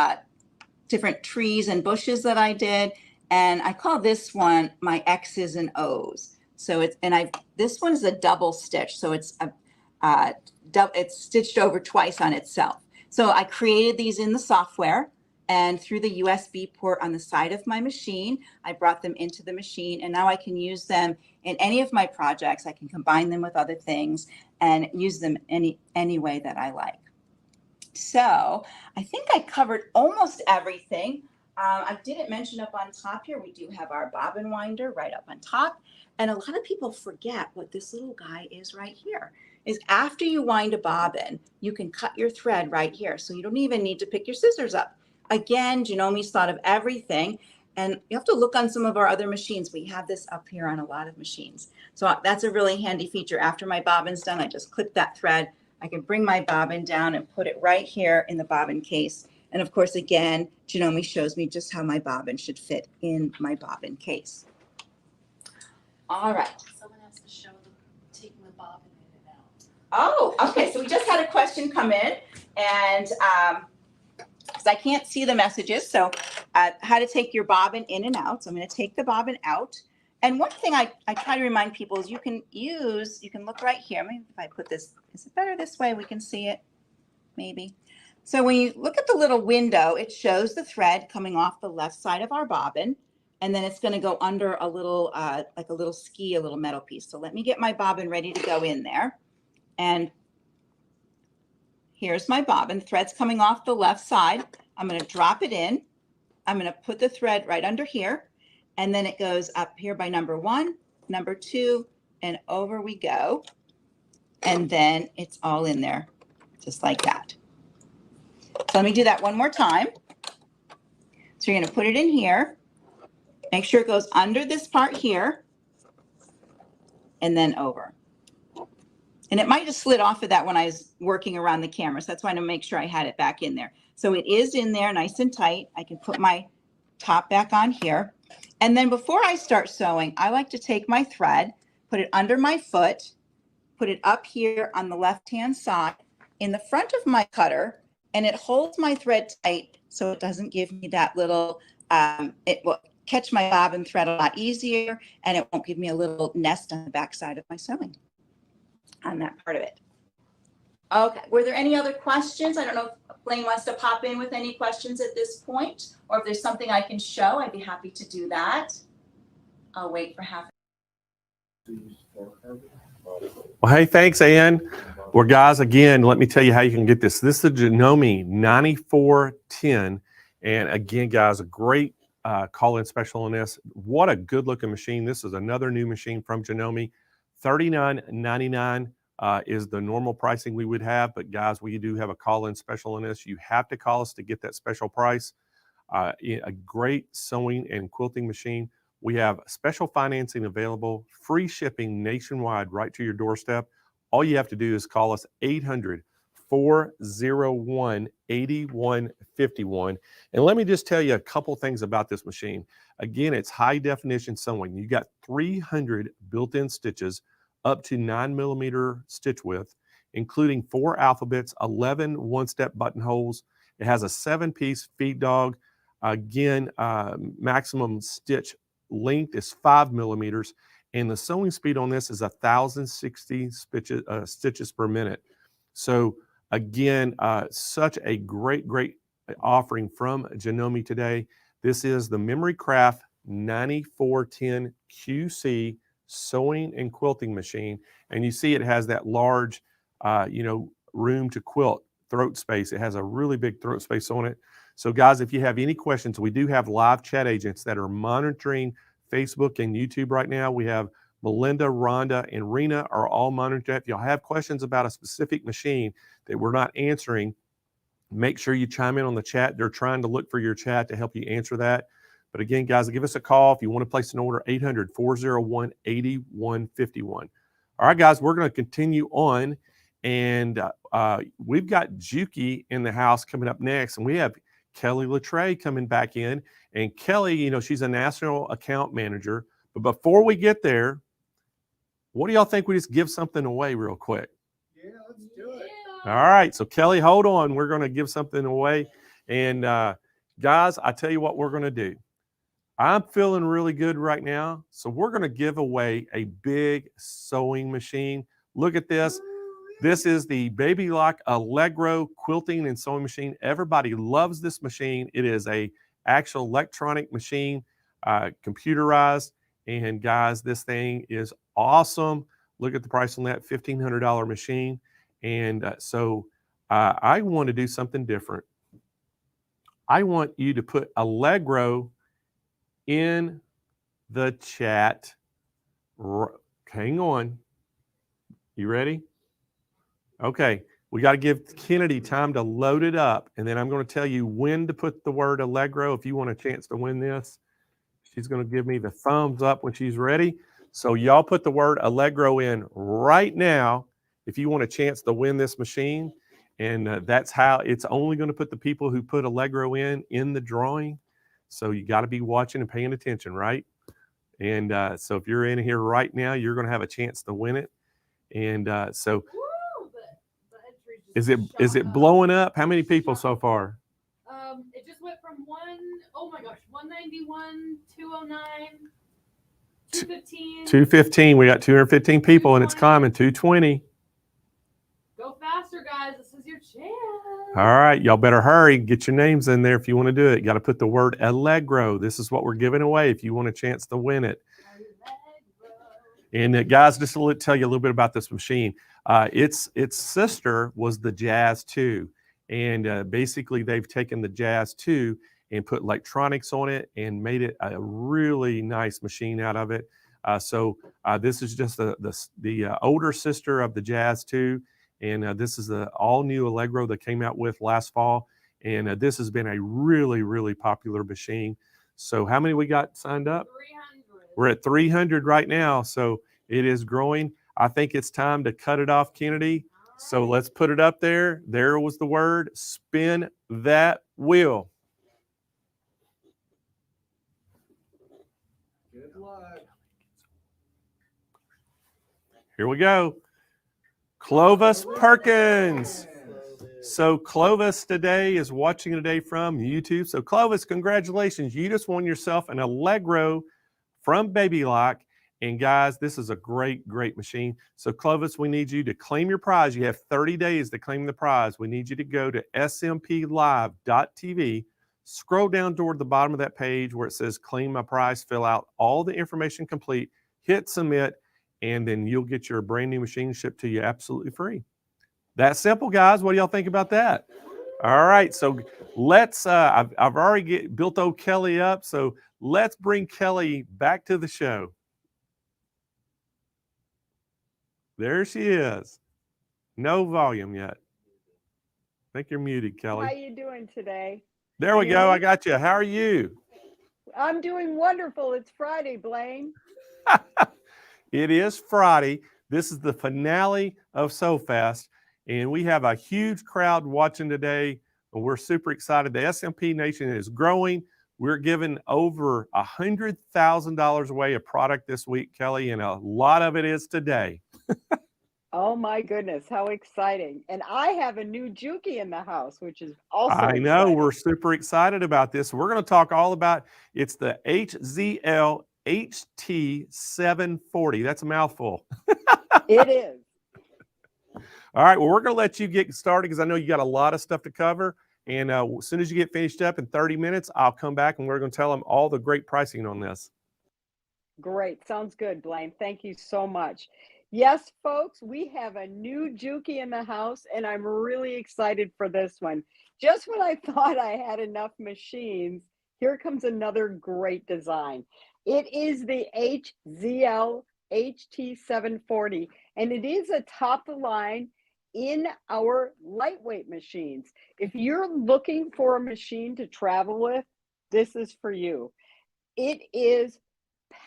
Speaker 9: different trees and bushes that I did. And I call this one my X's and O's. So this one is a double stitch. So it's stitched over twice on itself. So I created these in the software, and through the USB port on the side of my machine, I brought them into the machine, and now I can use them in any of my projects. I can combine them with other things and use them any way that I like. So I think I covered almost everything. I didn't mention up on top here, we do have our bobbin winder right up on top. And a lot of people forget what this little guy is right here. Is after you wind a bobbin, you can cut your thread right here. So you don't even need to pick your scissors up. Again, Janome's thought of everything. And you have to look on some of our other machines. We have this up here on a lot of machines. So that's a really handy feature. After my bobbin's done, I just clip that thread. I can bring my bobbin down and put it right here in the bobbin case. And of course, again, Janome shows me just how my bobbin should fit in my bobbin case. All right.
Speaker 3: Someone has to show them taking the bobbin in and out.
Speaker 9: Oh, okay. So we just had a question come in, and because I can't see the messages, so how to take your bobbin in and out. So I'm going to take the bobbin out. And one thing I try to remind people is you can look right here. Maybe if I put this, is it better this way? We can see it, maybe. So when you look at the little window, it shows the thread coming off the left side of our bobbin. And then it's going to go under a little, like a little ski, a little metal piece. So let me get my bobbin ready to go in there. And here's my bobbin. Thread's coming off the left side. I'm going to drop it in. I'm going to put the thread right under here. And then it goes up here by number 1, number 2, and over we go. And then it's all in there, just like that. So let me do that one more time. So you're going to put it in here. Make sure it goes under this part here. And then over. And it might have slid off of that when I was working around the camera. So that's why I want to make sure I had it back in there. So it is in there nice and tight. I can put my top back on here. And then before I start sewing, I like to take my thread, put it under my foot, put it up here on the left-hand side in the front of my cutter, and it holds my thread tight so it doesn't give me that little, it will catch my bobbin thread a lot easier, and it won't give me a little nest on the back side of my sewing on that part of it. Okay, were there any other questions? I don't know if Blaine wants to pop in with any questions at this point, or if there's something I can show, I'd be happy to do that. I'll wait for half.
Speaker 1: Well, hey, thanks, Ann. Well, guys, again, let me tell you how you can get this. This is the Janome 9410. And again, guys, a great call-in special on this. What a good-looking machine. This is another new machine from Janome. $39.99 is the normal pricing we would have. But, guys, we do have a call-in special on this. You have to call us to get that special price. A great sewing and quilting machine. We have special financing available, free shipping nationwide right to your doorstep. All you have to do is call us 800-401-8151. And let me just tell you a couple things about this machine. Again, it's high definition sewing. You got 300 built-in stitches up to 9mm stitch width, including 4 alphabets, 11 one-step buttonholes. It has a 7-piece feed dog. Again, maximum stitch length is 5mm, and the sewing speed on this is 1,060 stitches per minute. So again, such a great offering from Janome today. This is the Memory Craft 9410 QC sewing and quilting machine, and you see it has that large, room to quilt throat space. It has a really big throat space on it. So guys, if you have any questions, we do have live chat agents that are monitoring Facebook and YouTube right now. We have Melinda, Rhonda, and Rena are all monitoring. If y'all have questions about a specific machine that we're not answering, make sure you chime in on the chat. They're trying to look for your chat to help you answer that. But again, guys, give us a call if you want to place an order, 800-401-8151. All right, guys, we're going to continue on. And we've got Juki in the house coming up next. And we have Kelly Latre coming back in. And Kelly, she's a national account manager. But before we get there, what do y'all think we just give something away real quick?
Speaker 10: Yeah, let's do it.
Speaker 1: All right. So Kelly, hold on. We're going to give something away. And guys, I tell you what we're going to do. I'm feeling really good right now. So we're going to give away a big sewing machine. Look at this. This is the Baby Lock Allegro quilting and sewing machine. Everybody loves this machine. It is a actual electronic machine, computerized. And guys, this thing is awesome. Look at the price on that $1,500 machine. And so I want to do something different. I want you to put Allegro in the chat. Hang on. You ready? Okay. We got to give Kennedy time to load it up. And then I'm going to tell you when to put the word Allegro if you want a chance to win this. She's going to give me the thumbs up when she's ready. So y'all put the word Allegro in right now if you want a chance to win this machine. And that's how it's only going to put the people who put Allegro in the drawing. So you got to be watching and paying attention, right? And so if you're in here right now, you're going to have a chance to win it. And so is it blowing up? How many people so far?
Speaker 3: It just went from 191, 209, 215.
Speaker 1: 215. We got 215 people, and it's climbing 220.
Speaker 3: Go faster, guys. This is your chance.
Speaker 1: All right. Y'all better hurry. Get your names in there if you want to do it. You got to put the word Allegro. This is what we're giving away if you want a chance to win it. And guys, just to tell you a little bit about this machine. Its sister was the Jazz 2. And basically they've taken the Jazz 2 and put electronics on it and made it a really nice machine out of it. So this is just the older sister of the Jazz 2. And this is the all-new Allegro that came out with last fall. And this has been a really, really popular machine. So how many we got signed up?
Speaker 5: 300.
Speaker 1: We're at 300 right now. So it is growing. I think it's time to cut it off, Kennedy. So let's put it up there. There was the word. Spin that wheel.
Speaker 10: Good luck.
Speaker 1: Here we go. Clovis Perkins. So Clovis today is watching today from YouTube. So Clovis, congratulations. You just won yourself an Allegro from Baby Lock. And guys, this is a great, great machine. So Clovis, we need you to claim your prize. You have 30 days to claim the prize. We need you to go to smplive.tv, scroll down toward the bottom of that page where it says claim my prize, fill out all the information complete, hit submit, and then you'll get your brand new machine shipped to you absolutely free. That simple, guys. What do y'all think about that? All right, so let's, I've already built old Kelly up, so let's bring Kelly back to the show. There she is. No volume yet. I think you're muted, Kelly.
Speaker 11: How you doing today?
Speaker 1: There we go. I got you. How are you?
Speaker 11: I'm doing wonderful. It's Friday, Blaine.
Speaker 1: It is Friday. This is the finale of SewFest, and we have a huge crowd watching today. We're super excited. The SMP Nation is growing. We're giving over $100,000 away of product this week, Kelly, and a lot of it is today.
Speaker 11: Oh my goodness, how exciting. And I have a new Juki in the house, which is also
Speaker 1: I know.
Speaker 11: exciting.
Speaker 1: We're super excited about this. We're going to talk all about it's the HZL HT740. That's a mouthful.
Speaker 11: It is.
Speaker 1: All right. Well, we're going to let you get started because I know you got a lot of stuff to cover. And as soon as you get finished up in 30 minutes, I'll come back and we're going to tell them all the great pricing on this.
Speaker 11: Great. Sounds good, Blaine. Thank you so much. Yes, folks, we have a new Juki in the house, and I'm really excited for this one. Just when I thought I had enough machines, here comes another great design. It is the HZL HT740, and it is a top of the line in our lightweight machines. If you're looking for a machine to travel with, this is for you. It is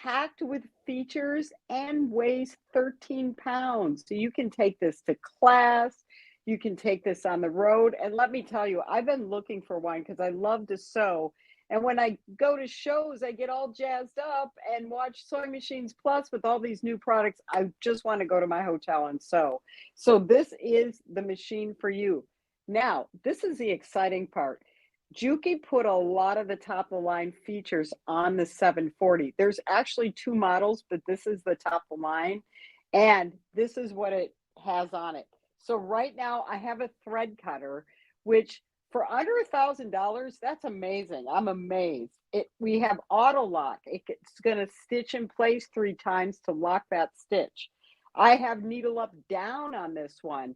Speaker 11: packed with features and weighs 13 pounds. So you can take this to class, you can take this on the road. And let me tell you, I've been looking for one because I love to sew. And when I go to shows, I get all jazzed up and watch Sewing Machines Plus with all these new products. I just want to go to my hotel and sew. So this is the machine for you. Now, this is the exciting part. Juki put a lot of the top of the line features on the 740. There's actually two models, but this is the top of the line. And this is what it has on it. So right now I have a thread cutter, which for under $1,000, that's amazing. I'm amazed. We have auto lock. It's going to stitch in place 3 times to lock that stitch. I have needle up down on this one.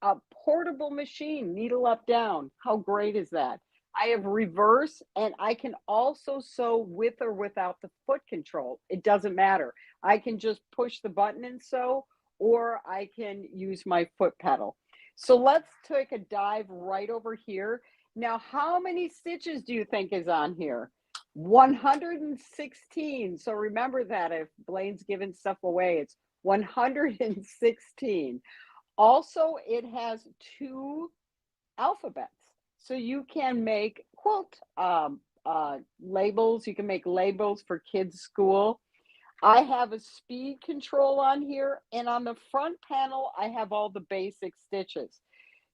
Speaker 11: A portable machine, needle up down. How great is that? I have reverse, and I can also sew with or without the foot control. It doesn't matter. I can just push the button and sew, or I can use my foot pedal. So let's take a dive right over here. Now, how many stitches do you think is on here? 116. So remember that if Blaine's giving stuff away, it's 116. Also, it has 2 alphabets. So you can make quilt labels. You can make labels for kids' school. I have a speed control on here. And on the front panel, I have all the basic stitches.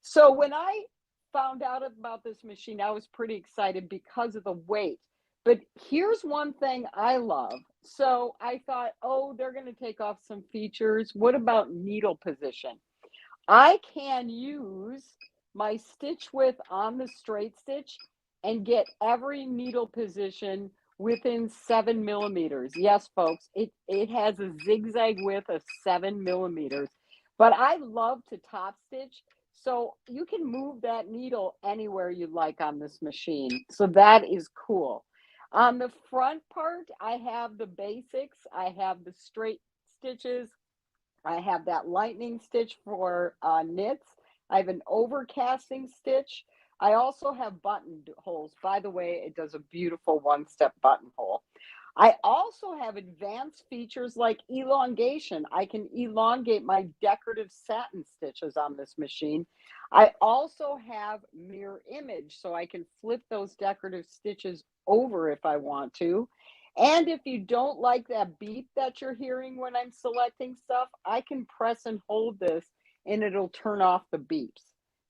Speaker 11: So when I found out about this machine, I was pretty excited because of the weight. But here's one thing I love. So I thought, oh, they're going to take off some features. What about needle position? I can use my stitch width on the straight stitch and get every needle position within 7 millimeters. Yes, folks, it has a zigzag width of 7 millimeters. But I love to top stitch, so you can move that needle anywhere you like on this machine. So that is cool. On the front part, I have the basics. I have the straight stitches. I have that lightning stitch for knits. I have an overcasting stitch. I also have buttonholes. By the way, it does a beautiful one-step buttonhole. I also have advanced features like elongation. I can elongate my decorative satin stitches on this machine. I also have mirror image, so I can flip those decorative stitches over if I want to. And if you don't like that beep that you're hearing when I'm selecting stuff, I can press and hold this and it'll turn off the beeps.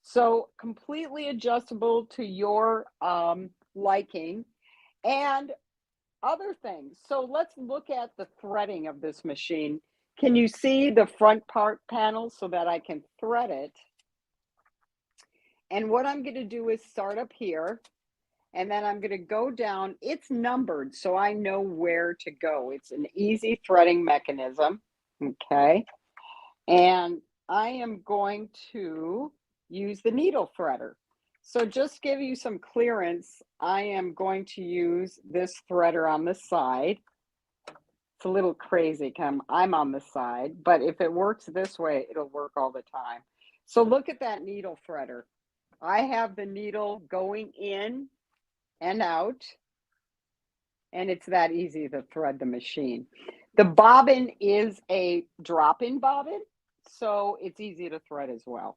Speaker 11: So completely adjustable to your liking and other things. So let's look at the threading of this machine. Can you see the front part panel so that I can thread it? And what I'm going to do is start up here. And then I'm going to go down. It's numbered, so I know where to go. It's an easy threading mechanism. Okay. And I am going to use the needle threader. So just give you some clearance, I am going to use this threader on the side. It's a little crazy, I'm on the side, but if it works this way, it'll work all the time. So look at that needle threader. I have the needle going in and out, and it's that easy to thread the machine. The bobbin is a drop-in bobbin, so it's easy to thread as well.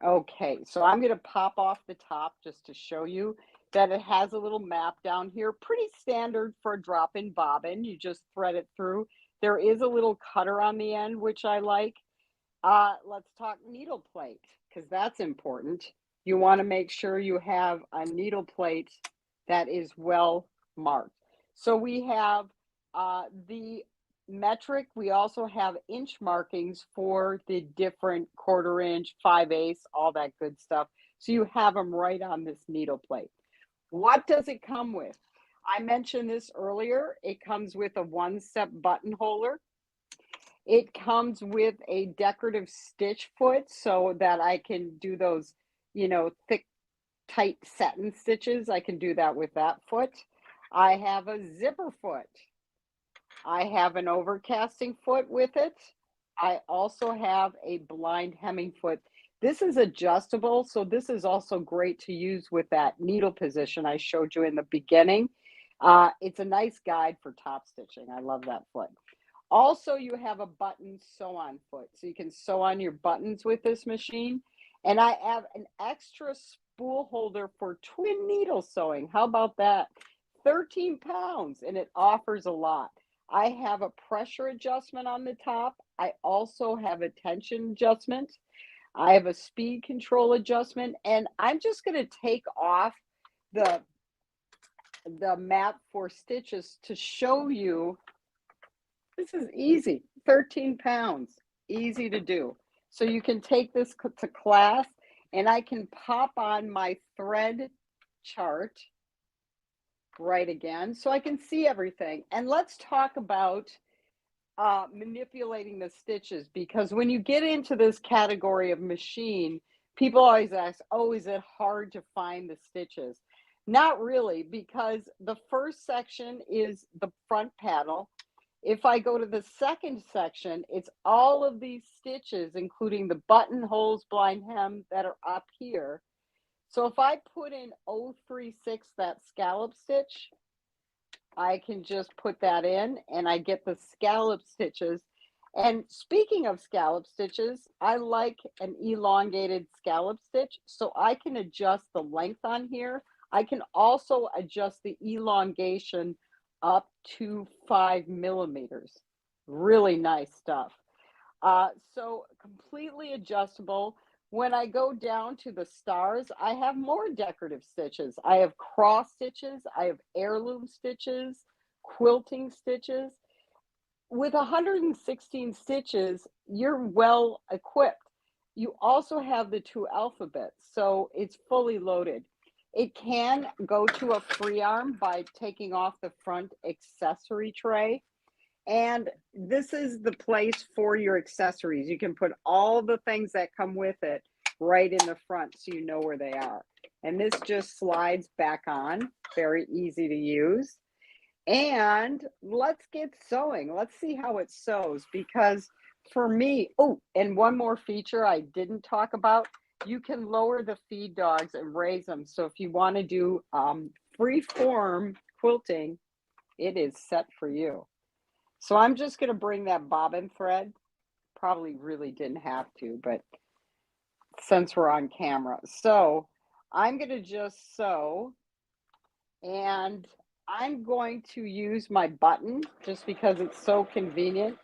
Speaker 11: Okay, so I'm going to pop off the top just to show you that it has a little map down here. Pretty standard for a drop-in bobbin. You just thread it through. There is a little cutter on the end, which I like. Let's talk needle plate, because that's important. You want to make sure you have a needle plate that is well marked. So we have the metric. We also have inch markings for the different 1/4 inch, 5/8, all that good stuff. So you have them right on this needle plate. What does it come with? I mentioned this earlier. It comes with a one-step buttonholer. It comes with a decorative stitch foot so that I can do those, you know, thick, tight satin stitches. I can do that with that foot. I have a zipper foot. I have an overcasting foot with it. I also have a blind hemming foot. This is adjustable, so this is also great to use with that needle position I showed you in the beginning. It's a nice guide for top stitching. I love that foot. Also, you have a button sew-on foot, so you can sew on your buttons with this machine. And I have an extra spool holder for twin needle sewing. How about that? 13 pounds, and it offers a lot. I have a pressure adjustment on the top. I also have a tension adjustment. I have a speed control adjustment, and I'm just going to take off the map for stitches to show you. This is easy, 13 pounds, easy to do. So you can take this to class, and I can pop on my thread chart right again, so I can see everything. And let's talk about manipulating the stitches, because when you get into this category of machine, people always ask, oh, is it hard to find the stitches? Not really, because the first section is the front panel. If I go to the second section, it's all of these stitches, including the buttonholes, blind hem that are up here. So if I put in 036, that scallop stitch, I can just put that in and I get the scallop stitches. And speaking of scallop stitches, I like an elongated scallop stitch, so I can adjust the length on here. I can also adjust the elongation up to 5 millimeters. Really nice stuff. So completely adjustable. When I go down to the stars, I have more decorative stitches. I have cross stitches. I have heirloom stitches, quilting stitches. With 116 stitches, you're well equipped. You also have the 2 alphabets, so it's fully loaded. It can go to a free arm by taking off the front accessory tray. And this is the place for your accessories. You can put all the things that come with it right in the front so you know where they are. And this just slides back on, very easy to use. And let's get sewing. Let's see how it sews, because for me, oh, and one more feature I didn't talk about, you can lower the feed dogs and raise them. So if you want to do free form quilting, it is set for you. So I'm just going to bring that bobbin thread. Probably really didn't have to, but since we're on camera. So I'm going to just sew, and I'm going to use my button just because it's so convenient.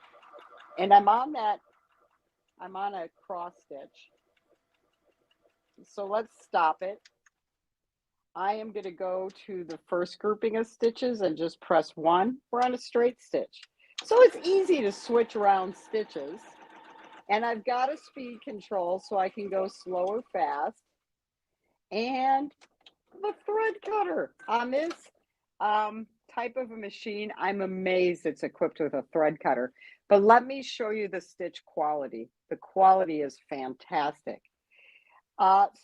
Speaker 11: And I'm on a cross stitch. So let's stop it. I am going to go to the first grouping of stitches and just press 1. We're on a straight stitch. So it's easy to switch around stitches. And I've got a speed control so I can go slow or fast. And the thread cutter on this type of a machine, I'm amazed it's equipped with a thread cutter. But let me show you the stitch quality. The quality is fantastic.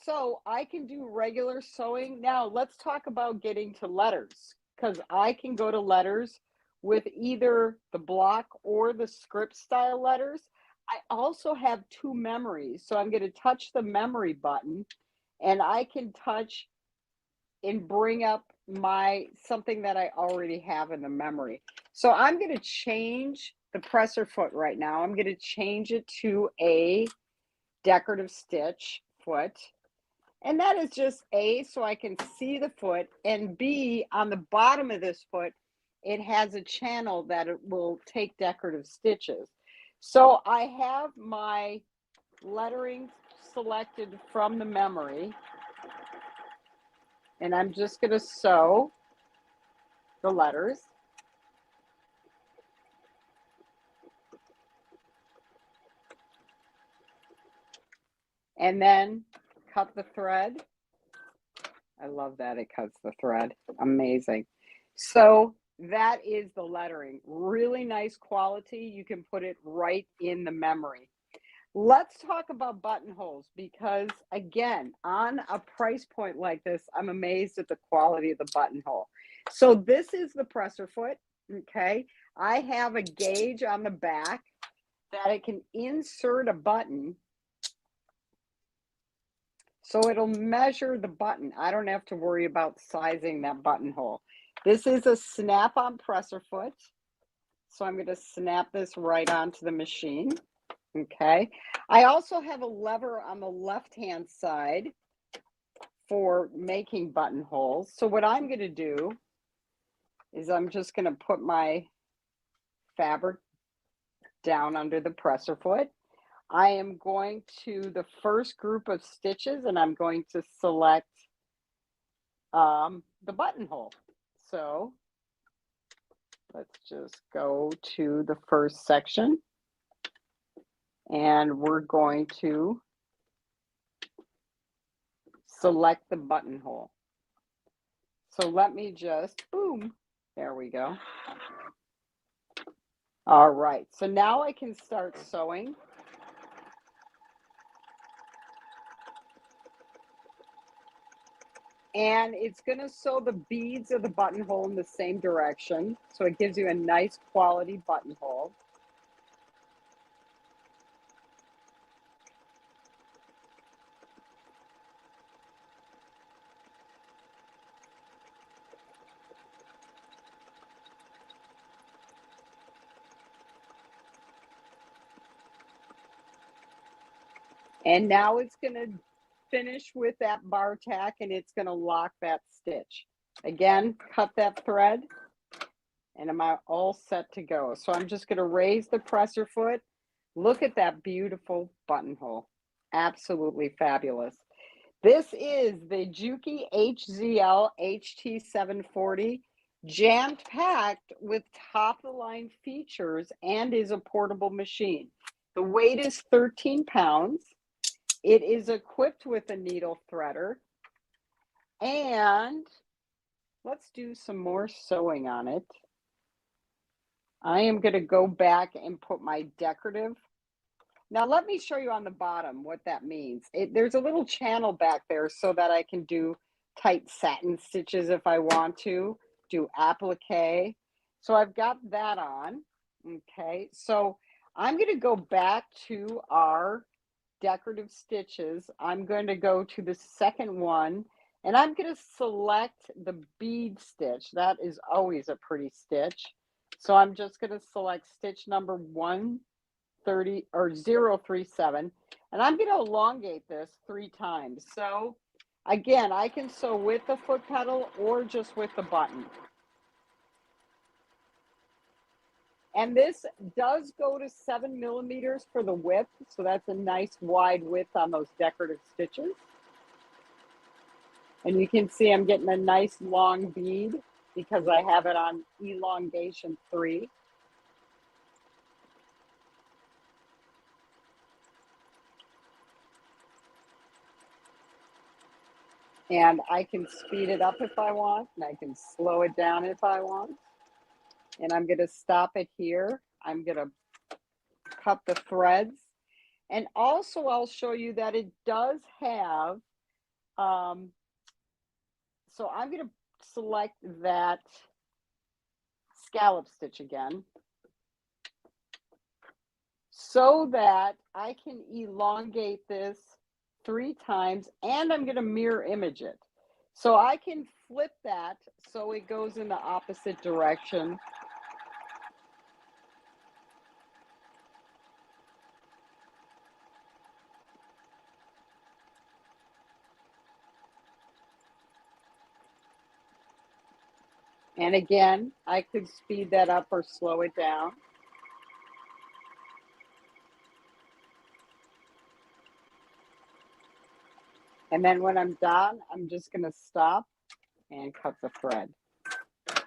Speaker 11: So I can do regular sewing. Now let's talk about getting to letters, because I can go to letters with either the block or the script style letters. I also have 2 memories. So I'm going to touch the memory button, and I can touch and bring up something that I already have in the memory. So I'm going to change the presser foot right now. I'm going to change it to a decorative stitch foot. And that is just A, so I can see the foot, and B, on the bottom of this foot, it has a channel that it will take decorative stitches. So I have my lettering selected from the memory, and I'm just going to sew the letters. And then cut the thread. I love that it cuts the thread. Amazing. So that is the lettering. Really nice quality. You can put it right in the memory. Let's talk about buttonholes, because again, on a price point like this, I'm amazed at the quality of the buttonhole. So this is the presser foot. Okay. I have a gauge on the back that I can insert a button. So it'll measure the button. I don't have to worry about sizing that buttonhole. This is a snap-on presser foot. So I'm going to snap this right onto the machine. Okay. I also have a lever on the left-hand side for making buttonholes. So what I'm going to do is I'm just going to put my fabric down under the presser foot. I am going to the first group of stitches, and I'm going to select the buttonhole. So let's just go to the first section, and we're going to select the buttonhole. So let me just, boom, there we go. All right, so now I can start sewing. And it's going to sew the beads of the buttonhole in the same direction. So it gives you a nice quality buttonhole. And now it's going to finish with that bar tack, and it's going to lock that stitch. Again, cut that thread, and I'm all set to go. So I'm just going to raise the presser foot. Look at that beautiful buttonhole. Absolutely fabulous. This is the Juki HZL HT740, jam-packed with top-of-the-line features, and is a portable machine. The weight is 13 pounds. It is equipped with a needle threader, And let's do some more sewing on it. I am going to go back and put my decorative. Now let me show you on the bottom what that means. There's a little channel back there so that I can do tight satin stitches if I want to, do applique. So I've got that on. Okay, so I'm going to go back to our decorative stitches. I'm going to go to the second one, and I'm going to select the bead stitch. That is always a pretty stitch. So I'm just going to select stitch number 130 or 037, and I'm going to elongate this 3 times. So again, I can sew with the foot pedal or just with the button. And this does go to 7 millimeters for the width, so that's a nice wide width on those decorative stitches. And you can see I'm getting a nice long bead because I have it on elongation 3. And I can speed it up if I want, and I can slow it down if I want. And I'm going to stop it here. I'm going to cut the threads. And also I'll show you that it does have, so I'm going to select that scallop stitch again so that I can elongate this 3 times, and I'm going to mirror image it. So I can flip that so it goes in the opposite direction. And again, I could speed that up or slow it down. And then when I'm done, I'm just going to stop and cut the thread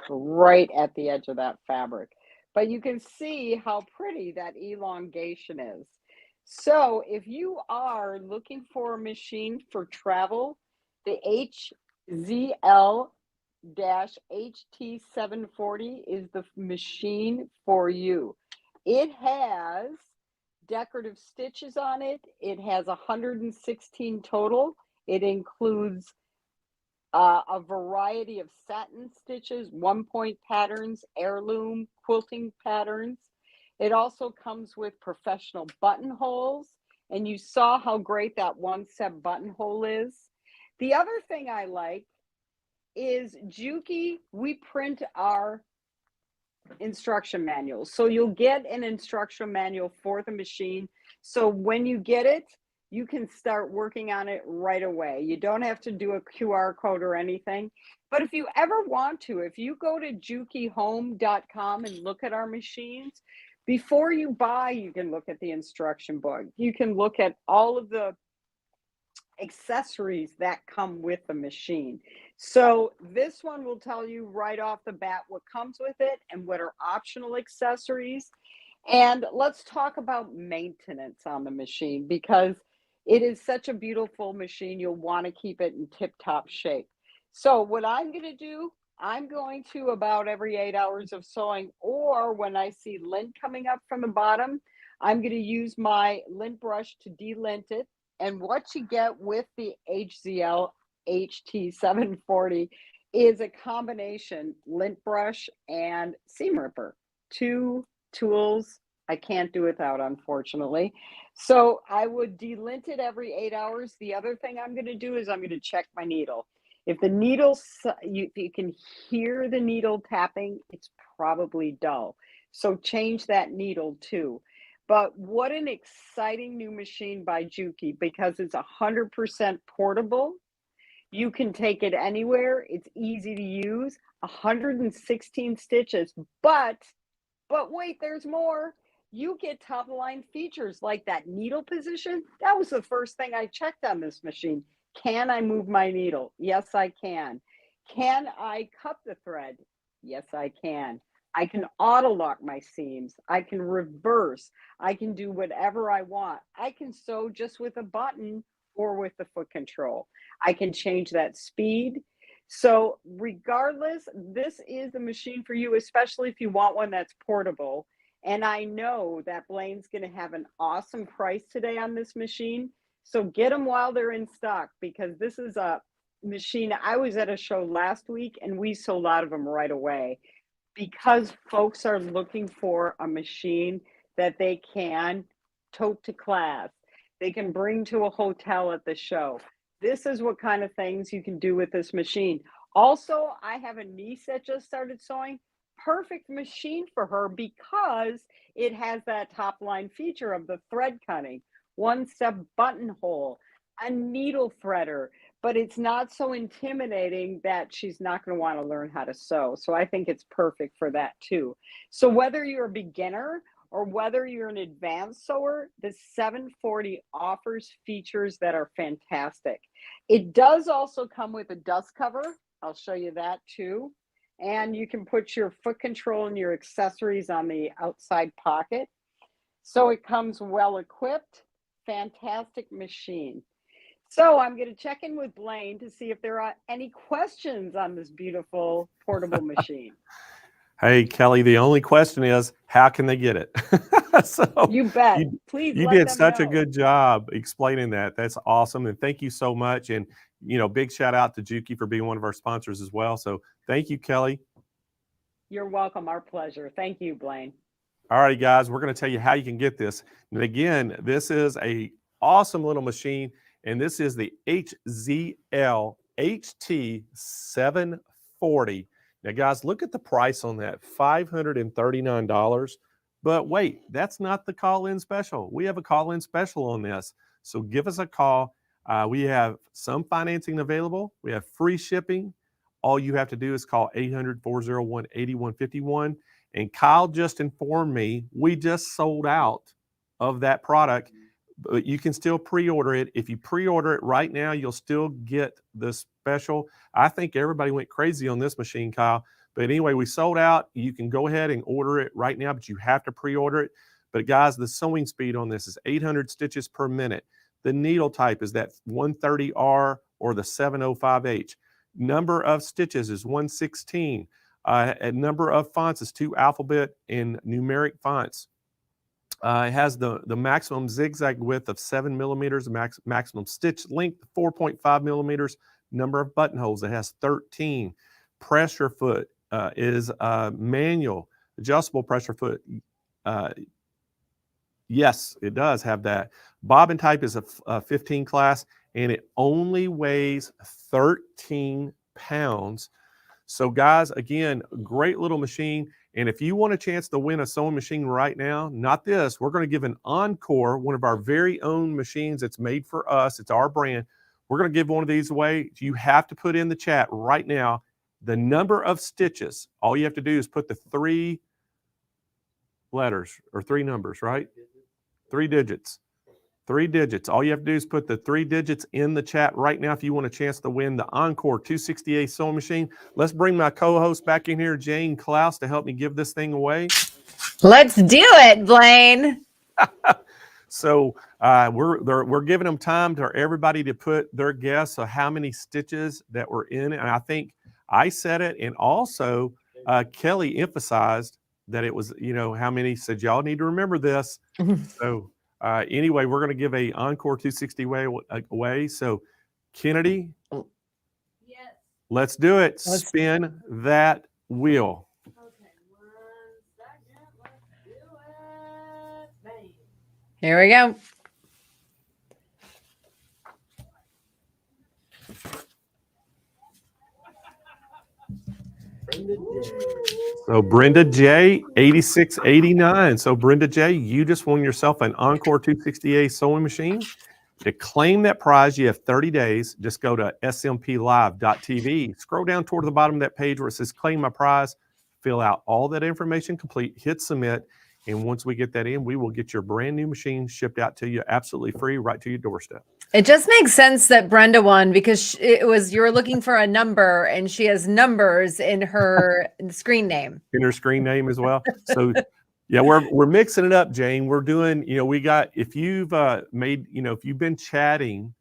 Speaker 11: right at the edge of that fabric. But you can see how pretty that elongation is. So if you are looking for a machine for travel, the HZL-HT740 is the machine for you. It has decorative stitches on it. It has 116 total. It includes a variety of satin stitches, 1-point patterns, heirloom, quilting patterns. It also comes with professional buttonholes, and you saw how great that 1-step buttonhole is. The other thing I like is Juki, we print our instruction manuals. So you'll get an instruction manual for the machine. So when you get it, you can start working on it right away. You don't have to do a QR code or anything. But if you ever want to, if you go to jukihome.com and look at our machines, before you buy, you can look at the instruction book. You can look at all of the accessories that come with the machine. So this one will tell you right off the bat what comes with it and what are optional accessories. And let's talk about maintenance on the machine, because it is such a beautiful machine. You'll want to keep it in tip-top shape. So what I'm going to do, I'm going to, about every 8 hours of sewing, or when I see lint coming up from the bottom, I'm going to use my lint brush to delint it. And what you get with the HZL HT740 is a combination lint brush and seam ripper. 2 tools I can't do without, unfortunately. So I would delint it every 8 hours. The other thing I'm going to do is I'm going to check my needle. If the needle, you can hear the needle tapping, it's probably dull. So change that needle too. But what an exciting new machine by Juki, because it's 100% portable. You can take it anywhere. It's easy to use. 116 stitches. But wait, there's more. You get top of the line features like that needle position. That was the first thing I checked on this machine. Can I move my needle? Yes, I can. Can I cut the thread? Yes, I can. I can auto lock my seams. I can reverse. I can do whatever I want. I can sew just with a button or with the foot control. I can change that speed. So regardless, this is the machine for you, especially if you want one that's portable. And I know that Blaine's going to have an awesome price today on this machine. So get them while they're in stock, because this is a machine. I was at a show last week and we sold out of them right away, because folks are looking for a machine that they can tote to class, they can bring to a hotel at the show. This is what kind of things you can do with this machine. Also, I have a niece that just started sewing. Perfect machine for her because it has that top line feature of the thread cutting, one-step buttonhole, a needle threader, but it's not so intimidating that she's not going to want to learn how to sew. So I think it's perfect for that too. So whether you're a beginner or whether you're an advanced sewer, the 740 offers features that are fantastic. It does also come with a dust cover. I'll show you that too. And you can put your foot control and your accessories on the outside pocket. So it comes well equipped, fantastic machine. So I'm going to check in with Blaine to see if there are any questions on this beautiful portable machine.
Speaker 1: Hey, Kelly, the only question is, how can they get it? So
Speaker 11: you bet. Please
Speaker 1: you
Speaker 11: let
Speaker 1: did
Speaker 11: them
Speaker 1: such
Speaker 11: know.
Speaker 1: a good job explaining that. That's awesome. And thank you so much. And, you know, big shout out to Juki for being one of our sponsors as well. So thank you, Kelly.
Speaker 11: You're welcome. Our pleasure. Thank you, Blaine.
Speaker 1: All right, guys, we're going to tell you how you can get this. And again, this is a awesome little machine. And this is the HZL HT 740. Now, guys, look at the price on that, $539. But wait, that's not the call-in special. We have a call-in special on this. So give us a call. We have some financing available. We have free shipping. All you have to do is call 800-401-8151. And Kyle just informed me we just sold out of that product. But you can still pre-order it. If you pre-order it right now, you'll still get the special. I think everybody went crazy on this machine, Kyle. But anyway, we sold out. You can go ahead and order it right now, but you have to pre-order it. But guys, the sewing speed on this is 800 stitches per minute. The needle type is that 130R or the 705H. Number of stitches is 116. A number of fonts is 2 alphabet and numeric fonts. It has the maximum zigzag width of 7 millimeters, maximum stitch length 4.5 millimeters, number of buttonholes. It has 13. Pressure foot is manual, adjustable pressure foot. Yes, it does have that. Bobbin type is a 15 class, and it only weighs 13 pounds. So guys, again, great little machine. And if you want a chance to win a sewing machine right now, not this, we're going to give an Encore, one of our very own machines that's made for us. It's our brand. We're going to give one of these away. You have to put in the chat right now the number of stitches. All you have to do is put the 3 letters or 3 numbers, right? 3 digits. 3 digits. All you have to do is put the 3 digits in the chat right now if you want a chance to win the Encore 268 sewing machine. Let's bring my co-host back in here, Jane Klaus, to help me give this thing away.
Speaker 5: Let's do it, Blaine.
Speaker 1: So we're giving them time for everybody to put their guess of how many stitches that were in it. And I think I said it, and also Kelly emphasized that it was, you know, how many. Said y'all need to remember this. So anyway, we're going to give a Encore 260 away. So Kennedy,
Speaker 3: Yes.
Speaker 1: let's do it. Spin that wheel.
Speaker 3: Okay, 1 second. Let's do it. Bang.
Speaker 5: Here we go.
Speaker 1: So Brenda J, 8689. So Brenda J, you just won yourself an Encore 268 sewing machine. To claim that prize, you have 30 days. Just go to smplive.tv. Scroll down toward the bottom of that page where it says claim my prize. Fill out all that information complete, hit submit. And once we get that in, we will get your brand new machine shipped out to you absolutely free right to your doorstep.
Speaker 5: It just makes sense that Brenda won because you were looking for a number and she has numbers in her screen name.
Speaker 1: In her screen name as well. So yeah, we're mixing it up, Jane. We're doing, you know, we got, if you've if you've been chatting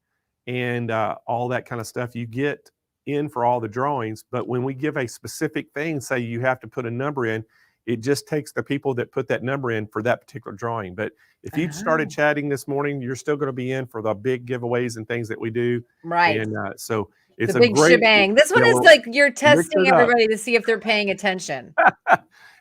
Speaker 1: and all that kind of stuff. You get in for all the drawings, but when we give a specific thing, say you have to put a number in, it just takes the people that put that number in for that particular drawing. But if you started chatting this morning, you're still going to be in for the big giveaways and things that we do.
Speaker 5: Right.
Speaker 1: And so it's
Speaker 5: The
Speaker 1: a
Speaker 5: big
Speaker 1: great
Speaker 5: shebang. This one
Speaker 1: yeah,
Speaker 5: is
Speaker 1: we're-
Speaker 5: like you're
Speaker 1: mix
Speaker 5: testing
Speaker 1: it up.
Speaker 5: everybody to see if they're paying attention.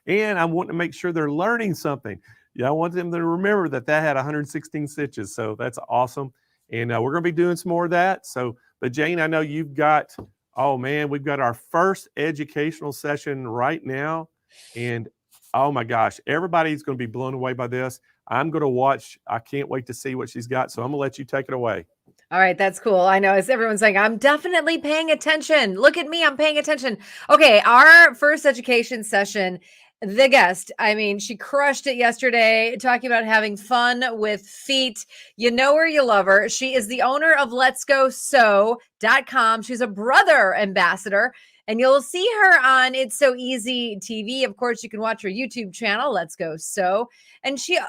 Speaker 1: And I want to make sure they're learning something. Yeah, I want them to remember that had 116 stitches. So that's awesome. And we're going to be doing some more of that. So, but Jane, I know you've got, oh man, we've got our first educational session right now. And oh my gosh, everybody's going to be blown away by this. I'm going to watch. I can't wait to see what she's got. So I'm going to let you take it away.
Speaker 5: All right, that's cool. I know as everyone's saying, I'm definitely paying attention. Look at me, I'm paying attention. Okay, our first education session, the guest, I mean, she crushed it yesterday talking about having fun with feet. You know her, you love her. She is the owner of Let'sGoSew.com. She's a brother ambassador. And you'll see her on It's So Easy TV. Of course, you can watch her YouTube channel, Let's Go Sew. And she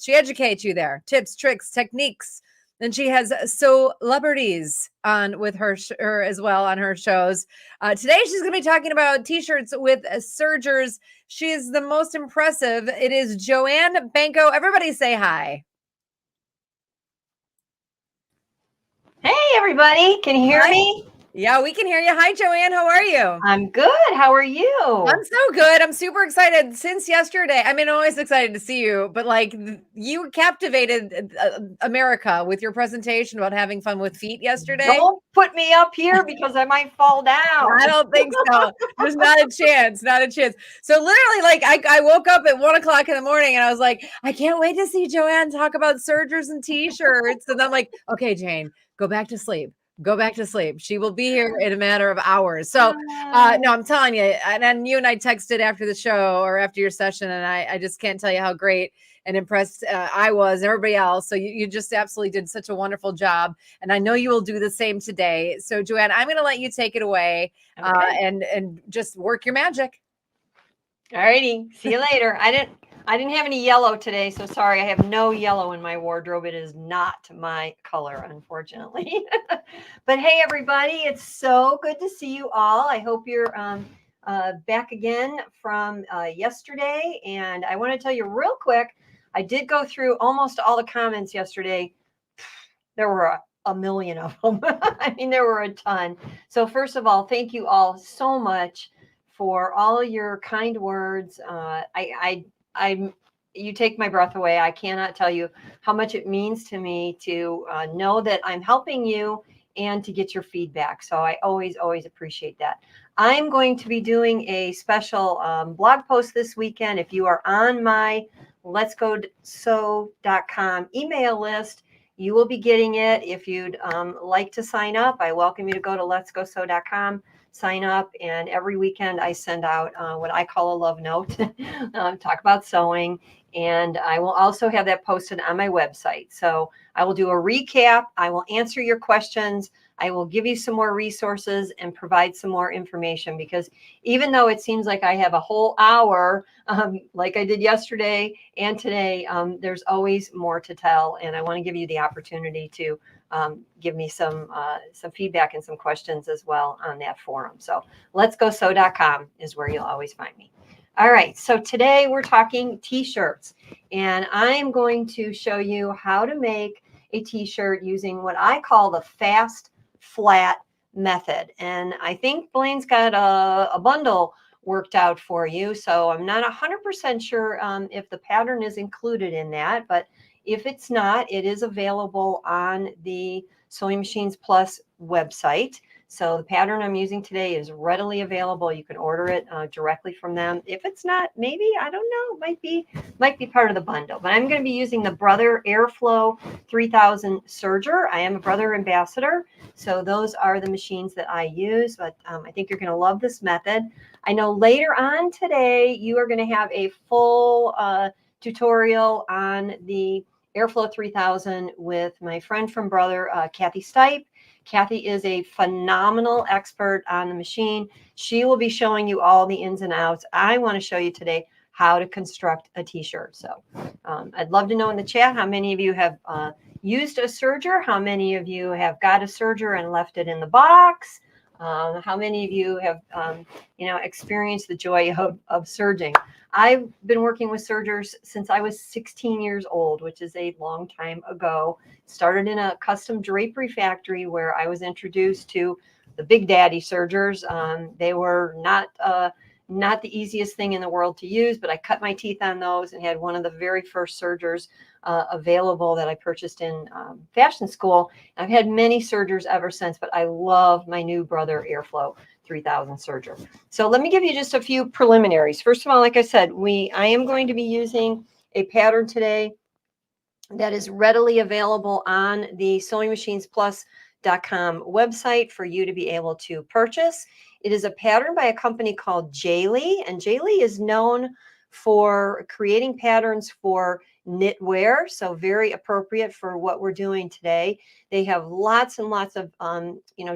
Speaker 5: educates you there. Tips, tricks, techniques. And she has celebrities on with her as well on her shows. Today, she's going to be talking about t-shirts with Sergers. She is the most impressive. It is Joanne Banco. Everybody say hi.
Speaker 10: Hey, everybody. Can you hear me?
Speaker 5: Yeah, we can hear you. Hi, Joanne. How are you?
Speaker 10: I'm good. How are you?
Speaker 5: I'm so good. I'm super excited since yesterday. I mean, I'm always excited to see you, but like you captivated America with your presentation about having fun with feet yesterday.
Speaker 10: Don't put me up here because I might fall down.
Speaker 5: I don't think so. There's not a chance. Not a chance. So literally, like I woke up at 1 o'clock in the morning and I was like, I can't wait to see Joanne talk about sergers and t-shirts. And I'm like, okay, Jane, go back to sleep. Go back to sleep. She will be here in a matter of hours. So, no, I'm telling you, and you and I texted after the show or after your session, and I just can't tell you how great and impressed I was and everybody else. So you just absolutely did such a wonderful job. And I know you will do the same today. So, Joanne, I'm going to let you take it away and just work your magic.
Speaker 10: All righty. See you later. I didn't have any yellow today, so sorry. I have no yellow in my wardrobe. It is not my color, unfortunately. But hey, everybody, it's so good to see you all. I hope you're back again from yesterday. And I want to tell you real quick, I did go through almost all the comments yesterday. There were a million of them. I mean, there were a ton. So first of all, thank you all so much for all your kind words. You take my breath away. I cannot tell you how much it means to me to know that I'm helping you and to get your feedback. So I always appreciate that. I'm going to be doing a special blog post this weekend. If you are on my Let'sGoSew.com email list, you will be getting it. If you'd like to sign up, I welcome you to go to Let'sGoSew.com. Sign up, and every weekend I send out what I call a love note, talk about sewing, and I will also have that posted on my website. So I will do a recap. I will answer your questions. I will give you some more resources and provide some more information, because even though it seems like I have a whole hour, like I did yesterday and today, there's always more to tell, and I want to give you the opportunity to give me some feedback and some questions as well on that forum. So Let'sGoSew.com is where you'll always find me. All right, so today we're talking t-shirts, and I'm going to show you how to make a t-shirt using what I call the fast flat method. And I think Blaine's got a bundle worked out for you, so I'm not 100% sure if the pattern is included in that, but if it's not, it is available on the Sewing Machines Plus website. So the pattern I'm using today is readily available. You can order it directly from them. If it's not, maybe, I don't know, it might be part of the bundle. But I'm going to be using the Brother Airflow 3000 Serger. I am a Brother ambassador, so those are the machines that I use. But I think you're going to love this method. I know later on today you are going to have a full tutorial on the Airflow 3000 with my friend from Brother, Kathy Stipe. Kathy is a phenomenal expert on the machine. She will be showing you all the ins and outs. I want to show you today how to construct a t-shirt. So I'd love to know in the chat how many of you have used a serger? How many of you have got a serger and left it in the box? How many of you have, experienced the joy of serging? I've been working with sergers since I was 16 years old, which is a long time ago. Started in a custom drapery factory where I was introduced to the Big Daddy sergers. They were not the easiest thing in the world to use, but I cut my teeth on those and had one of the very first sergers available that I purchased in fashion school. I've had many sergers ever since, but I love my new Brother Airflow 3000 serger. So let me give you just a few preliminaries. First of all, like I said, I am going to be using a pattern today that is readily available on the SewingMachinesPlus.com website for you to be able to purchase. It is a pattern by a company called Jaylee, and Jaylee is known for creating patterns for knitwear, so very appropriate for what we're doing today. They have lots and lots of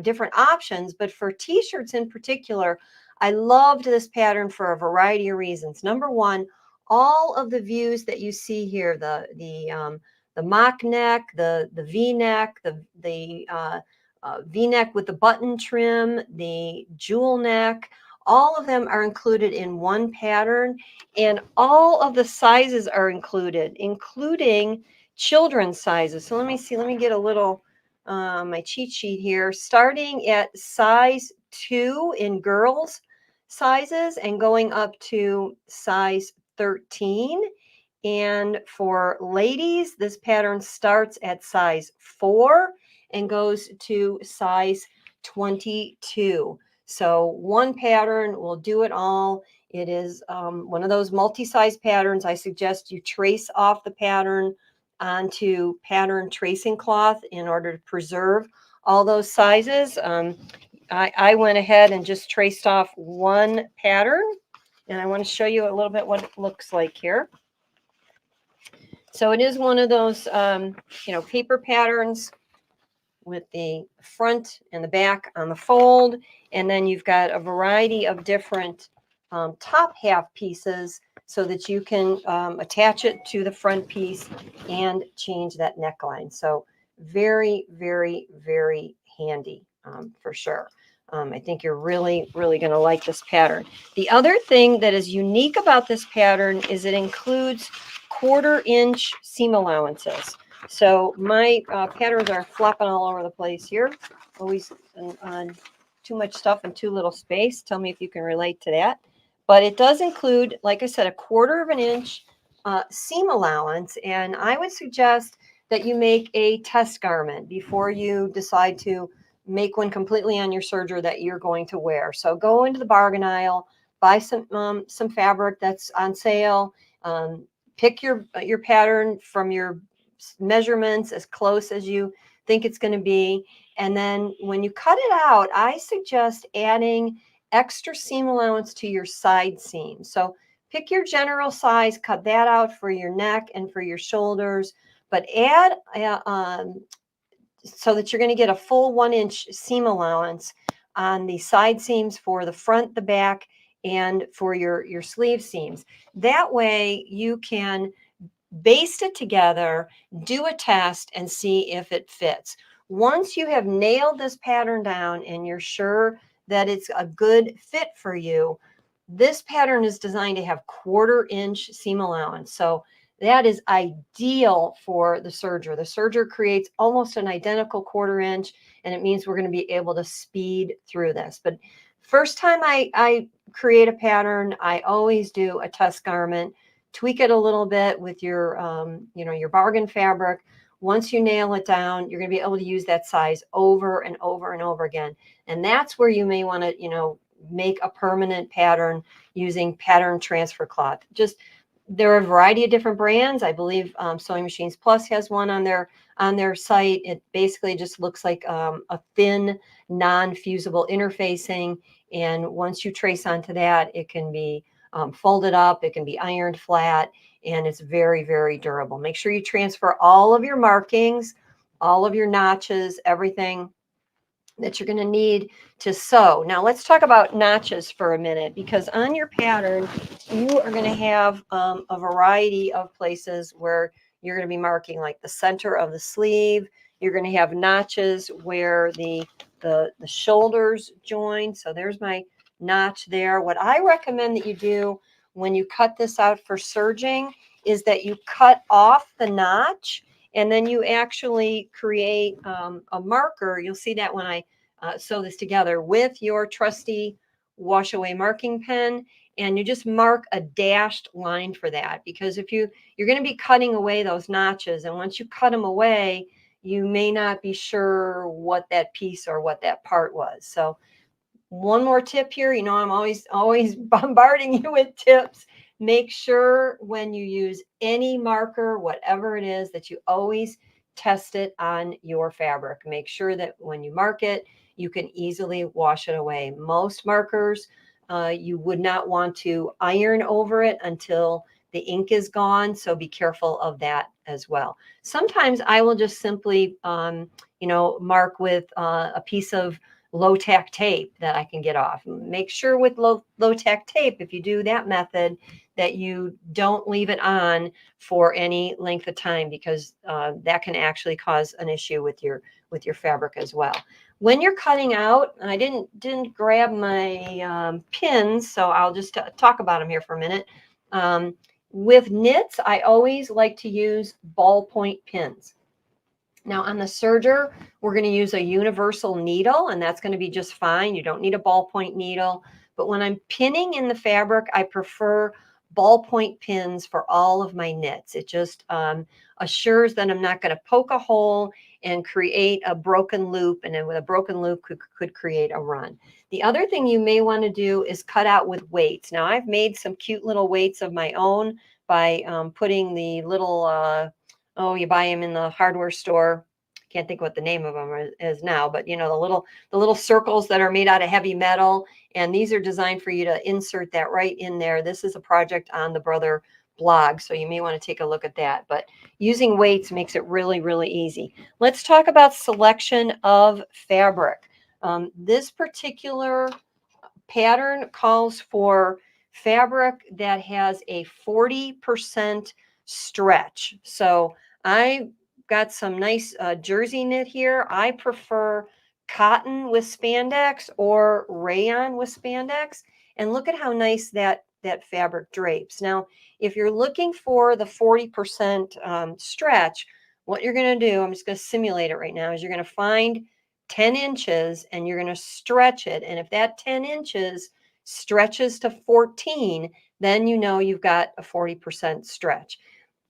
Speaker 10: different options, but for t-shirts in particular, I loved this pattern for a variety of reasons. Number one, all of the views that you see here, the mock neck, the V-neck, the V-neck with the button trim, the jewel neck, all of them are included in one pattern, and all of the sizes are included, including children's sizes. So let me see, let me get a little, my cheat sheet here, starting at size 2 in girls sizes and going up to size 13. And for ladies, this pattern starts at size 4 and goes to size 22. So one pattern will do it all. It is one of those multi-size patterns. I suggest you trace off the pattern onto pattern tracing cloth in order to preserve all those sizes. I went ahead and just traced off one pattern, and I want to show you a little bit what it looks like here. So it is one of those, paper patterns with the front and the back on the fold. And then you've got a variety of different top half pieces so that you can attach it to the front piece and change that neckline. So very, very, very handy for sure. I think you're really, really going to like this pattern. The other thing that is unique about this pattern is it includes 1/4 inch seam allowances. So my patterns are flopping all over the place here. Always on too much stuff and too little space. Tell me if you can relate to that. But it does include, like I said, 1/4 inch seam allowance. And I would suggest that you make a test garment before you decide to make one completely on your serger that you're going to wear. So go into the bargain aisle, buy some fabric that's on sale. Pick your pattern from your measurements as close as you think it's going to be. And then when you cut it out, I suggest adding extra seam allowance to your side seam. So pick your general size, cut that out for your neck and for your shoulders, but add so that you're going to get a full 1 inch seam allowance on the side seams for the front, the back, and for your sleeve seams. That way you can baste it together, do a test, and see if it fits. Once you have nailed this pattern down and you're sure that it's a good fit for you, this pattern is designed to have 1/4 inch seam allowance. So that is ideal for the serger. The serger creates almost an identical 1/4 inch, and it means we're going to be able to speed through this. But first time I create a pattern, I always do a test garment, tweak it a little bit with your, your bargain fabric. Once you nail it down, you're going to be able to use that size over and over and over again. And that's where you may want to, make a permanent pattern using pattern transfer cloth. There are a variety of different brands. I believe Sewing Machines Plus has one on their site. It basically just looks like a thin, non-fusible interfacing. And once you trace onto that, it can be folded up, it can be ironed flat, and it's very, very durable. Make sure you transfer all of your markings, all of your notches, everything that you're going to need to sew. Now let's talk about notches for a minute, because on your pattern, you are going to have a variety of places where you're going to be marking like the center of the sleeve. You're going to have notches where the shoulders join. So there's my notch there. What I recommend that you do when you cut this out for serging is that you cut off the notch, and then you actually create a marker. You'll see that when I sew this together with your trusty wash away marking pen, and you just mark a dashed line for that, because if you're going to be cutting away those notches, and once you cut them away, you may not be sure what that piece or what that part was. So one more tip here, you know, I'm always bombarding you with tips. Make sure when you use any marker, whatever it is, that you always test it on your fabric. Make sure that when you mark it, you can easily wash it away. Most markers, you would not want to iron over it until the ink is gone. So be careful of that as well. Sometimes I will just simply, you know, mark with a piece of low-tack tape that I can get off. Make sure with low-tack tape, if you do that method, that you don't leave it on for any length of time, because that can actually cause an issue with your fabric as well. When you're cutting out, and I didn't grab my pins, so I'll just talk about them here for a minute. With knits, I always like to use ballpoint pins. Now on the serger, we're going to use a universal needle, and that's going to be just fine. You don't need a ballpoint needle. But when I'm pinning in the fabric, I prefer ballpoint pins for all of my knits. It just assures that I'm not going to poke a hole and create a broken loop, and then with a broken loop could create a run. The other thing you may want to do is cut out with weights. Now I've made some cute little weights of my own by putting the little oh, you buy them in the hardware store. Can't think what the name of them is now, but you know, the little circles that are made out of heavy metal, and these are designed for you to insert that right in there. This is a project on the Brother blog, so you may want to take a look at that. But using weights makes it really, really easy. Let's talk about selection of fabric. This particular pattern calls for fabric that has a 40% stretch. So I got some nice jersey knit here. I prefer cotton with spandex or rayon with spandex. And look at how nice that fabric drapes. Now, if you're looking for the 40% stretch, what you're going to do, I'm just going to simulate it right now, is you're going to find 10 inches and you're going to stretch it. And if that 10 inches stretches to 14, then you know you've got a 40% stretch.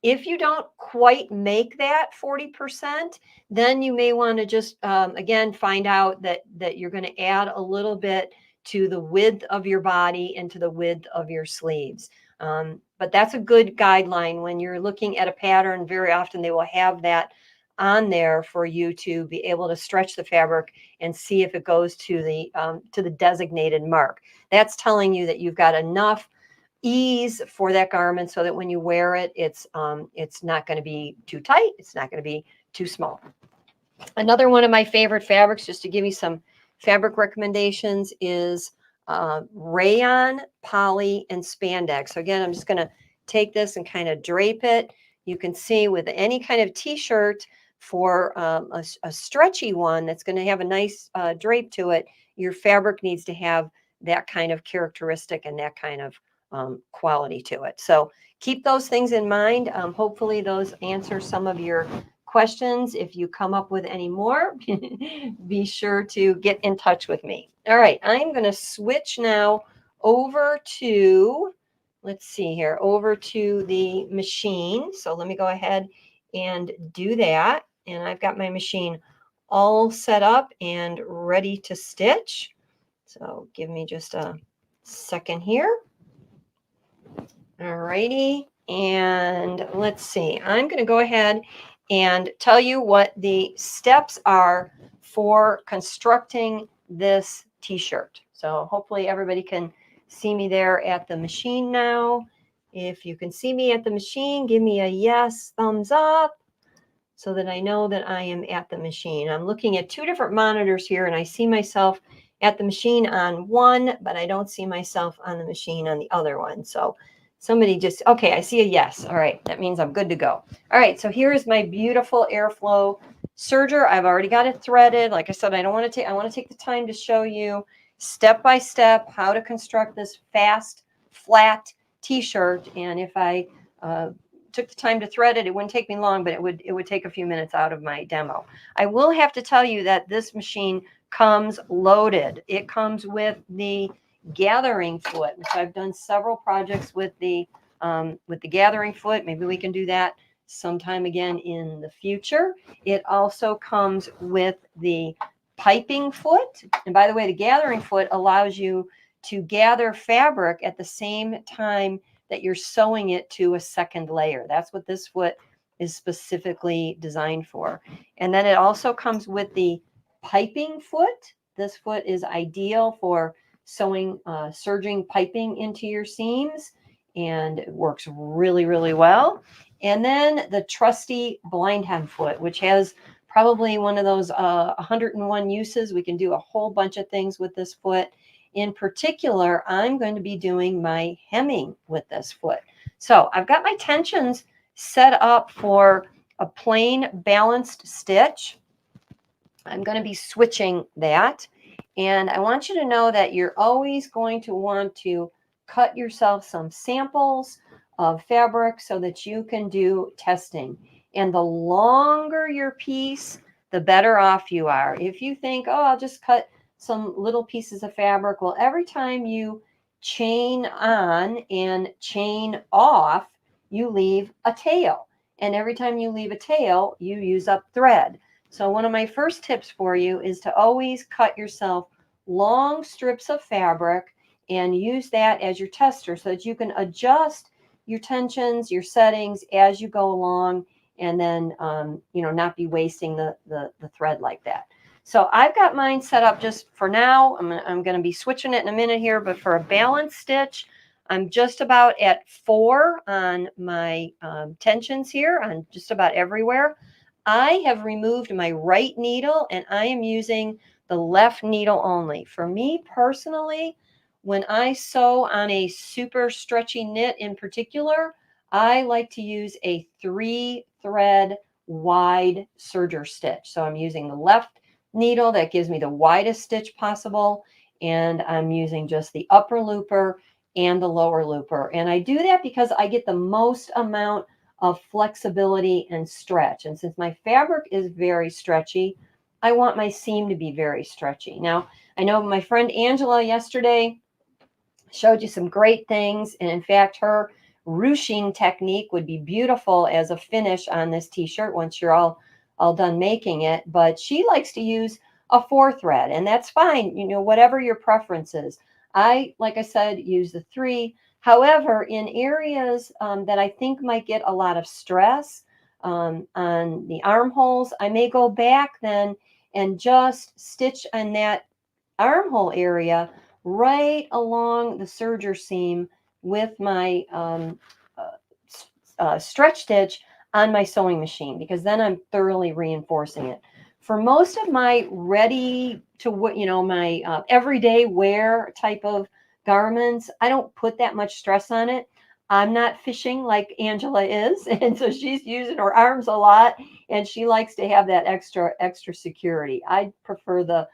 Speaker 10: If you don't quite make that 40%, then you may want to just, again, find out that you're going to add a little bit to the width of your body and to the width of your sleeves. But that's a good guideline when you're looking at a pattern. Very often they will have that on there for you to be able to stretch the fabric and see if it goes to the designated mark. That's telling you that you've got enough ease for that garment so that when you wear it, it's not going to be too tight. It's not going to be too small. Another one of my favorite fabrics, just to give you some fabric recommendations, is rayon, poly, and spandex. So again, I'm just going to take this and kind of drape it. You can see with any kind of t-shirt, for a stretchy one that's going to have a nice drape to it, your fabric needs to have that kind of characteristic and that kind of quality to it. So keep those things in mind. Hopefully those answer some of your questions. If you come up with any more, be sure to get in touch with me. All right, I'm going to switch now over to, let's see here, over to the machine. So let me go ahead and do that. And I've got my machine all set up and ready to stitch. So give me just a second here. All righty. And let's see, I'm going to go ahead and tell you what the steps are for constructing this t-shirt. So hopefully everybody can see me there at the machine now. If you can see me at the machine, give me a yes, thumbs up, so that I know that I am at the machine. I'm looking at two different monitors here, and I see myself at the machine on one, but I don't see myself on the machine on the other one. So Somebody just, okay, I see a yes. All right, that means I'm good to go. All right, so here is my beautiful airflow serger. I've already got it threaded. Like I said, I want to take the time to show you step by step how to construct this fast, flat t-shirt. And if I took the time to thread it, it wouldn't take me long, but it would take a few minutes out of my demo. I will have to tell you that this machine comes loaded. It comes with the gathering foot, which I've done several projects with the gathering foot. Maybe we can do that sometime again in the future. It also comes with the piping foot. And by the way, the gathering foot allows you to gather fabric at the same time that you're sewing it to a second layer. That's what this foot is specifically designed for. And then it also comes with the piping foot. This foot is ideal for sewing serging piping into your seams, and it works really, really well. And then the trusty blind hem foot, which has probably one of those 101 uses. We can do a whole bunch of things with this foot. In particular, I'm going to be doing my hemming with this foot. So I've got my tensions set up for a plain balanced stitch. I'm going to be switching that. And I want you to know that you're always going to want to cut yourself some samples of fabric so that you can do testing. And the longer your piece, the better off you are. If you think, oh, I'll just cut some little pieces of fabric, well, every time you chain on and chain off, you leave a tail. And every time you leave a tail, you use up thread. So one of my first tips for you is to always cut yourself long strips of fabric and use that as your tester so that you can adjust your tensions, your settings as you go along, and then not be wasting the thread like that. So I've got mine set up just for now. I'm going to be switching it in a minute here, but for a balanced stitch, I'm just about at 4 on my tensions here, on just about everywhere. I have removed my right needle and I am using the left needle only. For me personally, when I sew on a super stretchy knit in particular, I like to use a 3-thread wide serger stitch. So I'm using the left needle, that gives me the widest stitch possible, and I'm using just the upper looper and the lower looper. And I do that because I get the most amount of flexibility and stretch. And since my fabric is very stretchy, I want my seam to be very stretchy. Now, I know my friend Angela yesterday showed you some great things. And in fact, her ruching technique would be beautiful as a finish on this t-shirt once you're all done making it. But she likes to use a 4-thread, and that's fine, whatever your preference is. I, like I said, use the 3. However, in areas that I think might get a lot of stress on the armholes, I may go back then and just stitch in that armhole area right along the serger seam with my stretch stitch on my sewing machine, because then I'm thoroughly reinforcing it. For most of my ready to, my everyday wear type of garments, I don't put that much stress on it. I'm not fishing like Angela is, and so she's using her arms a lot, and she likes to have that extra security. I prefer the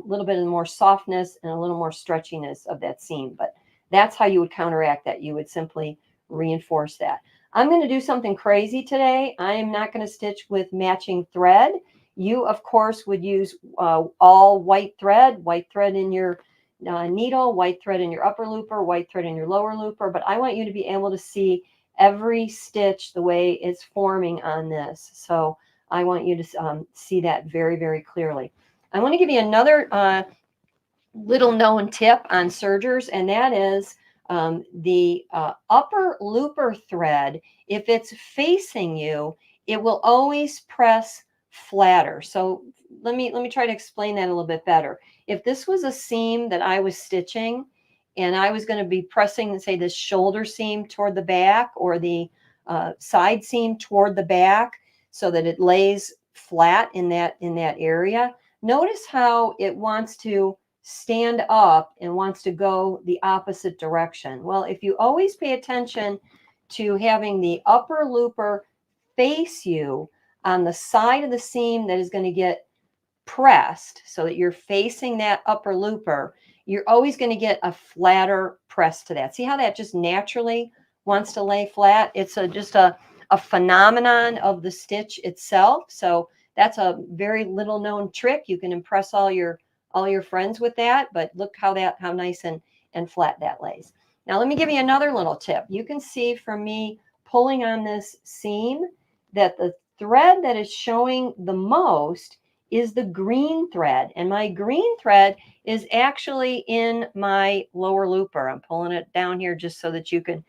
Speaker 10: little bit of more softness and a little more stretchiness of that seam, but that's how you would counteract that. You would simply reinforce that. I'm going to do something crazy today. I am not going to stitch with matching thread. You, of course, would use all white thread in your needle, white thread in your upper looper, white thread in your lower looper. But I want you to be able to see every stitch the way it's forming on this. So I want you to see that very, very clearly. I want to give you another little known tip on sergers, and that is the upper looper thread. If it's facing you, it will always press flatter. So let me try to explain that a little bit better. If this was a seam that I was stitching and I was going to be pressing, say, this shoulder seam toward the back, or the side seam toward the back, so that it lays flat in that area, notice how it wants to stand up and wants to go the opposite direction? Well, if you always pay attention to having the upper looper face you on the side of the seam that is going to get pressed so that you're facing that upper looper, you're always going to get a flatter press to that. See how that just naturally wants to lay flat? It's just a phenomenon of the stitch itself. So that's a very little known trick. You can impress all your friends with that, but look how nice and flat that lays. Now let me give you another little tip. You can see from me pulling on this seam that the thread that is showing the most is the green thread. And my green thread is actually in my lower looper. I'm pulling it down here just so that you can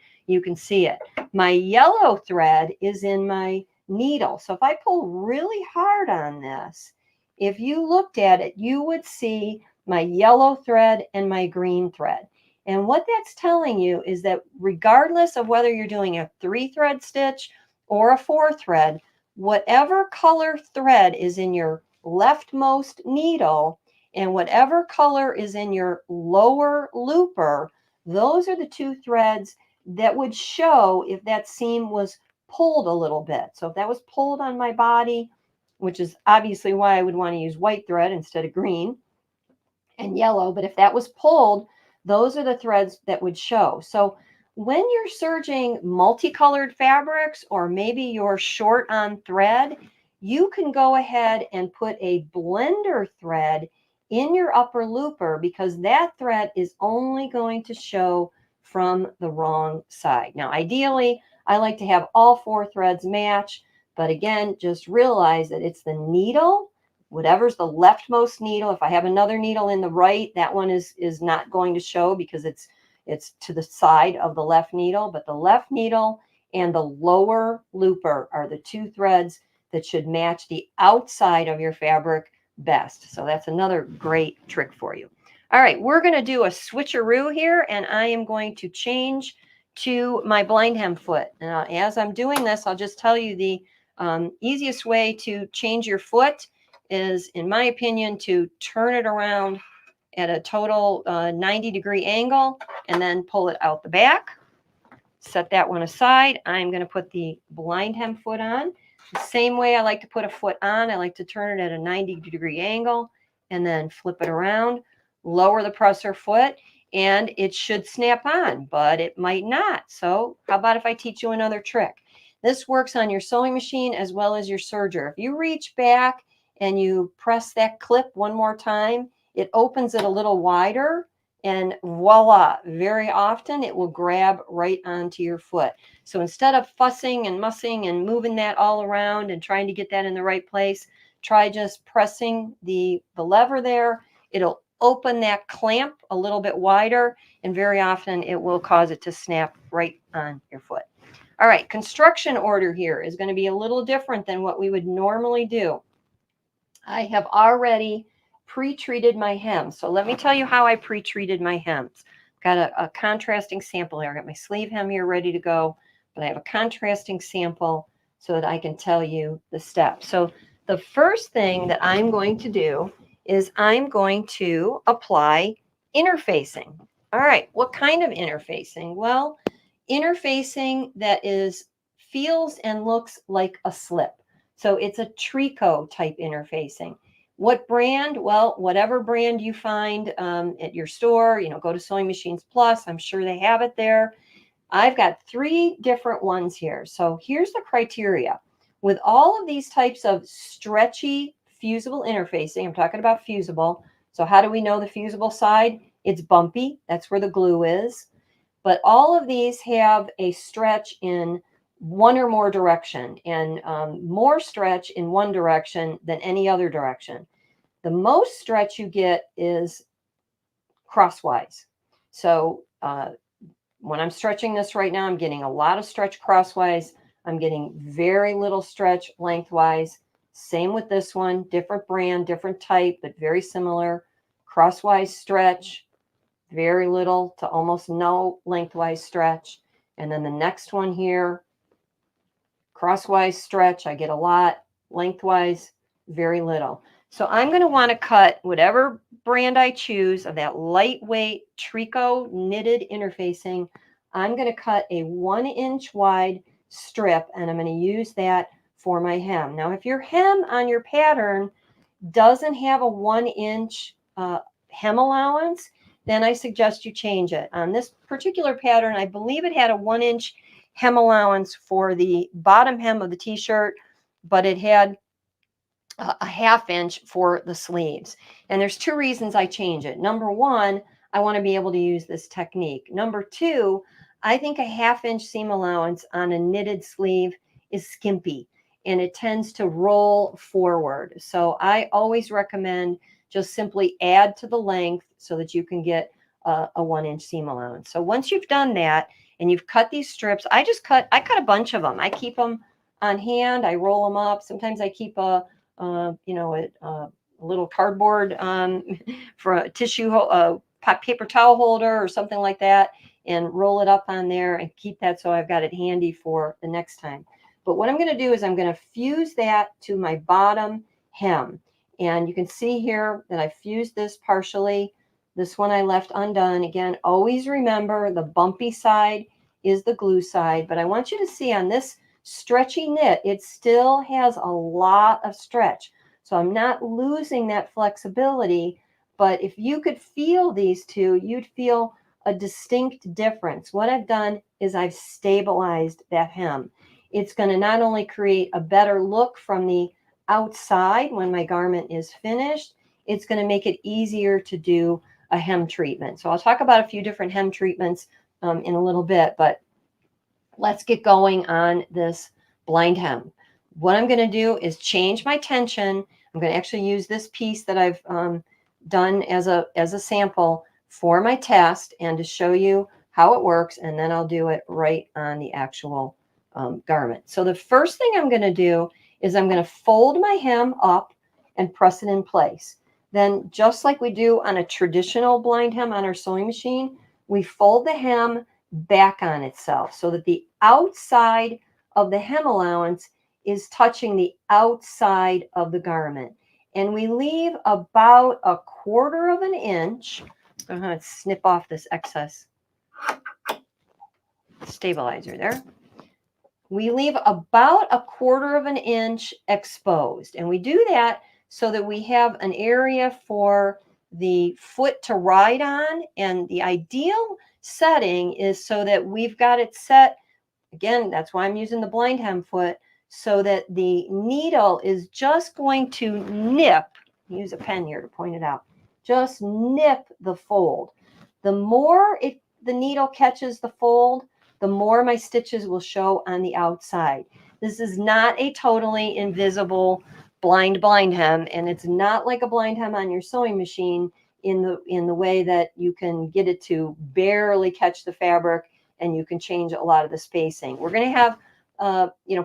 Speaker 10: see it. My yellow thread is in my needle. So if I pull really hard on this, if you looked at it, you would see my yellow thread and my green thread. And what that's telling you is that regardless of whether you're doing a 3-thread stitch or a 4-thread, whatever color thread is in your leftmost needle and whatever color is in your lower looper, those are the 2 threads that would show if that seam was pulled a little bit. So if that was pulled on my body, which is obviously why I would want to use white thread instead of green and yellow, but if that was pulled, those are the threads that would show. So when you're serging multicolored fabrics, or maybe you're short on thread, you can go ahead and put a blender thread in your upper looper, because that thread is only going to show from the wrong side. Now, ideally, I like to have all 4 threads match, but again, just realize that it's the needle, whatever's the leftmost needle. If I have another needle in the right, that one is not going to show because it's to the side of the left needle, but the left needle and the lower looper are the 2 threads that should match the outside of your fabric best. So that's another great trick for you. All right, we're going to do a switcheroo here, and I am going to change to my blind hem foot. Now, as I'm doing this, I'll just tell you the easiest way to change your foot is, in my opinion, to turn it around at a total 90-degree angle and then pull it out the back. Set that one aside. I'm going to put the blind hem foot on. The same way I like to put a foot on, I like to turn it at a 90-degree angle and then flip it around, lower the presser foot, and it should snap on, but it might not. So how about if I teach you another trick? This works on your sewing machine as well as your serger. If you reach back and you press that clip one more time, it opens it a little wider, and voila, very often it will grab right onto your foot. So instead of fussing and mussing and moving that all around and trying to get that in the right place, try just pressing the lever there. It'll open that clamp a little bit wider, and very often it will cause it to snap right on your foot. All right, construction order here is going to be a little different than what we would normally do. I have already pre-treated my hems. So let me tell you how I pre-treated my hems. Got a contrasting sample here. I got my sleeve hem here ready to go, but I have a contrasting sample so that I can tell you the steps. So the first thing that I'm going to do is I'm going to apply interfacing. All right, what kind of interfacing? Well, interfacing that feels and looks like a slip. So it's a tricot type interfacing. What brand? Well, whatever brand you find at your store, go to Sewing Machines Plus. I'm sure they have it there. I've got 3 different ones here. So here's the criteria. With all of these types of stretchy fusible interfacing, I'm talking about fusible. So how do we know the fusible side? It's bumpy. That's where the glue is. But all of these have a stretch in one or more direction, and more stretch in one direction than any other direction. The most stretch you get is crosswise. So when I'm stretching this right now, I'm getting a lot of stretch crosswise. I'm getting very little stretch lengthwise. Same with this one, different brand, different type, but very similar. Crosswise stretch, very little to almost no lengthwise stretch. And then the next one here, crosswise stretch, I get a lot. Lengthwise, very little. So I'm going to want to cut whatever brand I choose of that lightweight tricot knitted interfacing. I'm going to cut a 1-inch wide strip, and I'm going to use that for my hem. Now, if your hem on your pattern doesn't have a 1-inch hem allowance, then I suggest you change it. On this particular pattern, I believe it had a 1-inch hem allowance for the bottom hem of the t-shirt, but it had a 1/2 inch for the sleeves. And there's 2 reasons I change it. Number 1, I want to be able to use this technique. Number 2, I think a 1/2 inch seam allowance on a knitted sleeve is skimpy and it tends to roll forward. So I always recommend just simply add to the length so that you can get a 1-inch seam allowance. So once you've done that and you've cut these strips, I cut a bunch of them. I keep them on hand. I roll them up. Sometimes I keep a little cardboard for a tissue, paper towel holder or something like that, and roll it up on there and keep that so I've got it handy for the next time. But what I'm going to do is I'm going to fuse that to my bottom hem. And you can see here that I fused this partially. This one I left undone. Again, always remember the bumpy side is the glue side. But I want you to see on this stretchy knit, it still has a lot of stretch. So I'm not losing that flexibility, but if you could feel these two, you'd feel a distinct difference. What I've done is I've stabilized that hem. It's going to not only create a better look from the outside when my garment is finished, it's going to make it easier to do a hem treatment. So I'll talk about a few different hem treatments in a little bit, but let's get going on this blind hem. What I'm going to do is change my tension. I'm going to actually use this piece that I've done as a sample for my test and to show you how it works, and then I'll do it right on the actual garment. So the first thing I'm going to do is I'm going to fold my hem up and press it in place. Then, just like we do on a traditional blind hem on our sewing machine, we fold the hem back on itself so that the outside of the hem allowance is touching the outside of the garment. And we leave about 1/4 inch. I'm going to snip off this excess stabilizer there. We leave about 1/4 inch exposed. And we do that so that we have an area for the foot to ride on. And the ideal setting is so that we've got it set, again, that's why I'm using the blind hem foot, so that the needle is just going to nip, use a pen here to point it out, just nip the fold. The more the needle catches the fold, the more my stitches will show on the outside. This is not a totally invisible blind hem, and it's not like a blind hem on your sewing machine in the way that you can get it to barely catch the fabric and you can change a lot of the spacing. We're going to have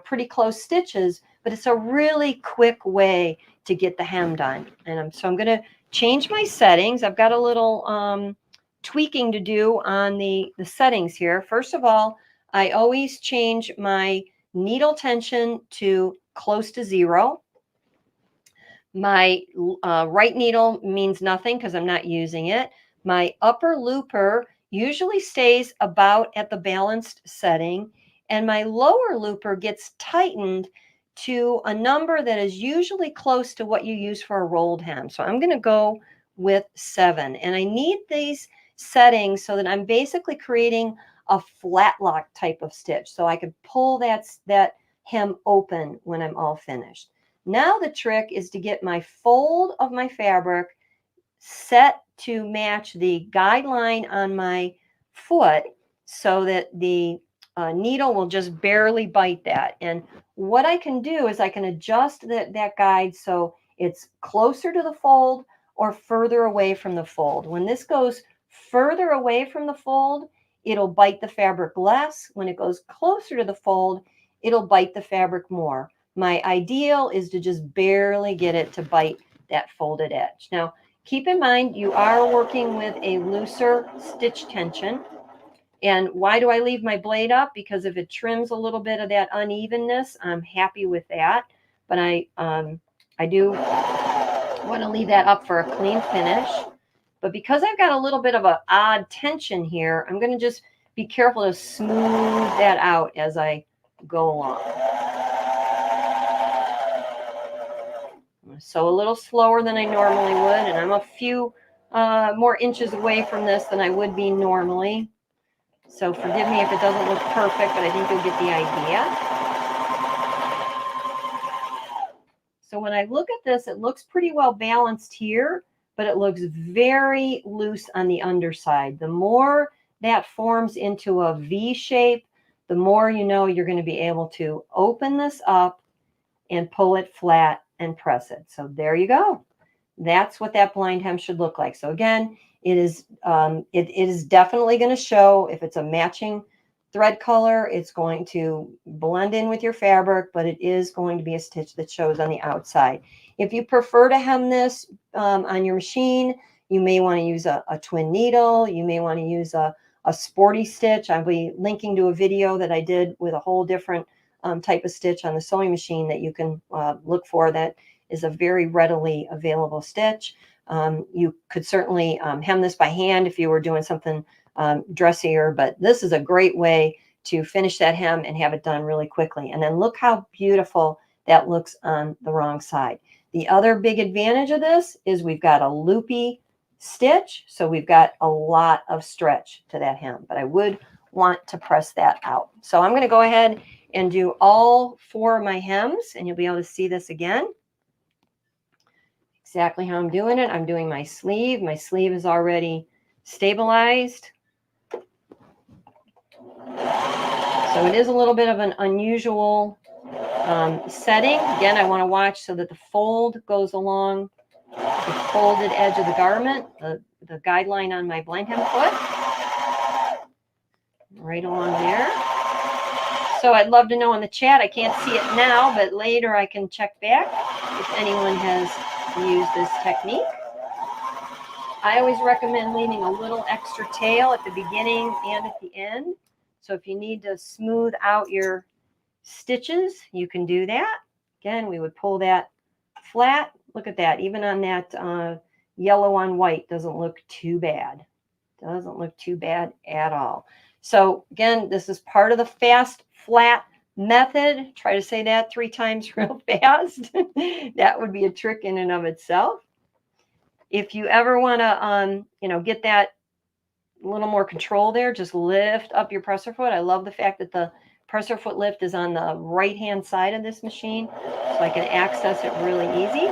Speaker 10: pretty close stitches, but it's a really quick way to get the hem done. And so I'm going to change my settings. I've got a little tweaking to do on the settings here. First of all, I always change my needle tension to close to 0. My right needle means nothing because I'm not using it. My upper looper usually stays about at the balanced setting, and my lower looper gets tightened to a number that is usually close to what you use for a rolled hem. So I'm going to go with 7, and I need these settings so that I'm basically creating a flat lock type of stitch so I could pull that hem open when I'm all finished. Now the trick is to get my fold of my fabric set to match the guideline on my foot so that the needle will just barely bite that. And what I can do is I can adjust that guide so it's closer to the fold or further away from the fold. When this goes further away from the fold, it'll bite the fabric less. When it goes closer to the fold, it'll bite the fabric more. My ideal is to just barely get it to bite that folded edge. Now, keep in mind, you are working with a looser stitch tension. And why do I leave my blade up? Because if it trims a little bit of that unevenness, I'm happy with that. But I do want to leave that up for a clean finish. But because I've got a little bit of an odd tension here, I'm going to just be careful to smooth that out as I go along. I'm going to sew a little slower than I normally would, and I'm a few more inches away from this than I would be normally. So forgive me if it doesn't look perfect, but I think you'll get the idea. So when I look at this, it looks pretty well balanced here, but it looks very loose on the underside. The more that forms into a V shape, the more you know you're going to be able to open this up and pull it flat and press it. So there you go. That's what that blind hem should look like. So again, it is definitely going to show if it's a matching thread color, it's going to blend in with your fabric, but it is going to be a stitch that shows on the outside. If you prefer to hem this on your machine, you may want to use a twin needle. You may want to use a sporty stitch. I'll be linking to a video that I did with a whole different type of stitch on the sewing machine that you can look for. That is a very readily available stitch. You could certainly hem this by hand if you were doing something dressier, but this is a great way to finish that hem and have it done really quickly. And then look how beautiful that looks on the wrong side. The other big advantage of this is we've got a loopy stitch, so we've got a lot of stretch to that hem, but I would want to press that out. So I'm going to go ahead and do all 4 of my hems, and you'll be able to see this again. Exactly how I'm doing it. I'm doing my sleeve. My sleeve is already stabilized. So it is a little bit of an unusual setting. Again, I want to watch so that the fold goes along the folded edge of the garment, the guideline on my blind hem foot. Right along there. So I'd love to know in the chat, I can't see it now, but later I can check back if anyone has used this technique. I always recommend leaving a little extra tail at the beginning and at the end. So if you need to smooth out your stitches, you can do that. Again, we would pull that flat. Look at that. Even on that yellow on white, doesn't look too bad. Doesn't look too bad at all. So again, this is part of the fast flat method. Try to say that 3 times real fast. That would be a trick in and of itself. If you ever want to, get that a little more control there, just lift up your presser foot. I love the fact that the presser foot lift is on the right-hand side of this machine, so I can access it really easy.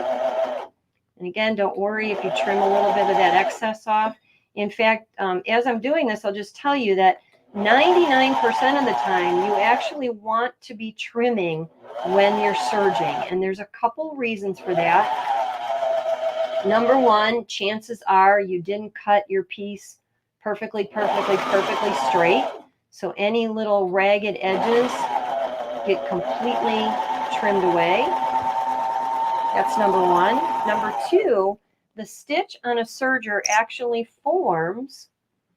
Speaker 10: And again, don't worry if you trim a little bit of that excess off. In fact, as I'm doing this, I'll just tell you that 99% of the time, you actually want to be trimming when you're serging. And there's a couple reasons for that. Number one, chances are you didn't cut your piece perfectly straight. So any little ragged edges get completely trimmed away. That's number one. Number two, the stitch on a serger actually forms.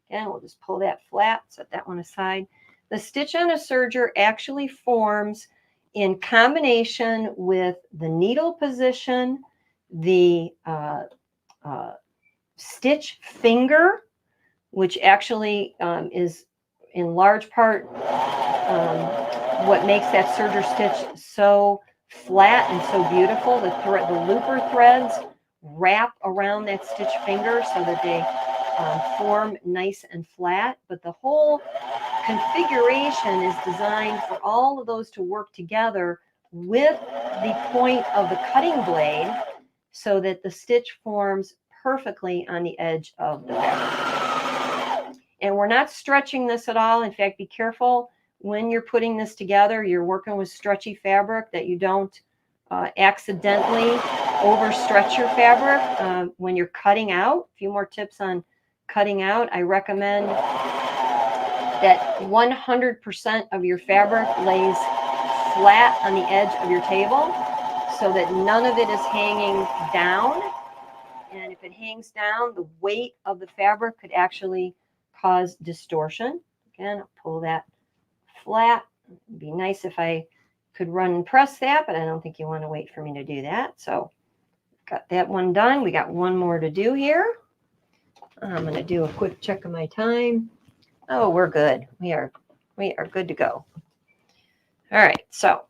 Speaker 10: Again, we'll just pull that flat, set that one aside. The stitch on a serger actually forms in combination with the needle position, the stitch finger, which actually is in large part what makes that serger stitch so flat and so beautiful. The looper threads wrap around that stitch finger so that they form nice and flat, but the whole configuration is designed for all of those to work together with the point of the cutting blade so that the stitch forms perfectly on the edge of the fabric. And we're not stretching this at all. In fact, be careful when you're putting this together, you're working with stretchy fabric, that you don't accidentally overstretch your fabric when you're cutting out. A few more tips on cutting out. I recommend that 100% of your fabric lays flat on the edge of your table so that none of it is hanging down. And if it hangs down, the weight of the fabric could actually cause distortion. Again, I'll pull that flat. It'd be nice if I could run and press that, but I don't think you want to wait for me to do that. So got that one done. We got one more to do here. I'm going to do a quick check of my time. Oh, we're good. We are good to go. All right, so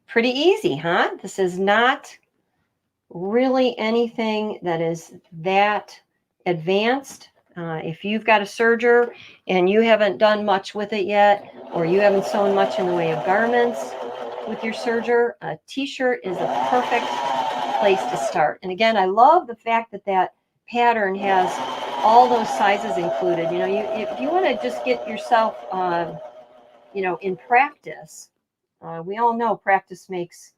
Speaker 10: pretty easy, huh? This is not really anything that is that advanced. If you've got a serger and you haven't done much with it yet, or you haven't sewn much in the way of garments with your serger, a t-shirt is a perfect place to start. And again, I love the fact that that pattern has all those sizes included. You know, if you want to just get yourself, you know, in practice, we all know practice makes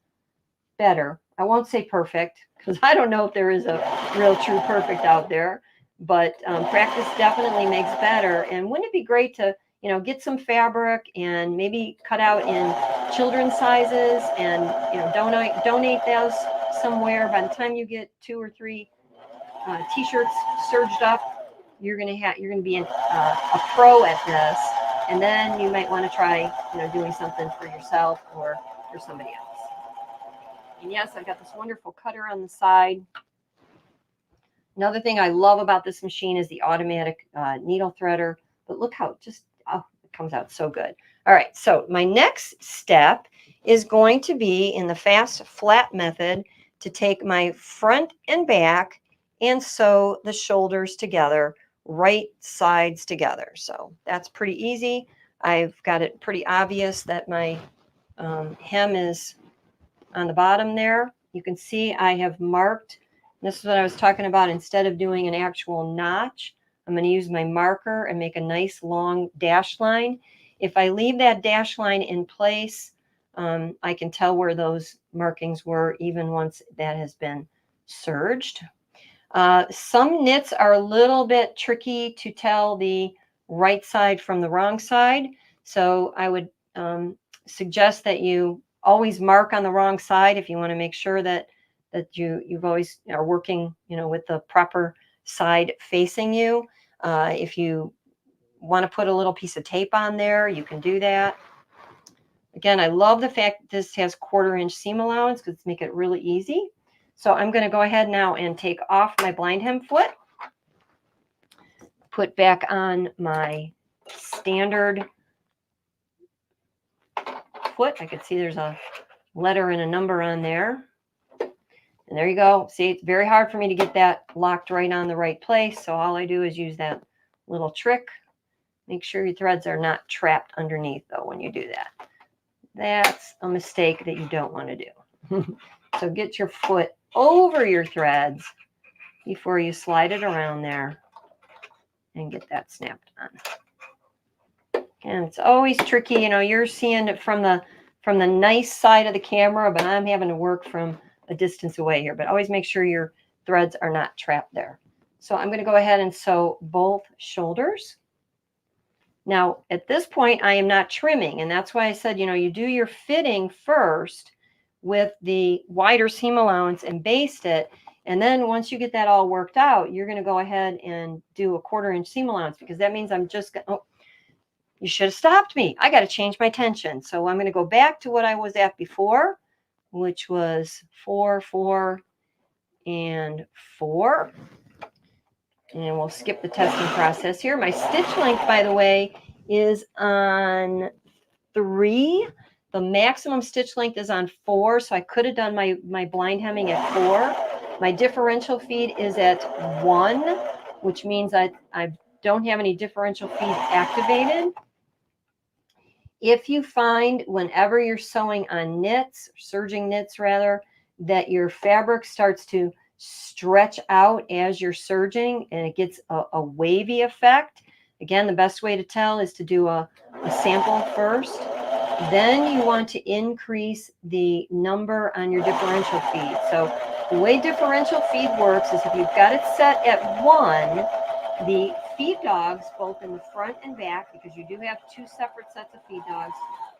Speaker 10: better. I won't say perfect, because I don't know if there is a real true perfect out there, but practice definitely makes better. And wouldn't it be great to, you know, get some fabric and maybe cut out in children's sizes and, you know, donate those somewhere. By the time you get 2 or 3 t-shirts serged up, you're gonna be a pro at this, and then you might want to try, you know, doing something for yourself or for somebody else. And yes, I've got this wonderful cutter on the side. Another thing I love about this machine is the automatic needle threader. But look how it comes out so good. All right, so my next step is going to be in the fast flat method to take my front and back and sew the shoulders together, right sides together. So that's pretty easy. I've got it pretty obvious that my hem is on the bottom there. You can see I have marked. This is what I was talking about. Instead of doing an actual notch, I'm going to use my marker and make a nice long dash line. If I leave that dash line in place, I can tell where those markings were even once that has been serged. Some knits are a little bit tricky to tell the right side from the wrong side. So I would suggest that you always mark on the wrong side if you want to make sure that you've always are working, you know, with the proper side facing you. If you want to put a little piece of tape on there, you can do that. Again, I love the fact that this has 1/4 inch seam allowance because it's make it really easy. So I'm going to go ahead now and take off my blind hem foot, put back on my standard foot. I could see there's a letter and a number on there. And there you go. See, it's very hard for me to get that locked right on the right place. So all I do is use that little trick. Make sure your threads are not trapped underneath, though, when you do that. That's a mistake that you don't want to do. So get your foot over your threads before you slide it around there and get that snapped on. And it's always tricky. You know, you're seeing it from the nice side of the camera, but I'm having to work from a distance away here. But always make sure your threads are not trapped there. So I'm going to go ahead and sew both shoulders. Now, at this point, I am not trimming, and that's why I said, you know, you do your fitting first with the wider seam allowance and baste it. And then once you get that all worked out, you're going to go ahead and do a 1/4 inch seam allowance, because that means I'm just going to, oh, you should have stopped me. I got to change my tension. So I'm going to go back to what I was at before, which was 4, 4, and 4. And we'll skip the testing process here. My stitch length, by the way, is on 3. The maximum stitch length is on 4, so I could have done my blind hemming at 4. My differential feed is at 1, which means I don't have any differential feed activated. If you find whenever you're sewing on knits, serging knits rather, that your fabric starts to stretch out as you're serging and it gets a wavy effect, again, the best way to tell is to do a sample first. Then you want to increase the number on your differential feed. So the way differential feed works is if you've got it set at 1, the feed dogs, both in the front and back, because you do have 2 separate sets of feed dogs,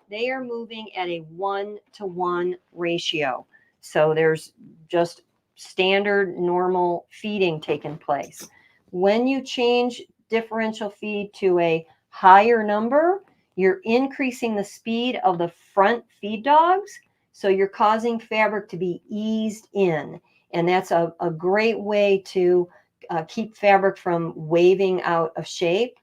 Speaker 10: they are moving at a 1-to-1 ratio. So there's just standard normal feeding taking place. When you change differential feed to a higher number, you're increasing the speed of the front feed dogs. So you're causing fabric to be eased in. And that's a great way to keep fabric from waving out of shape.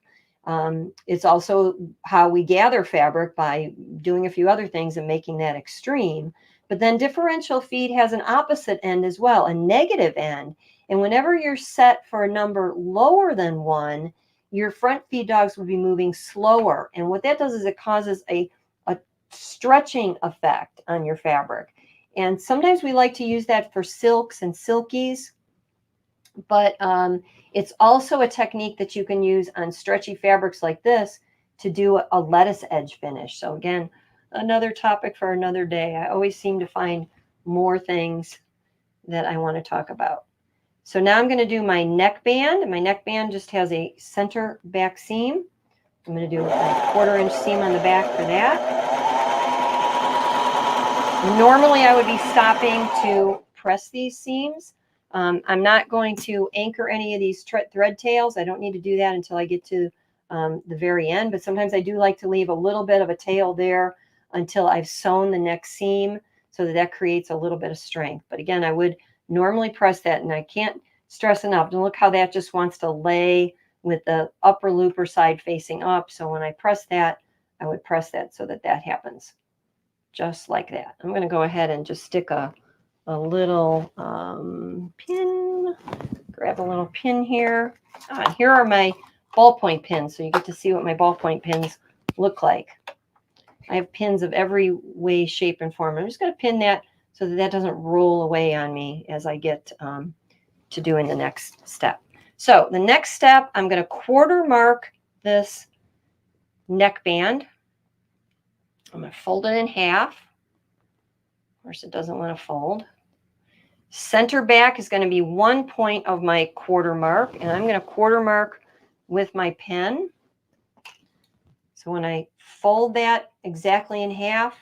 Speaker 10: It's also how we gather fabric by doing a few other things and making that extreme. But then differential feed has an opposite end as well, a negative end. And whenever you're set for a number lower than 1, your front feed dogs would be moving slower. And what that does is it causes a stretching effect on your fabric. And sometimes we like to use that for silks and silkies, but it's also a technique that you can use on stretchy fabrics like this to do a lettuce edge finish. So again, another topic for another day. I always seem to find more things that I want to talk about. So now I'm going to do my neckband. My neckband just has a center back seam. I'm going to do a 1/4 inch seam on the back for that. Normally I would be stopping to press these seams. I'm not going to anchor any of these thread tails. I don't need to do that until I get to the very end, but sometimes I do like to leave a little bit of a tail there until I've sewn the next seam so that that creates a little bit of strength. But again, I would normally press that, and I can't stress enough. And look how that just wants to lay with the upper looper side facing up. So when I press that, I would press that so that that happens just like that. I'm going to go ahead and just stick a little pin, grab a little pin here. Here are my ballpoint pins, so you get to see what my ballpoint pins look like. I have pins of every way, shape, and form. I'm just going to pin that so that that doesn't roll away on me as I get to doing the next step. So the next step, I'm going to 1/4 mark this neckband. I'm going to fold it in half. Of course, it doesn't want to fold. Center back is going to be 1 point of my 1/4 mark, and I'm going to 1/4 mark with my pen. So when I fold that exactly in half,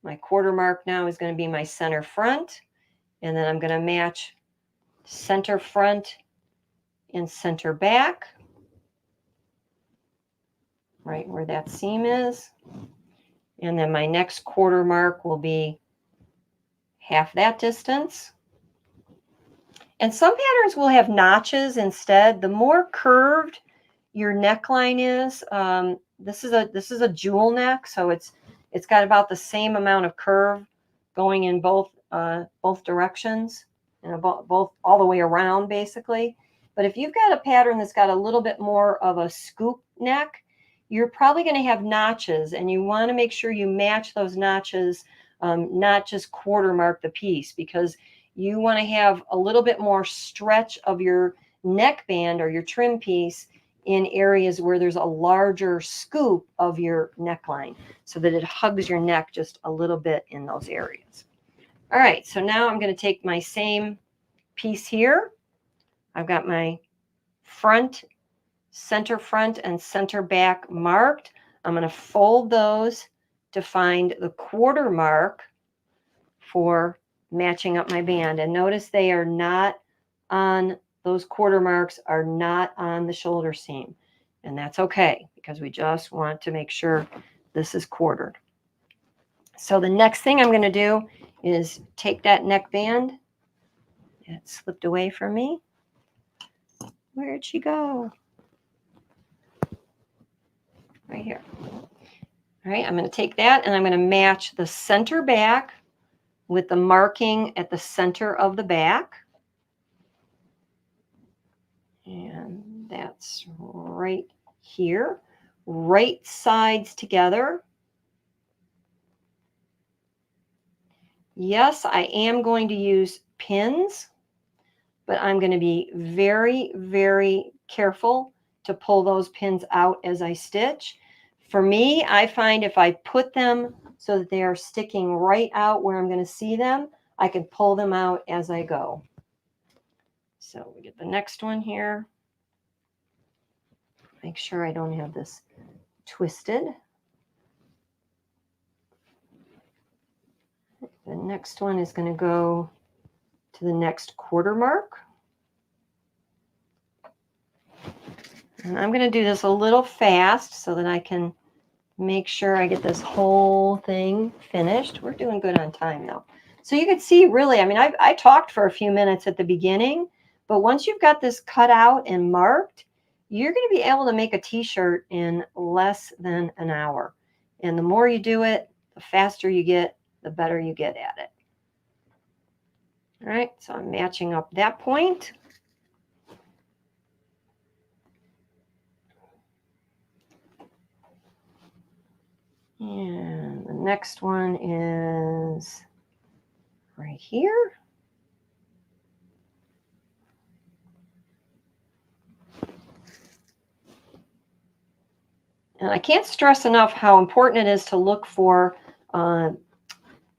Speaker 10: my 1/4 mark now is going to be my center front, and then I'm going to match center front and center back, right where that seam is. And then my next 1/4 mark will be half that distance. And some patterns will have notches instead. The more curved your neckline is, this is a jewel neck, so it's got about the same amount of curve going in both directions, and both all the way around basically. But if you've got a pattern that's got a little bit more of a scoop neck, you're probably going to have notches, and you want to make sure you match those notches, not just 1/4 mark the piece, because you want to have a little bit more stretch of your neckband or your trim piece in areas where there's a larger scoop of your neckline, so that it hugs your neck just a little bit in those areas. All right, so now I'm going to take my same piece here. I've got my front, center front, and center back marked. I'm going to fold those to find the 1/4 mark for matching up my band. And notice they are not on, those 1/4 marks are not on the shoulder seam. And that's okay, because we just want to make sure this is 1/4. So the next thing I'm going to do is take that neckband. It slipped away from me. Where'd she go? Right here. All right, I'm going to take that and I'm going to match the center back with the marking at the center of the back. And that's right here. Right sides together. Yes, I am going to use pins, but I'm going to be very, very careful to pull those pins out as I stitch. For me, I find if I put them so that they are sticking right out where I'm going to see them, I can pull them out as I go. So we get the next one here. Make sure I don't have this twisted. The next one is going to go to the next 1/4 mark. And I'm going to do this a little fast so that I can make sure I get this whole thing finished. We're doing good on time though. So you can see really, I mean, I talked for a few minutes at the beginning, but once you've got this cut out and marked, you're going to be able to make a t-shirt in less than an hour. And the more you do it, the faster you get, the better you get at it. All right, so I'm matching up that point. And the next one is right here. And I can't stress enough how important it is to look for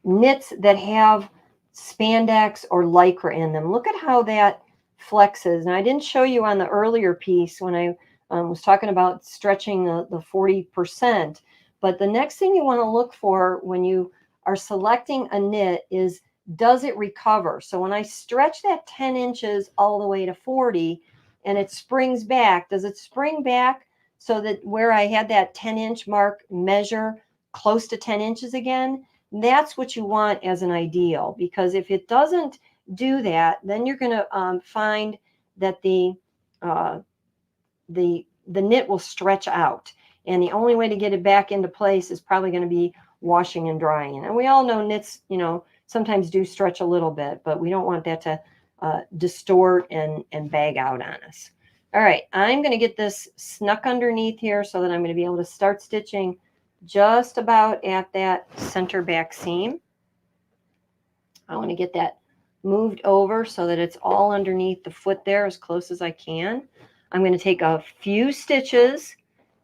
Speaker 10: knits that have spandex or lycra in them. Look at how that flexes. And I didn't show you on the earlier piece when I was talking about stretching the 40%. But the next thing you want to look for when you are selecting a knit is, does it recover? So when I stretch that 10 inches all the way to 40 and it springs back, does it spring back so that where I had that 10-inch mark measure close to 10 inches again? That's what you want as an ideal, because if it doesn't do that, then you're going to find that the knit will stretch out. And the only way to get it back into place is probably going to be washing and drying. And we all know knits, you know, sometimes do stretch a little bit, but we don't want that to distort and bag out on us. All right, I'm going to get this snuck underneath here so that I'm going to be able to start stitching just about at that center back seam. I want to get that moved over so that it's all underneath the foot there as close as I can. I'm going to take a few stitches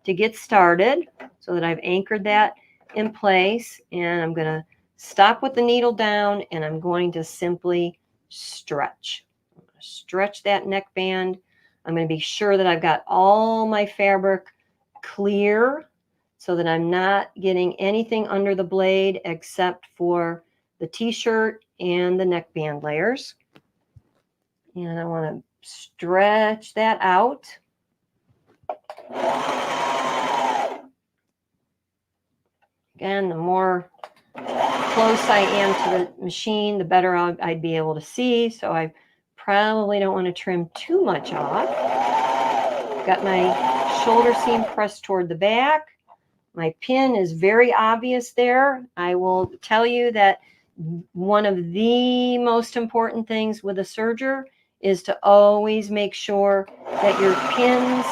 Speaker 10: to get started so that I've anchored that in place, and I'm going to stop with the needle down, and I'm going to simply stretch. I'm going to stretch that neckband. I'm going to be sure that I've got all my fabric clear so that I'm not getting anything under the blade except for the t-shirt and the neckband layers. And I want to stretch that out. Again, the more close I am to the machine, the better I'd be able to see. So I probably don't want to trim too much off. Got my shoulder seam pressed toward the back. My pin is very obvious there. I will tell you that one of the most important things with a serger is to always make sure that your pins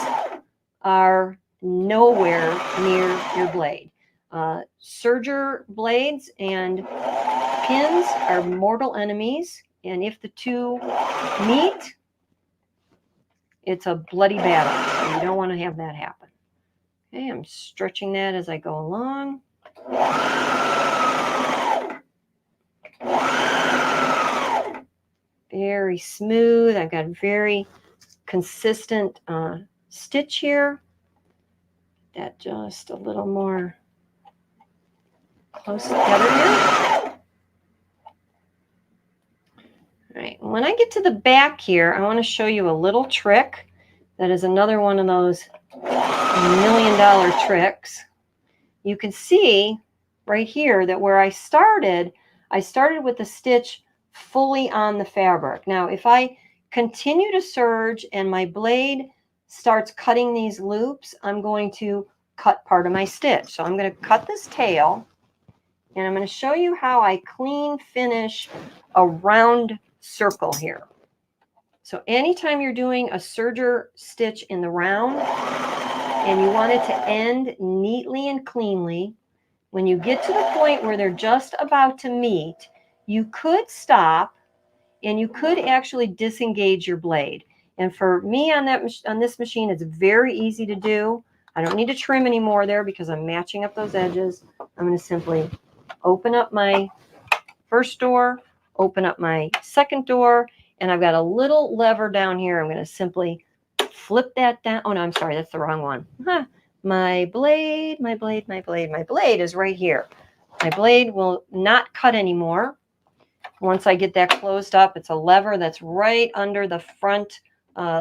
Speaker 10: are nowhere near your blade. Serger blades and pins are mortal enemies, and if the two meet, it's a bloody battle. So you don't want to have that happen. Okay, I'm stretching that as I go along. Very smooth. I've got a very consistent stitch here. That just a little more close together here. All right, when I get to the back here, I want to show you a little trick that is another one of those $1 million tricks. You can see right here that where I started with the stitch fully on the fabric. Now, if I continue to serge and my blade starts cutting these loops, I'm going to cut part of my stitch. So I'm going to cut this tail, and I'm going to show you how I clean finish a round circle here. So anytime you're doing a serger stitch in the round and you want it to end neatly and cleanly, when you get to the point where they're just about to meet, you could stop and you could actually disengage your blade. And for me on this machine, it's very easy to do. I don't need to trim anymore there because I'm matching up those edges. I'm going to simply open up my first door, open up my second door, and I've got a little lever down here. I'm going to simply flip that down. Oh, no, I'm sorry. That's the wrong one. My blade is right here. My blade will not cut anymore. Once I get that closed up, it's a lever that's right under the front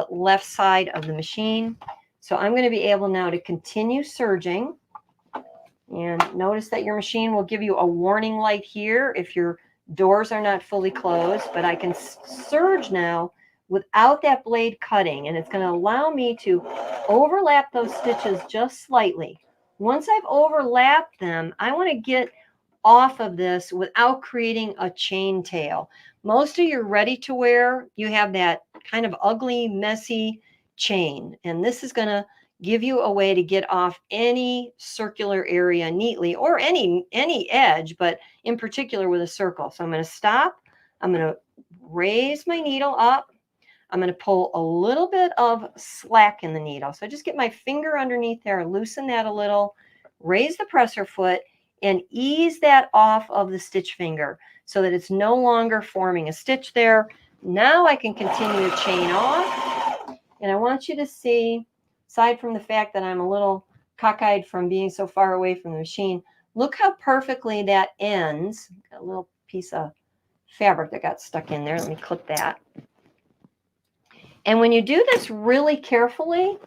Speaker 10: left side of the machine. So I'm going to be able now to continue serging. And notice that your machine will give you a warning light here if your doors are not fully closed, but I can serge now without that blade cutting, and it's going to allow me to overlap those stitches just slightly. Once I've overlapped them, I want to get off of this without creating a chain tail. Most of your ready to wear, you have that kind of ugly, messy chain, and this is going to give you a way to get off any circular area neatly, or any edge, but in particular with a circle. So I'm going to stop. I'm going to raise my needle up. I'm going to pull a little bit of slack in the needle. So just get my finger underneath there, loosen that a little, raise the presser foot, and ease that off of the stitch finger so that it's no longer forming a stitch there. Now I can continue to chain off. And I want you to see, aside from the fact that I'm a little cockeyed from being so far away from the machine, look how perfectly that ends. Got a little piece of fabric that got stuck in there. Let me clip that. And when you do this really carefully,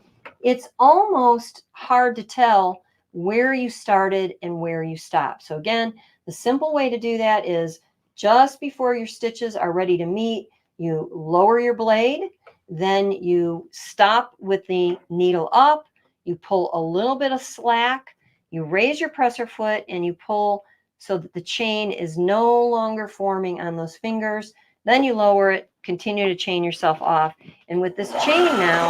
Speaker 10: it's almost hard to tell where you started and where you stopped. So again, the simple way to do that is just before your stitches are ready to meet, you lower your blade, then you stop with the needle up, you pull a little bit of slack, you raise your presser foot, and you pull so that the chain is no longer forming on those fingers. Then you lower it, continue to chain yourself off. And with this chain now,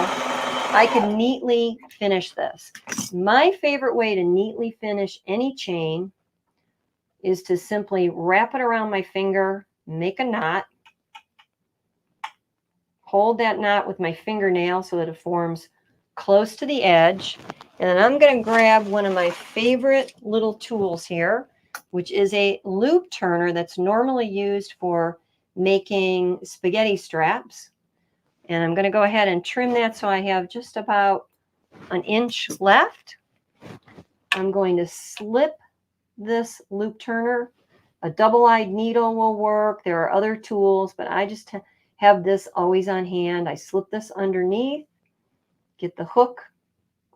Speaker 10: I can neatly finish this. My favorite way to neatly finish any chain is to simply wrap it around my finger, make a knot, hold that knot with my fingernail so that it forms close to the edge. And then I'm going to grab one of my favorite little tools here, which is a loop turner that's normally used for making spaghetti straps. And I'm going to go ahead and trim that so I have just about an inch left. I'm going to slip this loop turner. A double-eyed needle will work. There are other tools, but I just have this always on hand. I slip this underneath, get the hook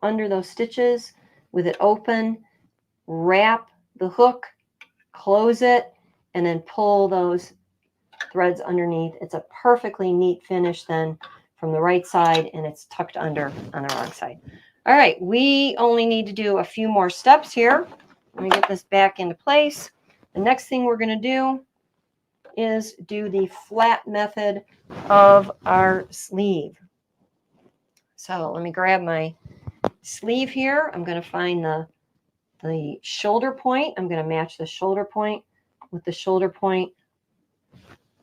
Speaker 10: under those stitches with it open, wrap the hook, close it, and then pull those threads underneath. It's a perfectly neat finish then from the right side, and it's tucked under on the wrong side. All right, we only need to do a few more steps here. Let me get this back into place. The next thing we're going to do is do the flat method of our sleeve. So let me grab my sleeve here. I'm going to find the shoulder point. I'm going to match the shoulder point with the shoulder point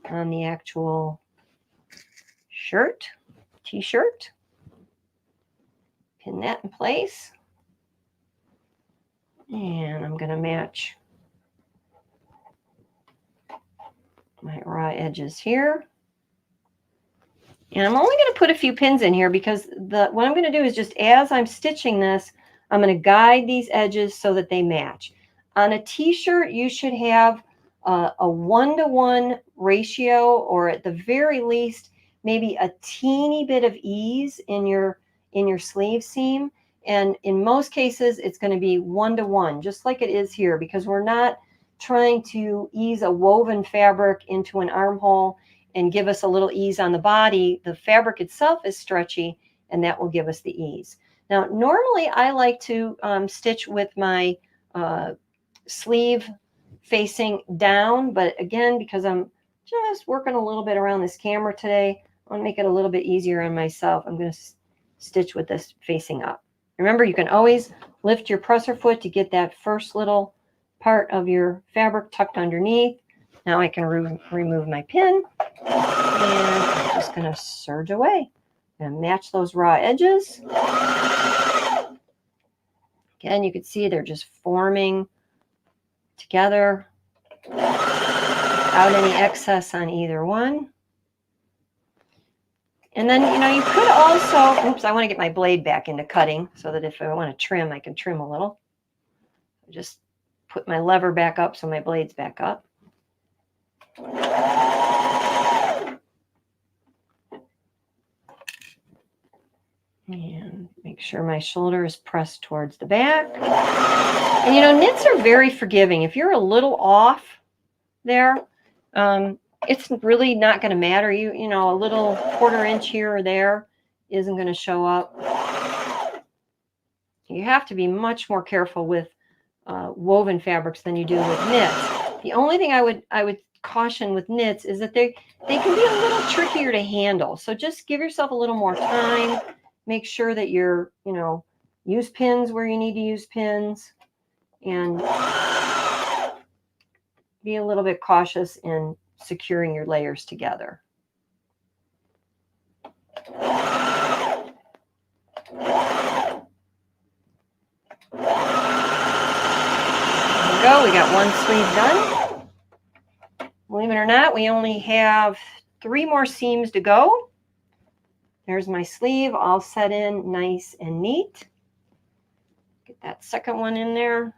Speaker 10: on the actual shirt, t-shirt. Pin that in place. And I'm going to match my raw edges here. And I'm only going to put a few pins in here because what I'm going to do is just as I'm stitching this, I'm going to guide these edges so that they match. On a t-shirt, you should have a 1-to-1 ratio, or at the very least, maybe a teeny bit of ease in your sleeve seam. And in most cases, it's going to be 1-to-1, just like it is here, because we're not trying to ease a woven fabric into an armhole and give us a little ease on the body. The fabric itself is stretchy, and that will give us the ease. Now, normally I like to stitch with my sleeve facing down, but again, because I'm just working a little bit around this camera today, I want to make it a little bit easier on myself. I'm going to stitch with this facing up. Remember, you can always lift your presser foot to get that first little part of your fabric tucked underneath. Now I can remove my pin, and I'm just going to serge away and match those raw edges. Again, you can see they're just forming together without any excess on either one. And then, you could also, oops, I want to get my blade back into cutting so that if I want to trim, I can trim a little. Just put my lever back up so my blade's back up. And make sure my shoulder is pressed towards the back. And you know, knits are very forgiving. If you're a little off there, it's really not going to matter. You know, a little 1/4 inch here or there isn't going to show up. You have to be much more careful with woven fabrics than you do with knits. The only thing I would caution with knits is that they can be a little trickier to handle. So just give yourself a little more time. Make sure that you're, you know, use pins where you need to use pins, and be a little bit cautious in securing your layers together. There we go. We got one sleeve done. Believe it or not, we only have 3 more seams to go. There's my sleeve all set in nice and neat. Get that second one in there.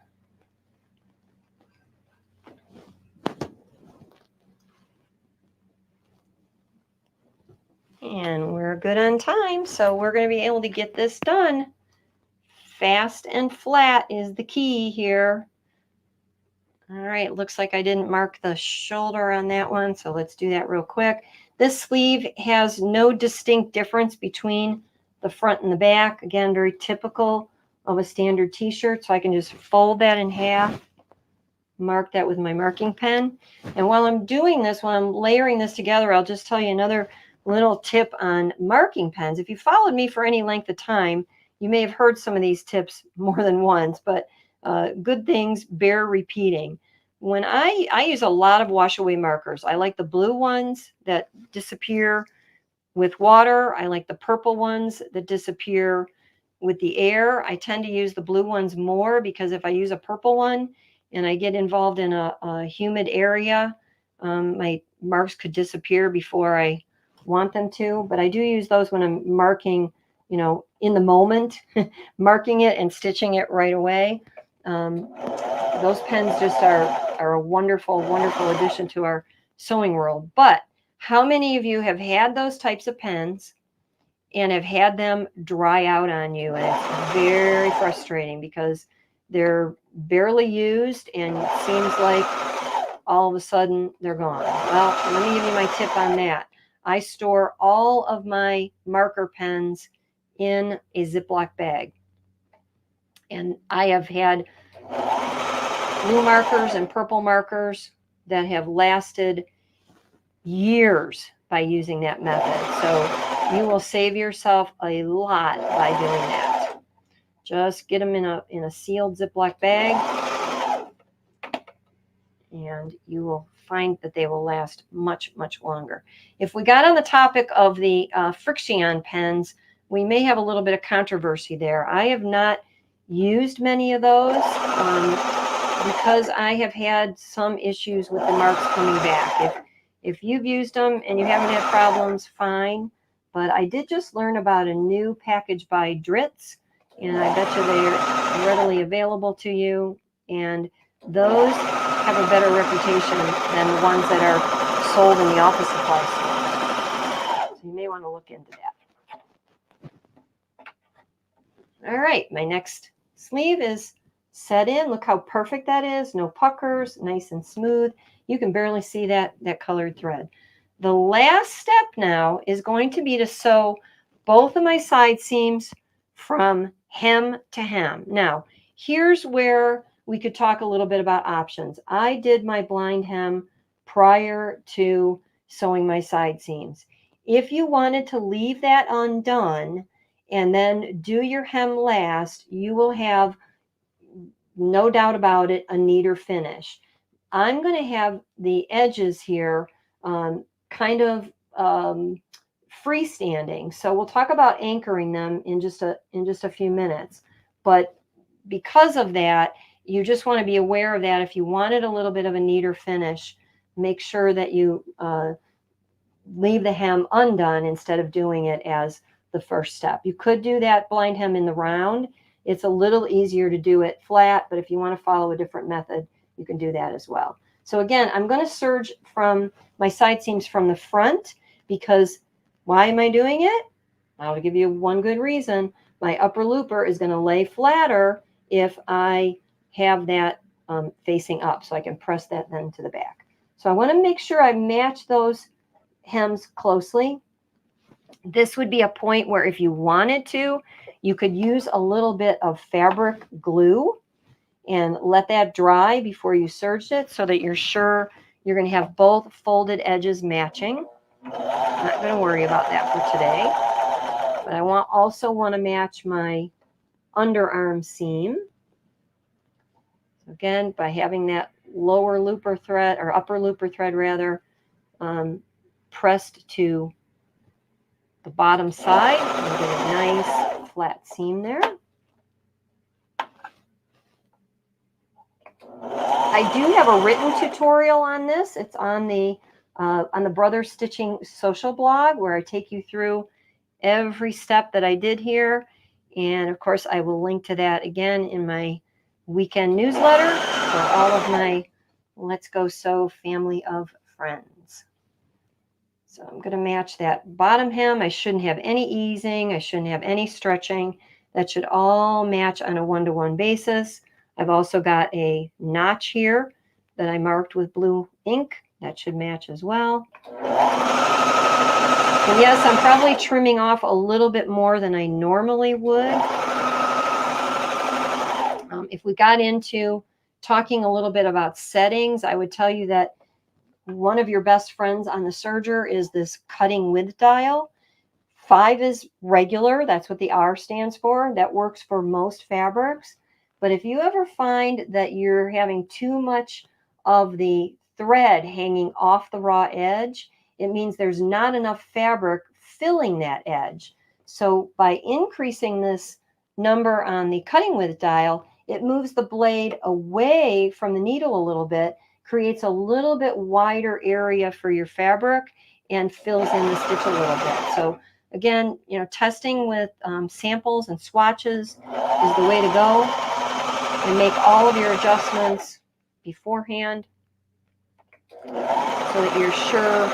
Speaker 10: And we're good on time, so we're going to be able to get this done. Fast and flat is the key here. All right, looks like I didn't mark the shoulder on that one, so let's do that real quick. This sleeve has no distinct difference between the front and the back. Again, very typical of a standard t-shirt, so I can just fold that in half, mark that with my marking pen. And while I'm doing this, while I'm layering this together, I'll just tell you another little tip on marking pens. If you followed me for any length of time, you may have heard some of these tips more than once, but good things bear repeating. When I use a lot of wash away markers. I like the blue ones that disappear with water. I like the purple ones that disappear with the air. I tend to use the blue ones more because if I use a purple one and I get involved in a humid area, my marks could disappear before I want them to. But I do use those when I'm marking, you know, in the moment, marking it and stitching it right away. Those pens just are a wonderful, wonderful addition to our sewing world. But how many of you have had those types of pens and have had them dry out on you? And it's very frustrating because they're barely used and it seems like all of a sudden they're gone. Well, let me give you my tip on that. I store all of my marker pens in a Ziploc bag. And I have had blue markers and purple markers that have lasted years by using that method. So you will save yourself a lot by doing that. Just get them in a sealed Ziploc bag and you will find that they will last much, much longer. If we got on the topic of the Friction pens, we may have a little bit of controversy there. I have not used many of those because I have had some issues with the marks coming back. If you've used them and you haven't had problems, fine. But I did just learn about a new package by Dritz, and I bet you they're readily available to you. And those have a better reputation than the ones that are sold in the office supply stores. So you may want to look into that. All right, my next sleeve is set in. Look how perfect that is. No puckers, nice and smooth. You can barely see that colored thread. The last step now is going to be to sew both of my side seams from hem to hem. Now, here's where we could talk a little bit about options. I did my blind hem prior to sewing my side seams. If you wanted to leave that undone and then do your hem last, you will have, no doubt about it, a neater finish. I'm going to have the edges here kind of freestanding. So we'll talk about anchoring them in just a few minutes. But because of that, you just want to be aware of that. If you wanted a little bit of a neater finish, make sure that you leave the hem undone instead of doing it as the first step. You could do that blind hem in the round. It's a little easier to do it flat, but if you want to follow a different method, you can do that as well. So again, I'm going to serge from my side seams from the front because why am I doing it? I'll give you one good reason. My upper looper is going to lay flatter if I have that facing up, so I can press that then to the back. So I want to make sure I match those hems closely. This would be a point where if you wanted to, you could use a little bit of fabric glue and let that dry before you serged it so that you're sure you're going to have both folded edges matching. I'm not going to worry about that for today, but I also want to match my underarm seam. Again, by having that lower looper thread, or upper looper thread rather, pressed to the bottom side, and get a nice flat seam there. I do have a written tutorial on this. It's on the Brother Stitching social blog, where I take you through every step that I did here. And of course, I will link to that again in my weekend newsletter for all of my Let's Go Sew family of friends. So I'm going to match that bottom hem. I shouldn't have any easing. I shouldn't have any stretching. That should all match on a one-to-one basis. I've also got a notch here that I marked with blue ink. That should match as well. And yes, I'm probably trimming off a little bit more than I normally would. If we got into talking a little bit about settings, I would tell you that one of your best friends on the Serger is this cutting width dial. 5 is regular. That's what the R stands for. That works for most fabrics. But if you ever find that you're having too much of the thread hanging off the raw edge, it means there's not enough fabric filling that edge. So by increasing this number on the cutting width dial, it moves the blade away from the needle a little bit, creates a little bit wider area for your fabric, and fills in the stitch a little bit. So again, you know, testing with samples and swatches is the way to go, and make all of your adjustments beforehand so that you're sure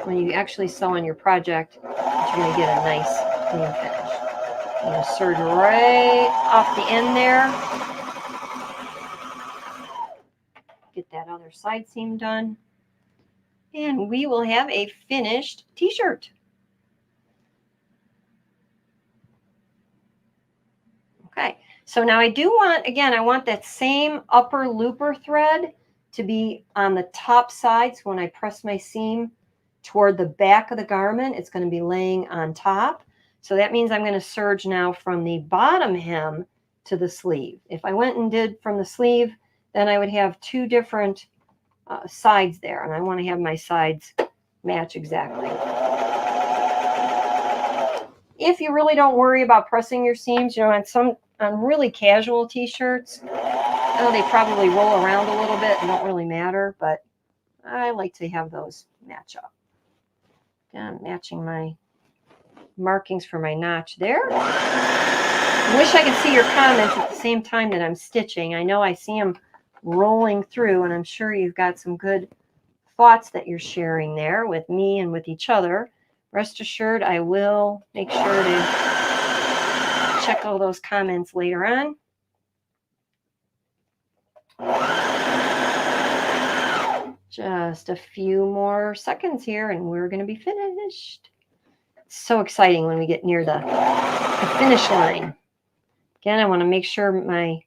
Speaker 10: when you actually sew on your project that you're going to get a nice clean finish. I'm going to serge right off the end there. Get that other side seam done. And we will have a finished t-shirt. Okay, so now I do want, again, I want that same upper looper thread to be on the top side. So when I press my seam toward the back of the garment, it's going to be laying on top. So that means I'm going to serge now from the bottom hem to the sleeve. If I went and did from the sleeve, then I would have two different sides there, and I want to have my sides match exactly. If you really don't worry about pressing your seams, you know, on really casual t-shirts, they probably roll around a little bit and don't really matter, but I like to have those match up. Again, matching my markings for my notch there. I wish I could see your comments at the same time that I'm stitching. I know I see them rolling through, and I'm sure you've got some good thoughts that you're sharing there with me and with each other. Rest assured, I will make sure to check all those comments later on. Just a few more seconds here and we're going to be finished. It's so exciting when we get near the finish line. Again, I want to make sure my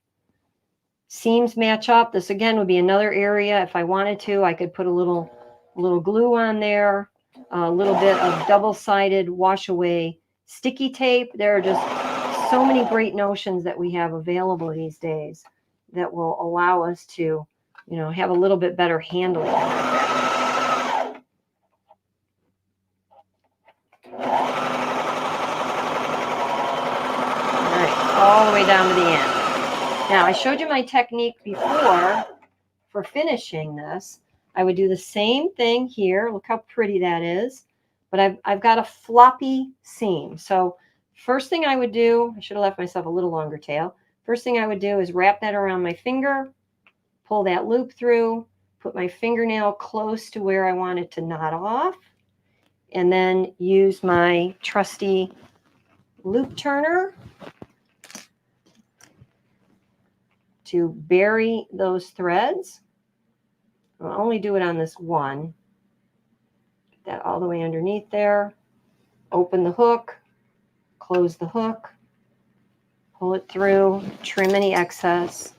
Speaker 10: seams match up. This again would be another area. If I wanted to, I could put a little glue on there, a little bit of double-sided wash away sticky tape. There are just so many great notions that we have available these days that will allow us to, you know, have a little bit better handling of it. All right, all the way down to the end. Now, I showed you my technique before for finishing this. I would do the same thing here. Look how pretty that is. But I've got a floppy seam. So first thing I would do, I should have left myself a little longer tail. First thing I would do is wrap that around my finger, pull that loop through, put my fingernail close to where I want it to knot off, and then use my trusty loop turner to bury those threads. I'll only do it on this one. Get that all the way underneath there. Open the hook, close the hook, pull it through, trim any excess.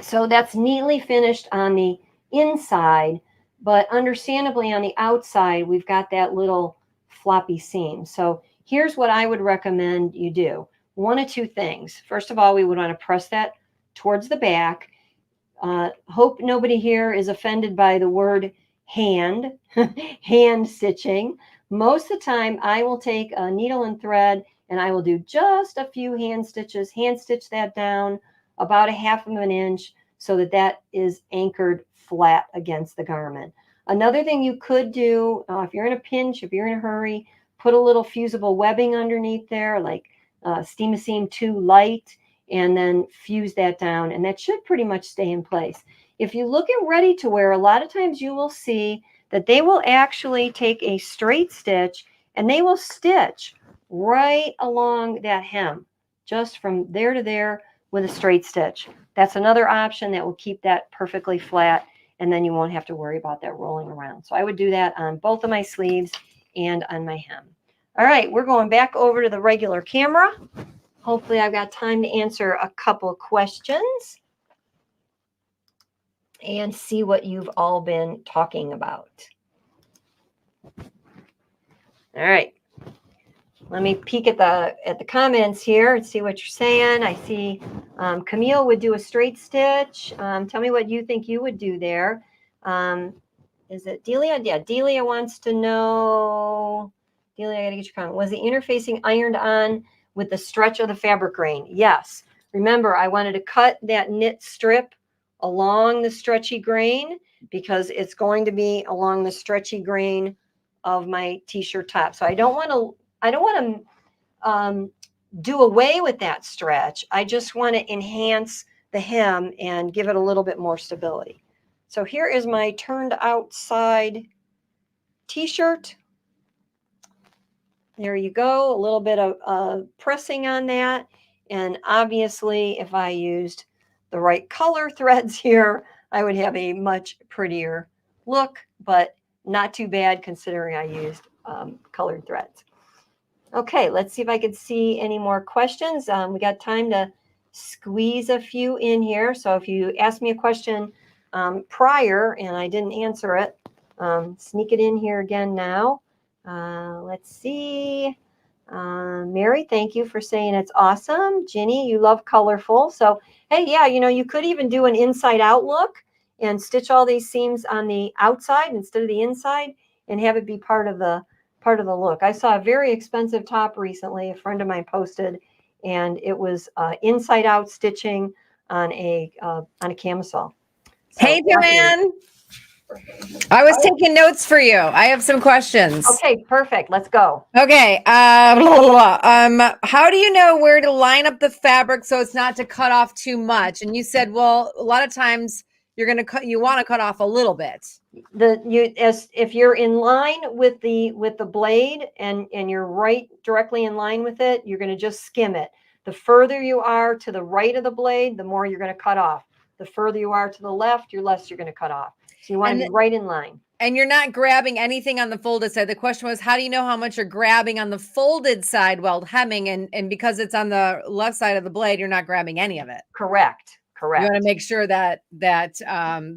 Speaker 10: So that's neatly finished on the inside, but understandably on the outside, we've got that little floppy seam. So here's what I would recommend you do. One of two things. First of all, we would want to press that towards the back. Hope nobody here is offended by the word hand, hand stitching. Most of the time, I will take a needle and thread and I will do just a few hand stitches, hand stitch that down about 1/2 inch so that that is anchored flat against the garment. Another thing you could do, if you're in a pinch, if you're in a hurry, put a little fusible webbing underneath there, like Steam-A-Seam 2 light, and then fuse that down, and that should pretty much stay in place. If you look at ready to wear, a lot of times you will see that they will actually take a straight stitch and they will stitch right along that hem, just from there to there with a straight stitch. That's another option that will keep that perfectly flat, and then you won't have to worry about that rolling around. So I would do that on both of my sleeves and on my hem. All right, we're going back over to the regular camera. Hopefully I've got time to answer a couple of questions and see what you've all been talking about. All right. Let me peek at the comments here and see what you're saying. I see Camille would do a straight stitch. Tell me what you think you would do there. Is it Delia? Yeah, Delia wants to know. Delia, I gotta get your comment. Was the interfacing ironed on with the stretch of the fabric grain? Yes. Remember, I wanted to cut that knit strip along the stretchy grain because it's going to be along the stretchy grain of my t-shirt top. So I don't want to do away with that stretch. I just want to enhance the hem and give it a little bit more stability. So here is my turned outside t-shirt. There you go. A little bit of pressing on that. And obviously, if I used the right color threads here, I would have a much prettier look, but not too bad considering I used colored threads. Okay, let's see if I can see any more questions. We got time to squeeze a few in here. So if you asked me a question prior and I didn't answer it, sneak it in here again now. Let's see. Mary, thank you for saying it's awesome. Ginny, you love colorful. So, hey, yeah, you know, you could even do an inside out look and stitch all these seams on the outside instead of the inside and have it be part of the look. I saw a very expensive top recently, a friend of mine posted, and it was inside out stitching on a camisole. So,
Speaker 5: Hey, Joanne. I was taking notes for you. I have some questions.
Speaker 10: Okay, perfect. Let's go.
Speaker 5: Okay. Blah, blah, blah. How do you know where to line up the fabric so it's not to cut off too much? And you said, well, a lot of times you want to cut off a little bit.
Speaker 10: If you're in line with the blade and you're right directly in line with it, you're going to just skim it. The further you are to the right of the blade, the more you're going to cut off. The further you are to the left, the less you're going to cut off. So you want to be right in line.
Speaker 5: And you're not grabbing anything on the folded side. The question was, how do you know how much you're grabbing on the folded side while hemming? And because it's on the left side of the blade, you're not grabbing any of it.
Speaker 10: Correct.
Speaker 5: You want to make sure that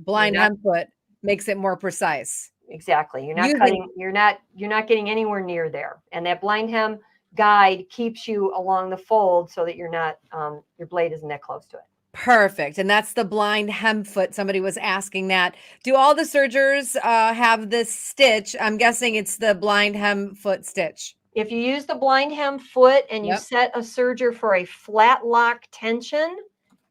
Speaker 5: blind hem foot makes it more precise.
Speaker 10: Exactly. You're not cutting. You're not getting anywhere near there. And that blind hem guide keeps you along the fold so that you're not your blade isn't that close to it.
Speaker 5: Perfect. And that's the blind hem foot. Somebody was asking that. Do all the sergers have this stitch? I'm guessing it's the blind hem foot stitch.
Speaker 10: If you use the blind hem foot and you set a serger for a flat lock tension,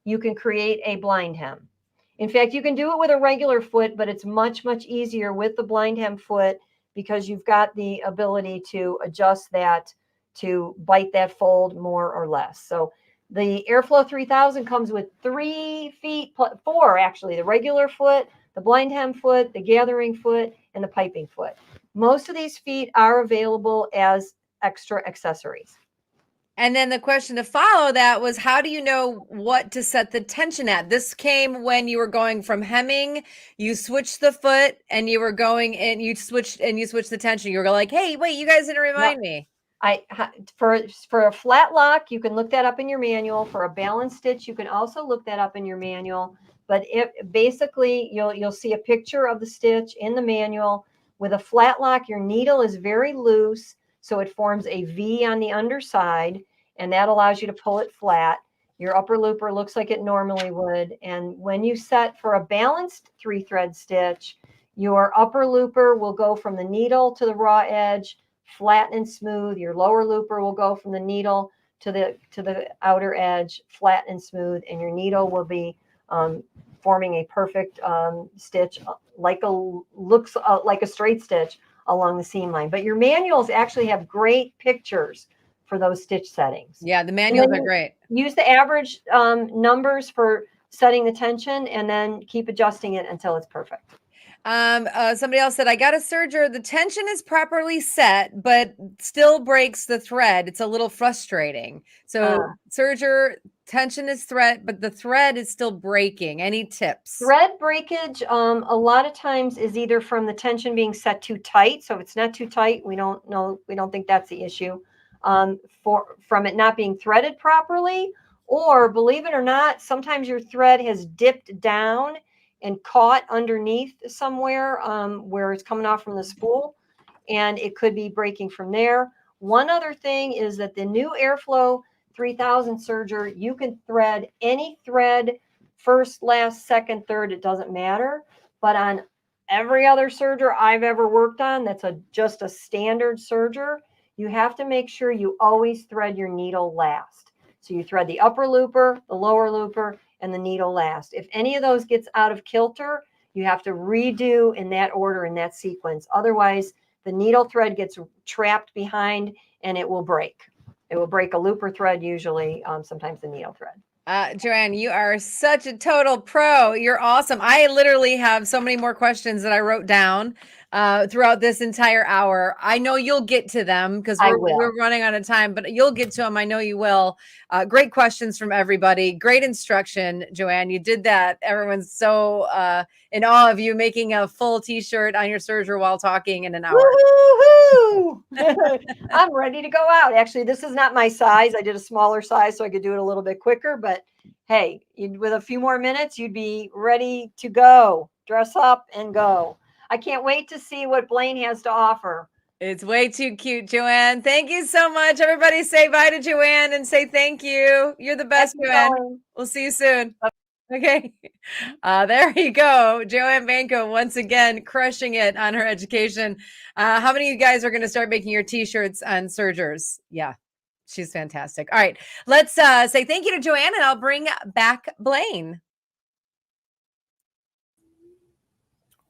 Speaker 10: you can create a blind hem. In fact, you can do it with a regular foot, but it's much, much easier with the blind hem foot because you've got the ability to adjust that to bite that fold more or less. So the Airflow 3000 comes with 3 feet, 4 actually, the regular foot, the blind hem foot, the gathering foot, and the piping foot. Most of these feet are available as extra accessories.
Speaker 5: And then the question to follow that was, how do you know what to set the tension at? This came when you were going from hemming, you switched the foot, and you were going and you switched the tension. You were like, hey, wait, you guys didn't remind me.
Speaker 10: For a flat lock, you can look that up in your manual. For a balance stitch, you can also look that up in your manual. But basically you'll see a picture of the stitch in the manual. With a flat lock, your needle is very loose, so it forms a V on the underside, and that allows you to pull it flat. Your upper looper looks like it normally would. And when you set for a balanced 3-thread stitch, your upper looper will go from the needle to the raw edge, flat and smooth. Your lower looper will go from the needle to the outer edge, flat and smooth, and your needle will be forming a perfect stitch, like a straight stitch along the seam line. But your manuals actually have great pictures for those stitch settings.
Speaker 5: Yeah, the manuals are great.
Speaker 10: Use the average numbers for setting the tension, and then keep adjusting it until it's perfect.
Speaker 5: Somebody else said, I got a serger. The tension is properly set, but still breaks the thread. It's a little frustrating. So serger, tension is thread, but the thread is still breaking. Any tips?
Speaker 10: Thread breakage, a lot of times is either from the tension being set too tight. So if it's not too tight, we don't think that's the issue. From it not being threaded properly, or believe it or not, sometimes your thread has dipped down and caught underneath somewhere where it's coming off from the spool, and it could be breaking from there. One other thing is that the new Airflow 3000 serger, you can thread any thread, first, last, second, third, it doesn't matter. But on every other serger I've ever worked on, that's just a standard serger, you have to make sure you always thread your needle last. So you thread the upper looper, the lower looper, and the needle last. If any of those gets out of kilter, you have to redo in that order, in that sequence. Otherwise, the needle thread gets trapped behind and it will break. It will break a looper thread usually, sometimes the needle thread.
Speaker 5: Joanne, you are such a total pro. You're awesome. I literally have so many more questions that I wrote down throughout this entire hour. I know you'll get to them because we're running out of time, but you'll get to them. I know you will. Great questions from everybody. Great instruction, Joanne. You did that. Everyone's so in awe of you making a full t-shirt on your serger while talking in an hour.
Speaker 10: Woo-hoo! I'm ready to go out. Actually, this is not my size. I did a smaller size so I could do it a little bit quicker, but hey, with a few more minutes, you'd be ready to go. Dress up and go. I can't wait to see what Blaine has to offer.
Speaker 5: It's way too cute, Joanne. Thank you so much. Everybody say bye to Joanne and say thank you. You're the best, Joanne. We'll see you soon. Okay. There you go. Joanne Banco, once again, crushing it on her education. How many of you guys are going to start making your t-shirts on sergers? Yeah, she's fantastic. All right. Let's say thank you to Joanne, and I'll bring back Blaine.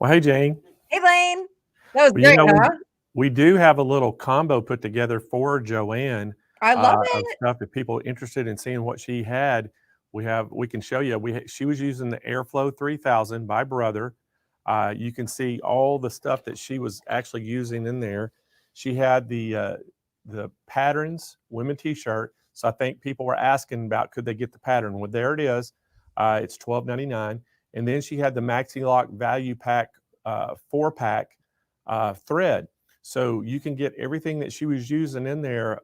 Speaker 1: Well, hey, Jane.
Speaker 5: Hey, Blaine. That was great, huh?
Speaker 1: We do have a little combo put together for Joanne.
Speaker 5: I love it.
Speaker 1: Of stuff if people are interested in seeing what she had. We can show you. She was using the Airflow 3000 by Brother. You can see all the stuff that she was actually using in there. She had the patterns, women t-shirt. So I think people were asking about, could they get the pattern? Well, there it is. It's $12.99. And then she had the Maxi Lock Value Pack 4-pack thread. So you can get everything that she was using in there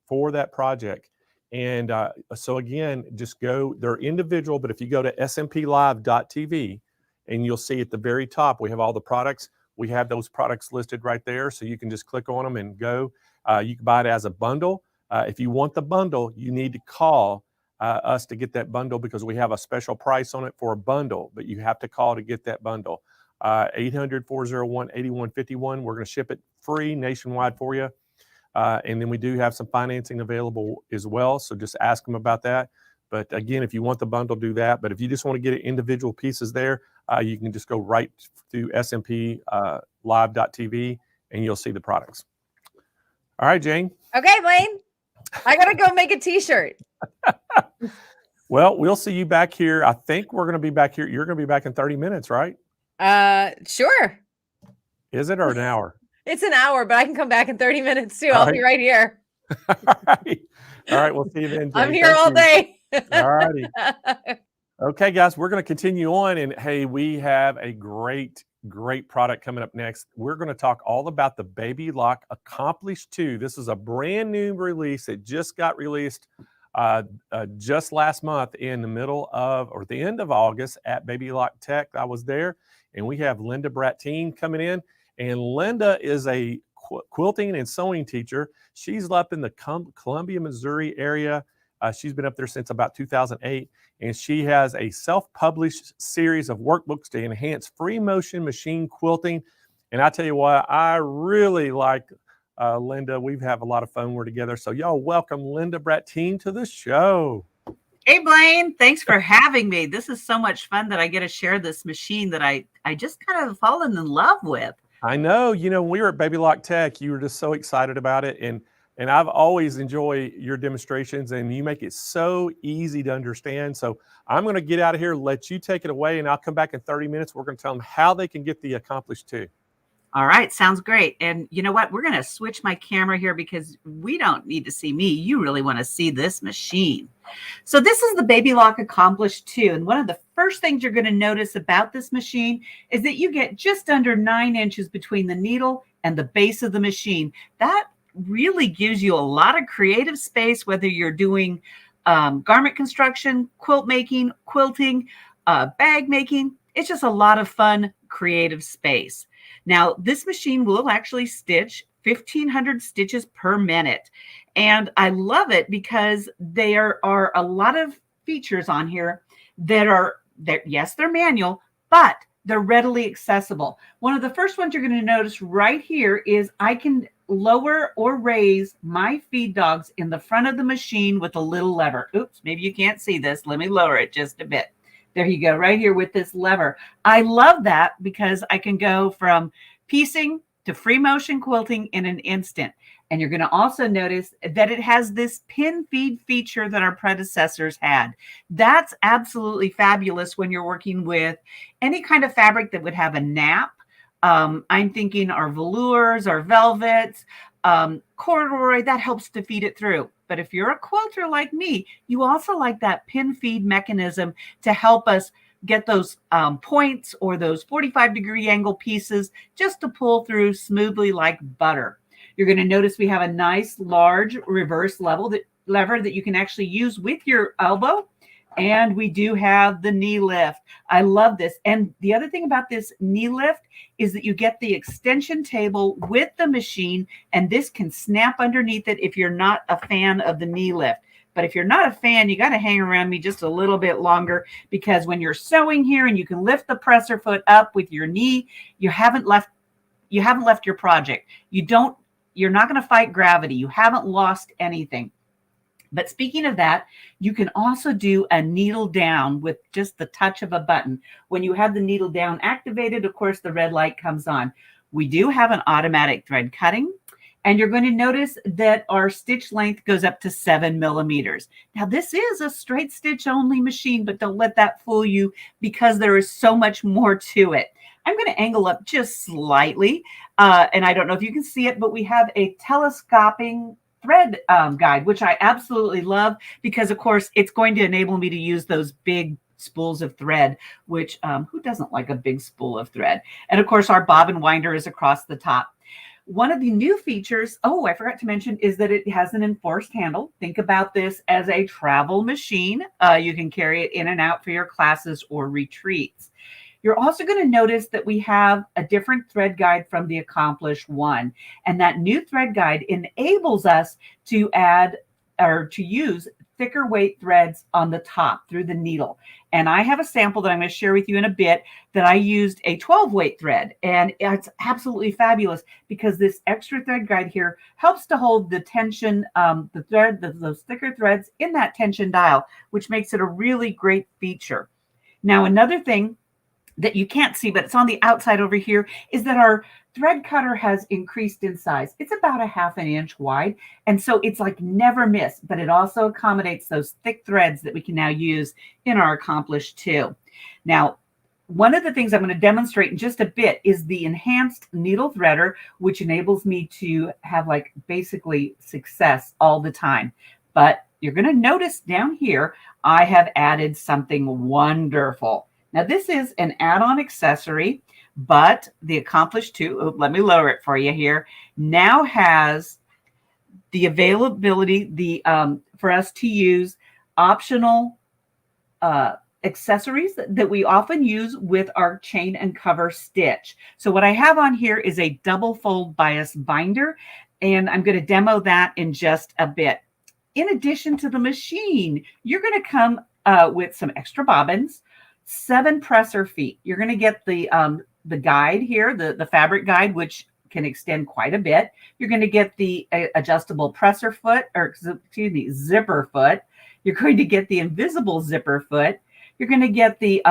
Speaker 1: for that project. And so again, just go, they're individual, but if you go to smplive.tv and you'll see at the very top, we have all the products. We have those products listed right there. So you can just click on them and go. You can buy it as a bundle. If you want the bundle, you need to call us to get that bundle because we have a special price on it for a bundle, but you have to call to get that bundle. 800-401-8151. We're going to ship it free nationwide for you. And then we do have some financing available as well. So just ask them about that. But again, if you want the bundle, do that. But if you just want to get it individual pieces there, you can just go right to smplive.tv and you'll see the products. All right, Jane.
Speaker 5: Okay, Blaine. I got to go make a t-shirt.
Speaker 1: Well, we'll see you back here. I think we're going to be back here. You're going to be back in 30 minutes, right?
Speaker 5: Sure.
Speaker 1: Is it, or an hour?
Speaker 5: It's an hour, but I can come back in 30 minutes too. I'll be right here.
Speaker 1: All right. All right, we'll see you then, Jane.
Speaker 5: I'm here
Speaker 1: Thank
Speaker 5: all
Speaker 1: you.
Speaker 5: day.
Speaker 1: All righty. Okay, guys, we're going to continue on. And hey, we have a great product coming up next. We're going to talk all about the Baby Lock Accomplish 2. This is a brand new release. It just got released just last month in the middle of, or the end of August at Baby Lock Tech. I was there, and we have Linda Brattine coming in. And Linda is a quilting and sewing teacher. She's up in the Columbia, Missouri area. She's been up there since about 2008, and she has a self-published series of workbooks to enhance free motion machine quilting. And I tell you what, I really like Linda. We have a lot of fun. We're together. So y'all welcome Linda Brattine to the show.
Speaker 12: Hey, Blaine, thanks for having me. This is so much fun that I get to share this machine that I just kind of fallen in love with.
Speaker 1: I know, when we were at Baby Lock Tech, you were just so excited about it. And I've always enjoyed your demonstrations, and you make it so easy to understand. So I'm going to get out of here, let you take it away, and I'll come back in 30 minutes. We're going to tell them how they can get the Accomplish 2.
Speaker 12: All right, sounds great. And you know what? We're going to switch my camera here because we don't need to see me. You really want to see this machine. So this is the Baby Lock Accomplish 2. And one of the first things you're going to notice about this machine is that you get just under 9 inches between the needle and the base of the machine. That really gives you a lot of creative space, whether you're doing garment construction, quilt making, quilting, bag making. It's just a lot of fun, creative space. Now, this machine will actually stitch 1,500 stitches per minute. And I love it because there are a lot of features on here that yes, they're manual, but they're readily accessible. One of the first ones you're going to notice right here is I can lower or raise my feed dogs in the front of the machine with a little lever. Oops, maybe you can't see this. Let me lower it just a bit. There you go, right here with this lever. I love that because I can go from piecing to free motion quilting in an instant. And you're going to also notice that it has this pin feed feature that our predecessors had. That's absolutely fabulous when you're working with any kind of fabric that would have a nap. I'm thinking our velours, our velvets, corduroy, that helps to feed it through. But if you're a quilter like me, you also like that pin feed mechanism to help us get those points or those 45-degree angle pieces just to pull through smoothly like butter. You're going to notice we have a nice large reverse lever that you can actually use with your elbow. And we do have the knee lift. I love this. And the other thing about this knee lift is that you get the extension table with the machine, and this can snap underneath it if you're not a fan of the knee lift. But if you're not a fan, you got to hang around me just a little bit longer, because when you're sewing here and you can lift the presser foot up with your knee, you haven't left your project. You're not going to fight gravity. You haven't lost anything. But speaking of that, you can also do a needle down with just the touch of a button. When you have the needle down activated, of course, the red light comes on. We do have an automatic thread cutting, and you're going to notice that our stitch length goes up to 7 millimeters. Now, this is a straight stitch only machine, but don't let that fool you because there is so much more to it. I'm going to angle up just slightly, and I don't know if you can see it, but we have a telescoping thread guide, which I absolutely love because, of course, it's going to enable me to use those big spools of thread, which who doesn't like a big spool of thread? And, of course, our bobbin winder is across the top. One of the new features, I forgot to mention, is that it has an enforced handle. Think about this as a travel machine. You can carry it in and out for your classes or retreats. You're also going to notice that we have a different thread guide from the Accomplish 1. And that new thread guide enables us to add or to use thicker weight threads on the top through the needle. And I have a sample that I'm going to share with you in a bit that I used a 12 weight thread. And it's absolutely fabulous because this extra thread guide here helps to hold the tension, those thicker threads in that tension dial, which makes it a really great feature. Now, another thing that you can't see, but it's on the outside over here, is that our thread cutter has increased in size. It's about 1/2 inch wide. And so it's like never miss, but it also accommodates those thick threads that we can now use in our Accomplish 2. Now, one of the things I'm going to demonstrate in just a bit is the enhanced needle threader, which enables me to have like basically success all the time. But you're going to notice down here, I have added something wonderful. Now this is an add-on accessory, but the Accomplished 2, let me lower it for you here, now has the availability for us to use optional accessories that we often use with our chain and cover stitch. So what I have on here is a double fold bias binder, and I'm going to demo that in just a bit. In addition to the machine, you're going to come with some extra bobbins, 7 presser feet. You're going to get the guide here, the fabric guide, which can extend quite a bit. You're going to get the adjustable presser foot, or excuse me, zipper foot. You're going to get the invisible zipper foot. You're going to get the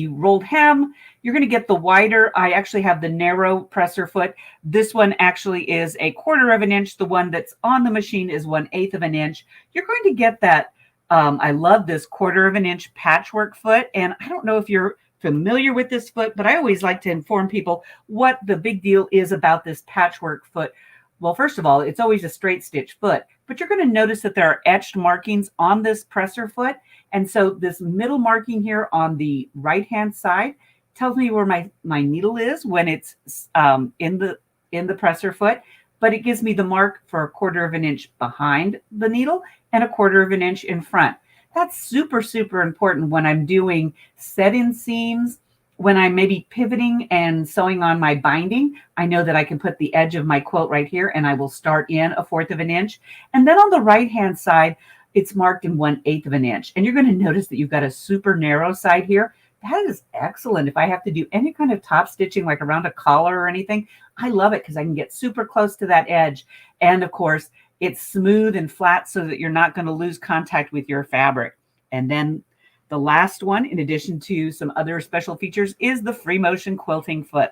Speaker 12: rolled hem. You're going to get the wider. I actually have the narrow presser foot. This one actually is 1/4 of an inch. The one that's on the machine is 1/8 of an inch. You're going to get that. I love this 1/4 of an inch patchwork foot. And I don't know if you're familiar with this foot, but I always like to inform people what the big deal is about this patchwork foot. Well, first of all, it's always a straight stitch foot, but you're going to notice that there are etched markings on this presser foot. And so this middle marking here on the right-hand side tells me where my needle is when it's in the presser foot, but it gives me the mark for 1/4 of an inch behind the needle and 1/4 of an inch in front. That's super, super important when I'm doing set-in seams, when I'm maybe pivoting and sewing on my binding. I know that I can put the edge of my quilt right here and I will start in 1/4 of an inch. And then on the right-hand side, it's marked in 1/8 of an inch. And you're going to notice that you've got a super narrow side here. That is excellent. If I have to do any kind of top stitching, like around a collar or anything, I love it because I can get super close to that edge. And of course, it's smooth and flat so that you're not going to lose contact with your fabric. And then the last one, in addition to some other special features, is the free motion quilting foot.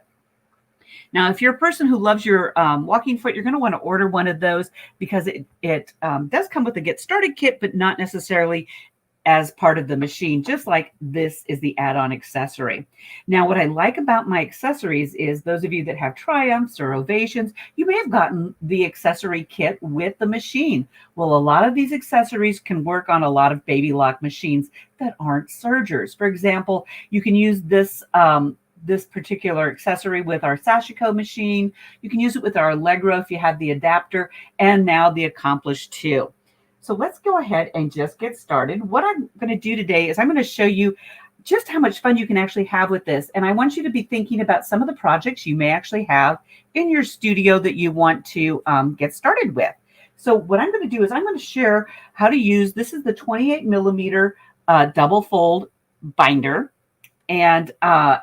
Speaker 12: Now, if you're a person who loves your walking foot, you're going to want to order one of those because it does come with a get started kit, but not necessarily as part of the machine, just like this is the add-on accessory. Now, what I like about my accessories is those of you that have Triumphs or Ovations, you may have gotten the accessory kit with the machine. Well, a lot of these accessories can work on a lot of baby lock machines that aren't Sergers. For example, you can use this this particular accessory with our Sashiko machine. You can use it with our Allegro if you have the adapter, and now the Accomplished 2. So let's go ahead and just get started. What I'm going to do today is I'm going to show you just how much fun you can actually have with this. And I want you to be thinking about some of the projects you may actually have in your studio that you want to get started with. So what I'm going to do is I'm going to share how to use, this is the 28 millimeter double fold binder. And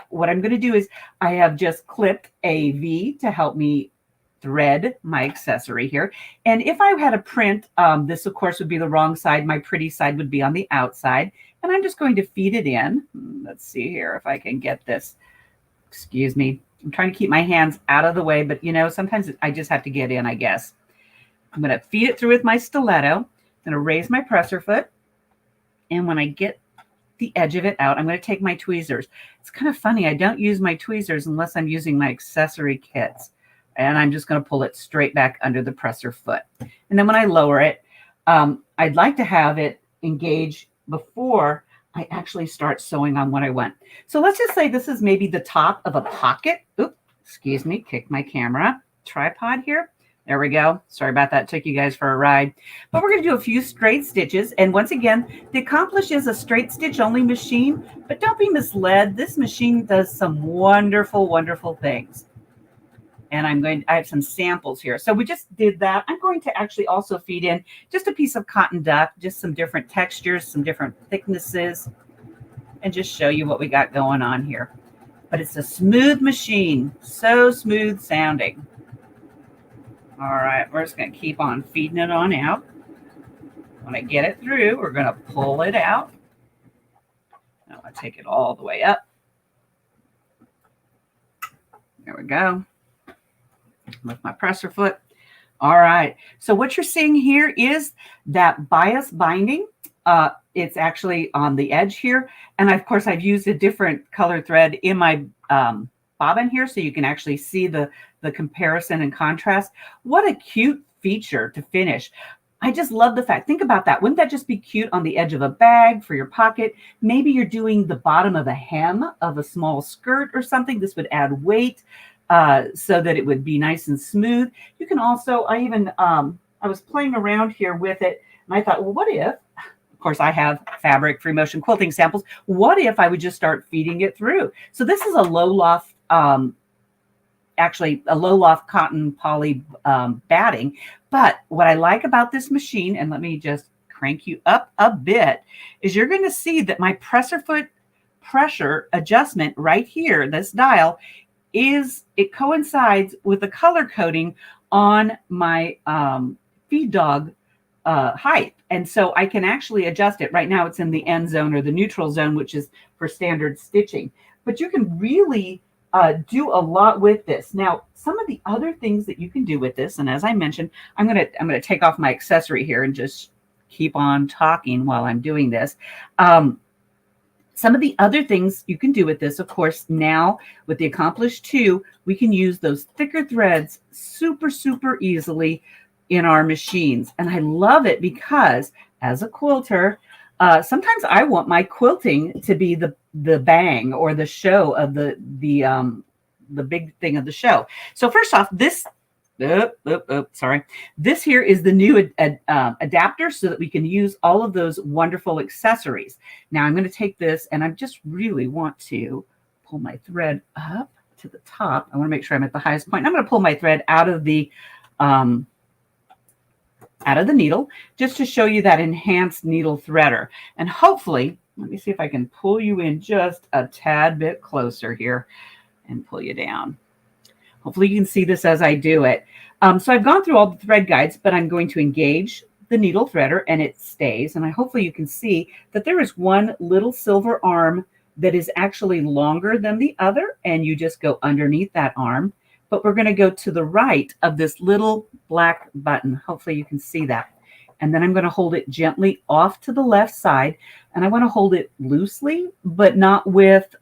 Speaker 12: what I'm going to do is I have just clipped a V to help me thread my accessory here. And if I had a print, this of course would be the wrong side. My pretty side would be on the outside. And I'm just going to feed it in. Let's see here if I can get this. Excuse me. I'm trying to keep my hands out of the way, but you know, sometimes I just have to get in, I guess. I'm going to feed it through with my stiletto. I'm going to raise my presser foot. And when I get the edge of it out, I'm going to take my tweezers. It's kind of funny. I don't use my tweezers unless I'm using my accessory kits. And I'm just going to pull it straight back under the presser foot. And then when I lower it, I'd like to have it engage before I actually start sewing on what I want. So let's just say this is maybe the top of a pocket. Oops, excuse me, kick my camera. Tripod here. There we go. Sorry about that. Took you guys for a ride. But we're going to do a few straight stitches. And once again, the Accomplished is a straight stitch only machine. But don't be misled. This machine does some wonderful, wonderful things. And I have some samples here. So we just did that. I'm going to actually also feed in just a piece of cotton duck, just some different textures, some different thicknesses, and just show you what we got going on here. But it's a smooth machine, so smooth sounding. All right, we're just going to keep on feeding it on out. When I get it through, we're going to pull it out. Now I take it all the way up. There we go. With my presser foot. All right. So what you're seeing here is that bias binding. It's actually on the edge here. And of course, I've used a different color thread in my bobbin here so you can actually see the comparison and contrast. What a cute feature to finish. I just love the fact, think about that. Wouldn't that just be cute on the edge of a bag for your pocket? Maybe you're doing the bottom of a hem of a small skirt or something. This would add weight so that it would be nice and smooth. You can also, I was playing around here with it and I thought, well, what if, of course I have fabric free motion quilting samples. What if I would just start feeding it through? So this is a low loft, actually a low loft cotton poly batting. But what I like about this machine, and let me just crank you up a bit, is you're going to see that my presser foot pressure adjustment right here, this dial, it coincides with the color coding on my feed dog height. And so I can actually adjust it. Right now it's in the end zone or the neutral zone, which is for standard stitching. But you can really do a lot with this. Now, some of the other things that you can do with this, and as I mentioned, I'm gonna take off my accessory here and just keep on talking while I'm doing this. Some of the other things you can do with this, of course, now with the Accomplish 2, we can use those thicker threads super, super easily in our machines. And I love it because as a quilter, sometimes I want my quilting to be the bang or the show of the big thing of the show. So first off, this this here is the new adapter so that we can use all of those wonderful accessories. Now I'm going to take this and I just really want to pull my thread up to the top. I want to make sure I'm at the highest point. I'm going to pull my thread out of the needle just to show you that enhanced needle threader. And hopefully, let me see if I can pull you in just a tad bit closer here and pull you down. Hopefully you can see this as I do it. So I've gone through all the thread guides, but I'm going to engage the needle threader and it stays. And hopefully you can see that there is one little silver arm that is actually longer than the other. And you just go underneath that arm. But we're going to go to the right of this little black button. Hopefully you can see that. And then I'm going to hold it gently off to the left side. And I want to hold it loosely, but not with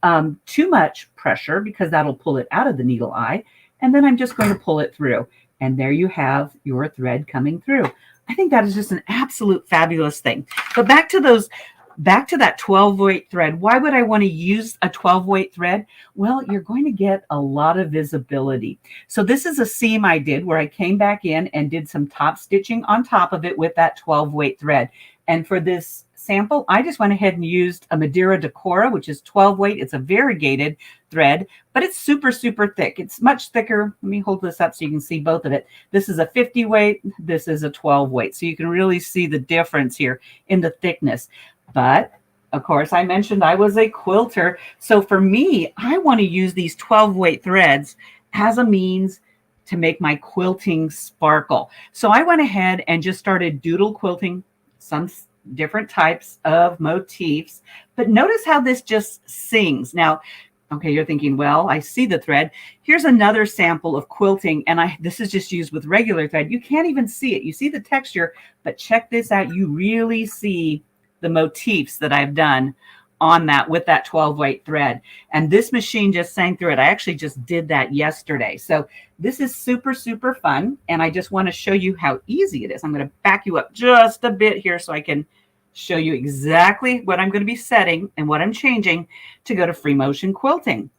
Speaker 12: too much pressure because that'll pull it out of the needle eye. And then I'm just going to pull it through. And there you have your thread coming through. I think that is just an absolute fabulous thing. But back to that 12 weight thread. Why would I want to use a 12 weight thread? Well, you're going to get a lot of visibility. So this is a seam I did where I came back in and did some top stitching on top of it with that 12 weight thread. And for this sample, I just went ahead and used a Madeira Decora, which is 12 weight. It's a variegated thread, but it's super, super thick. It's much thicker. Let me hold this up so you can see both of it. This is a 50 weight. This is a 12 weight. So you can really see the difference here in the thickness. But of course, I mentioned I was a quilter. So for me, I want to use these 12 weight threads as a means to make my quilting sparkle. So I went ahead and just started doodle quilting some different types of motifs. But notice how this just sings. Now, okay, you're thinking, well, I see the thread. Here's another sample of quilting, and this is just used with regular thread. You can't even see it. You see the texture, but check this out. You really see the motifs that I've done on that with that 12 weight thread. And this machine just sang through it. I actually just did that yesterday. So this is super, super fun. And I just want to show you how easy it is. I'm going to back you up just a bit here so I can show you exactly what I'm going to be setting and what I'm changing to go to free motion quilting.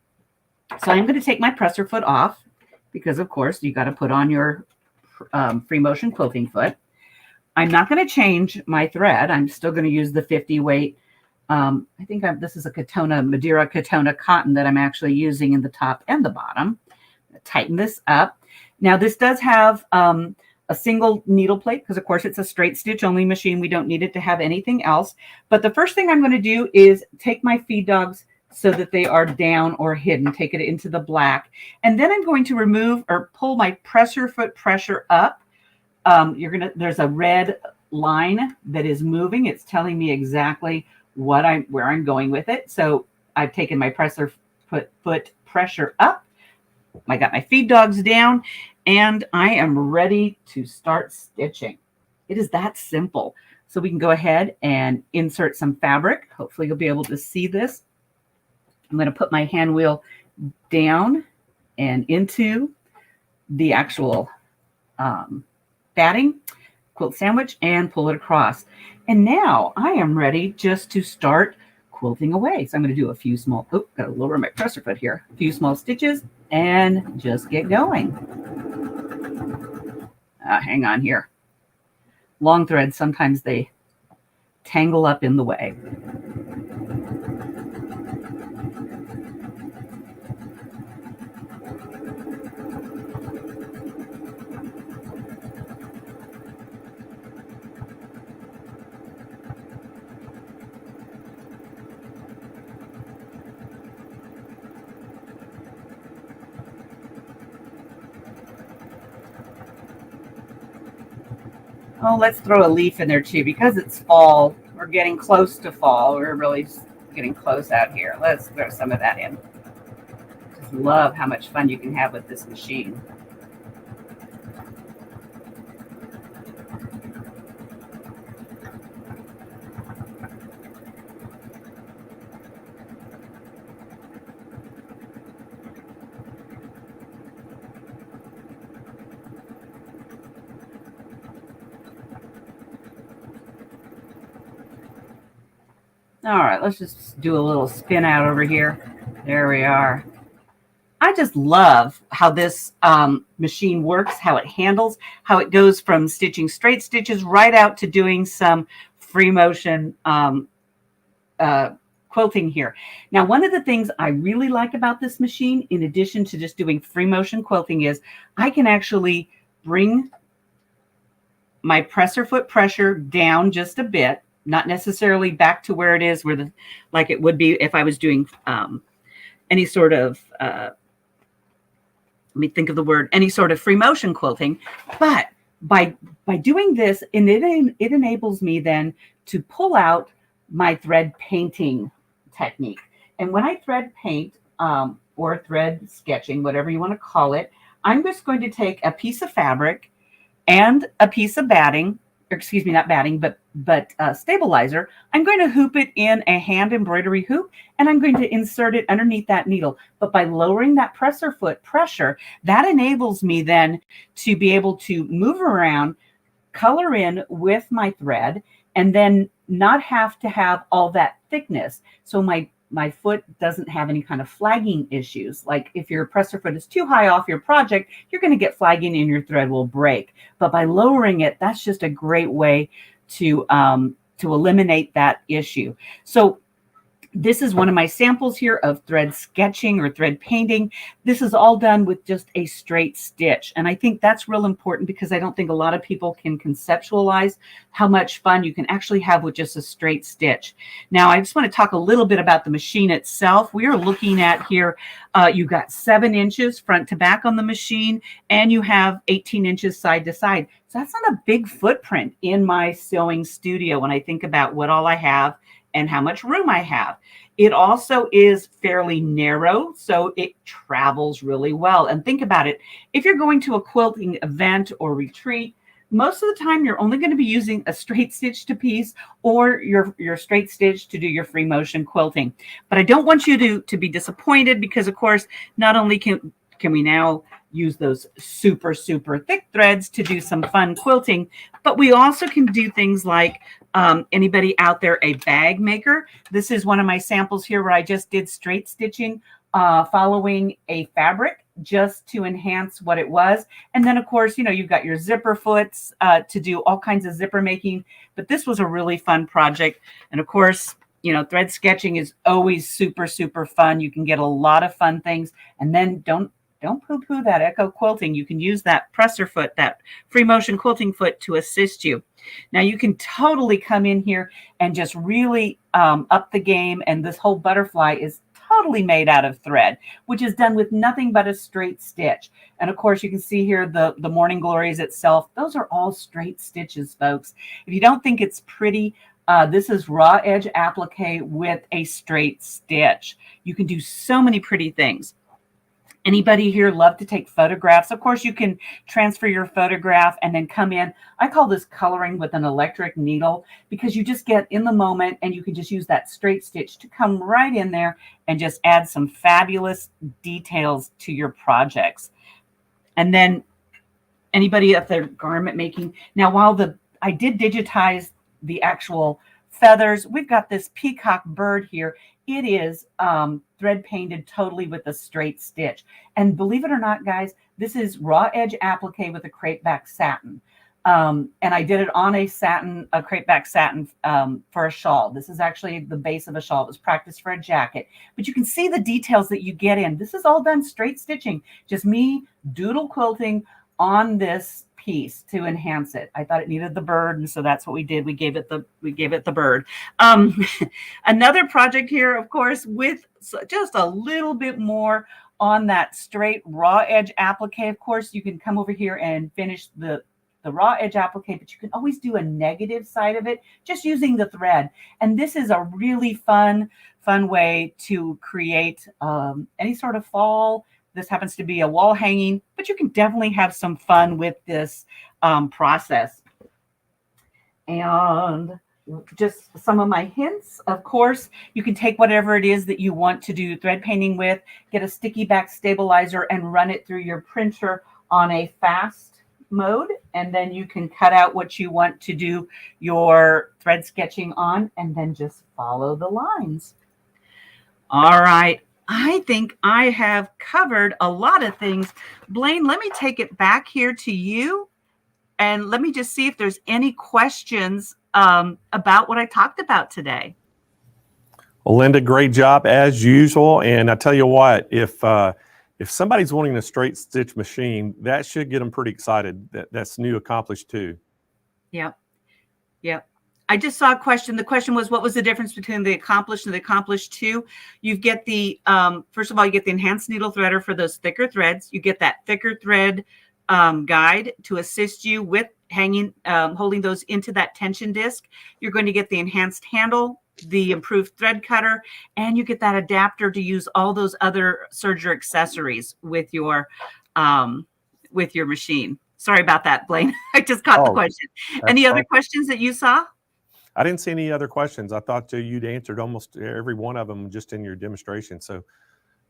Speaker 12: So I'm going to take my presser foot off because of course you got to put on your free motion quilting foot. I'm not going to change my thread. I'm still going to use the 50 weight. I think this is a Madeira Katona cotton that I'm actually using in the top and the bottom. Tighten this up. Now this does have a single needle plate because of course it's a straight stitch only machine. We don't need it to have anything else. But the first thing I'm going to do is take my feed dogs so that they are down or hidden, take it into the black. And then I'm going to remove or pull my presser foot pressure up. There's a red line that is moving. It's telling me exactly where I'm going with it. So I've taken my presser foot pressure up. I got my feed dogs down and I am ready to start stitching. It is that simple. So we can go ahead and insert some fabric. Hopefully you'll be able to see this. I'm going to put my hand wheel down and into the actual batting. quilt sandwich and pull it across. And now I am ready just to start quilting away. So I'm going to do a few small, got to lower my presser foot here, a few small stitches and just get going. Hang on here. Long threads, sometimes they tangle up in the way. Oh, let's throw a leaf in there too, because it's fall. We're getting close to fall. We're really getting close out here. Let's throw some of that in. Just love how much fun you can have with this machine. All right, let's just do a little spin out over here. There we are. I just love how this machine works, how it handles, how it goes from stitching straight stitches right out to doing some free motion quilting here. Now, one of the things I really like about this machine, in addition to just doing free motion quilting, is I can actually bring my presser foot pressure down just a bit, not necessarily back to where it is, like it would be if I was doing any sort of, let me think of the word, any sort of free motion quilting. But by doing this, and it enables me then to pull out my thread painting technique. And when I thread paint or thread sketching, whatever you want to call it, I'm just going to take a piece of fabric and a piece of batting, or excuse me, not batting, but stabilizer. I'm going to hoop it in a hand embroidery hoop, and I'm going to insert it underneath that needle. But by lowering that presser foot pressure, that enables me then to be able to move around, color in with my thread, and then not have to have all that thickness. So my foot doesn't have any kind of flagging issues. Like if your presser foot is too high off your project, you're going to get flagging and your thread will break. But by lowering it, that's just a great way to eliminate that issue. So this is one of my samples here of thread sketching or thread painting. This is all done with just a straight stitch. And I think that's real important, because I don't think a lot of people can conceptualize how much fun you can actually have with just a straight stitch. Now, I just want to talk a little bit about the machine itself. We are looking at here, you've got 7 inches front to back on the machine, and you have 18 inches side to side. So that's not a big footprint in my sewing studio when I think about what all I have and how much room I have. It also is fairly narrow, so it travels really well. And think about it. If you're going to a quilting event or retreat, most of the time you're only going to be using a straight stitch to piece or your straight stitch to do your free motion quilting. But I don't want you to be disappointed, because of course, not only can we now use those super, super thick threads to do some fun quilting, but we also can do things like, anybody out there a bag maker? This is one of my samples here where I just did straight stitching following a fabric just to enhance what it was. And then of course, you've got your zipper foots to do all kinds of zipper making, but this was a really fun project. And of course, thread sketching is always super, super fun. You can get a lot of fun things. And then don't poo-poo that echo quilting. You can use that presser foot, that free motion quilting foot, to assist you. Now you can totally come in here and just really up the game. And this whole butterfly is totally made out of thread, which is done with nothing but a straight stitch. And of course, you can see here the Morning Glories itself. Those are all straight stitches, folks. If you don't think it's pretty, this is raw edge applique with a straight stitch. You can do so many pretty things. Anybody here love to take photographs? Of course, you can transfer your photograph and then come in. I call this coloring with an electric needle, because you just get in the moment and you can just use that straight stitch to come right in there and just add some fabulous details to your projects. And then anybody up there garment making. Now, while the I did digitize the actual feathers. We've got this peacock bird here. It is thread painted totally with a straight stitch. And believe it or not, guys, this is raw edge applique with a crepe back satin. And I did it on a crepe back satin for a shawl. This is actually the base of a shawl. It was practiced for a jacket. But you can see the details that you get in. This is all done straight stitching. Just me doodle quilting on this piece to enhance it. I thought it needed the bird, and so that's what we did. We gave it the bird. Another project here, of course, with just a little bit more on that straight raw edge applique. Of course, you can come over here and finish the raw edge applique, but you can always do a negative side of it just using the thread. And this is a really fun way to create any sort of fall. This happens to be a wall hanging, but you can definitely have some fun with this process. And just some of my hints, of course, you can take whatever it is that you want to do thread painting with, get a sticky back stabilizer and run it through your printer on a fast mode, and then you can cut out what you want to do your thread sketching on, and then just follow the lines. All right. I think I have covered a lot of things. Blaine, let me take it back here to you, and let me just see if there's any questions about what I talked about today.
Speaker 1: Well, Linda, great job as usual. And I tell you what, if somebody's wanting a straight stitch machine, that should get them pretty excited. That's new accomplished too.
Speaker 12: Yep. I just saw a question. The question was, what was the difference between the accomplished and the accomplished 2? You get the, first of all, you get the enhanced needle threader for those thicker threads. You get that thicker thread guide to assist you with hanging, holding those into that tension disc. You're going to get the enhanced handle, the improved thread cutter, and you get that adapter to use all those other Serger accessories with your machine. Sorry about that, Blaine. I just caught the question. Any other questions that you saw?
Speaker 1: I didn't see any other questions. I thought you'd answered almost every one of them just in your demonstration. So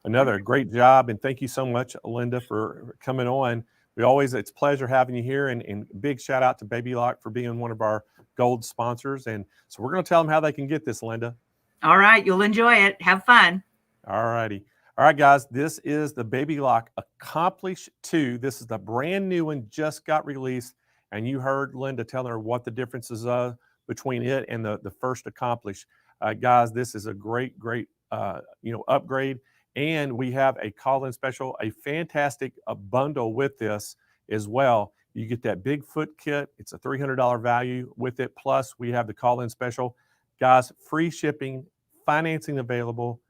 Speaker 1: another great job. And thank you so much, Linda, for coming on. It's a pleasure having you here, and big shout out to Baby Lock for being one of our gold sponsors. And so we're going to tell them how they can get this, Linda.
Speaker 12: All right. You'll enjoy it. Have fun.
Speaker 1: All righty. All right, guys, this is the Baby Lock Accomplish 2. This is the brand new one, just got released. And you heard Linda telling her what the differences are between it and the first Accomplish. Guys, this is a great upgrade. And we have a call-in special, a fantastic bundle with this as well. You get that big foot kit. It's a $300 value with it. Plus, we have the call-in special. Guys, free shipping, financing available.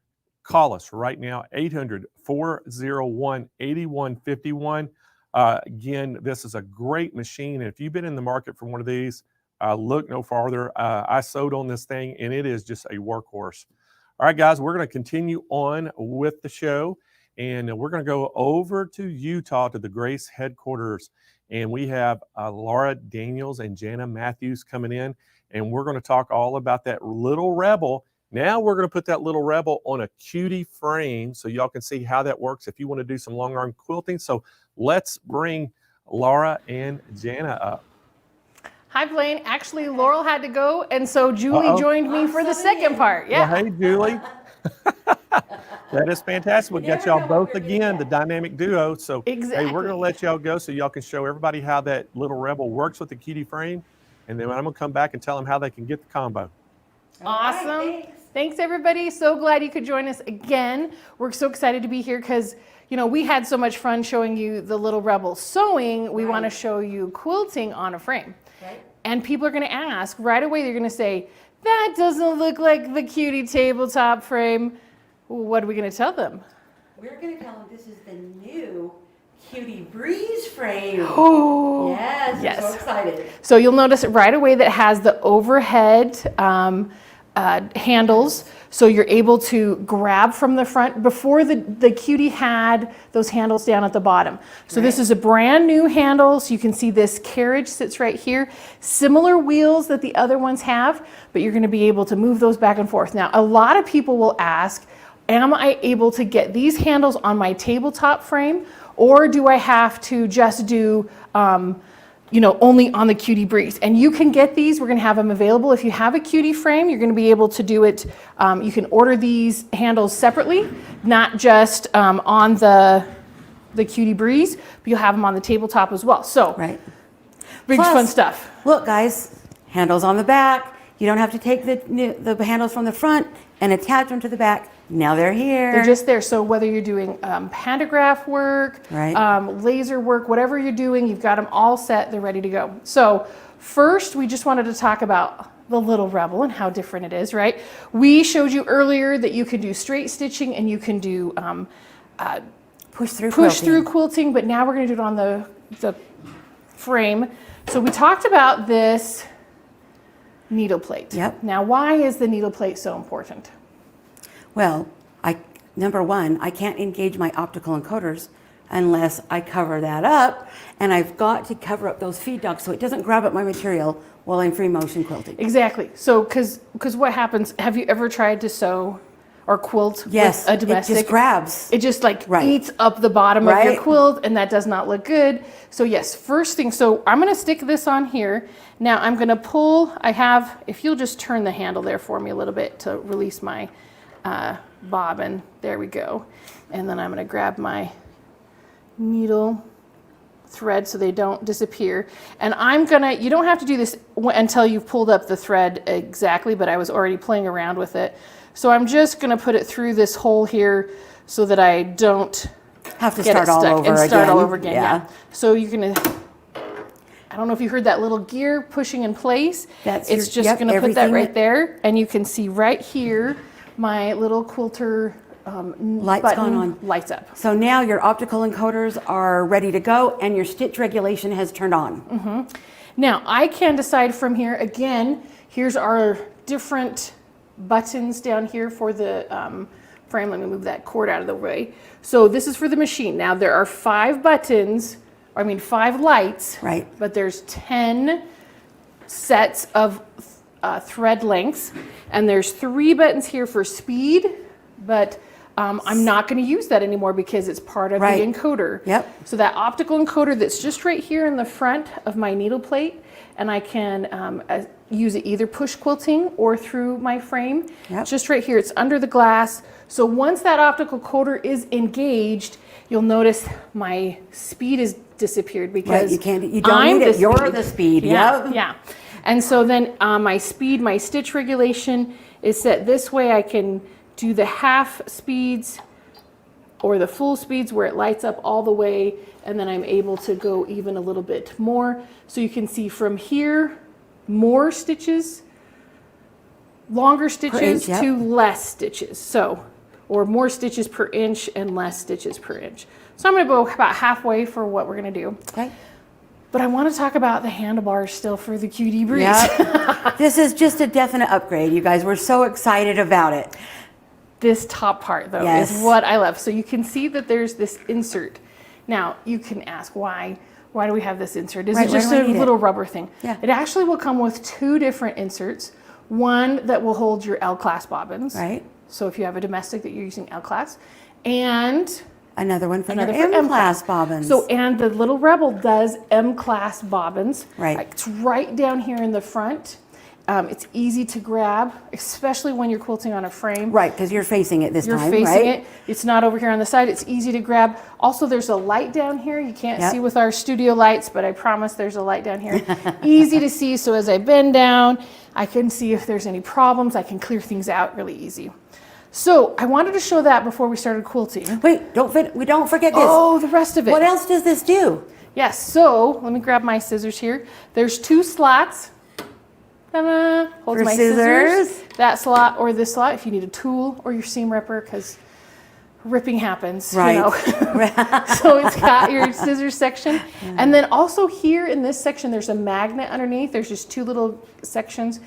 Speaker 1: Call us right now, 800-401-8151. Again, this is a great machine. And if you've been in the market for one of these, look no farther. I sewed on this thing, and it is just a workhorse. All right, guys, we're going to continue on with the show, and we're going to go over to Utah to the Grace headquarters. And we have Laura Daniels and Jana Matthews coming in, and we're going to talk all about that little Rebel. Now we're going to put that little Rebel on a cutie frame so y'all can see how that works if you want to do some long arm quilting. So let's bring Laura and Jana up.
Speaker 3: Hi, Blaine. Actually, Laurel had to go, and so Julie joined me for the second part. Yeah.
Speaker 1: Well, hey, Julie. That is fantastic. We'll get y'all both again, the dynamic duo. So
Speaker 3: exactly.
Speaker 1: Hey, we're going to let y'all go so y'all can show everybody how that little Rebel works with the cutie frame. And then I'm going to come back and tell them how they can get the combo.
Speaker 3: Awesome. Right, thanks, everybody. So glad you could join us again. We're so excited to be here because, we had so much fun showing you the little Rebel sewing. We want to show you quilting on a frame. Right. And people are going to ask right away, they're going to say, that doesn't look like the cutie tabletop frame. What are we going to tell them?
Speaker 4: We're going to tell them this is the new Cutie Breeze frame.
Speaker 3: Oh,
Speaker 4: yes.
Speaker 3: Yes.
Speaker 4: I'm so excited.
Speaker 3: So you'll notice right away that it has the overhead handles. So you're able to grab from the front. Before the Cutie had those handles down at the bottom. So This is a brand new handle. So you can see this carriage sits right here. Similar wheels that the other ones have, but you're going to be able to move those back and forth. Now, a lot of people will ask, am I able to get these handles on my tabletop frame, or do I have to just do only on the Cutie Breeze. And you can get these, we're gonna have them available. If you have a Cutie frame, you're gonna be able to do it, you can order these handles separately, not just on the Cutie Breeze, but you'll have them on the tabletop as well. So, big fun stuff.
Speaker 4: Look guys, handles on the back. You don't have to take the handles from the front and attach them to the back. Now they're here.
Speaker 3: They're just there. So whether you're doing pantograph work, laser work, whatever you're doing, you've got them all set. They're ready to go. So first, we just wanted to talk about the Little Rebel and how different it is, right? We showed you earlier that you can do straight stitching and you can do push through quilting, but now we're going to do it on the frame. So we talked about this needle plate.
Speaker 4: Yep.
Speaker 3: Now, why is the needle plate so important?
Speaker 4: Well, number one, I can't engage my optical encoders unless I cover that up, and I've got to cover up those feed docks so it doesn't grab up my material while I'm free motion quilting.
Speaker 3: Exactly. So, because what happens, have you ever tried to sew or quilt with a domestic?
Speaker 4: It just grabs.
Speaker 3: It just eats up the bottom of your quilt, and that does not look good. So yes, first thing, so I'm gonna stick this on here. Now I'm gonna pull, if you'll just turn the handle there for me a little bit to release my bobbin, there we go. And then I'm gonna grab my needle thread so they don't disappear. And you don't have to do this until you've pulled up the thread exactly, but I was already playing around with it. So I'm just gonna put it through this hole here so that I don't
Speaker 4: have to start all over again.
Speaker 3: Yeah. So you're gonna, I don't know if you heard that little gear pushing in place. It's just gonna put that right there, and you can see right here my little quilter lights up.
Speaker 4: So now your optical encoders are ready to go and your stitch regulation has turned on.
Speaker 3: Now I can decide from here, again, here's our different buttons down here for the frame. Let me move that cord out of the way. So this is for the machine. Now there are 5 buttons, 5 lights, but there's 10 sets of thread lengths, and there's 3 buttons here for speed, but I'm not going to use that anymore because it's part of the encoder. So that optical encoder that's just right here in the front of my needle plate, and I can use it either push quilting or through my frame. Just right here, it's under the glass. So once that optical encoder is engaged, you'll notice my speed has disappeared because
Speaker 4: you don't need it. You're the speed.
Speaker 3: Yeah. And so then my stitch regulation is set this way. I can do the half speeds or the full speeds where it lights up all the way, and then I'm able to go even a little bit more. So you can see from here, more stitches, longer stitches to less stitches. So, or more stitches per inch and less stitches per inch. So I'm gonna go about halfway for what we're gonna do. But I want to talk about the handlebars still for the Cutie Breeze.
Speaker 4: This is just a definite upgrade, you guys. We're so excited about it.
Speaker 3: This top part, though, is what I love. So you can see that there's this insert. Now, you can ask why. Why do we have this insert? Is it just a little rubber thing? It actually will come with 2 different inserts. One that will hold your L-class bobbins. So if you have a domestic that you're using L-class. And
Speaker 4: another one for your M-class bobbins.
Speaker 3: So, and the Little Rebel does M-class bobbins. It's right down here in the front. It's easy to grab, especially when you're quilting on a frame.
Speaker 4: Because you're facing it this time,
Speaker 3: You're facing it. It's not over here on the side. It's easy to grab. Also, there's a light down here. You can't see with our studio lights, but I promise there's a light down here. Easy to see, so as I bend down, I can see if there's any problems. I can clear things out really easy. So I wanted to show that before we started quilting.
Speaker 4: Wait, don't forget this.
Speaker 3: Oh, the rest of it.
Speaker 4: What else does this do?
Speaker 3: Yes, so let me grab my scissors here. There's 2 slots. Ta-da! Holds my scissors. That slot or this slot if you need a tool or your seam ripper, because ripping happens, you know. So it's got your scissors section. And then also here in this section, there's a magnet underneath. There's just 2 little sections.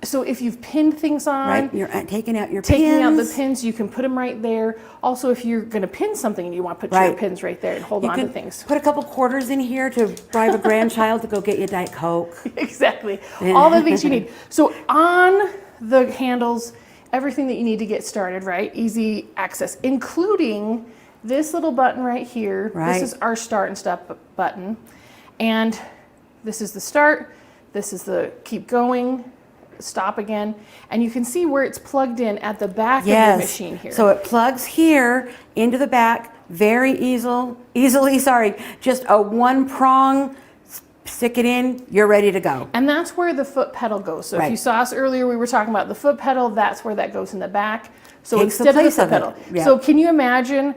Speaker 3: So if you've pinned things on,
Speaker 4: you're taking out your
Speaker 3: taking out the pins, you can put them right there. Also, if you're going to pin something and you want to put your pins right there and hold on to things.
Speaker 4: Put a couple quarters in here to bribe a grandchild to go get you a Diet Coke.
Speaker 3: Exactly. All the things you need. So on the handles, everything that you need to get started, easy access, including this little button right here. This is our start and stop button. And This is the start. This is the keep going, stop again. And you can see where it's plugged in at the back of the machine here.
Speaker 4: So it plugs here into the back, very easily, just a one prong, stick it in, you're ready to go.
Speaker 3: And that's where the foot pedal goes. So if you saw us earlier, we were talking about the foot pedal, that's where that goes in the back. So
Speaker 4: Takes
Speaker 3: instead
Speaker 4: the
Speaker 3: of the
Speaker 4: place
Speaker 3: foot
Speaker 4: of
Speaker 3: pedal.
Speaker 4: it.
Speaker 3: So can you imagine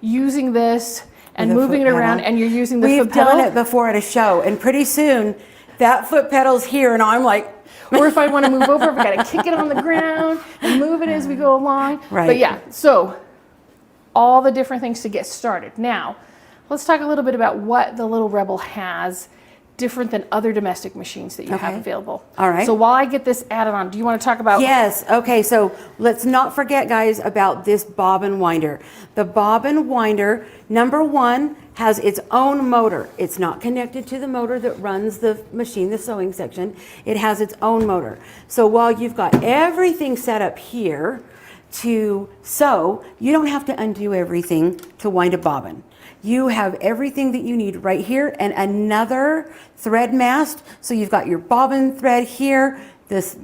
Speaker 3: using this and moving it around and you're using the foot pedal?
Speaker 4: We've done it before at a show, and pretty soon that foot pedal's here and I'm like,
Speaker 3: or if I want to move over, I've got to kick it on the ground and move it as we go along.
Speaker 4: Right.
Speaker 3: But yeah, so all the different things to get started. Now, let's talk a little bit about what the Little Rebel has different than other domestic machines that you have available.
Speaker 4: All right.
Speaker 3: So while I get this added on, do you want to talk about?
Speaker 4: Yes. Okay. So let's not forget, guys, about this bobbin winder. The bobbin winder, number one, has its own motor. It's not connected to the motor that runs the machine, the sewing section. It has its own motor. So while you've got everything set up here to sew, you don't have to undo everything to wind a bobbin. You have everything that you need right here and another thread mast. So you've got your bobbin thread here,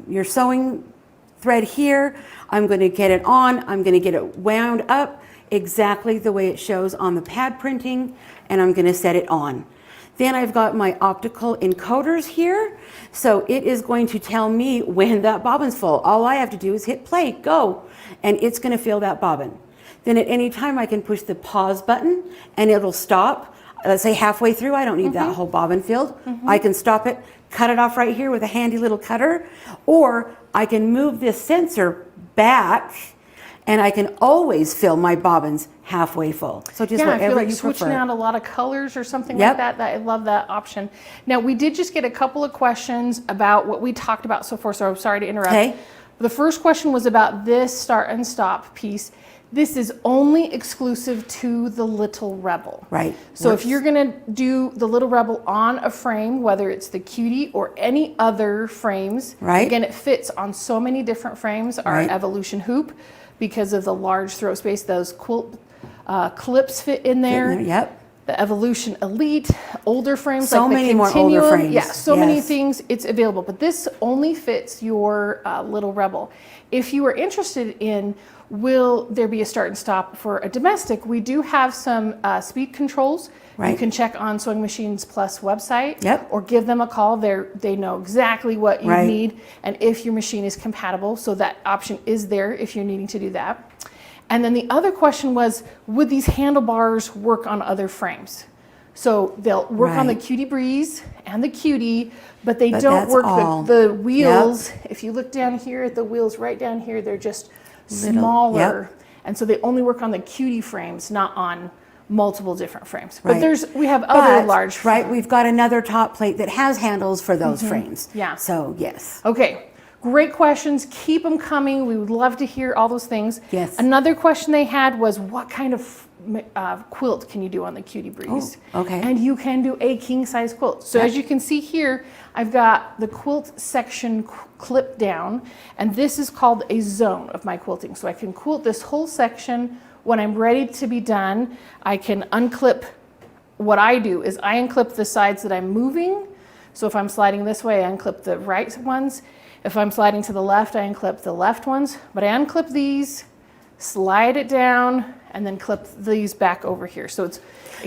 Speaker 4: your sewing thread here. I'm going to get it on. I'm going to get it wound up exactly the way it shows on the pad printing, and I'm going to set it on. Then I've got my optical encoders here. So it is going to tell me when that bobbin's full. All I have to do is hit play, go, and it's going to fill that bobbin. Then at any time I can push the pause button and it'll stop. Let's say halfway through, I don't need that whole bobbin filled. I can stop it, cut it off right here with a handy little cutter, or I can move this sensor back and I can always fill my bobbins halfway full. So just whatever
Speaker 3: I feel like
Speaker 4: you
Speaker 3: switching
Speaker 4: prefer.
Speaker 3: out a lot of colors or something like that. I love that option. Now we did just get a couple of questions about what we talked about so far, so I'm sorry to interrupt.
Speaker 4: Okay.
Speaker 3: The first question was about this start and stop piece. This is only exclusive to the Little Rebel.
Speaker 4: Right.
Speaker 3: So if you're going to do the Little Rebel on a frame, whether it's the Cutie or any other frames, again, it fits on so many different frames. Our Evolution hoop, because of the large throat space, those quilt clips fit in there.
Speaker 4: Yep.
Speaker 3: The Evolution Elite, older frames
Speaker 4: So
Speaker 3: like the
Speaker 4: many more
Speaker 3: Continuum.
Speaker 4: older frames.
Speaker 3: Yeah, so many
Speaker 4: Yes.
Speaker 3: things, it's available. But this only fits your Little Rebel. If you are interested in, will there be a start and stop for a domestic, we do have some speed controls. You can check on Sewing Machines Plus website or give them a call. They know exactly what you need and if your machine is compatible. So that option is there if you're needing to do that. And then the other question was, would these handlebars work on other frames? So they'll work on the Cutie Breeze and the Cutie, but they don't work the wheels. If you look down here at the wheels right down here, they're just smaller. And so they only work on the Cutie frames, not on multiple different frames. But we have other large frames.
Speaker 4: We've got another top plate that has handles for those frames.
Speaker 3: Yeah.
Speaker 4: So yes.
Speaker 3: Okay. Great questions. Keep them coming. We would love to hear all those things.
Speaker 4: Yes.
Speaker 3: Another question they had was, what kind of quilt can you do on the Cutie Breeze?
Speaker 4: Oh, okay.
Speaker 3: And you can do a king size quilt. So as you can see here, I've got the quilt section clipped down, and this is called a zone of my quilting. So I can quilt this whole section. When I'm ready to be done, I can unclip. What I do is I unclip the sides that I'm moving. So if I'm sliding this way, I unclip the right ones. If I'm sliding to the left, I unclip the left ones. But I unclip these, slide it down, and then clip these back over here. So it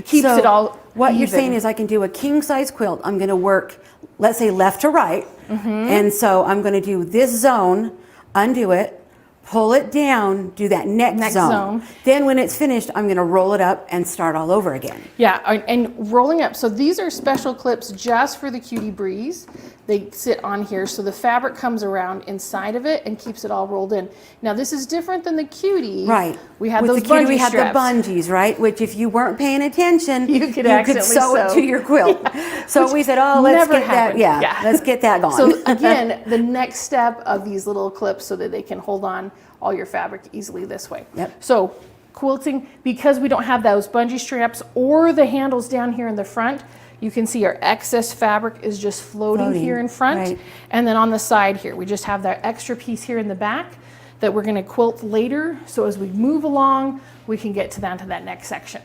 Speaker 3: keeps it all
Speaker 4: What
Speaker 3: even.
Speaker 4: you're saying is I can do a king size quilt. I'm going to work, let's say left to right. And so I'm going to do this zone, undo it, pull it down, do that next zone. Then when it's finished, I'm going to roll it up and start all over again.
Speaker 3: Yeah, and rolling up. So these are special clips just for the Cutie Breeze. They sit on here, so the fabric comes around inside of it and keeps it all rolled in. Now this is different than the Cutie.
Speaker 4: Right.
Speaker 3: We had
Speaker 4: With
Speaker 3: those
Speaker 4: the Cutie,
Speaker 3: bungee
Speaker 4: we had
Speaker 3: straps.
Speaker 4: the bungees, right? Which if you weren't paying attention,
Speaker 3: you could
Speaker 4: sew it to your quilt. So we said, oh, let's
Speaker 3: never
Speaker 4: get
Speaker 3: happened.
Speaker 4: that. Let's get that gone.
Speaker 3: So again, the next step of these little clips so that they can hold on all your fabric easily this way. So quilting, because we don't have those bungee straps or the handles down here in the front, you can see our excess fabric is just floating here in front. And then on the side here, we just have that extra piece here in the back that we're going to quilt later. So as we move along, we can get to that next section.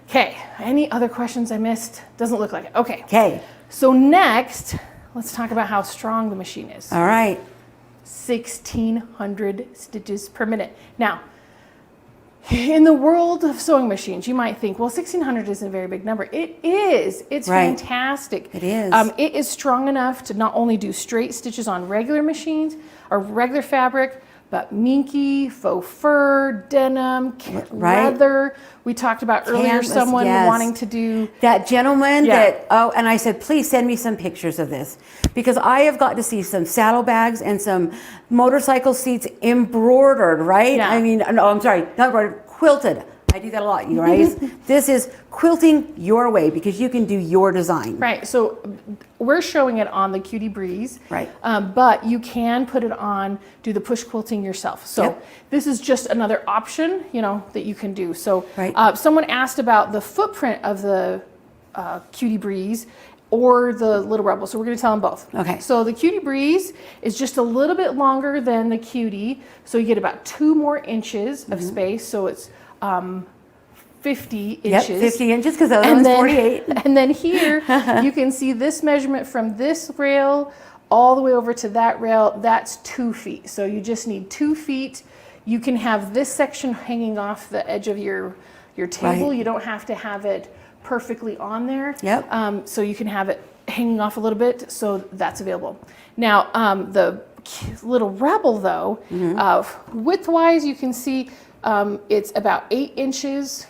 Speaker 3: Okay, any other questions I missed? Doesn't look like it. Okay. So next, let's talk about how strong the machine is.
Speaker 4: All right.
Speaker 3: 1,600 stitches per minute. Now, in the world of sewing machines, you might think, well, 1,600 isn't a very big number. It is. It's fantastic.
Speaker 4: It is.
Speaker 3: It is strong enough to not only do straight stitches on regular machines or regular fabric, but minky, faux fur, denim, leather. We talked about earlier someone wanting to do
Speaker 4: that gentleman that, and I said, please send me some pictures of this, because I have got to see some saddlebags and some motorcycle seats embroidered, right?
Speaker 3: Yeah.
Speaker 4: I mean, no, I'm sorry, not embroidered, quilted. I do that a lot, you guys. This is quilting your way, because you can do your design.
Speaker 3: Right, so we're showing it on the Cutie Breeze.
Speaker 4: Right.
Speaker 3: But you can put it on, do the push quilting yourself. So this is just another option, you know, that you can do. So someone asked about the footprint of the Cutie Breeze or the Little Rebel. So we're going to tell them both.
Speaker 4: Okay.
Speaker 3: So the Cutie Breeze is just a little bit longer than the Cutie. So you get about 2 more inches of space. So it's 50 inches.
Speaker 4: Yep, 50 inches, because the other one's 48.
Speaker 3: And then here, you can see this measurement from this rail all the way over to that rail. That's 2 feet. So you just need 2 feet. You can have this section hanging off the edge of your table.
Speaker 4: Right.
Speaker 3: You don't have to have it perfectly on there.
Speaker 4: Yep.
Speaker 3: So you can have it hanging off a little bit. So that's available. Now, the Little Rebel, though, width-wise, you can see it's about 8 inches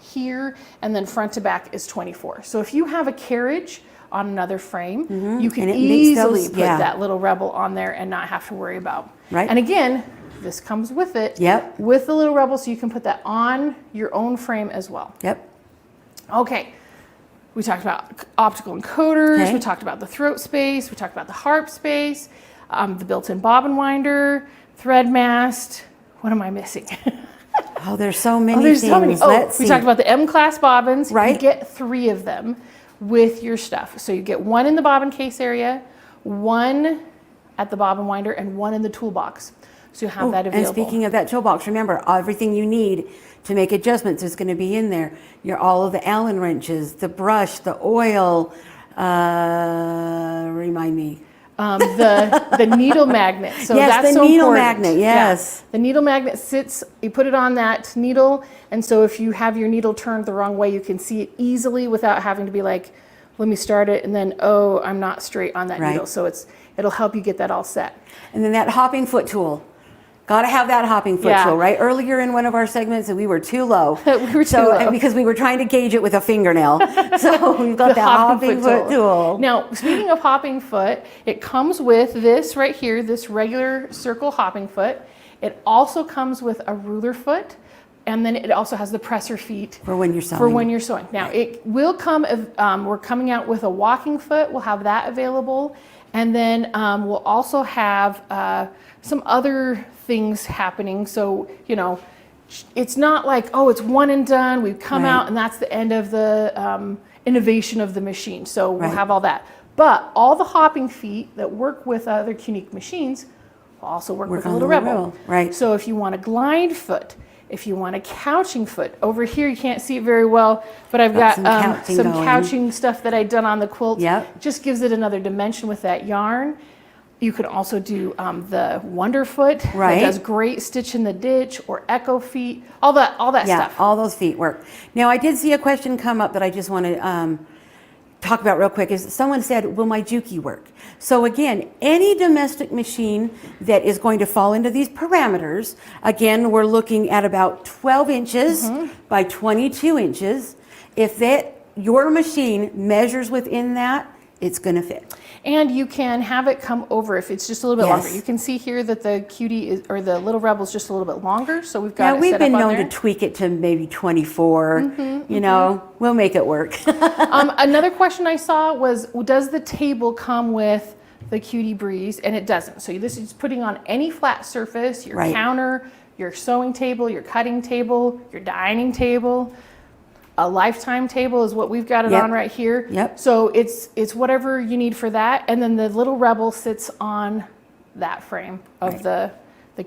Speaker 3: here, and then front to back is 24. So if you have a carriage on another frame, you can easily put that Little Rebel on there and not have to worry about.
Speaker 4: Right.
Speaker 3: And again, this comes with it.
Speaker 4: Yep.
Speaker 3: With the Little Rebel, so you can put that on your own frame as well.
Speaker 4: Yep.
Speaker 3: Okay. We talked about optical encoders.
Speaker 4: Okay.
Speaker 3: We talked about the throat space. We talked about the harp space, the built-in bobbin winder, thread mast. What am I missing?
Speaker 4: Oh, there's so many
Speaker 3: there's
Speaker 4: things.
Speaker 3: So many.
Speaker 4: Let's
Speaker 3: we
Speaker 4: see.
Speaker 3: talked about the M-class bobbins.
Speaker 4: Right.
Speaker 3: You get 3 of them with your stuff. So you get 1 in the bobbin case area, 1 at the bobbin winder, and 1 in the toolbox. So you have that available.
Speaker 4: And speaking of that toolbox, remember, everything you need to make adjustments is going to be in there. All of the Allen wrenches, the brush, the oil, remind me.
Speaker 3: The needle magnet. So
Speaker 4: yes,
Speaker 3: that's
Speaker 4: the
Speaker 3: so
Speaker 4: needle
Speaker 3: important.
Speaker 4: magnet, yes.
Speaker 3: Yeah. The needle magnet sits, you put it on that needle, and so if you have your needle turned the wrong way, you can see it easily without having to be like, let me start it, and then, oh, I'm not straight on that needle. So it'll help you get that all set.
Speaker 4: And then that hopping foot tool. Got to have that hopping foot tool, right? Earlier in one of our segments, we were too low.
Speaker 3: We were too low.
Speaker 4: And because we were trying to gauge it with a fingernail. So we've got the hopping foot tool.
Speaker 3: Now, speaking of hopping foot, it comes with this right here, this regular circle hopping foot. It also comes with a ruler foot. And then it also has the presser feet.
Speaker 4: For when you're sewing.
Speaker 3: Now, it will come, we're coming out with a walking foot. We'll have that available. And then we'll also have some other things happening. So, you know, it's not like, oh, it's one and done. We've come out and that's the end of the innovation of the machine. So we'll have all that. But all the hopping feet that work with other Unique machines will also work with a Little Rebel.
Speaker 4: Right.
Speaker 3: So if you want a glide foot, if you want a couching foot, over here you can't see it very well, but I've got some couching stuff that I've done on the quilt.
Speaker 4: Yep.
Speaker 3: Just gives it another dimension with that yarn. You could also do the Wonder Foot that does great stitch in the ditch, or Echo feet, all that stuff.
Speaker 4: Yeah, all those feet work. Now, I did see a question come up that I just want to talk about real quick. Is someone said, will my Juki work? So again, any domestic machine that is going to fall into these parameters, again, we're looking at about 12 inches by 22 inches. If your machine measures within that, it's going to fit.
Speaker 3: And you can have it come over if it's just a little bit longer. You can see here that the Cutie is, or the Little Rebel is just a little bit longer. So we've got it
Speaker 4: we've
Speaker 3: set
Speaker 4: been
Speaker 3: up on
Speaker 4: known
Speaker 3: there.
Speaker 4: to tweak it to maybe 24. You know, we'll make it work.
Speaker 3: Another question I saw was, does the table come with the Cutie Breeze? And it doesn't. So this is putting on any flat surface, your counter, your sewing table, your cutting table, your dining table. A lifetime table is what we've got it on right here.
Speaker 4: Yep.
Speaker 3: So it's whatever you need for that. And then the Little Rebel sits on that frame of the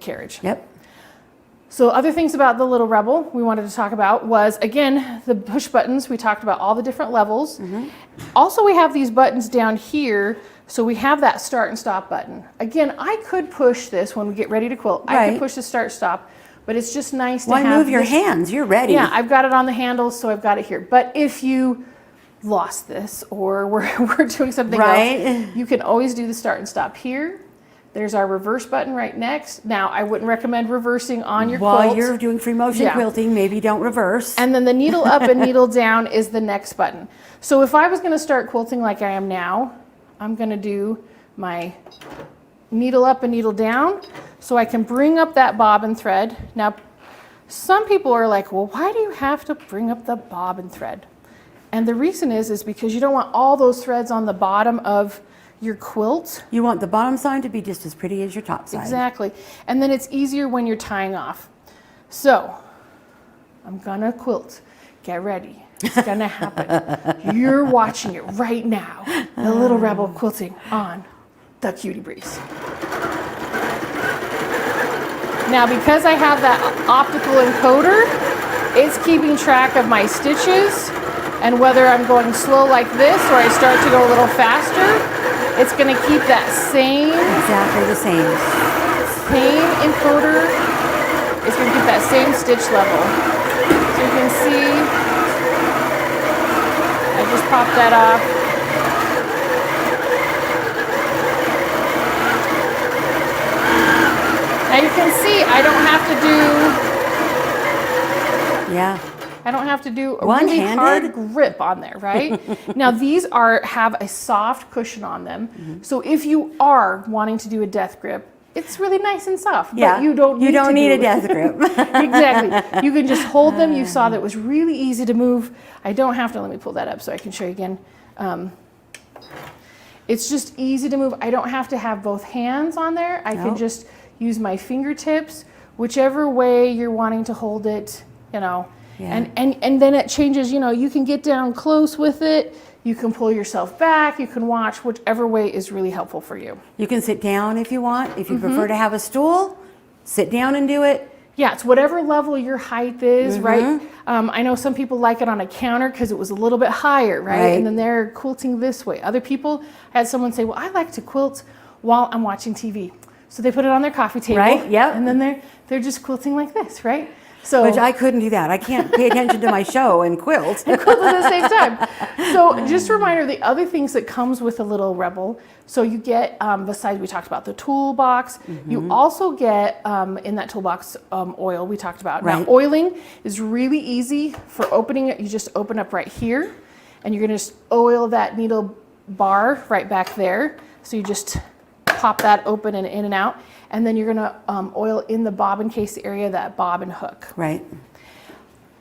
Speaker 3: carriage.
Speaker 4: Yep.
Speaker 3: So other things about the Little Rebel we wanted to talk about was, again, the push buttons. We talked about all the different levels. Also, we have these buttons down here. So we have that start and stop button. Again, I could push this when we get ready to quilt. I could push the start stop, but it's just nice to have.
Speaker 4: Why move your hands? You're ready.
Speaker 3: Yeah, I've got it on the handle, so I've got it here. But if you lost this or we're doing something else, you can always do the start and stop here. There's our reverse button right next. Now, I wouldn't recommend reversing on your quilt.
Speaker 4: While you're doing free motion quilting, maybe don't reverse.
Speaker 3: And then the needle up and needle down is the next button. So if I was going to start quilting like I am now, I'm going to do my needle up and needle down so I can bring up that bobbin thread. Now, some people are like, well, why do you have to bring up the bobbin thread? And the reason is because you don't want all those threads on the bottom of your quilt.
Speaker 4: You want the bottom side to be just as pretty as your top side.
Speaker 3: Exactly. And then it's easier when you're tying off. So I'm gonna quilt. Get ready. It's gonna happen. You're watching it right now. The Little Rebel quilting on the Cutie Breeze. Now, because I have that optical encoder, it's keeping track of my stitches and whether I'm going slow like this or I start to go a little faster. It's going to keep that same,
Speaker 4: exactly the same
Speaker 3: encoder. It's going to keep that same stitch level. So you can see, I just popped that off. Now you can see I don't have to do, I don't have to do a really hard grip on there, right? Now these have a soft cushion on them. So if you are wanting to do a death grip, it's really nice and soft, but you don't need
Speaker 4: a death grip.
Speaker 3: Exactly. You can just hold them. You saw that it was really easy to move. I don't have to, let me pull that up so I can show you again. It's just easy to move. I don't have to have both hands on there. I can just use my fingertips, whichever way you're wanting to hold it, you know. And then it changes, you know, you can get down close with it, you can pull yourself back, you can watch, whichever way is really helpful for you.
Speaker 4: You can sit down if you want. If you prefer to have a stool, sit down and do it.
Speaker 3: Yeah, it's whatever level your height is, right? I know some people like it on a counter because it was a little bit higher, right? And then they're quilting this way. Other people, I had someone say, well, I like to quilt while I'm watching TV. So they put it on their coffee table. And then they're just quilting like this, right? So,
Speaker 4: which I couldn't do that. I can't pay attention to my show and quilt.
Speaker 3: And quilt at the same time. So just a reminder, the other things that comes with a Little Rebel. So you get, besides we talked about the toolbox, you also get in that toolbox oil we talked about. Now oiling is really easy for opening it. You just open up right here and you're gonna just oil that needle bar right back there. So you just pop that open and in and out. And then you're gonna oil in the bobbin case area, that bobbin hook.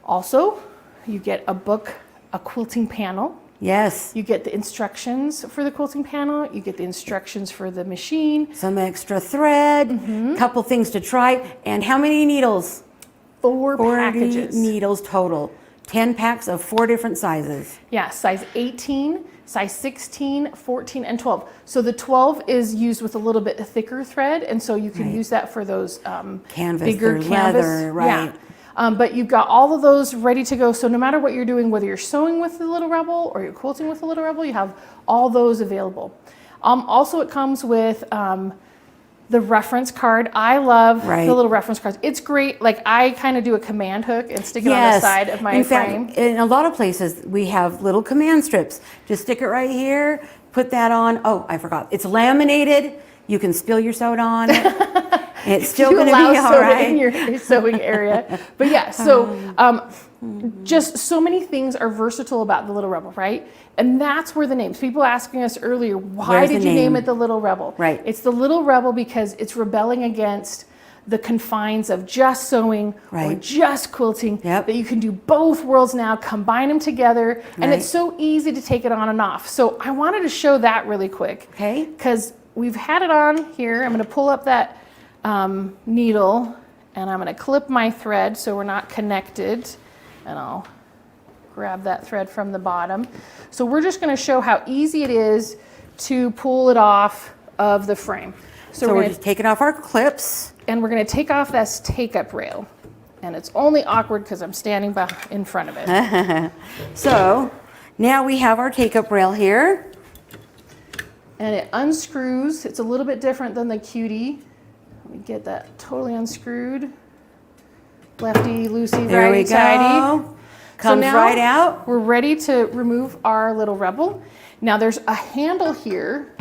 Speaker 3: Also, you get a book, a quilting panel. You get the instructions for the quilting panel. You get the instructions for the machine.
Speaker 4: Some extra thread, couple things to try. And how many needles?
Speaker 3: 4 packages.
Speaker 4: Needles total. 10 packs of 4 different sizes.
Speaker 3: Yeah, size 18, size 16, 14, and 12. So the 12 is used with a little bit thicker thread, and so you can use that for those
Speaker 4: canvas,
Speaker 3: bigger canvas.
Speaker 4: Leather,
Speaker 3: but you've got all of those ready to go. So no matter what you're doing, whether you're sewing with the Little Rebel or you're quilting with the Little Rebel, you have all those available. Also, it comes with the reference card. I love the little reference cards. It's great. Like I kind of do a command hook and stick it on the side of my frame.
Speaker 4: Fact, in a lot of places, we have little command strips. Just stick it right here, put that on. Oh, I forgot. It's laminated. You can spill your soda on it. It's still going to be all right.
Speaker 3: In your sewing area. But yeah, so just so many things are versatile about the Little Rebel, right? And that's where the names. People asking us earlier, why did you name it the Little Rebel? It's the Little Rebel because it's rebelling against the confines of just sewing or just quilting, that you can do both worlds now, combine them together, and it's so easy to take it on and off. So I wanted to show that really quick, because we've had it on here. I'm going to pull up that needle and I'm going to clip my thread so we're not connected, and I'll grab that thread from the bottom. So we're just going to show how easy it is to pull it off of the frame.
Speaker 4: So we're just taking off our clips.
Speaker 3: And we're going to take off this take-up rail. And it's only awkward because I'm standing in front of it.
Speaker 4: So now we have our take-up rail here.
Speaker 3: And it unscrews. It's a little bit different than the cutie. Let me get that totally unscrewed. Lefty, loosey,
Speaker 4: There we
Speaker 3: righty, tighty.
Speaker 4: go. Comes
Speaker 3: now
Speaker 4: right out.
Speaker 3: We're ready to remove our little rebel. Now there's a handle here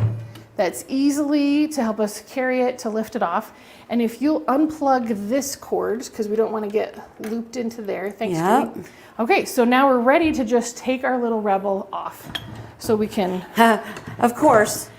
Speaker 3: that's easily to help us carry it, to lift it off. And if you'll unplug this cord, because we don't want to get looped into there. Thanks,
Speaker 4: Yep.
Speaker 3: Judy. Okay, so now we're ready to just take our little rebel off. So we can...
Speaker 4: Of course,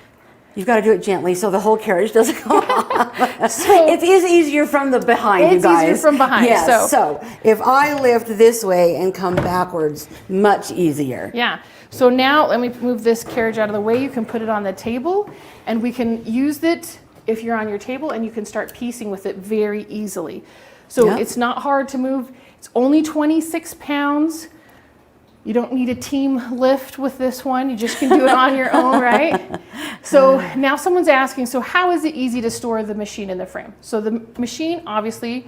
Speaker 4: you've got to do it gently so the whole carriage doesn't go off.
Speaker 3: So
Speaker 4: it is easier from the behind, you guys.
Speaker 3: It's easier from behind.
Speaker 4: Yes, so if I lift this way and come backwards, much easier.
Speaker 3: Yeah. So now let me move this carriage out of the way. You can put it on the table and we can use it if you're on your table, and you can start piecing with it very easily. So it's not hard to move. It's only 26 pounds. You don't need a team lift with this one. You just can do it on your own, right? So now someone's asking, so how is it easy to store the machine in the frame? So the machine, obviously,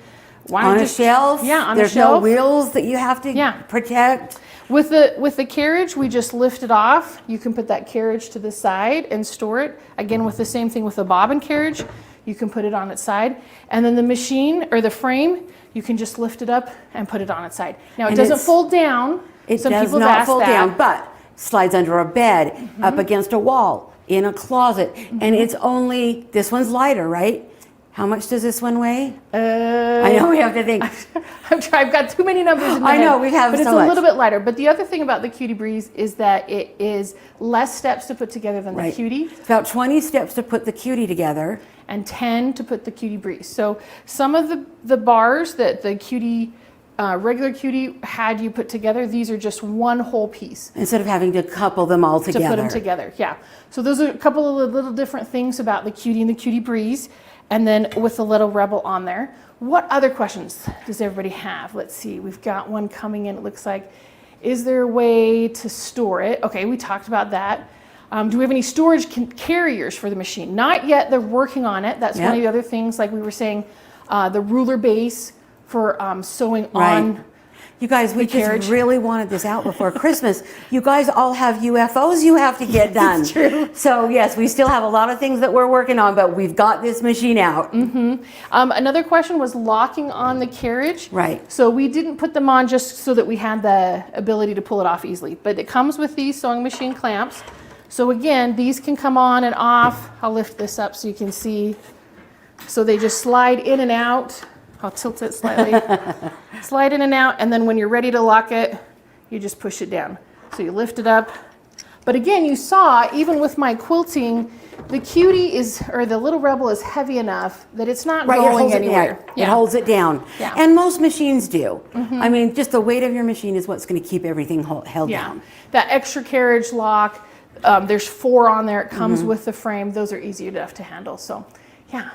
Speaker 4: On a shelf?
Speaker 3: Yeah, on
Speaker 4: There's
Speaker 3: a shelf.
Speaker 4: no wheels that you have to protect?
Speaker 3: With the carriage, we just lift it off. You can put that carriage to the side and store it. Again, with the same thing with the bobbin carriage, you can put it on its side. And then the machine, or the frame, you can just lift it up and put it on its side. Now, it doesn't fold down.
Speaker 4: It does not fold down, but slides under a bed, up against a wall, in a closet. And it's only, this one's lighter, right? How much does this one weigh? I know we have to think.
Speaker 3: I've got too many numbers in my head.
Speaker 4: I know, we have
Speaker 3: but
Speaker 4: so
Speaker 3: it's
Speaker 4: much.
Speaker 3: a little bit lighter. But the other thing about the Cutie Breeze is that it is less steps to put together than the Cutie.
Speaker 4: It's about 20 steps to put the Cutie together.
Speaker 3: And 10 to put the Cutie Breeze. So some of the bars that the Cutie, regular Cutie had you put together, these are just one whole piece.
Speaker 4: Instead of having to couple them all together.
Speaker 3: To put them together, yeah. So those are a couple of little different things about the Cutie and the Cutie Breeze. And then with the little Rebel on there. What other questions does everybody have? Let's see, we've got one coming in, it looks like. Is there a way to store it? Okay, we talked about that. Do we have any storage carriers for the machine? Not yet, they're working on it. That's one of the other things, like we were saying, the ruler base for sewing on.
Speaker 4: You guys, we just really wanted this out before Christmas. You guys all have UFOs you have to get done.
Speaker 3: It's true.
Speaker 4: So yes, we still have a lot of things that we're working on, but we've got this machine out.
Speaker 3: Another question was locking on the carriage.
Speaker 4: Right.
Speaker 3: So we didn't put them on just so that we had the ability to pull it off easily, but it comes with these sewing machine clamps. So again, these can come on and off. I'll lift this up so you can see. So they just slide in and out. I'll tilt it slightly. Slide in and out, and then when you're ready to lock it, you just push it down. So you lift it up. But again, you saw, even with my quilting, the Cutie is, or the little Rebel is heavy enough that it's not going anywhere.
Speaker 4: It holds it down.
Speaker 3: Yeah.
Speaker 4: And most machines do. I mean, just the weight of your machine is what's going to keep everything held down.
Speaker 3: That extra carriage lock, there's 4 on there. It comes with the frame. Those are easy enough to handle. So, yeah.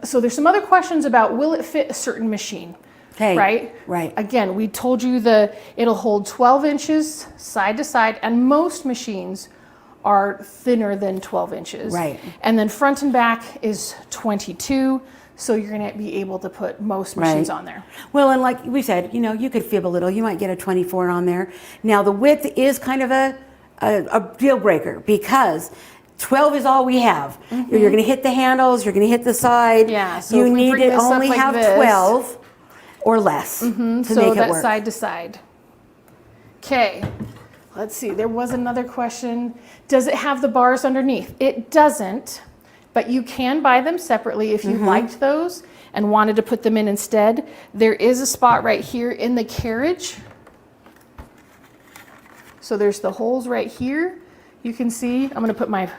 Speaker 3: So there's some other questions about, will it fit a certain machine? Right? Again, we told you it'll hold 12 inches side to side, and most machines are thinner than 12 inches.
Speaker 4: Right.
Speaker 3: And then front and back is 22, so you're going to be able to put most machines on there.
Speaker 4: Well, and like we said, you could fib a little. You might get a 24 on there. Now, the width is kind of a deal breaker, because 12 is all we have. You're going to hit the handles, you're going to hit the side.
Speaker 3: Yeah, so
Speaker 4: you
Speaker 3: if we
Speaker 4: need
Speaker 3: bring
Speaker 4: to
Speaker 3: this up
Speaker 4: only
Speaker 3: like
Speaker 4: have
Speaker 3: this,
Speaker 4: 12 or less to
Speaker 3: so
Speaker 4: make it
Speaker 3: that
Speaker 4: work.
Speaker 3: side to side. Okay, let's see. There was another question. Does it have the bars underneath? It doesn't, but you can buy them separately if you liked those and wanted to put them in instead. There is a spot right here in the carriage. So there's the holes right here. You can see, I'm going to put my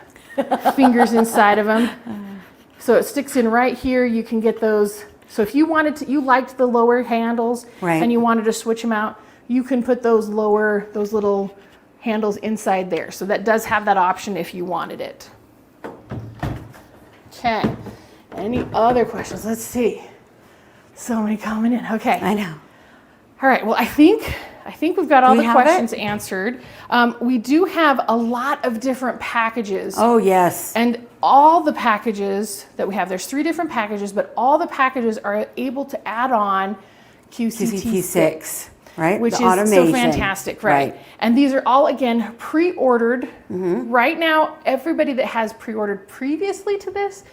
Speaker 3: fingers inside of them. So it sticks in right here. You can get those. So if you wanted to, you liked the lower handles and you wanted to switch them out, you can put those little handles inside there. So that does have that option if you wanted it. Okay. Any other questions? Let's see. So many coming in. Okay.
Speaker 4: I know.
Speaker 3: All right. Well, I think we've got all the questions answered. We do have a lot of different packages.
Speaker 4: Oh, yes.
Speaker 3: And all the packages that we have, there's 3 different packages, but all the packages are able to add on
Speaker 4: QCT6, right?
Speaker 3: Which
Speaker 4: The
Speaker 3: is
Speaker 4: automation.
Speaker 3: so fantastic, right? And these are all, again, pre-ordered. Right now, everybody that has pre-ordered previously to this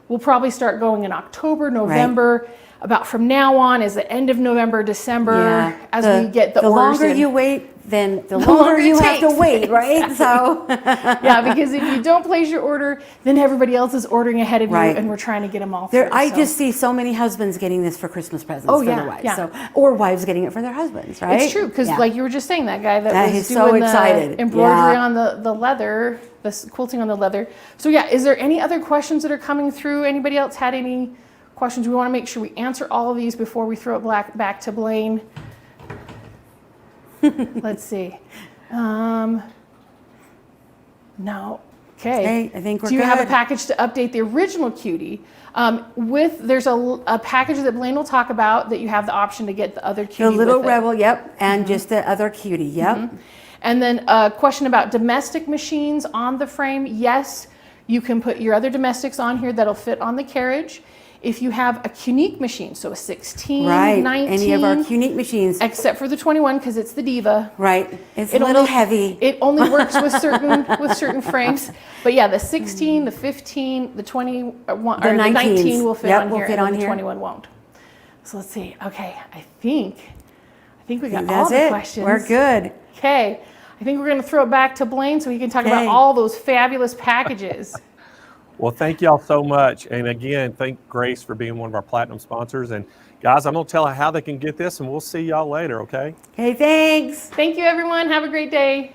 Speaker 3: will probably start going in October, November. About from now on is the end of November, December, as we get the orders
Speaker 4: longer
Speaker 3: in.
Speaker 4: you wait, then the longer you have to wait, right? So
Speaker 3: yeah, because if you don't place your order, then everybody else is ordering ahead of you, and we're trying to get them all through.
Speaker 4: I just see so many husbands getting this for Christmas presents for their wives,
Speaker 3: yeah.
Speaker 4: so, or wives getting it for their husbands, right?
Speaker 3: It's true, because like you were just saying, that guy that was
Speaker 4: he's
Speaker 3: doing
Speaker 4: so
Speaker 3: the
Speaker 4: excited.
Speaker 3: embroidery on the leather, the quilting on the leather. So yeah, is there any other questions that are coming through? Anybody else had any questions? We want to make sure we answer all of these before we throw it back to Blaine. Let's see. No. Okay.
Speaker 4: I think we're good.
Speaker 3: Do you have a package to update the original cutie? There's a package that Blaine will talk about that you have the option to get the other cutie.
Speaker 4: The little
Speaker 3: with it.
Speaker 4: rebel, and just the other cutie,
Speaker 3: And then a question about domestic machines on the frame. Yes, you can put your other domestics on here that'll fit on the carriage. If you have a Cunique machine, so a 16, 19.
Speaker 4: Any of our Cunique machines.
Speaker 3: Except for the 21, because it's the Diva.
Speaker 4: Right, it's a little heavy.
Speaker 3: It only works with certain frames. But yeah, the 16, the 15, the 21, or the 19 will fit on here, and the 21 won't. So let's see. Okay, I think we got all the questions.
Speaker 4: We're good.
Speaker 3: Okay, I think we're going to throw it back to Blaine so he can talk about all those fabulous packages.
Speaker 1: Well, thank y'all so much. And again, thank Grace for being one of our platinum sponsors. And guys, I'm going to tell how they can get this, and we'll see y'all later, okay?
Speaker 4: Okay, thanks.
Speaker 3: Thank you, everyone. Have a great day.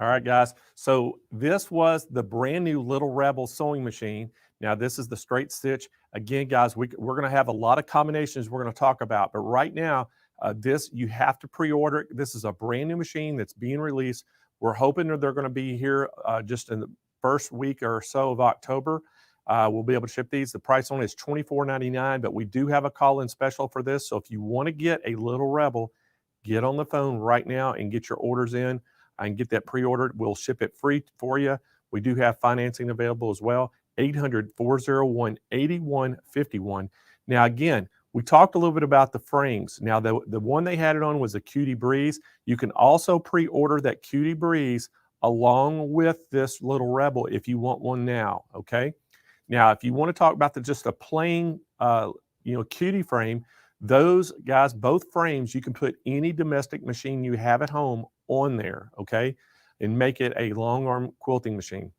Speaker 1: All right, guys. So this was the brand new Little Rebel sewing machine. Now, this is the straight stitch. Again, guys, we're going to have a lot of combinations we're going to talk about. But right now, this, you have to pre-order it. This is a brand new machine that's being released. We're hoping that they're going to be here just in the first week or so of October. We'll be able to ship these. The price on it is $24.99, but we do have a call-in special for this. So if you want to get a Little Rebel, get on the phone right now and get your orders in and get that pre-ordered. We'll ship it free for you. We do have financing available as well. 800-401-8151. Now, again, we talked a little bit about the frames. Now, the one they had it on was the Cutie Breeze. You can also pre-order that Cutie Breeze along with this Little Rebel if you want one now, okay? Now, if you want to talk about just a plain, Cutie frame, those guys, both frames, you can put any domestic machine you have at home on there, okay? And make it a long arm quilting machine.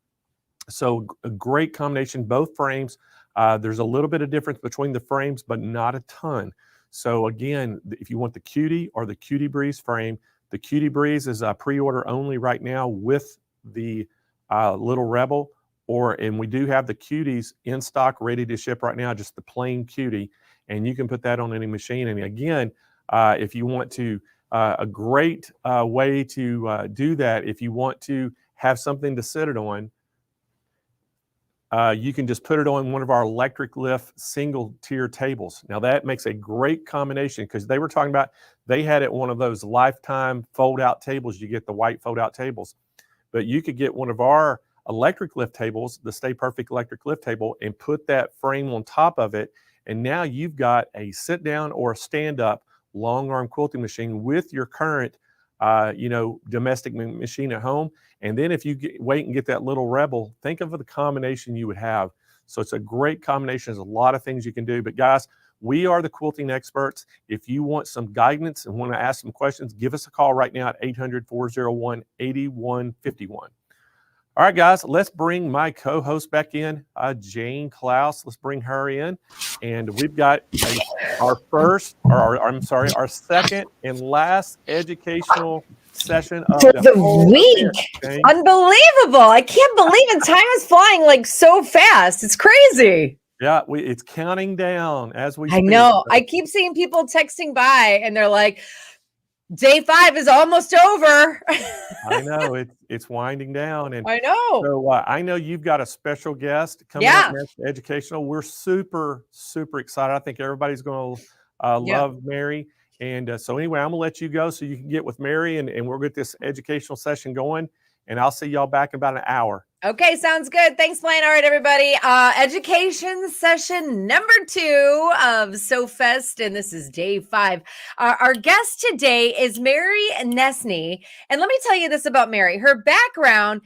Speaker 1: So a great combination, both frames. There's a little bit of difference between the frames, but not a ton. So again, if you want the Cutie or the Cutie Breeze frame, the Cutie Breeze is pre-order only right now with the Little Rebel, and we do have the Cuties in stock, ready to ship right now, just the plain Cutie, and you can put that on any machine. And again, if you want to, a great way to do that, if you want to have something to sit it on, you can just put it on one of our electric lift single tier tables. Now that makes a great combination because they were talking about, they had it one of those lifetime fold out tables. You get the white fold out tables, but you could get one of our electric lift tables, the Stay Perfect electric lift table, and put that frame on top of it. And now you've got a sit down or a stand up long arm quilting machine with your current domestic machine at home. And then if you wait and get that Little Rebel, think of the combination you would have. So it's a great combination. There's a lot of things you can do. But guys, we are the quilting experts. If you want some guidance and want to ask some questions, give us a call right now at 800-401-8151. All right, guys, let's bring my co-host back in, Jane Klaus. Let's bring her in. And we've got our second and last educational session of
Speaker 5: the week. Event. Unbelievable. I can't believe it. Time is flying like so fast. It's crazy.
Speaker 1: Yeah, it's counting down as we
Speaker 5: speak. I know. I keep seeing people texting by and they're like, Day 5 is almost over.
Speaker 1: I know it's winding down, and
Speaker 5: I know.
Speaker 1: So I know you've got a special guest coming up next, educational. We're super excited. I think everybody's going to love Mary, and so anyway, I'm going to let you go so you can get with Mary, and we'll get this educational session going. and I'll see y'all back in about an hour.
Speaker 5: Okay, sounds good. Thanks, Blaine. All right, everybody. Education session number 2 of SewFest, and this is day 5. Our guest today is Mary Nesney, and let me tell you this about Mary. Her background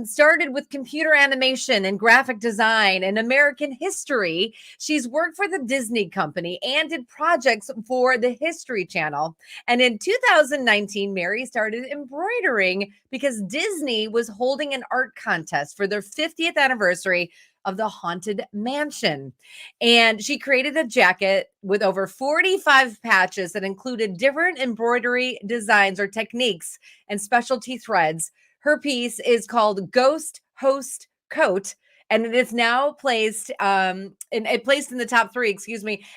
Speaker 5: started with computer animation and graphic design and American history. She's worked for the Disney Company and did projects for the History Channel. And in 2019, Mary started embroidering because Disney was holding an art contest for their 50th anniversary of the Haunted Mansion. And she created a jacket with over 45 patches that included different embroidery designs or techniques and specialty threads. Her piece is called Ghost Host Coat, and it is now placed in the top 3,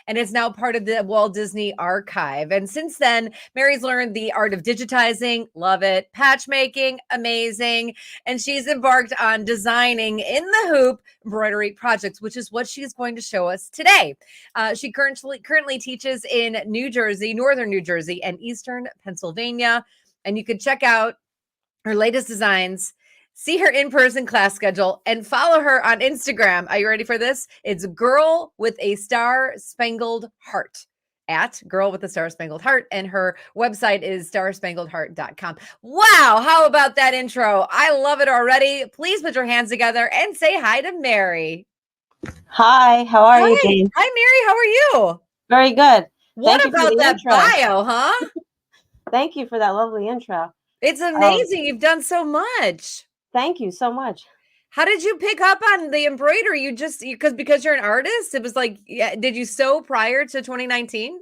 Speaker 5: and it's now part of the Walt Disney Archive. And since then, Mary's learned the art of digitizing, love it, patch making, amazing, and she's embarked on designing in the hoop embroidery projects, which is what she's going to show us today. She currently teaches in New Jersey, northern New Jersey, and eastern Pennsylvania, and you can check out her latest designs, see her in-person class schedule, and follow her on Instagram. Are you ready for this? It's Girl with a Star Spangled Heart, at Girl with a Star Spangled Heart, and her website is starspangledheart.com. Wow, how about that intro? I love it already. Please put your hands together and say hi to Mary.
Speaker 13: Hi, how are you, Jane?
Speaker 5: Hi, Mary. How are you?
Speaker 13: Very good.
Speaker 5: What about that
Speaker 13: intro.
Speaker 5: bio, huh?
Speaker 13: Thank you for that lovely intro.
Speaker 5: It's amazing. You've done so much.
Speaker 13: Thank you so much.
Speaker 5: How did you pick up on the embroidery? Because you're an artist? It was like, yeah, did you sew prior to 2019?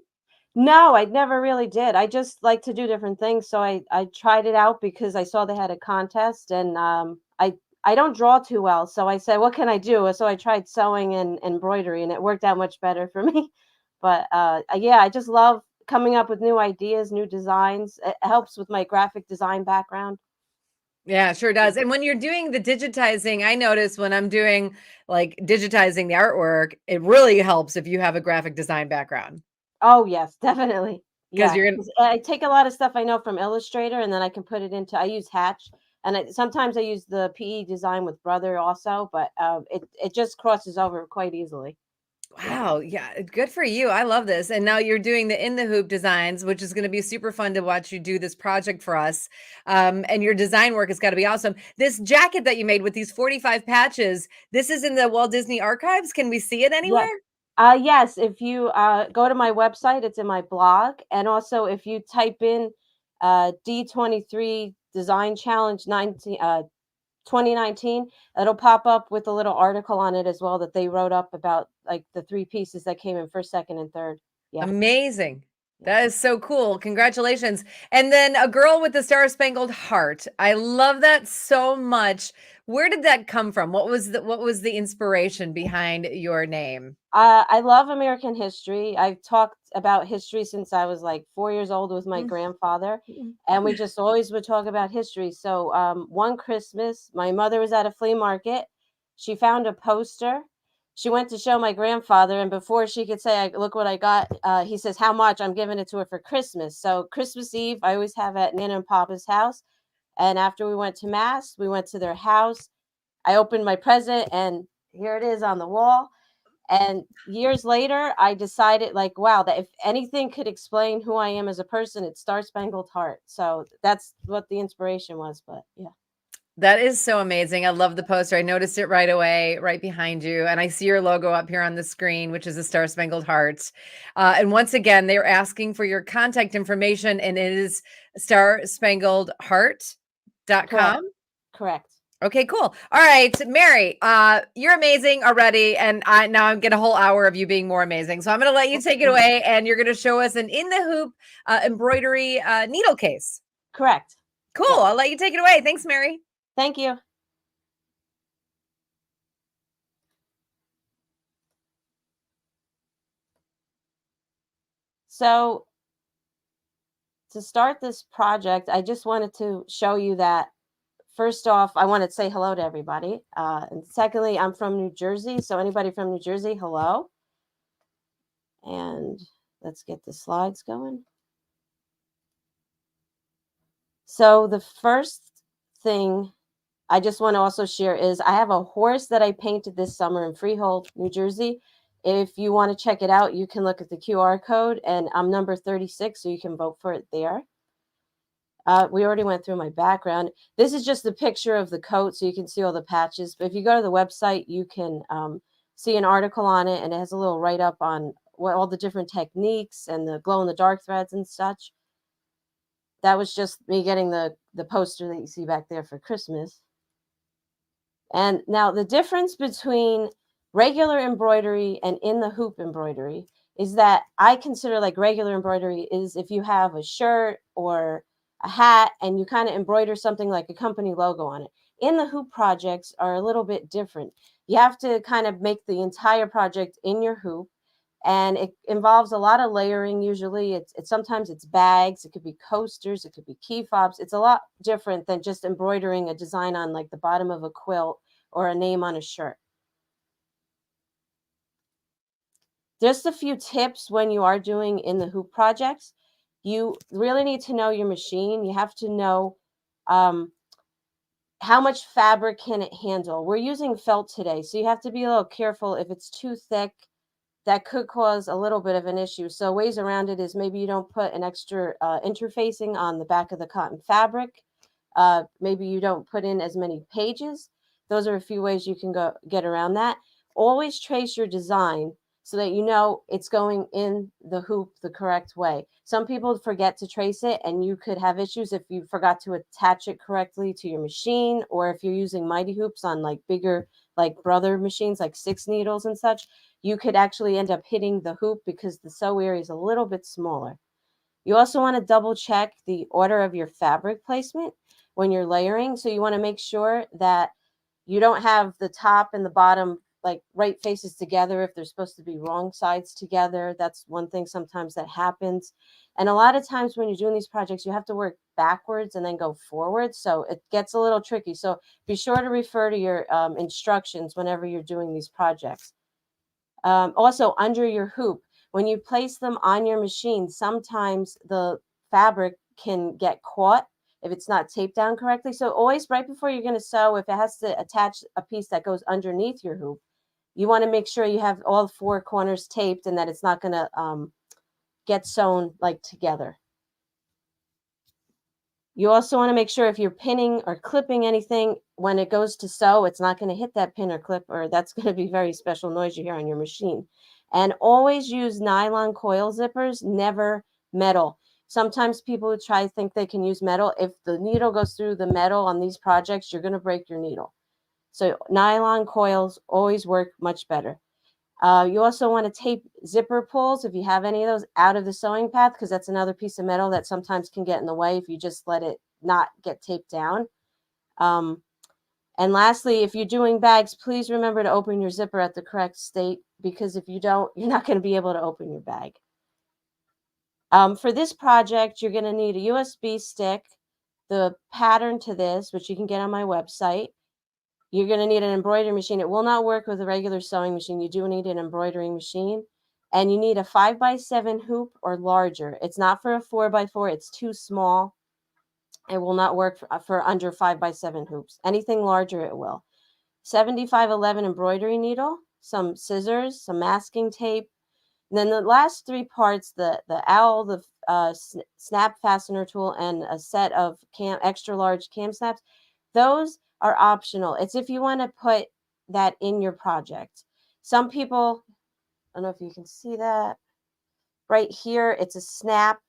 Speaker 13: No, I never really did. I just like to do different things. So I tried it out because I saw they had a contest, and I don't draw too well. So I said, what can I do? So I tried sewing and embroidery, and it worked out much better for me. But yeah, I just love coming up with new ideas, new designs. It helps with my graphic design background.
Speaker 5: Yeah, sure does. And when you're doing the digitizing, I notice when I'm doing like digitizing the artwork, it really helps if you have a graphic design background.
Speaker 13: Oh, yes, definitely. Yeah,
Speaker 5: Because you're going
Speaker 13: I take a lot of stuff I know from Illustrator, and then I can put it into, I use Hatch, and sometimes I use the PE design with Brother also, but it just crosses over quite easily.
Speaker 5: Wow. Yeah. Good for you. I love this. And now you're doing the in the hoop designs, which is going to be super fun to watch you do this project for us. And your design work has got to be awesome. This jacket that you made with these 45 patches, this is in the Walt Disney Archives. Can we see it anywhere?
Speaker 13: Yes. If you go to my website, it's in my blog. And also if you type in D23 Design Challenge 2019, it'll pop up with a little article on it as well that they wrote up about like the 3 pieces that came in first, second, and third. Yeah.
Speaker 5: Amazing. That is so cool. Congratulations. And then A Girl with the Star Spangled Heart. I love that so much. Where did that come from? What was the inspiration behind your name?
Speaker 13: I love American history. I've talked about history since I was like 4 years old with my grandfather, and we just always would talk about history. So one Christmas, my mother was at a flea market. She found a poster. She went to show my grandfather, and before she could say, look what I got, he says, how much? I'm giving it to her for Christmas. So Christmas Eve, I always have at Nana and Papa's house. And after we went to Mass, we went to their house. I opened my present, and here it is on the wall. And years later, I decided, like, wow, that if anything could explain who I am as a person, it's Star Spangled Heart. So that's what the inspiration was. But yeah.
Speaker 5: That is so amazing. I love the poster. I noticed it right away, right behind you. And I see your logo up here on the screen, which is a Star Spangled Heart. And once again, they're asking for your contact information, and it is starspangledheart.com.
Speaker 13: Correct.
Speaker 5: Okay, cool. All right, Mary, you're amazing already. And now I'm getting a whole hour of you being more amazing. So I'm going to let you take it away, and you're going to show us an in the hoop embroidery needle case.
Speaker 13: Correct.
Speaker 5: Cool. Yeah. I'll let you take it away. Thanks, Mary.
Speaker 13: Thank you. So to start this project, I just wanted to show you that, first off, I want to say hello to everybody. And secondly, I'm from New Jersey. So anybody from New Jersey, hello. And let's get the slides going. So the first thing I just want to also share is I have a horse that I painted this summer in Freehold, New Jersey. If you want to check it out, you can look at the QR code, and I'm number 36, so you can vote for it there. We already went through my background. This is just the picture of the coat, so you can see all the patches. But if you go to the website, you can see an article on it, and it has a little write-up on all the different techniques and the glow-in-the-dark threads and such. That was just me getting the poster that you see back there for Christmas. And now the difference between regular embroidery and in the hoop embroidery is that I consider like regular embroidery is if you have a shirt or a hat and you kind of embroider something like a company logo on it. In the hoop projects are a little bit different. You have to kind of make the entire project in your hoop, and it involves a lot of layering. Usually it's sometimes it's bags, it could be coasters, it could be key fobs. It's a lot different than just embroidering a design on like the bottom of a quilt or a name on a shirt. Just a few tips when you are doing in the hoop projects. You really need to know your machine. You have to know how much fabric can it handle. We're using felt today, so you have to be a little careful. If it's too thick, that could cause a little bit of an issue. So ways around it is maybe you don't put an extra interfacing on the back of the cotton fabric. Maybe you don't put in as many pages. Those are a few ways you can get around that. Always trace your design so that you know it's going in the hoop the correct way. Some people forget to trace it, and you could have issues if you forgot to attach it correctly to your machine, or if you're using mighty hoops on like bigger, like Brother machines, like 6 needles and such, you could actually end up hitting the hoop because the sew area is a little bit smaller. You also want to double check the order of your fabric placement when you're layering. So you want to make sure that you don't have the top and the bottom like right faces together if they're supposed to be wrong sides together. That's one thing sometimes that happens. And a lot of times when you're doing these projects, you have to work backwards and then go forward. So it gets a little tricky. So be sure to refer to your instructions whenever you're doing these projects. Also, under your hoop, when you place them on your machine, sometimes the fabric can get caught if it's not taped down correctly. So always right before you're going to sew, if it has to attach a piece that goes underneath your hoop, you want to make sure you have all 4 corners taped and that it's not going to get sewn like together. You also want to make sure if you're pinning or clipping anything, when it goes to sew, it's not going to hit that pin or clip, or that's going to be very special noise you hear on your machine. And always use nylon coil zippers, never metal. Sometimes people try to think they can use metal. If the needle goes through the metal on these projects, you're going to break your needle. So nylon coils always work much better. You also want to tape zipper pulls, if you have any of those, out of the sewing path, because that's another piece of metal that sometimes can get in the way if you just let it not get taped down. And lastly, if you're doing bags, please remember to open your zipper at the correct state, because if you don't, you're not going to be able to open your bag. For this project, you're going to need a USB stick, the pattern to this, which you can get on my website. You're going to need an embroidery machine. It will not work with a regular sewing machine. You do need an embroidering machine. And you need a 5x7 hoop or larger. It's not for a 4x4. It's too small. It will not work for under 5x7 hoops. Anything larger, it will. 7511 embroidery needle, some scissors, some masking tape. And then the last 3 parts, the owl, the snap fastener tool, and a set of extra large cam snaps, those are optional. It's if you want to put that in your project. Some people, I don't know if you can see that right here, it's a snap.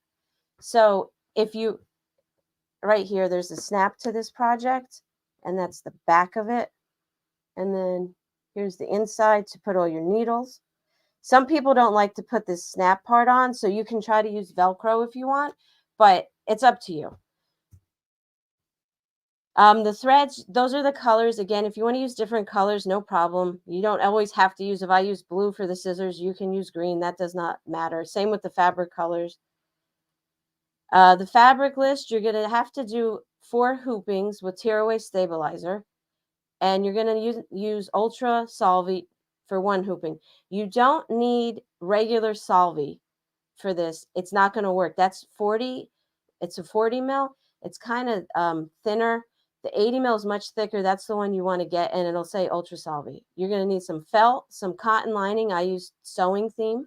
Speaker 13: So if you, right here, there's a snap to this project, and that's the back of it. And then here's the inside to put all your needles. Some people don't like to put this snap part on, so you can try to use Velcro if you want, but it's up to you. The threads, those are the colors. Again, if you want to use different colors, no problem. You don't always have to use, if I use blue for the scissors, you can use green. That does not matter. Same with the fabric colors. The fabric list, you're going to have to do 4 hoopings with tearaway stabilizer. And you're going to use Ultra Solvy for 1 hooping. You don't need regular Solvy for this. It's not going to work. That's 40. It's a 40 mil. It's kind of thinner. The 80 mil is much thicker. That's the one you want to get, and it'll say Ultra Solvy. You're going to need some felt, some cotton lining. I use Sewing Theme,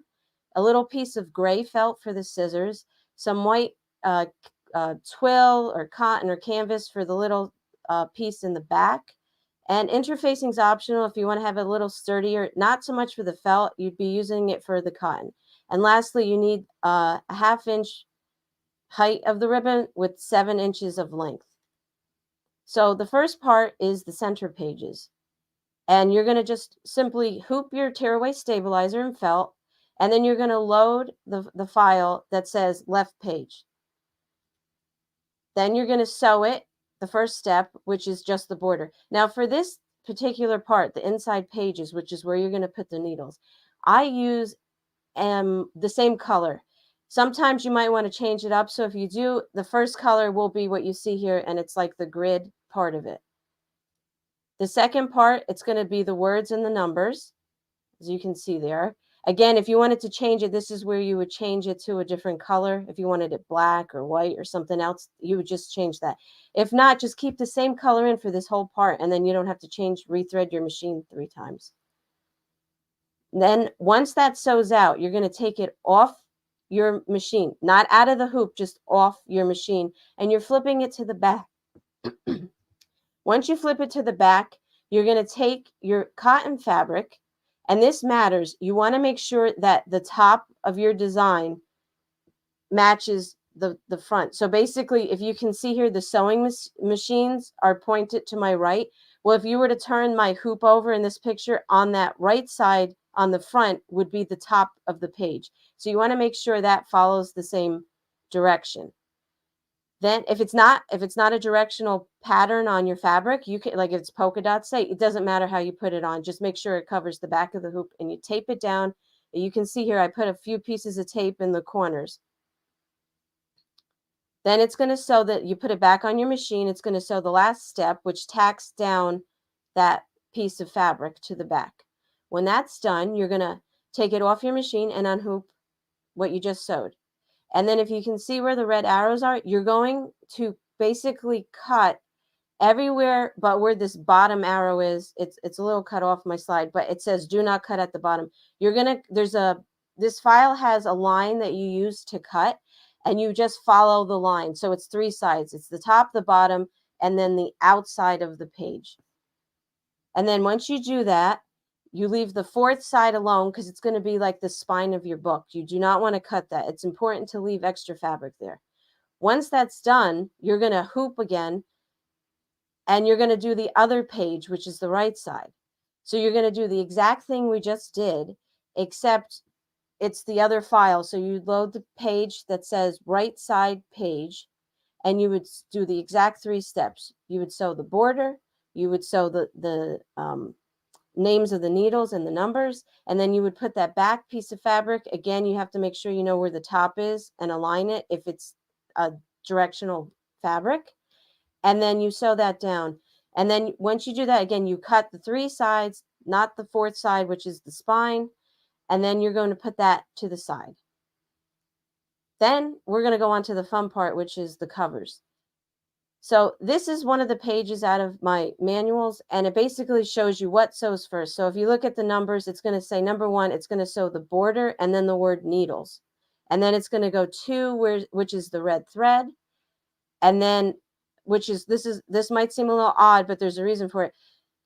Speaker 13: a little piece of gray felt for the scissors, some white twill or cotton or canvas for the little piece in the back. And interfacing is optional if you want to have a little sturdier, not so much for the felt, you'd be using it for the cotton. And lastly, you need a 1/2 inch height of the ribbon with 7 inches of length. So the first part is the center pages. And you're going to just simply hoop your tearaway stabilizer and felt, and then you're going to load the file that says left page. Then you're going to sew it, the first step, which is just the border. Now for this particular part, the inside pages, which is where you're going to put the needles, I use the same color. Sometimes you might want to change it up. So if you do, the first color will be what you see here, and it's like the grid part of it. The second part, it's going to be the words and the numbers, as you can see there. Again, if you wanted to change it, this is where you would change it to a different color. If you wanted it black or white or something else, you would just change that. If not, just keep the same color in for this whole part, and then you don't have to rethread your machine 3 times. Then once that sews out, you're going to take it off your machine, not out of the hoop, just off your machine, and you're flipping it to the back. Once you flip it to the back, you're going to take your cotton fabric, and this matters. You want to make sure that the top of your design matches the front. So basically, if you can see here, the sewing machines are pointed to my right. Well, if you were to turn my hoop over in this picture, on that right side on the front would be the top of the page. So you want to make sure that follows the same direction. Then if it's not a directional pattern on your fabric, you can, like if it's polka dots, say, it doesn't matter how you put it on, just make sure it covers the back of the hoop, and you tape it down. You can see here I put a few pieces of tape in the corners. Then it's going to sew that, you put it back on your machine, it's going to sew the last step, which tacks down that piece of fabric to the back. When that's done, you're going to take it off your machine and unhoop what you just sewed. And then if you can see where the red arrows are, you're going to basically cut everywhere but where this bottom arrow is. It's a little cut off my slide, but it says do not cut at the bottom. This file has a line that you use to cut, and you just follow the line. So it's 3 sides. It's the top, the bottom, and then the outside of the page. And then once you do that, you leave the 4th side alone because it's going to be like the spine of your book. You do not want to cut that. It's important to leave extra fabric there. Once that's done, you're going to hoop again, and you're going to do the other page, which is the right side. So you're going to do the exact thing we just did, except it's the other file. So you load the page that says right side page, and you would do the exact 3 steps. You would sew the border, you would sew the names of the needles and the numbers, and then you would put that back piece of fabric. Again, you have to make sure you know where the top is and align it if it's a directional fabric, and then you sew that down. And then once you do that, again, you cut the 3 sides, not the 4th side, which is the spine, and then you're going to put that to the side. Then we're going to go on to the fun part, which is the covers. So this is one of the pages out of my manuals, and it basically shows you what sews first. So if you look at the numbers, it's going to say number 1, it's going to sew the border and then the word needles. And then it's going to go 2, which is the red thread. And then, this might seem a little odd, but there's a reason for it.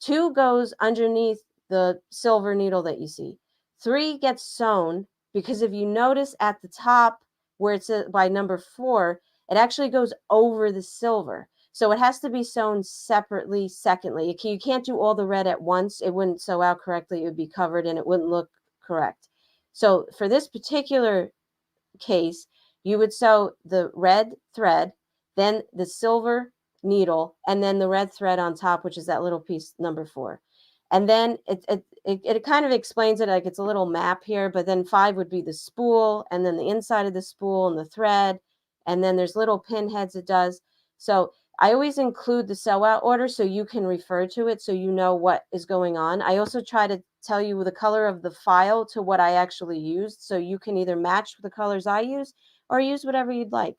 Speaker 13: 2 goes underneath the silver needle that you see. 3 gets sewn because if you notice at the top where it's by number 4, it actually goes over the silver. So it has to be sewn separately, secondly. You can't do all the red at once. It wouldn't sew out correctly. It would be covered and it wouldn't look correct. So for this particular case, you would sew the red thread, then the silver needle, and then the red thread on top, which is that little piece, number 4. And then it kind of explains it like it's a little map here, but then 5 would be the spool, and then the inside of the spool and the thread, and then there's little pin heads it does. So I always include the sew out order so you can refer to it so you know what is going on. I also try to tell you the color of the file to what I actually used, so you can either match the colors I use or use whatever you'd like.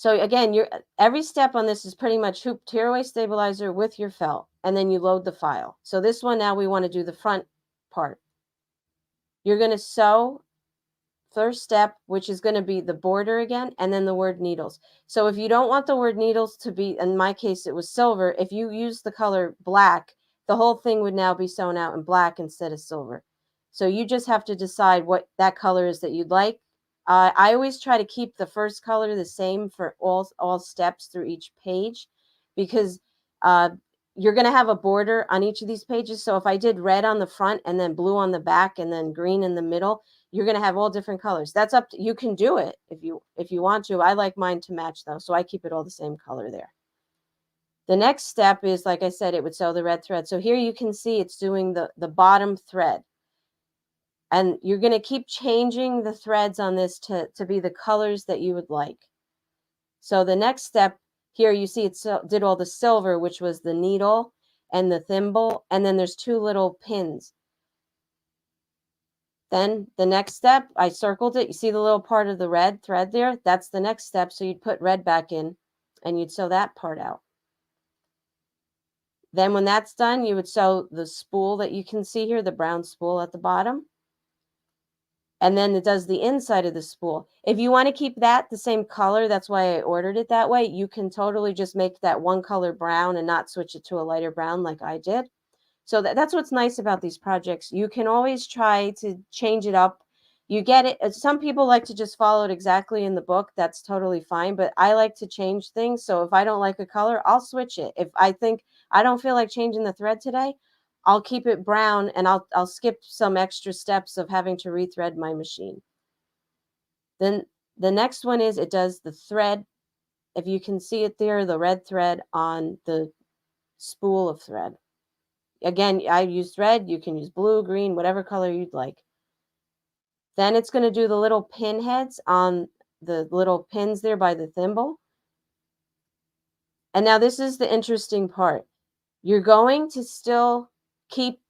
Speaker 13: So again, every step on this is pretty much hoop tearaway stabilizer with your felt, and then you load the file. So this one now we want to do the front part. You're going to sew first step, which is going to be the border again, and then the word needles. So if you don't want the word needles to be, in my case, it was silver. If you use the color black, the whole thing would now be sewn out in black instead of silver. So you just have to decide what that color is that you'd like. I always try to keep the first color the same for all steps through each page, because you're going to have a border on each of these pages. So if I did red on the front and then blue on the back and then green in the middle, you're going to have all different colors. That's up to you. Can do it if you want to. I like mine to match though, so I keep it all the same color there. The next step is, like I said, it would sew the red thread. So here you can see it's doing the bottom thread. And you're going to keep changing the threads on this to be the colors that you would like. So the next step here, you see it did all the silver, which was the needle and the thimble. And then there's 2 little pins. Then the next step, I circled it. You see the little part of the red thread there? That's the next step. So you'd put red back in and you'd sew that part out. Then when that's done, you would sew the spool that you can see here, the brown spool at the bottom. And then it does the inside of the spool. If you want to keep that the same color, that's why I ordered it that way. You can totally just make that one color brown and not switch it to a lighter brown like I did. So that's what's nice about these projects. You can always try to change it up. You get it. Some people like to just follow it exactly in the book. That's totally fine. But I like to change things. So if I don't like a color, I'll switch it. If I think I don't feel like changing the thread today, I'll keep it brown and I'll skip some extra steps of having to rethread my machine. Then the next one is it does the thread. If you can see it there, the red thread on the spool of thread. Again, I used red. You can use blue, green, whatever color you'd like. Then it's going to do the little pin heads on the little pins there by the thimble. And now this is the interesting part. You're going to still keep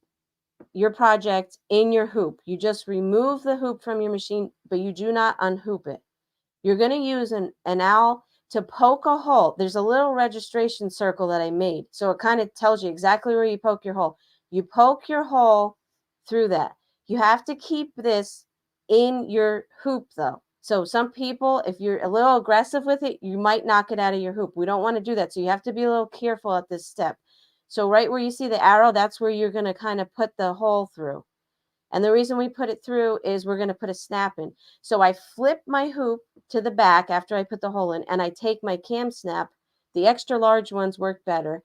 Speaker 13: your project in your hoop. You just remove the hoop from your machine, but you do not unhoop it. You're going to use an awl to poke a hole. There's a little registration circle that I made. So it kind of tells you exactly where you poke your hole. You poke your hole through that. You have to keep this in your hoop though. So some people, if you're a little aggressive with it, you might knock it out of your hoop. We don't want to do that. So you have to be a little careful at this step. So right where you see the arrow, that's where you're going to kind of put the hole through. And the reason we put it through is we're going to put a snap in. So I flip my hoop to the back after I put the hole in, and I take my cam snap. The extra large ones work better.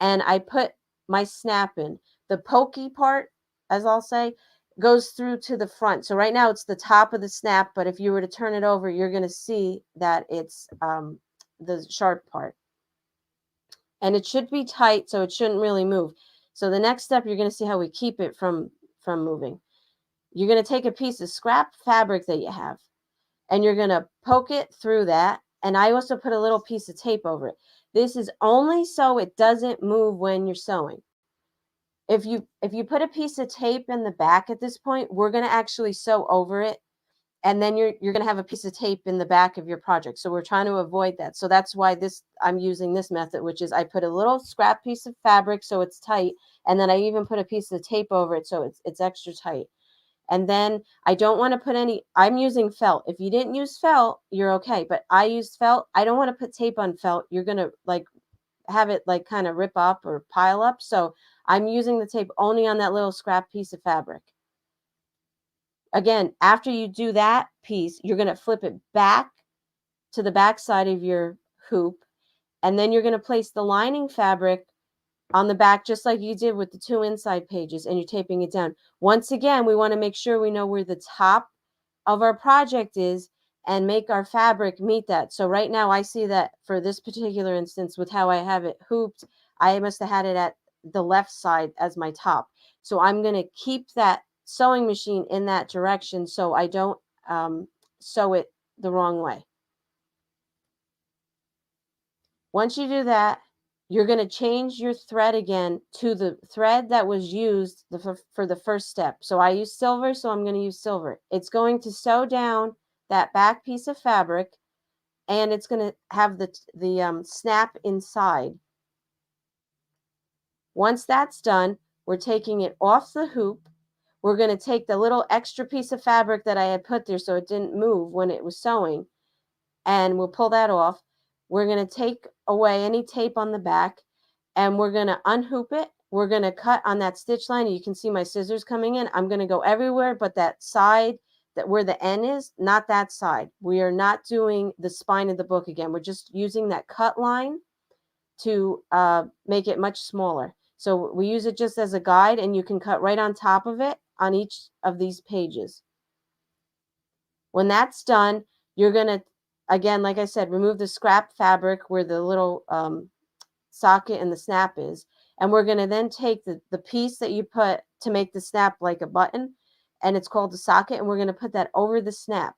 Speaker 13: And I put my snap in. The pokey part, as I'll say, goes through to the front. So right now it's the top of the snap, but if you were to turn it over, you're going to see that it's the sharp part. And it should be tight, so it shouldn't really move. So the next step, you're going to see how we keep it from moving. You're going to take a piece of scrap fabric that you have, and you're going to poke it through that. And I also put a little piece of tape over it. This is only so it doesn't move when you're sewing. If you put a piece of tape in the back at this point, we're going to actually sew over it. And then you're going to have a piece of tape in the back of your project. So we're trying to avoid that. So that's why I'm using this method, which is I put a little scrap piece of fabric so it's tight. And then I even put a piece of tape over it so it's extra tight. And then I don't want to put I'm using felt. If you didn't use felt, you're okay. But I used felt. I don't want to put tape on felt. You're going to have it kind of rip up or pile up. So I'm using the tape only on that little scrap piece of fabric. Again, after you do that piece, you're going to flip it back to the back side of your hoop. And then you're going to place the lining fabric on the back, just like you did with the 2 inside pages, and you're taping it down. Once again, we want to make sure we know where the top of our project is and make our fabric meet that. So right now I see that for this particular instance, with how I have it hooped, I must have had it at the left side as my top. So I'm going to keep that sewing machine in that direction so I don't sew it the wrong way. Once you do that, you're going to change your thread again to the thread that was used for the first step. So I use silver, so I'm going to use silver. It's going to sew down that back piece of fabric and it's going to have the snap inside. Once that's done, we're taking it off the hoop. We're going to take the little extra piece of fabric that I had put there so it didn't move when it was sewing, and we'll pull that off. We're going to take away any tape on the back, and we're going to unhoop it. We're going to cut on that stitch line. You can see my scissors coming in. I'm going to go everywhere but that side, that where the N is, not that side. We are not doing the spine of the book again. We're just using that cut line to make it much smaller. So we use it just as a guide, and you can cut right on top of it on each of these pages. When that's done, you're going to, again, like I said, remove the scrap fabric where the little socket and the snap is. And we're going to then take the piece that you put to make the snap like a button, and it's called the socket, and we're going to put that over the snap.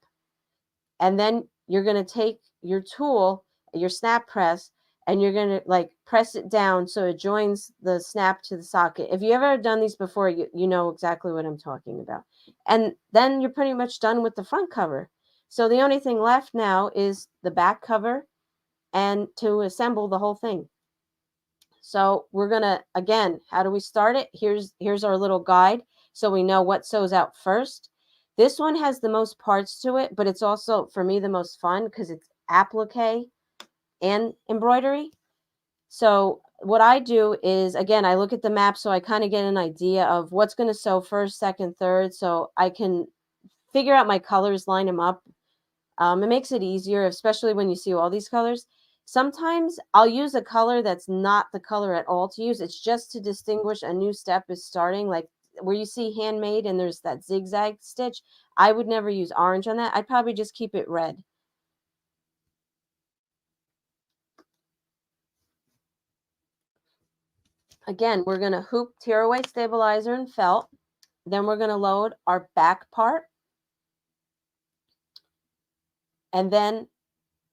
Speaker 13: And then you're going to take your tool, your snap press, and you're going to like press it down so it joins the snap to the socket. If you ever done these before, you know exactly what I'm talking about. And then you're pretty much done with the front cover. So the only thing left now is the back cover and to assemble the whole thing. So we're going to, again, how do we start it? Here's our little guide so we know what sews out first. This one has the most parts to it, but it's also, for me, the most fun because it's applique and embroidery. So what I do is, again, I look at the map so I kind of get an idea of what's going to sew first, second, third, so I can figure out my colors, line them up. It makes it easier, especially when you see all these colors. Sometimes I'll use a color that's not the color at all to use. It's just to distinguish a new step is starting, like where you see handmade and there's that zigzag stitch. I would never use orange on that. I'd probably just keep it red. Again, we're going to hoop tearaway stabilizer and felt. Then we're going to load our back part. And then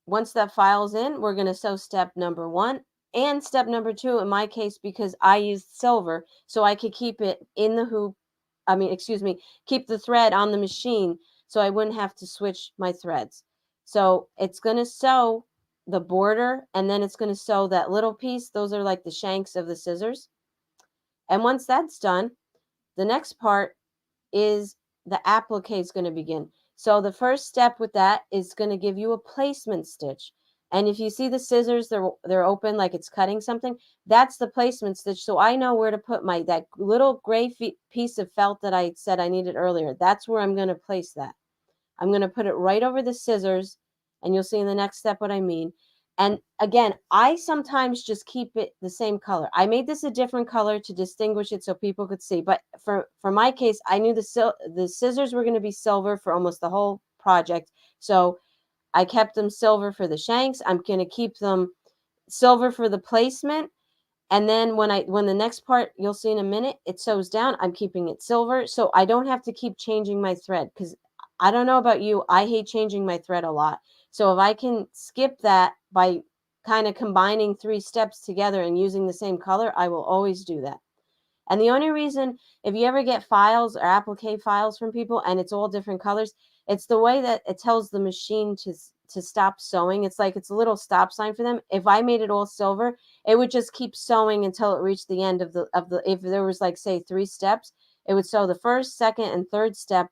Speaker 13: once that file's in, we're going to sew step number 1 and step number 2 in my case, because I used silver so I could keep it in the hoop. Keep the thread on the machine so I wouldn't have to switch my threads. So it's going to sew the border, and then it's going to sew that little piece. Those are like the shanks of the scissors. And once that's done, the next part is the applique is going to begin. So the first step with that is going to give you a placement stitch. And if you see the scissors, they're open like it's cutting something, that's the placement stitch. So I know where to put that little gray piece of felt that I said I needed earlier. That's where I'm going to place that. I'm going to put it right over the scissors, and you'll see in the next step what I mean. And again, I sometimes just keep it the same color. I made this a different color to distinguish it so people could see. But for my case, I knew the scissors were going to be silver for almost the whole project. So I kept them silver for the shanks. I'm going to keep them silver for the placement. And then when the next part, you'll see in a minute, it sews down, I'm keeping it silver. So I don't have to keep changing my thread, because I don't know about you, I hate changing my thread a lot. So if I can skip that by kind of combining 3 steps together and using the same color, I will always do that. And the only reason, if you ever get files or applique files from people and it's all different colors, it's the way that it tells the machine to stop sewing. It's like it's a little stop sign for them. If I made it all silver, it would just keep sewing until it reached the end of the if there was like, say, 3 steps, it would sew the first, second, and third step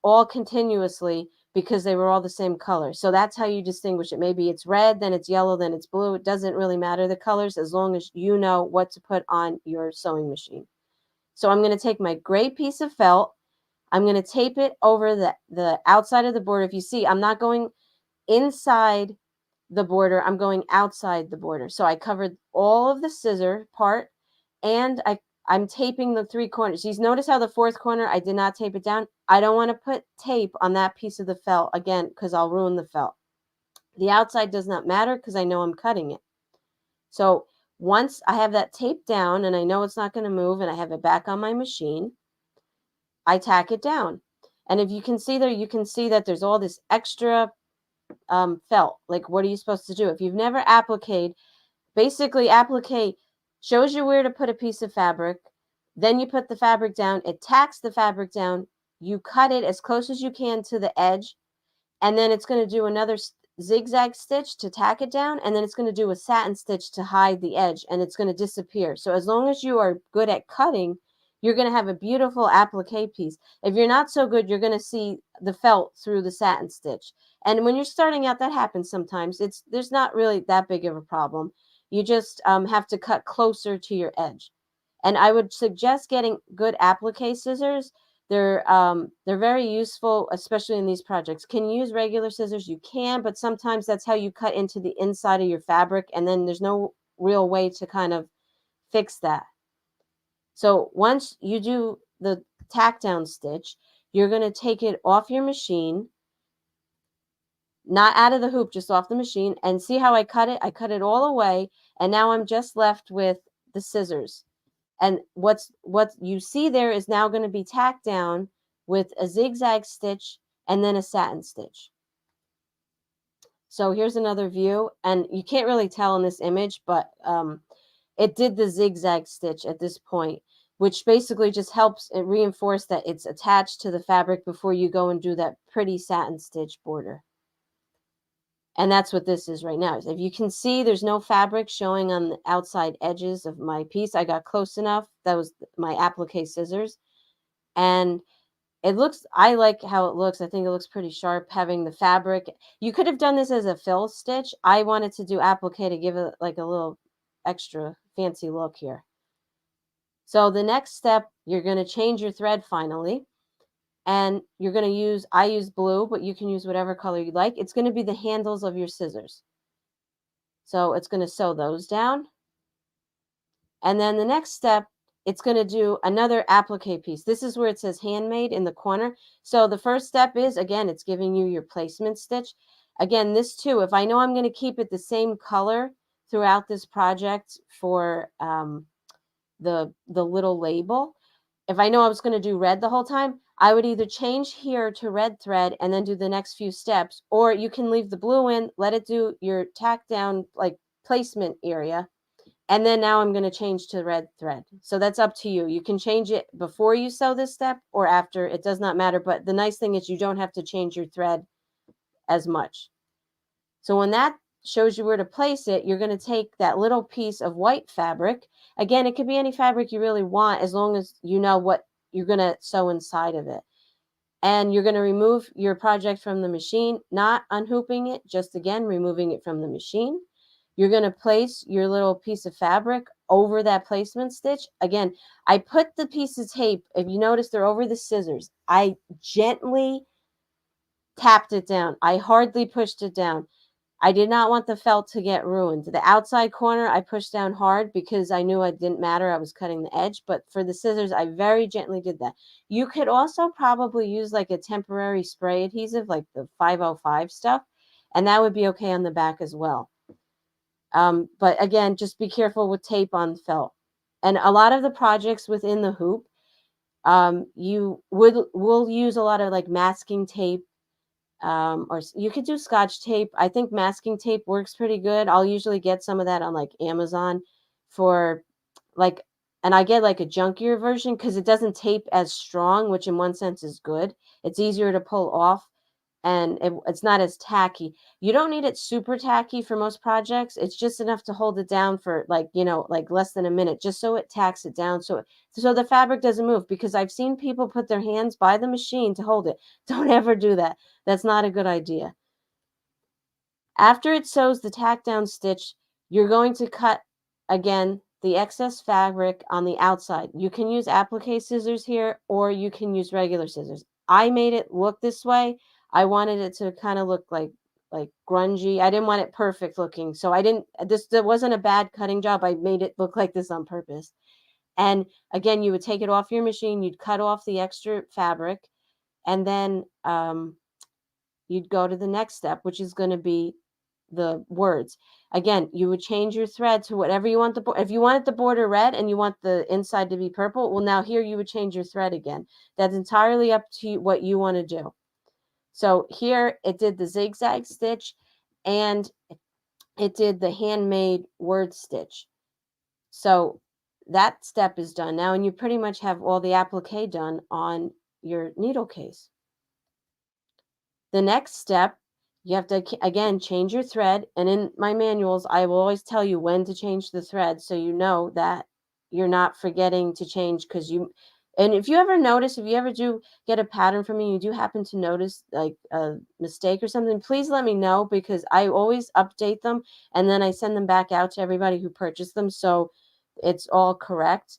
Speaker 13: all continuously because they were all the same color. So that's how you distinguish it. Maybe it's red, then it's yellow, then it's blue. It doesn't really matter the colors as long as you know what to put on your sewing machine. So I'm going to take my gray piece of felt. I'm going to tape it over the outside of the border. If you see, I'm not going inside the border. I'm going outside the border. So I covered all of the scissor part, and I'm taping the 3 corners. You notice how the 4th corner, I did not tape it down. I don't want to put tape on that piece of the felt again, because I'll ruin the felt. The outside does not matter because I know I'm cutting it. So once I have that taped down and I know it's not going to move and I have it back on my machine, I tack it down. And if you can see there, you can see that there's all this extra felt. Like, what are you supposed to do? If you've never appliqued, basically applique shows you where to put a piece of fabric. Then you put the fabric down. It tacks the fabric down. You cut it as close as you can to the edge. And then it's going to do another zigzag stitch to tack it down, and then it's going to do a satin stitch to hide the edge, and it's going to disappear. So as long as you are good at cutting, you're going to have a beautiful applique piece. If you're not so good, you're going to see the felt through the satin stitch. And when you're starting out, that happens sometimes. There's not really that big of a problem. You just have to cut closer to your edge. And I would suggest getting good applique scissors. They're very useful, especially in these projects. Can you use regular scissors? You can, but sometimes that's how you cut into the inside of your fabric, and then there's no real way to kind of fix that. So once you do the tack down stitch, you're going to take it off your machine, not out of the hoop, just off the machine, and see how I cut it? I cut it all away, and now I'm just left with the scissors. And what you see there is now going to be tacked down with a zigzag stitch and then a satin stitch. So here's another view, and you can't really tell in this image, but it did the zigzag stitch at this point, which basically just helps it reinforce that it's attached to the fabric before you go and do that pretty satin stitch border. And that's what this is right now. If you can see, there's no fabric showing on the outside edges of my piece. I got close enough. That was my applique scissors. And it looks, I like how it looks. I think it looks pretty sharp having the fabric. You could have done this as a fill stitch. I wanted to do applique to give it like a little extra fancy look here. So the next step, you're going to change your thread finally. And you're going to use, I use blue, but you can use whatever color you like. It's going to be the handles of your scissors. So it's going to sew those down. And then the next step, it's going to do another applique piece. This is where it says handmade in the corner. So the first step is, again, it's giving you your placement stitch. Again, this too, if I know I'm going to keep it the same color throughout this project for the little label, if I know I was going to do red the whole time, I would either change here to red thread and then do the next few steps, or you can leave the blue in, let it do your tack down like placement area, and then now I'm going to change to red thread. So that's up to you. You can change it before you sew this step or after. It does not matter, but the nice thing is you don't have to change your thread as much. So when that shows you where to place it, you're going to take that little piece of white fabric. Again, it could be any fabric you really want as long as you know what you're going to sew inside of it. And you're going to remove your project from the machine, not unhooping it, just again, removing it from the machine. You're going to place your little piece of fabric over that placement stitch. Again, I put the piece of tape, if you notice, they're over the scissors. I gently tapped it down. I hardly pushed it down. I did not want the felt to get ruined. The outside corner, I pushed down hard because I knew it didn't matter. I was cutting the edge. But for the scissors, I very gently did that. You could also probably use like a temporary spray adhesive, like the 505 stuff, and that would be okay on the back as well. But again, just be careful with tape on felt. And a lot of the projects within the hoop, you will use a lot of like masking tape. Or you could do Scotch tape. I think masking tape works pretty good. I'll usually get some of that on like Amazon for like, and I get like a junkier version because it doesn't tape as strong, which in one sense is good. It's easier to pull off and it's not as tacky. You don't need it super tacky for most projects. It's just enough to hold it down for like, you know, like less than a minute, just so it tacks it down. So the fabric doesn't move, because I've seen people put their hands by the machine to hold it. Don't ever do that. That's not a good idea. After it sews the tack down stitch, you're going to cut again the excess fabric on the outside. You can use applique scissors here, or you can use regular scissors. I made it look this way. I wanted it to kind of look like grungy. I didn't want it perfect looking. So that wasn't a bad cutting job. I made it look like this on purpose. And again, you would take it off your machine, you'd cut off the extra fabric, and then you'd go to the next step, which is going to be the words. Again, you would change your thread to whatever you want. If you wanted the border red and you want the inside to be purple, well, now here you would change your thread again. That's entirely up to you, what you want to do. So here it did the zigzag stitch and it did the handmade word stitch. So that step is done now, and you pretty much have all the applique done on your needle case. The next step, you have to, again, change your thread. And in my manuals, I will always tell you when to change the thread, so you know that you're not forgetting to change. Because and if you ever notice, if you ever do get a pattern from me, you do happen to notice like a mistake or something, please let me know, because I always update them and then I send them back out to everybody who purchased them, so it's all correct.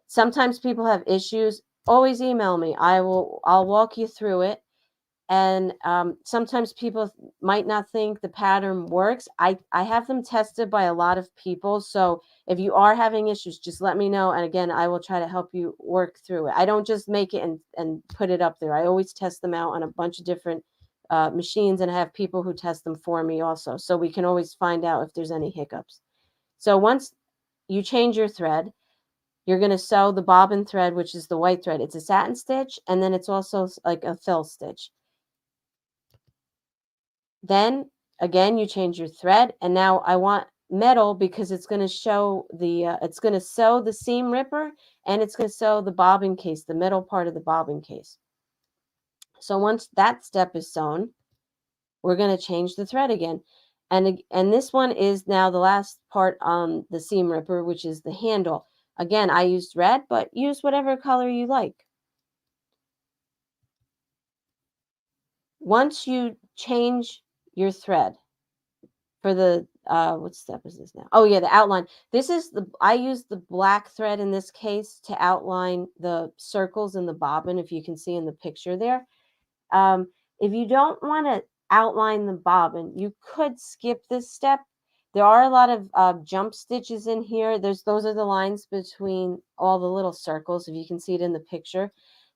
Speaker 13: Sometimes people have issues. Always email me. I'll walk you through it. And sometimes people might not think the pattern works. I have them tested by a lot of people. So if you are having issues, just let me know. And again, I will try to help you work through it. I don't just make it and put it up there. I always test them out on a bunch of different machines, and I have people who test them for me also. So we can always find out if there's any hiccups. So once you change your thread, you're going to sew the bobbin thread, which is the white thread. It's a satin stitch, and then it's also like a fill stitch. Then again, you change your thread, and now I want metal because it's going to show the it's going to sew the seam ripper, and it's going to sew the bobbin case, the middle part of the bobbin case. So once that step is sewn, we're going to change the thread again. And this one is now the last part on the seam ripper, which is the handle. Again, I used red, but use whatever color you like. Once you change your thread for the what step is this now? Oh yeah, the outline. This is I use the black thread in this case to outline the circles in the bobbin, if you can see in the picture there. If you don't want to outline the bobbin, you could skip this step. There are a lot of jump stitches in here. Those are the lines between all the little circles, if you can see it in the picture.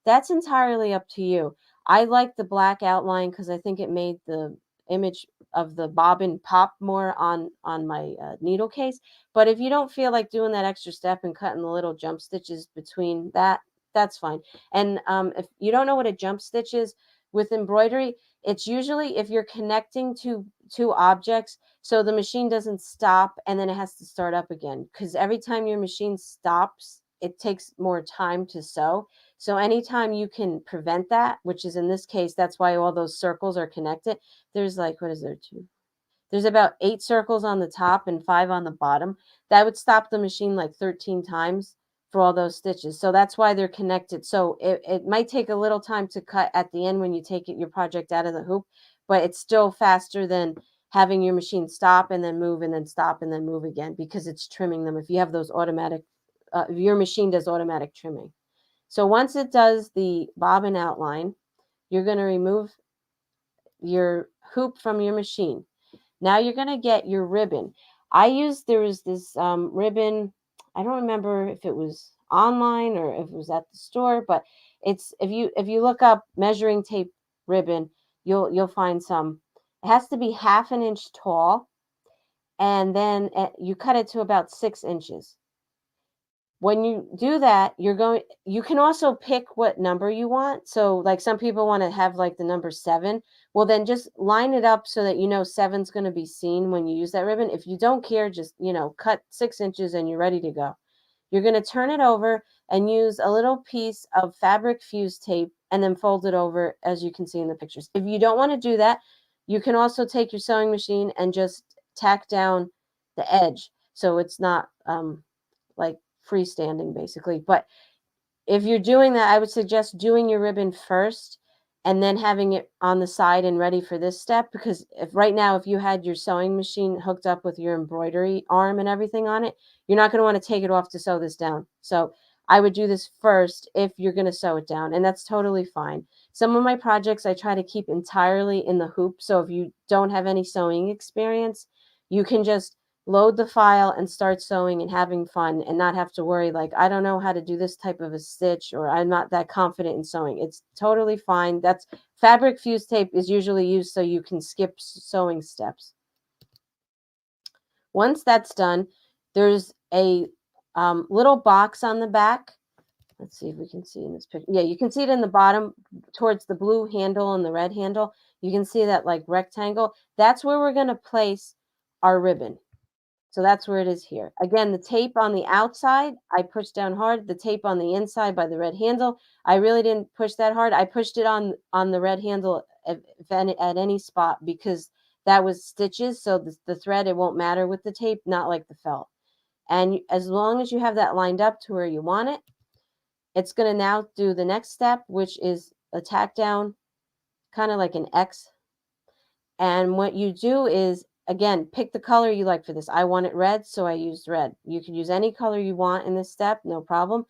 Speaker 13: That's entirely up to you. I like the black outline because I think it made the image of the bobbin pop more on my needle case. But if you don't feel like doing that extra step and cutting the little jump stitches between that, that's fine. And if you don't know what a jump stitch is, with embroidery, it's usually if you're connecting two objects, so the machine doesn't stop and then it has to start up again. Because every time your machine stops, it takes more time to sew. So anytime you can prevent that, which is in this case, that's why all those circles are connected. There's like, what is there, there's about 8 circles on the top and 5 on the bottom. That would stop the machine like 13 times for all those stitches. So that's why they're connected. So it might take a little time to cut at the end when you take your project out of the hoop, but it's still faster than having your machine stop and then move and then stop and then move again, because it's trimming them. If you have those automatic, if your machine does automatic trimming. So once it does the bobbin outline, you're going to remove your hoop from your machine. Now you're going to get your ribbon. There was this ribbon. I don't remember if it was online or if it was at the store, but it's if you look up measuring tape ribbon, you'll find some. It has to be 1/2 inch tall, and then you cut it to about 6 inches. When you do that, you can also pick what number you want. So like some people want to have like the number 7. Well, then just line it up so that 7's going to be seen when you use that ribbon. If you don't care, just, cut 6 inches and you're ready to go. You're going to turn it over and use a little piece of fabric fuse tape and then fold it over, as you can see in the pictures. If you don't want to do that, you can also take your sewing machine and just tack down the edge. So it's not like freestanding basically. But if you're doing that, I would suggest doing your ribbon first and then having it on the side and ready for this step, because if you had your sewing machine hooked up with your embroidery arm and everything on it, you're not going to want to take it off to sew this down. So I would do this first if you're going to sew it down, and that's totally fine. Some of my projects I try to keep entirely in the hoop, so if you don't have any sewing experience, you can just load the file and start sewing and having fun and not have to worry like, I don't know how to do this type of a stitch, or I'm not that confident in sewing. It's totally fine. That's fabric fuse tape is usually used so you can skip sewing steps. Once that's done, there's a little box on the back. Let's see if we can see in this picture. Yeah, you can see it in the bottom towards the blue handle and the red handle. You can see that like rectangle. That's where we're going to place our ribbon. So that's where it is here. Again, the tape on the outside, I pushed down hard. The tape on the inside by the red handle, I really didn't push that hard. I pushed it on the red handle at any spot, because that was stitches. So the thread, it won't matter with the tape, not like the felt. And as long as you have that lined up to where you want it, it's going to now do the next step, which is a tack down, kind of like an X. And what you do is, again, pick the color you like for this. I want it red, so I used red. You can use any color you want in this step, no problem.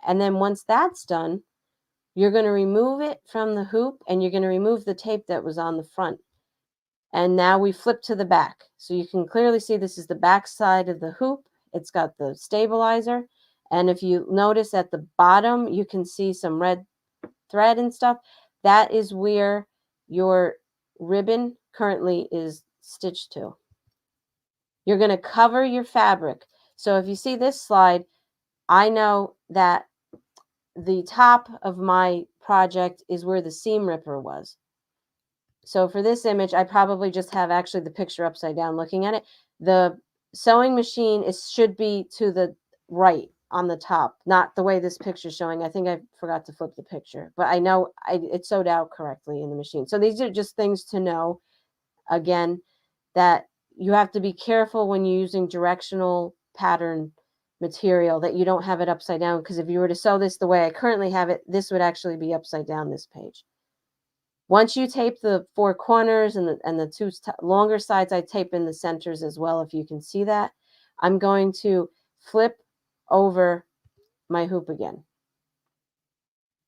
Speaker 13: And then once that's done, you're going to remove it from the hoop, and you're going to remove the tape that was on the front. And now we flip to the back. So you can clearly see this is the back side of the hoop. It's got the stabilizer. And if you notice at the bottom, you can see some red thread and stuff. That is where your ribbon currently is stitched to. You're going to cover your fabric. So if you see this slide, I know that the top of my project is where the seam ripper was. So for this image, I probably just have actually the picture upside down looking at it. The sewing machine should be to the right on the top, not the way this picture is showing. I think I forgot to flip the picture, but I know it sewed out correctly in the machine. So these are just things to know, again, that you have to be careful when you're using directional pattern material, that you don't have it upside down, because if you were to sew this the way I currently have it, this would actually be upside down, this page. Once you tape the 4 corners and the 2 longer sides, I tape in the centers as well, if you can see that. I'm going to flip over my hoop again.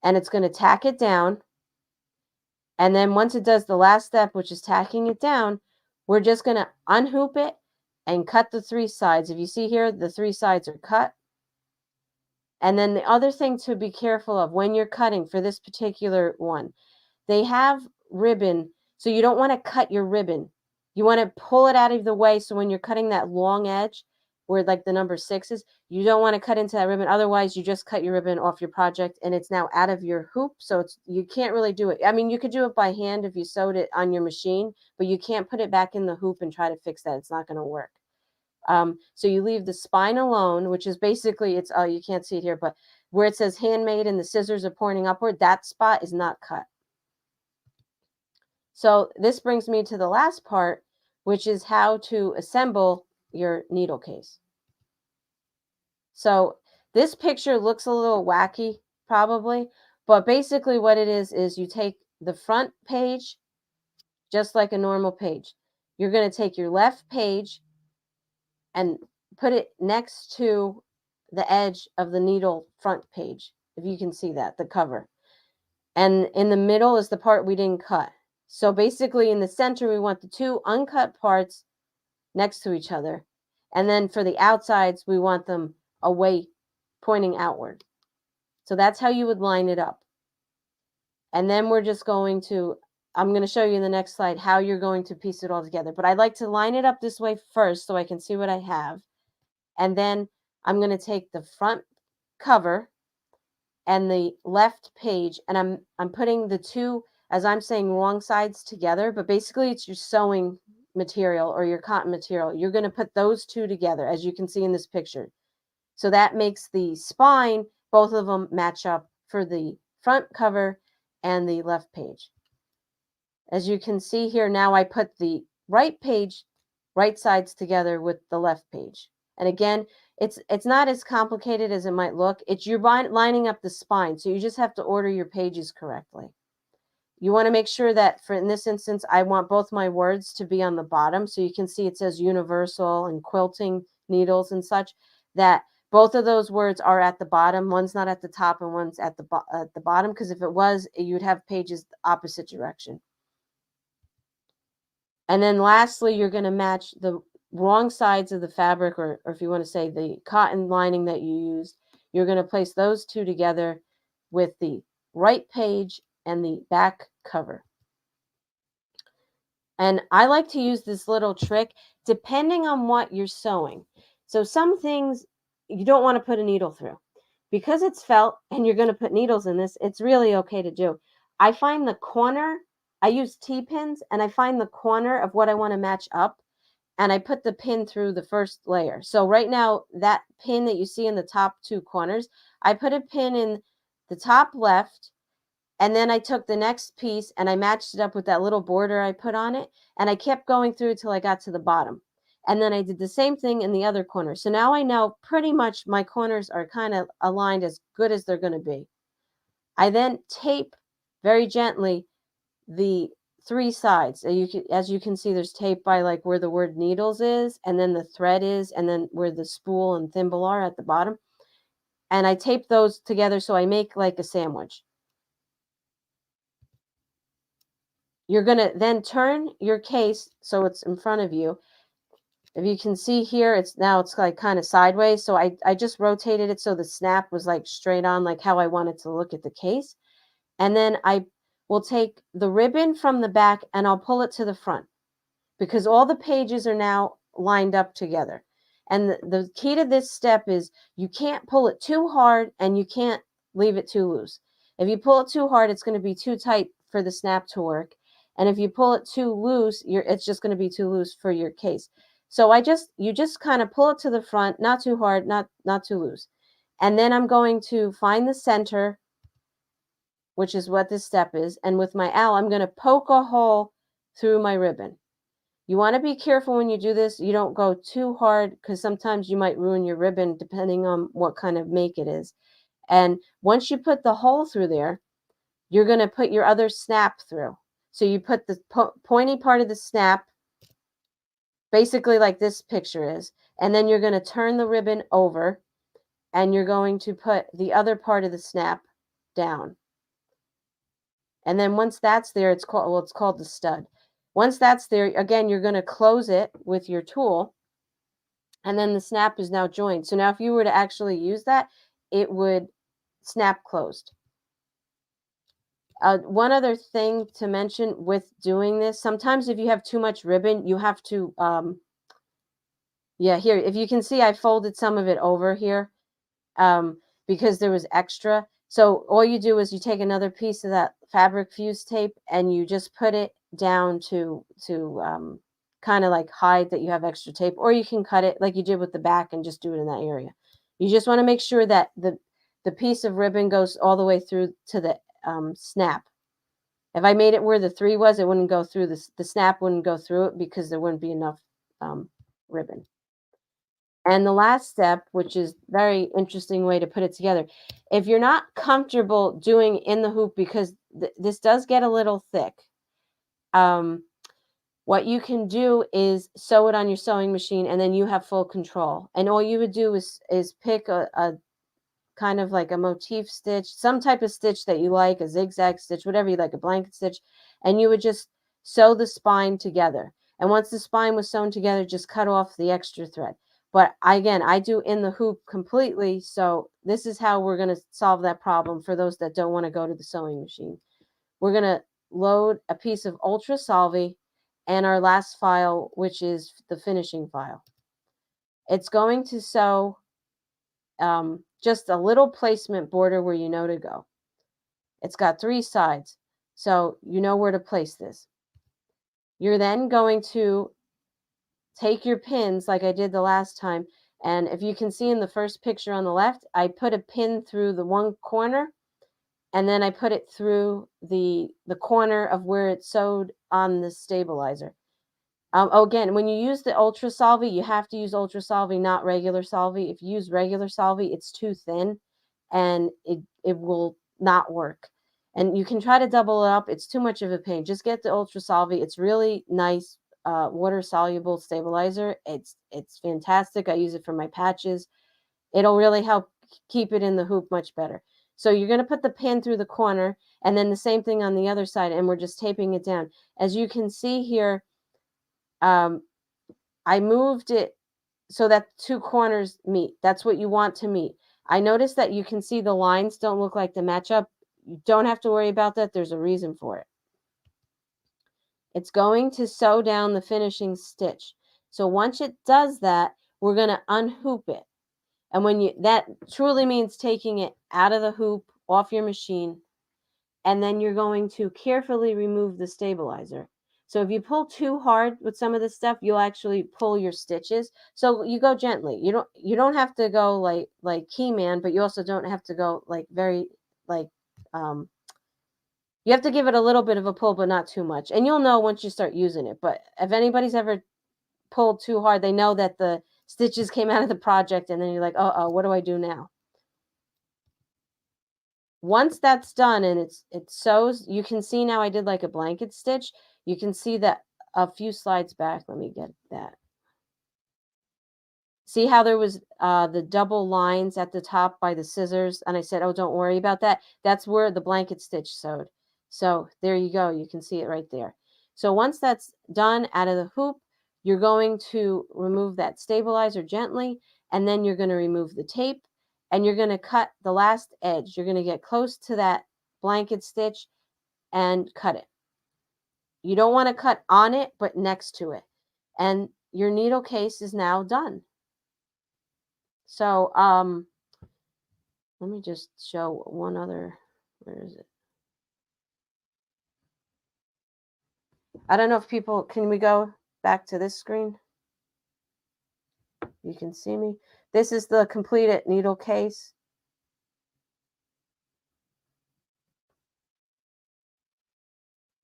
Speaker 13: And it's going to tack it down. And then once it does the last step, which is tacking it down, we're just going to unhoop it and cut the 3 sides. If you see here, the 3 sides are cut. And then the other thing to be careful of when you're cutting for this particular one, they have ribbon, so you don't want to cut your ribbon. You want to pull it out of the way, so when you're cutting that long edge where like the number 6 is, you don't want to cut into that ribbon. Otherwise, you just cut your ribbon off your project and it's now out of your hoop, so you can't really do it. I mean, you could do it by hand if you sewed it on your machine, but you can't put it back in the hoop and try to fix that. It's not going to work. So you leave the spine alone, which is basically, it's you can't see it here, but where it says handmade and the scissors are pointing upward, that spot is not cut. So this brings me to the last part, which is how to assemble your needle case. So this picture looks a little wacky, probably, but basically what it is you take the front page, just like a normal page. You're going to take your left page and put it next to the edge of the needle front page, if you can see that, the cover. And in the middle is the part we didn't cut. So basically in the center, we want the 2 uncut parts next to each other. And then for the outsides, we want them away, pointing outward. So that's how you would line it up. And then we're just going to, I'm going to show you in the next slide how you're going to piece it all together. But I'd like to line it up this way first so I can see what I have. And then I'm going to take the front cover and the left page, and I'm putting the 2, as I'm saying, wrong sides together, but basically it's your sewing material or your cotton material. You're going to put those 2 together, as you can see in this picture. So that makes the spine, both of them match up for the front cover and the left page. As you can see here, now I put the right page, right sides together with the left page. And again, it's not as complicated as it might look. It's you're lining up the spine, so you just have to order your pages correctly. You want to make sure that, in this instance, I want both my words to be on the bottom, so you can see it says universal and quilting needles and such, that both of those words are at the bottom. One's not at the top and one's at the bottom, because if it was, you'd have pages the opposite direction. And then lastly, you're going to match the wrong sides of the fabric, or if you want to say the cotton lining that you used. You're going to place those 2 together with the right page and the back cover. And I like to use this little trick depending on what you're sewing. So some things you don't want to put a needle through. Because it's felt and you're going to put needles in this, it's really okay to do. I find the corner, I use T-pins, and I find the corner of what I want to match up, and I put the pin through the first layer. So right now, that pin that you see in the top 2 corners, I put a pin in the top left, And then I took the next piece and I matched it up with that little border I put on it. And I kept going through till I got to the bottom. And then I did the same thing in the other corner. So now I know pretty much my corners are kind of aligned as good as they're going to be. I then tape very gently the 3 sides. As you can see, there's tape by like where the word needles is, and then the thread is, and then where the spool and thimble are at the bottom. And I tape those together so I make like a sandwich. You're going to then turn your case so it's in front of you. If you can see here, it's like kind of sideways. So I just rotated it so the snap was like straight on, like how I wanted to look at the case. And then I will take the ribbon from the back and I'll pull it to the front because all the pages are now lined up together. And the key to this step is you can't pull it too hard and you can't leave it too loose. If you pull it too hard, it's going to be too tight for the snap to work. And if you pull it too loose, it's just going to be too loose for your case. So you just kind of pull it to the front, not too hard, not too loose. And then I'm going to find the center, which is what this step is. And with my awl, I'm going to poke a hole through my ribbon. You want to be careful when you do this. You don't go too hard because sometimes you might ruin your ribbon depending on what kind of make it is. And once you put the hole through there, you're going to put your other snap through. So you put the pointy part of the snap, basically like this picture is, and then you're going to turn the ribbon over and you're going to put the other part of the snap down. And then once that's there, it's called the stud. Once that's there, again, you're going to close it with your tool, and then the snap is now joined. So now if you were to actually use that, it would snap closed. One other thing to mention with doing this, sometimes if you have too much ribbon, you have to, here, if you can see, I folded some of it over here because there was extra. So all you do is you take another piece of that fabric fuse tape and you just put it down to kind of like hide that you have extra tape, or you can cut it like you did with the back and just do it in that area. You just want to make sure that the piece of ribbon goes all the way through to the snap. If I made it where the 3 was, it wouldn't go through the snap wouldn't go through it because there wouldn't be enough ribbon. And the last step, which is very interesting way to put it together, if you're not comfortable doing in the hoop because this does get a little thick, what you can do is sew it on your sewing machine and then you have full control. And all you would do is pick a kind of like a motif stitch, some type of stitch that you like, a zigzag stitch, whatever you like, a blanket stitch, and you would just sew the spine together. And once the spine was sewn together, just cut off the extra thread. But again, I do in the hoop completely. So this is how we're going to solve that problem for those that don't want to go to the sewing machine. We're going to load a piece of Ultra Solvy and our last file, which is the finishing file. It's going to sew just a little placement border where you know to go. It's got 3 sides, so you know where to place this. You're then going to take your pins like I did the last time, and if you can see in the first picture on the left, I put a pin through the one corner, and then I put it through the corner of where it's sewed on the stabilizer. Again, when you use the Ultra Solvy, you have to use Ultra Solvy, not regular Solvy. If you use regular Solvy, it's too thin and it will not work. And you can try to double it up. It's too much of a pain. Just get the Ultra Solvy. It's really nice, water soluble stabilizer. It's fantastic. I use it for my patches. It'll really help keep it in the hoop much better. So you're going to put the pin through the corner and then the same thing on the other side, and we're just taping it down. As you can see here, I moved it so that 2 corners meet. That's what you want to meet. I noticed that you can see the lines don't look like they match up. You don't have to worry about that. There's a reason for it. It's going to sew down the finishing stitch. So once it does that, we're going to unhoop it. And that truly means taking it out of the hoop, off your machine, and then you're going to carefully remove the stabilizer. So if you pull too hard with some of this stuff, you'll actually pull your stitches. So you go gently. You don't have to go like He-Man, but you also don't have to go like very You have to give it a little bit of a pull, but not too much. And you'll know once you start using it. But if anybody's ever pulled too hard, they know that the stitches came out of the project, and then you're like, uh-oh, what do I do now? Once that's done and it sews, you can see now I did like a blanket stitch. You can see that a few slides back. Let me get that. See how there was the double lines at the top by the scissors? And I said, oh, don't worry about that. That's where the blanket stitch sewed. So there you go. You can see it right there. So once that's done out of the hoop, you're going to remove that stabilizer gently, and then you're going to remove the tape, and you're going to cut the last edge. You're going to get close to that blanket stitch and cut it. You don't want to cut on it, but next to it. And your needle case is now done. So let me just show one other. Where is it? I don't know if people, can we go back to this screen? You can see me. This is the completed needle case.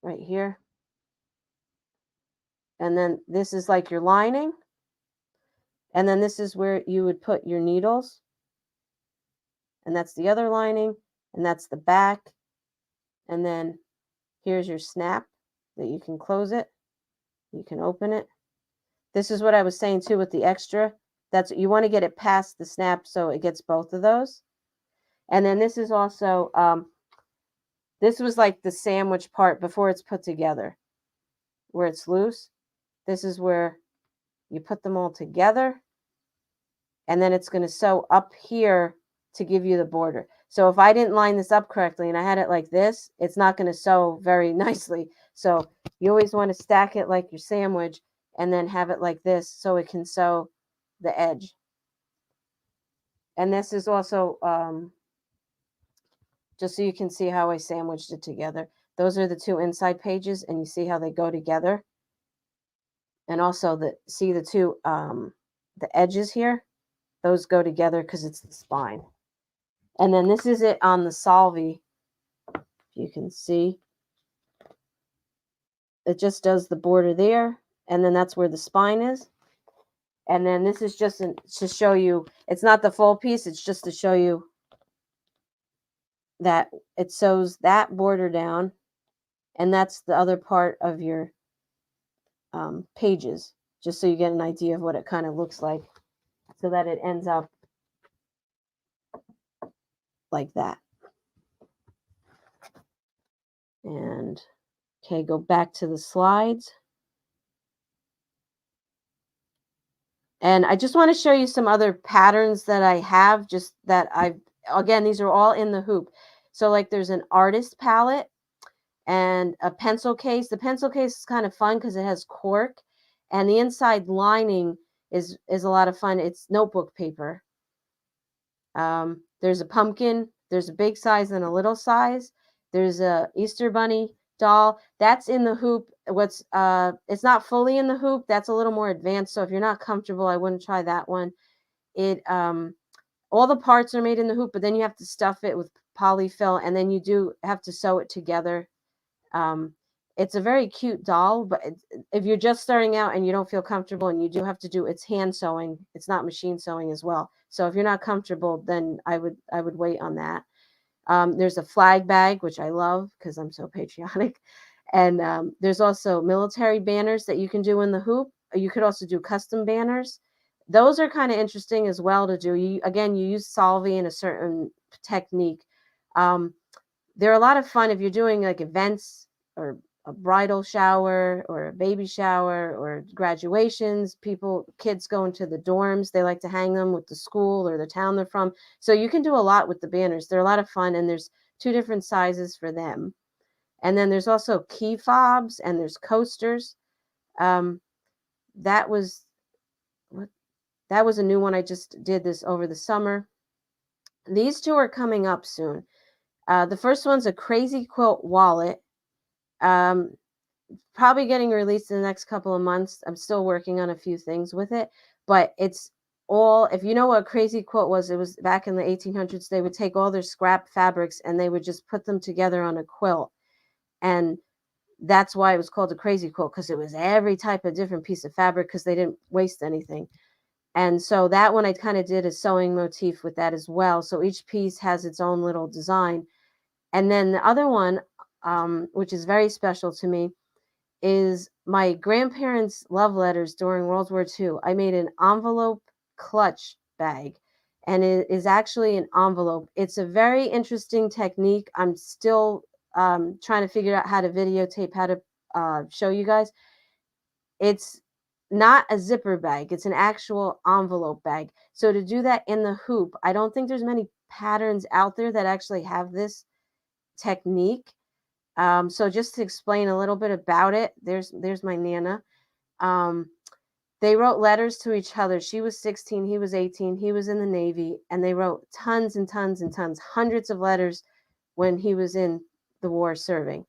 Speaker 13: Right here. And then this is like your lining. And then this is where you would put your needles. And that's the other lining. And that's the back. And then here's your snap that you can close it. You can open it. This is what I was saying too with the extra. That's, you want to get it past the snap so it gets both of those. And then this is also, this was like the sandwich part before it's put together, where it's loose. This is where you put them all together, and then it's going to sew up here to give you the border. So if I didn't line this up correctly and I had it like this, it's not going to sew very nicely. So you always want to stack it like your sandwich and then have it like this so it can sew the edge. And this is also just so you can see how I sandwiched it together. Those are the two inside pages, and you see how they go together. And also see the two the edges here, those go together because it's the spine. And then this is it on the Solvay. You can see it just does the border there, and then that's where the spine is. And then this is just to show you, it's not the full piece, it's just to show you that it sews that border down, and that's the other part of your pages, just so you get an idea of what it kind of looks like, so that it ends up like that. And okay, go back to the slides. And I just want to show you some other patterns that I have, just that again, these are all in the hoop. So like there's an artist palette and a pencil case. The pencil case is kind of fun because it has cork, and the inside lining is a lot of fun. It's notebook paper. There's a pumpkin, there's a big size and a little size. There's a Easter bunny doll. That's in the hoop. It's not fully in the hoop. That's a little more advanced. So if you're not comfortable, I wouldn't try that one. All the parts are made in the hoop, but then you have to stuff it with polyfill, and then you do have to sew it together. It's a very cute doll, but if you're just starting out and you don't feel comfortable, and you do have to do, it's hand sewing, it's not machine sewing as well. So if you're not comfortable, then I would wait on that. There's a flag bag, which I love because I'm so patriotic. And there's also military banners that you can do in the hoop. You could also do custom banners. Those are kind of interesting as well to do. Again, you use Solvay in a certain technique. They're a lot of fun if you're doing like events or a bridal shower or a baby shower or graduations. Kids go into the dorms. They like to hang them with the school or the town they're from. So you can do a lot with the banners. They're a lot of fun, and there's 2 different sizes for them. And then there's also key fobs, and there's coasters. That was a new one. I just did this over the summer. These 2 are coming up soon. The first one's a Crazy Quilt wallet. Probably getting released in the next couple of months. I'm still working on a few things with it, but it's all, if you know what a Crazy Quilt was, it was back in the 1800s. They would take all their scrap fabrics and they would just put them together on a quilt. And that's why it was called a crazy quilt, because it was every type of different piece of fabric, because they didn't waste anything. And so that one I kind of did a sewing motif with that as well. So each piece has its own little design. And then the other one, which is very special to me, is my grandparents' love letters during World War II. I made an envelope clutch bag, and it is actually an envelope. It's a very interesting technique. I'm still trying to figure out how to videotape, how to show you guys. It's not a zipper bag. It's an actual envelope bag. So to do that in the hoop, I don't think there's many patterns out there that actually have this technique. So just to explain a little bit about it, there's my Nana. They wrote letters to each other. She was 16, he was 18, he was in the Navy, and they wrote tons and tons and tons, hundreds of letters when he was in the war serving.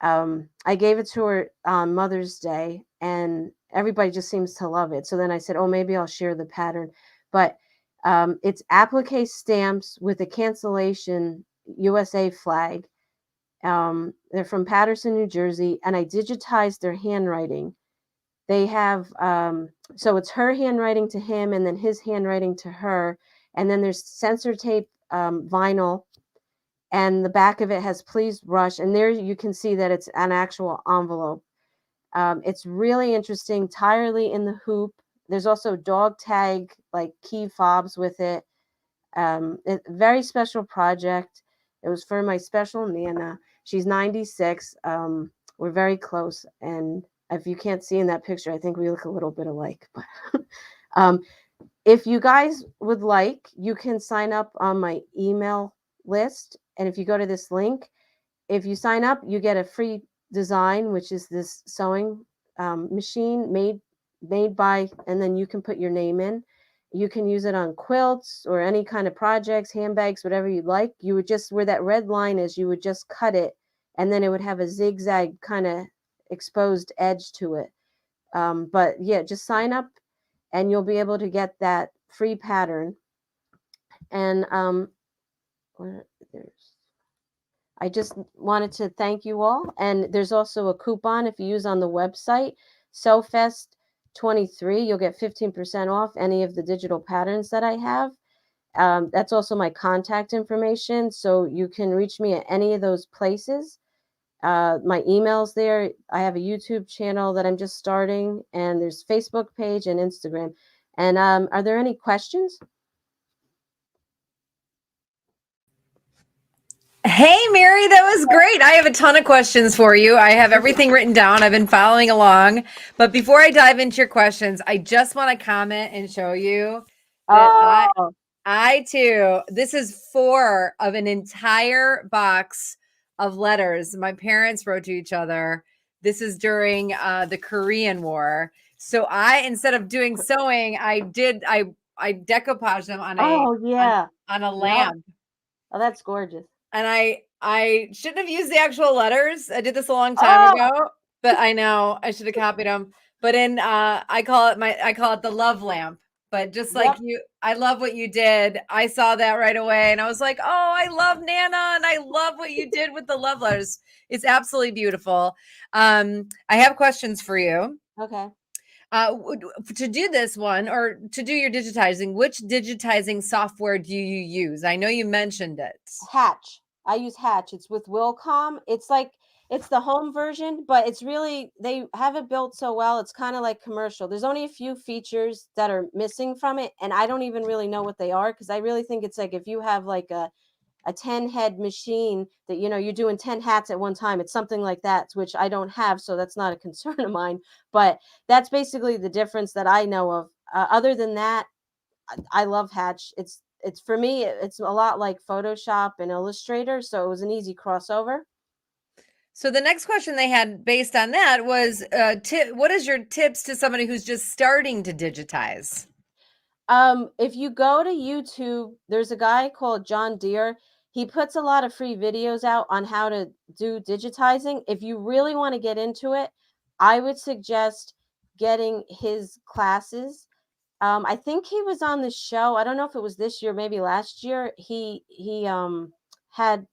Speaker 13: I gave it to her on Mother's Day, and everybody just seems to love it. So then I said, oh, maybe I'll share the pattern. But it's applique stamps with a cancellation USA flag. They're from Paterson, New Jersey, and I digitized their handwriting. They have, so it's her handwriting to him, and then his handwriting to her. And then there's sensor tape vinyl, and the back of it has please rush. And there you can see that it's an actual envelope. It's really interesting, entirely in the hoop. There's also dog tag, like key fobs with it. Very special project. It was for my special Nana. She's 96. We're very close. And if you can't see in that picture, I think we look a little bit alike. But if you guys would like, you can sign up on my email list. And if you go to this link, if you sign up, you get a free design, which is this sewing machine made by, and then you can put your name in. You can use it on quilts or any kind of projects, handbags, whatever you'd like. You would just, where that red line is, you would just cut it, and then it would have a zigzag kind of exposed edge to it. But yeah, just sign up and you'll be able to get that free pattern. And I just wanted to thank you all. And there's also a coupon if you use on the website, SewFest23, you'll get 15% off any of the digital patterns that I have. That's also my contact information, so you can reach me at any of those places. My email's there. I have a YouTube channel that I'm just starting, and there's Facebook page and Instagram. And are there any questions?
Speaker 5: Hey, Mary, that was great. I have a ton of questions for you. I have everything written down. I've been following along. But before I dive into your questions, I just want to comment and show you that I too, this is 4 of an entire box of letters my parents wrote to each other. This is during the Korean War. So instead of doing sewing, I decoupaged them on a lamp.
Speaker 13: Oh, that's gorgeous.
Speaker 5: And I shouldn't have used the actual letters. I did this a long time ago, but I know I should have copied them. But I call it the love lamp. But just like you, I love what you did. I saw that right away, and I was like, oh, I love Nana, and I love what you did with the love letters. It's absolutely beautiful. I have questions for you.
Speaker 13: Okay.
Speaker 5: To do this one, or to do your digitizing, which digitizing software do you use? I know you mentioned it.
Speaker 13: Hatch. I use Hatch. It's with Wilcom. It's the home version, but it's really, they have it built so well. It's kind of like commercial. There's only a few features that are missing from it, and I don't even really know what they are, because I really think it's like if you have like a 10-head machine that, you're doing 10 hats at one time. It's something like that, which I don't have, so that's not a concern of mine. But that's basically the difference that I know of. Other than that, I love Hatch. It's for me, it's a lot like Photoshop and Illustrator, so it was an easy crossover.
Speaker 5: So the next question they had based on that was, what is your tips to somebody who's just starting to digitize?
Speaker 13: If you go to YouTube, there's a guy called John Deere. He puts a lot of free videos out on how to do digitizing. If you really want to get into it, I would suggest getting his classes. I think he was on the show. I don't know if it was this year, maybe last year. He had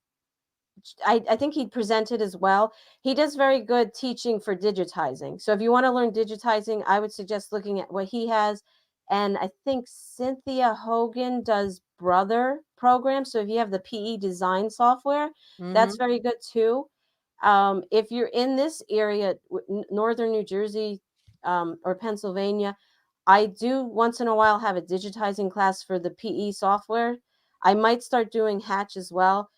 Speaker 13: I think he presented as well. He does very good teaching for digitizing. So if you want to learn digitizing, I would suggest looking at what he has. And I think Cynthia Hogan does Brother program. So if you have the PE design software, that's very good too. If you're in this area, northern New Jersey or Pennsylvania, I do once in a while have a digitizing class for the PE software. I might start doing Hatch as well.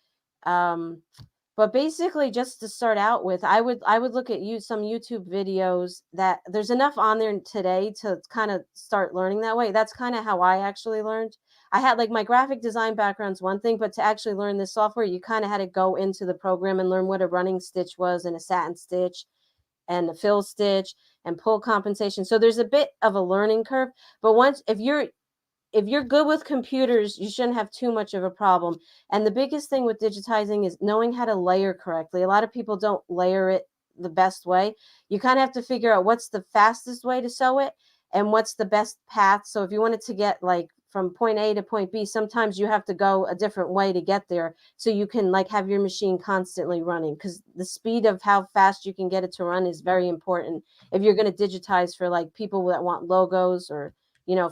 Speaker 13: But basically, just to start out with, I would look at some YouTube videos that there's enough on there today to kind of start learning that way. That's kind of how I actually learned. I had like my graphic design background's one thing, but to actually learn this software, you kind of had to go into the program and learn what a running stitch was and a satin stitch and a fill stitch and pull compensation. So there's a bit of a learning curve. But once if you're good with computers, you shouldn't have too much of a problem. And the biggest thing with digitizing is knowing how to layer correctly. A lot of people don't layer it the best way. You kind of have to figure out what's the fastest way to sew it and what's the best path. So if you wanted to get like from point A to point B, sometimes you have to go a different way to get there. So you can like have your machine constantly running, because the speed of how fast you can get it to run is very important if you're going to digitize for like people that want logos or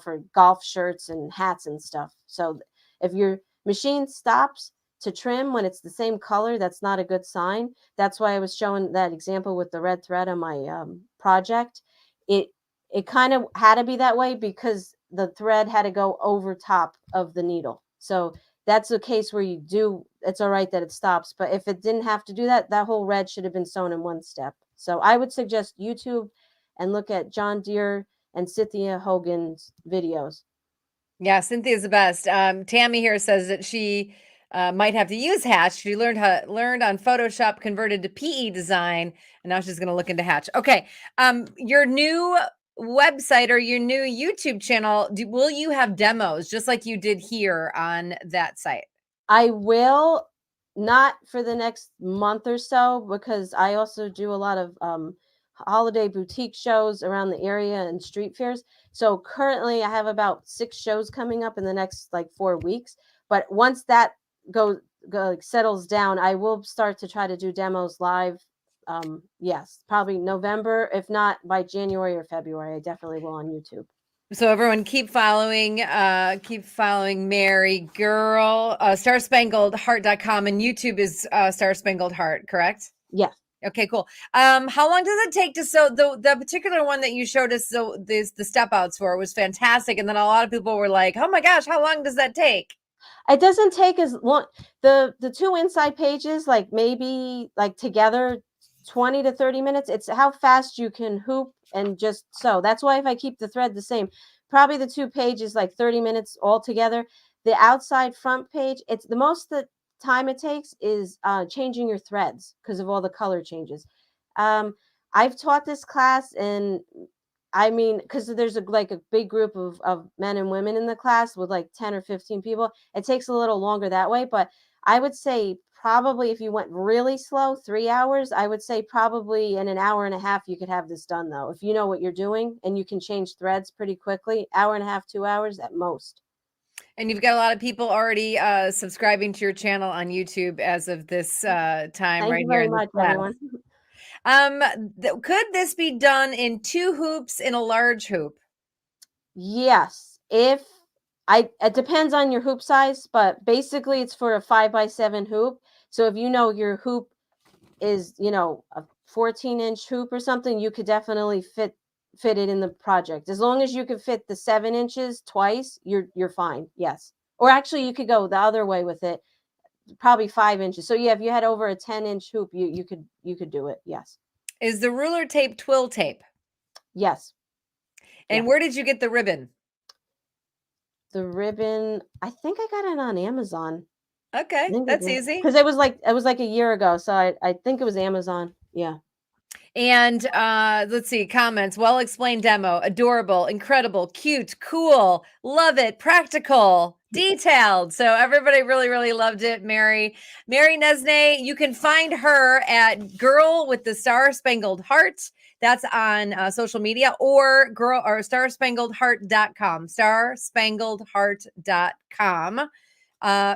Speaker 13: for golf shirts and hats and stuff. So if your machine stops to trim when it's the same color, that's not a good sign. That's why I was showing that example with the red thread on my project. It kind of had to be that way because the thread had to go over top of the needle. So that's a case where it's all right that it stops. But if it didn't have to do that, that whole red should have been sewn in one step. So I would suggest YouTube and look at John Deere and Cynthia Hogan's videos.
Speaker 5: Yeah, Cynthia's the best. Tammy here says that she might have to use Hatch. She learned on Photoshop, converted to PE design, and now she's going to look into Hatch. Okay, your new website or your new YouTube channel, will you have demos just like you did here on that site?
Speaker 13: I will, not for the next month or so, because I also do a lot of holiday boutique shows around the area and street fairs. So currently I have about 6 shows coming up in the next like 4 weeks. But once that settles down, I will start to try to do demos live. Yes, probably November, if not by January or February. I definitely will on YouTube.
Speaker 5: So everyone keep following Mary Girl, StarSpangledHeart.com, and YouTube is Star Spangled Heart, correct?
Speaker 13: Yes.
Speaker 5: Okay, cool. How long does it take to sew the particular one that you showed us? So the step outs for was fantastic, and then a lot of people were like, "Oh my gosh, how long does that take?"
Speaker 13: It doesn't take as long. The 2 inside pages, like maybe like together 20 to 30 minutes. It's how fast you can hoop and just sew. That's why if I keep the thread the same, probably the 2 pages like 30 minutes all together. The outside front page, it's the most the time it takes is changing your threads because of all the color changes. I've taught this class, and I mean, because there's like a big group of men and women in the class with like 10 or 15 people. It takes a little longer that way, but I would say probably if you went really slow, 3 hours, I would say probably in an hour and a half, you could have this done though. If you know what you're doing and you can change threads pretty quickly, hour and a half, 2 hours at most.
Speaker 5: And you've got a lot of people already subscribing to your channel on YouTube as of this time.
Speaker 13: Thank
Speaker 5: right
Speaker 13: you very
Speaker 5: here.
Speaker 13: much, everyone.
Speaker 5: Could this be done in 2 hoops in a large hoop?
Speaker 13: Yes, it depends on your hoop size, but basically it's for a 5x7 hoop. So if you know your hoop is, a 14-inch hoop or something, you could definitely fit it in the project. As long as you could fit the 7 inches twice, you're fine. Yes. Or actually you could go the other way with it, probably 5 inches. So yeah, if you had over a 10-inch hoop, you could do it. Yes.
Speaker 5: Is the ruler tape twill tape?
Speaker 13: Yes.
Speaker 5: And where did you get the ribbon?
Speaker 13: The ribbon, I think I got it on Amazon.
Speaker 5: Okay, that's easy.
Speaker 13: Because it was like a year ago, so I think it was Amazon. Yeah.
Speaker 5: And let's see, comments. Well explained demo. Adorable, incredible, cute, cool, love it, practical, detailed. So everybody really, really loved it. Mary Nesne, you can find her at Girl with the Star Spangled Heart. That's on social media, or StarSpangledHeart.com. StarSpangledHeart.com.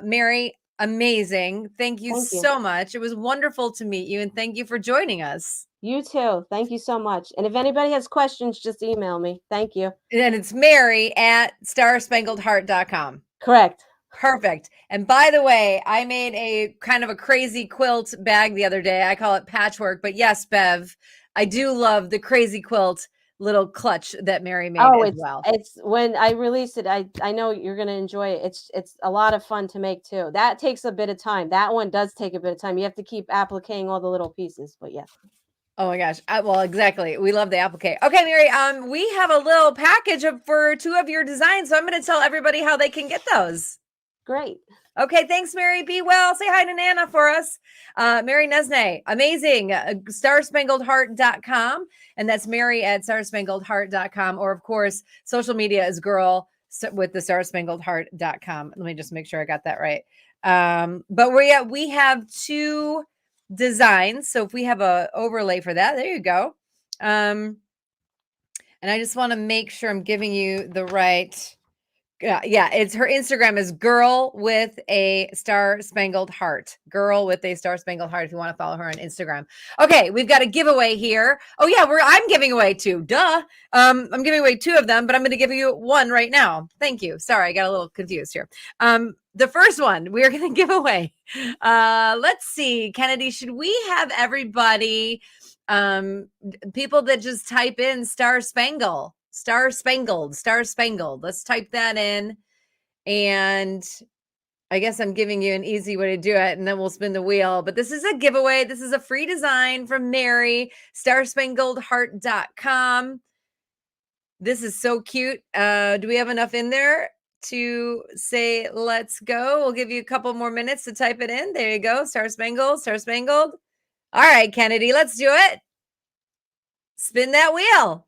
Speaker 5: Mary, Amazing. Thank you
Speaker 13: Thank you.
Speaker 5: so much. It was wonderful to meet you, and thank you for joining us.
Speaker 13: You too. Thank you so much. And if anybody has questions, just email me. Thank you.
Speaker 5: And it's Mary at starspangled.heart.com.
Speaker 13: Correct.
Speaker 5: Perfect. And by the way, I made a kind of a crazy quilt bag the other day. I call it patchwork, but yes, Bev, I do love the crazy quilt little clutch that Mary made as well.
Speaker 13: It's when I release it, I know you're going to enjoy it. It's a lot of fun to make too. That takes a bit of time. That one does take a bit of time. You have to keep appliquing all the little pieces, but yeah.
Speaker 5: Oh my gosh. Well, exactly. We love the applique. Okay, Mary, we have a little package for 2 of your designs. So I'm going to tell everybody how they can get those.
Speaker 13: Great.
Speaker 5: Okay, thanks, Mary. Be well. Say hi to Nana for us. Mary Nesne, amazing. StarSpangled.heart.com. And that's Mary at StarSpangled.heart.com. Or, of course, social media is girl with the StarSpangled.heart.com. Let me just make sure I got that right. But we have 2 designs. So if we have a overlay for that, there you go. And I just want to make sure I'm giving you the right... Yeah, it's her Instagram is girl with a star spangled heart. Girl with a star spangled heart. If you want to follow her on Instagram. Okay, we've got a giveaway here. Oh yeah, I'm giving away 2. Duh. I'm giving away 2 of them, but I'm going to give you 1 right now. Thank you. Sorry, I got a little confused here. The first one we're going to give away. Let's see, Kennedy. Should we have everybody? People that just type in star spangled. Let's type that in. And I guess I'm giving you an easy way to do it, and then we'll spin the wheel. But this is a giveaway. This is a free design from Mary, starspangled.heart.com. This is so cute. Do we have enough in there to say let's go? We'll give you a couple more minutes to type it in. There you go. Star Spangled. All right, Kennedy, let's do it. Spin that wheel.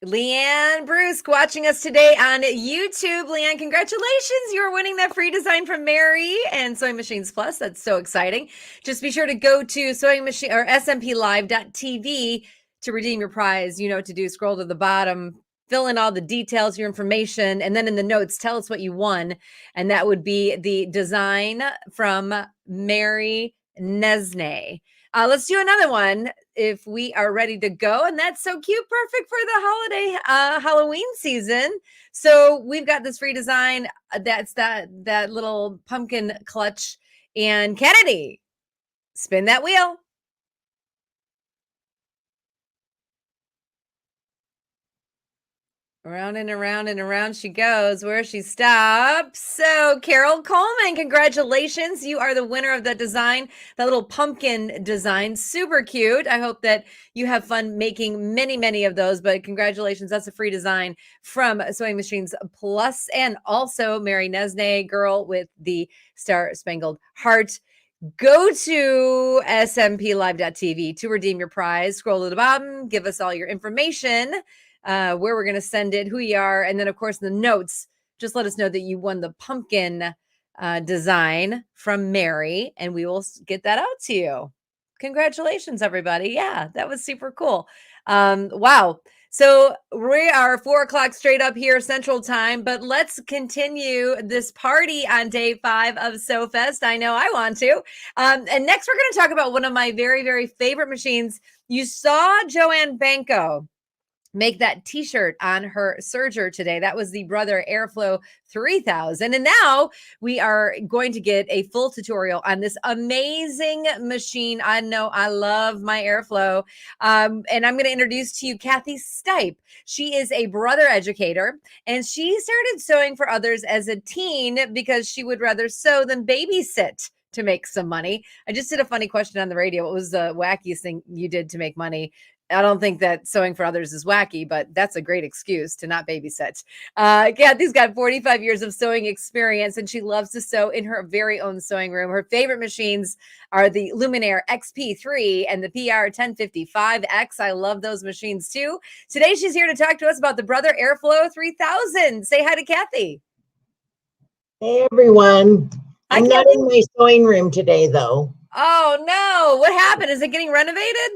Speaker 5: Leanne Bruce watching us today on YouTube. Leanne, congratulations. You're winning that free design from Mary and Sewing Machines Plus. That's so exciting. Just be sure to go to SewingMachine or SMPlive.tv to redeem your prize. You know what to do. Scroll to the bottom, fill in all the details, your information, and then in the notes, tell us what you won. And that would be the design from Mary Nesne. Let's do another one if we are ready to go. And that's so cute. Perfect for the holiday Halloween season. So we've got this free design. That's that little pumpkin clutch. And Kennedy, spin that wheel. Around and around and around she goes where she stops. So Carol Coleman, congratulations. You are the winner of that design, that little pumpkin design. Super cute. I hope that you have fun making many, many of those, but congratulations. That's a free design from Sewing Machines Plus, and also Mary Nesne, girl with the Star Spangled Heart. Go to smplive.tv to redeem your prize. Scroll to the bottom, give us all your information. Where we're going to send it, who you are, and then, of course, the notes. Just let us know that you won the pumpkin design from Mary, and we will get that out to you. Congratulations, everybody. Yeah, that was super cool. Wow. So we are 4 o'clock straight up here Central Time, but let's continue this party on day 5 of SewFest. I know I want to. And next, we're going to talk about one of my very, very favorite machines. You saw Joanne Banco make that t-shirt on her Serger today. That was the Brother Airflow 3000. And now we are going to get a full tutorial on this amazing machine. I know I love my Airflow. And I'm going to introduce to you Kathy Stipe. She is a Brother educator, and she started sewing for others as a teen because she would rather sew than babysit to make some money. I just did a funny question on the radio. What was the wackiest thing you did to make money? I don't think that sewing for others is wacky, but that's a great excuse to not babysit. Kathy's got 45 years of sewing experience, and she loves to sew in her very own sewing room. Her favorite machines are the Luminaire XP3 and the PR 1055X. I love those machines too. Today, she's here to talk to us about the Brother Airflow 3000. Say hi to Kathy.
Speaker 14: Hey, everyone. I'm not in my sewing room today, though.
Speaker 5: Oh, no. What happened? Is it getting renovated?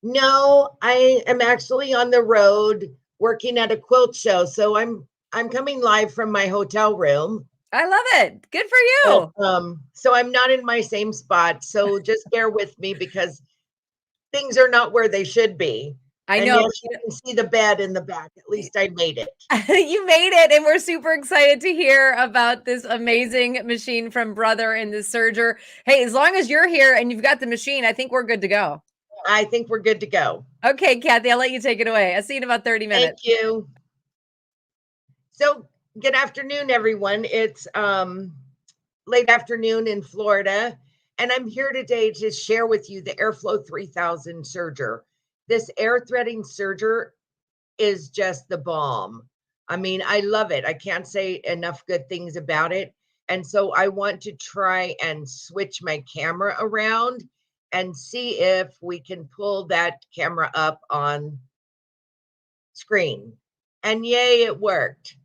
Speaker 14: No, I am actually on the road working at a quilt show. So I'm coming live from my hotel room.
Speaker 5: I love it. Good for you.
Speaker 14: But, so I'm not in my same spot. So just bear with me because things are not where they should be.
Speaker 5: I know.
Speaker 14: Yes, you can see the bed in the back. At least I made it.
Speaker 5: You made it, and we're super excited to hear about this amazing machine from Brother and the Serger. Hey, as long as you're here and you've got the machine, I think we're good to go.
Speaker 14: I think we're good to go.
Speaker 5: Okay, Kathy, I'll let you take it away. I'll see you in about 30 minutes.
Speaker 14: Thank you. So good afternoon, everyone. It's late afternoon in Florida, and I'm here today to share with you the Airflow 3000 serger. This air threading serger is just the bomb. I mean, I love it. I can't say enough good things about it. And so I want to try and switch my camera around and see if we can pull that camera up on screen. And yay, it worked.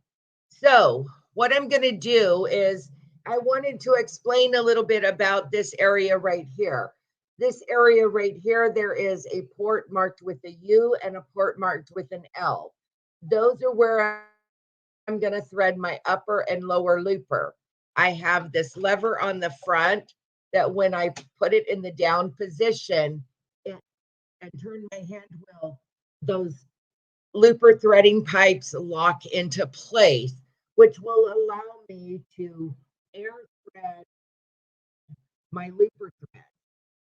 Speaker 14: So what I'm going to do is I wanted to explain a little bit about this area right here. This area right here, there is a port marked with a U and a port marked with an L. Those are where I'm going to thread my upper and lower looper. I have this lever on the front that when I put it in the down position and turn my hand wheel, those looper threading pipes lock into place, which will allow me to air thread my looper thread.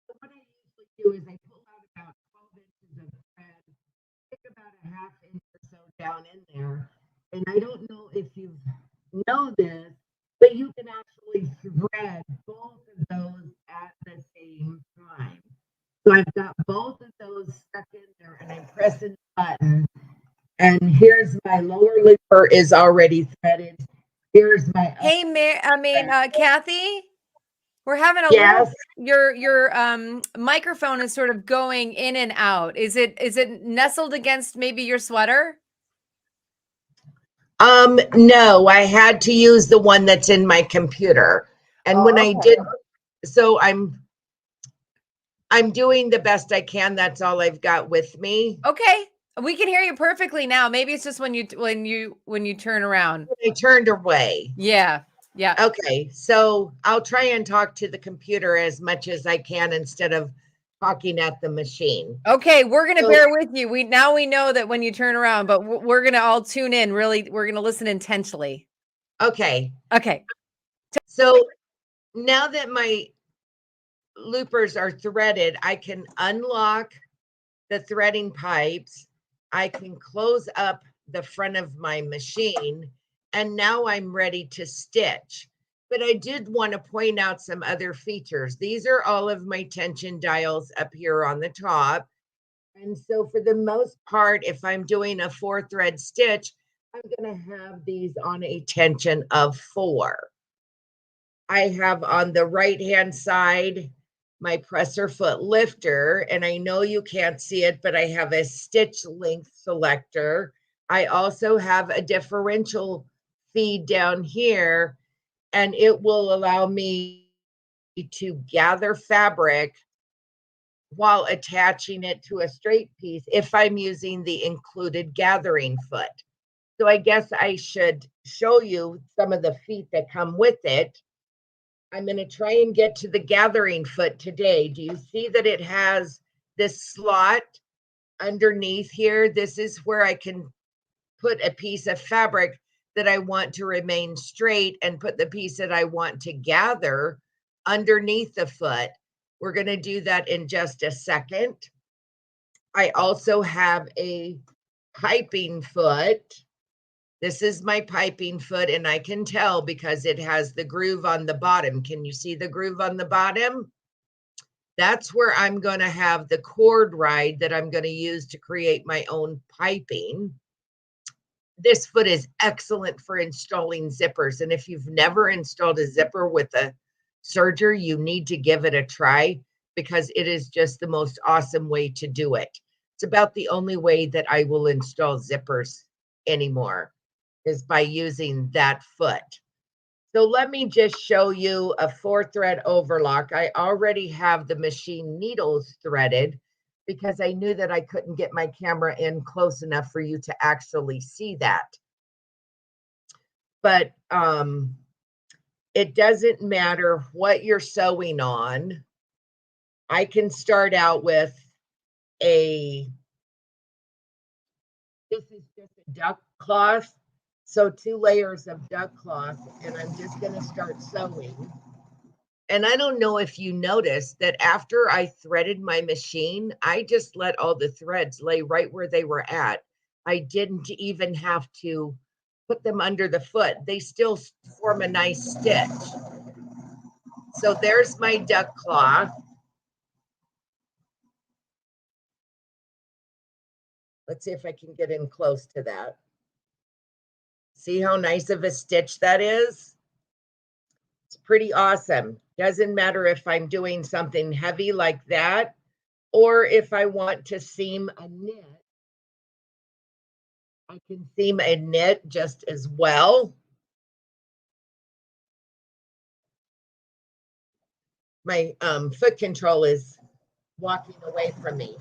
Speaker 14: So what I usually do is I pull out about 12 inches of thread, stick about a half inch or so down in there. And I don't know if you know this, but you can actually thread both of those at the same time. So I've got both of those stuck in there and I'm pressing the button. And here's my lower looper is already threaded. Here's my
Speaker 5: Hey, Kathy, we're having a
Speaker 14: yes.
Speaker 5: Your microphone is sort of going in and out. Is it nestled against maybe your sweater?
Speaker 14: No, I had to use the one that's in my computer. And when I did, so I'm doing the best I can. That's all I've got with me.
Speaker 5: Okay. We can hear you perfectly now. Maybe it's just when you turn around.
Speaker 14: I turned away.
Speaker 5: Yeah. Yeah.
Speaker 14: Okay. So I'll try and talk to the computer as much as I can instead of talking at the machine.
Speaker 5: Okay, we're gonna bear with you. We know that when you turn around, but we're gonna all tune in. Really, we're gonna listen intensely.
Speaker 14: Okay.
Speaker 5: Okay.
Speaker 14: So now that my loopers are threaded, I can unlock the threading pipes. I can close up the front of my machine, and now I'm ready to stitch. But I did want to point out some other features. These are all of my tension dials up here on the top. And so for the most part, if I'm doing a 4-thread stitch, I'm going to have these on a tension of 4. I have on the right-hand side my presser foot lifter, and I know you can't see it, but I have a stitch length selector. I also have a differential feed down here, and it will allow me to gather fabric while attaching it to a straight piece if I'm using the included gathering foot. So I guess I should show you some of the feet that come with it. I'm going to try and get to the gathering foot today. Do you see that it has this slot underneath here? This is where I can put a piece of fabric that I want to remain straight and put the piece that I want to gather underneath the foot. We're going to do that in just a second. I also have a piping foot. This is my piping foot, and I can tell because it has the groove on the bottom. Can you see the groove on the bottom? That's where I'm going to have the cord ride that I'm going to use to create my own piping. This foot is excellent for installing zippers. And if you've never installed a zipper with a serger, you need to give it a try because it is just the most awesome way to do it. It's about the only way that I will install zippers anymore is by using that foot. So let me just show you a 4-thread overlock. I already have the machine needles threaded because I knew that I couldn't get my camera in close enough for you to actually see that. But it doesn't matter what you're sewing on. I can start out with this is just a duck cloth. So 2 layers of duck cloth, and I'm just going to start sewing. And I don't know if you noticed that after I threaded my machine, I just let all the threads lay right where they were at. I didn't even have to put them under the foot. They still form a nice stitch. So there's my duck cloth. Let's see if I can get in close to that. See how nice of a stitch that is? It's pretty awesome. Doesn't matter if I'm doing something heavy like that, or if I want to seam a knit. I can seam a knit just as well. My foot control is walking away from me.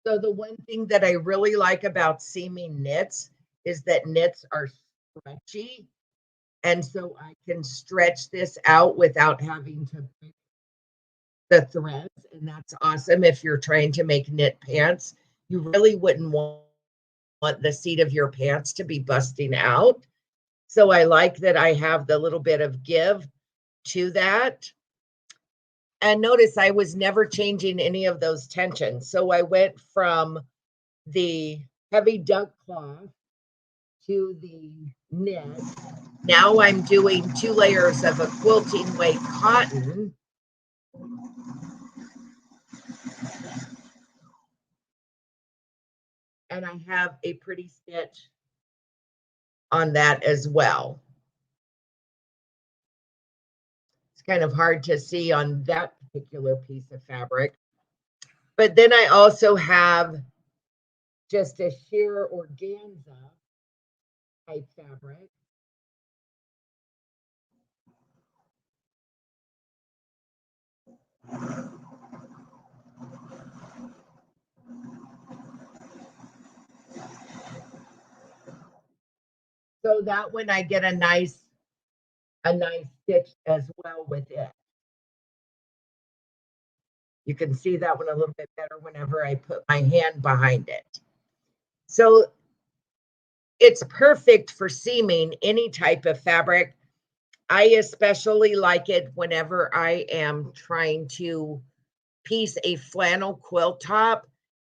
Speaker 14: So the one thing that I really like about seaming knits is that knits are stretchy. And so I can stretch this out without having to break the threads. And that's awesome if you're trying to make knit pants. You really wouldn't want the seat of your pants to be busting out. So I like that I have the little bit of give to that. And notice I was never changing any of those tensions. So I went from the heavy duck cloth to the knit. Now I'm doing 2 layers of a quilting weight cotton. And I have a pretty stitch on that as well. It's kind of hard to see on that particular piece of fabric. But then I also have just a sheer organza type fabric. So that one I get a nice stitch as well with it. You can see that one a little bit better whenever I put my hand behind it. So it's perfect for seaming any type of fabric. I especially like it whenever I am trying to piece a flannel quilt top,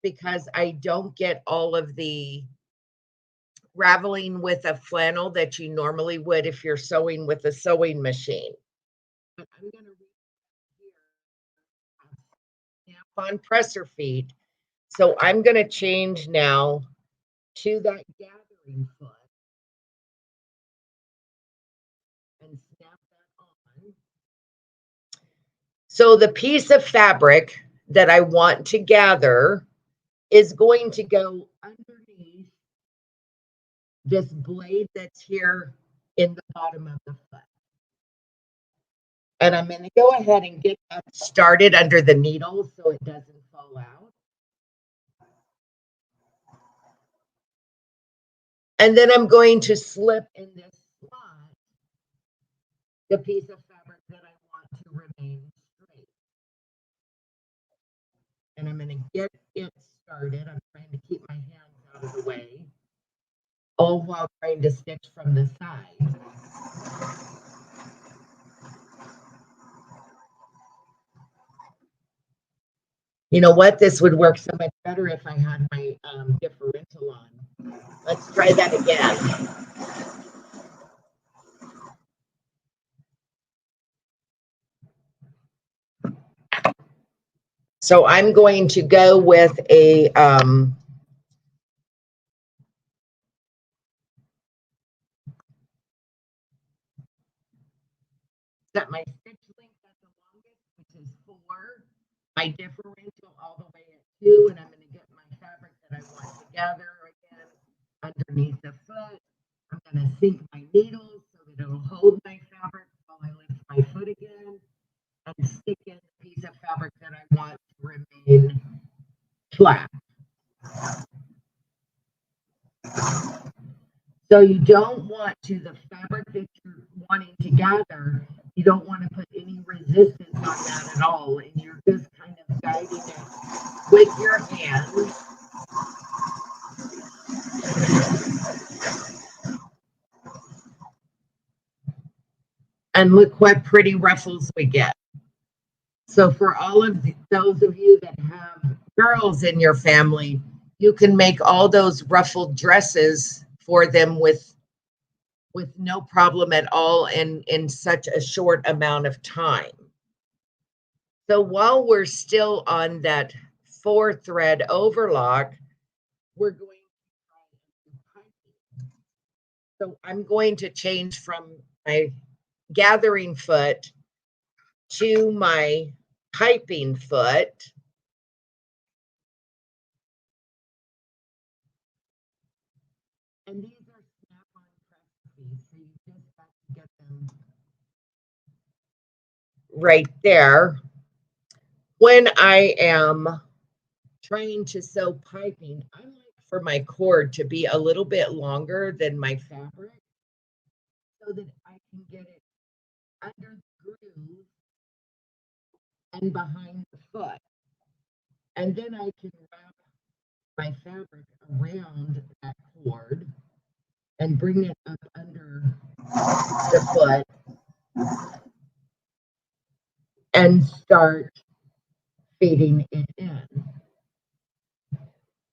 Speaker 14: because I don't get all of the raveling with a flannel that you normally would if you're sewing with a sewing machine. But I'm going to read here on presser feet. So I'm going to change now to that gathering foot and snap that on. So the piece of fabric that I want to gather is going to go underneath this blade that's here in the bottom of the foot. And I'm going to go ahead and get that started under the needle so it doesn't fall out. And then I'm going to slip in this slot the piece of fabric that I want to remain straight. And I'm going to get it started. I'm trying to keep my hands out of the way, all while trying to stitch from the side. You know what? This would work so much better if I had my differential on. Let's try that again. So I'm going to go with a set my stitch length at the longest, which is 4, my differential all the way at 2, and I'm going to get my fabric that I want to gather again underneath the foot. I'm going to sink my needle so that it'll hold my fabric while I lift my foot again and stick in the piece of fabric that I want to remain flat. So you don't want to, the fabric that you're wanting to gather, you don't want to put any resistance on that at all. And you're just kind of guiding it with your hands. And look what pretty ruffles we get. So for all of those of you that have girls in your family, you can make all those ruffled dresses for them with no problem at all in such a short amount of time. So while we're still on that 4-thread overlock, we're going to try piping. So I'm going to change from my gathering foot to my piping foot. And these are snap-on recipes, so you just have to get them right there. When I am trying to sew piping, I like for my cord to be a little bit longer than my fabric so that I can get it under the groove and behind the foot. And then I can wrap my fabric around that cord and bring it up under the foot and start feeding it in.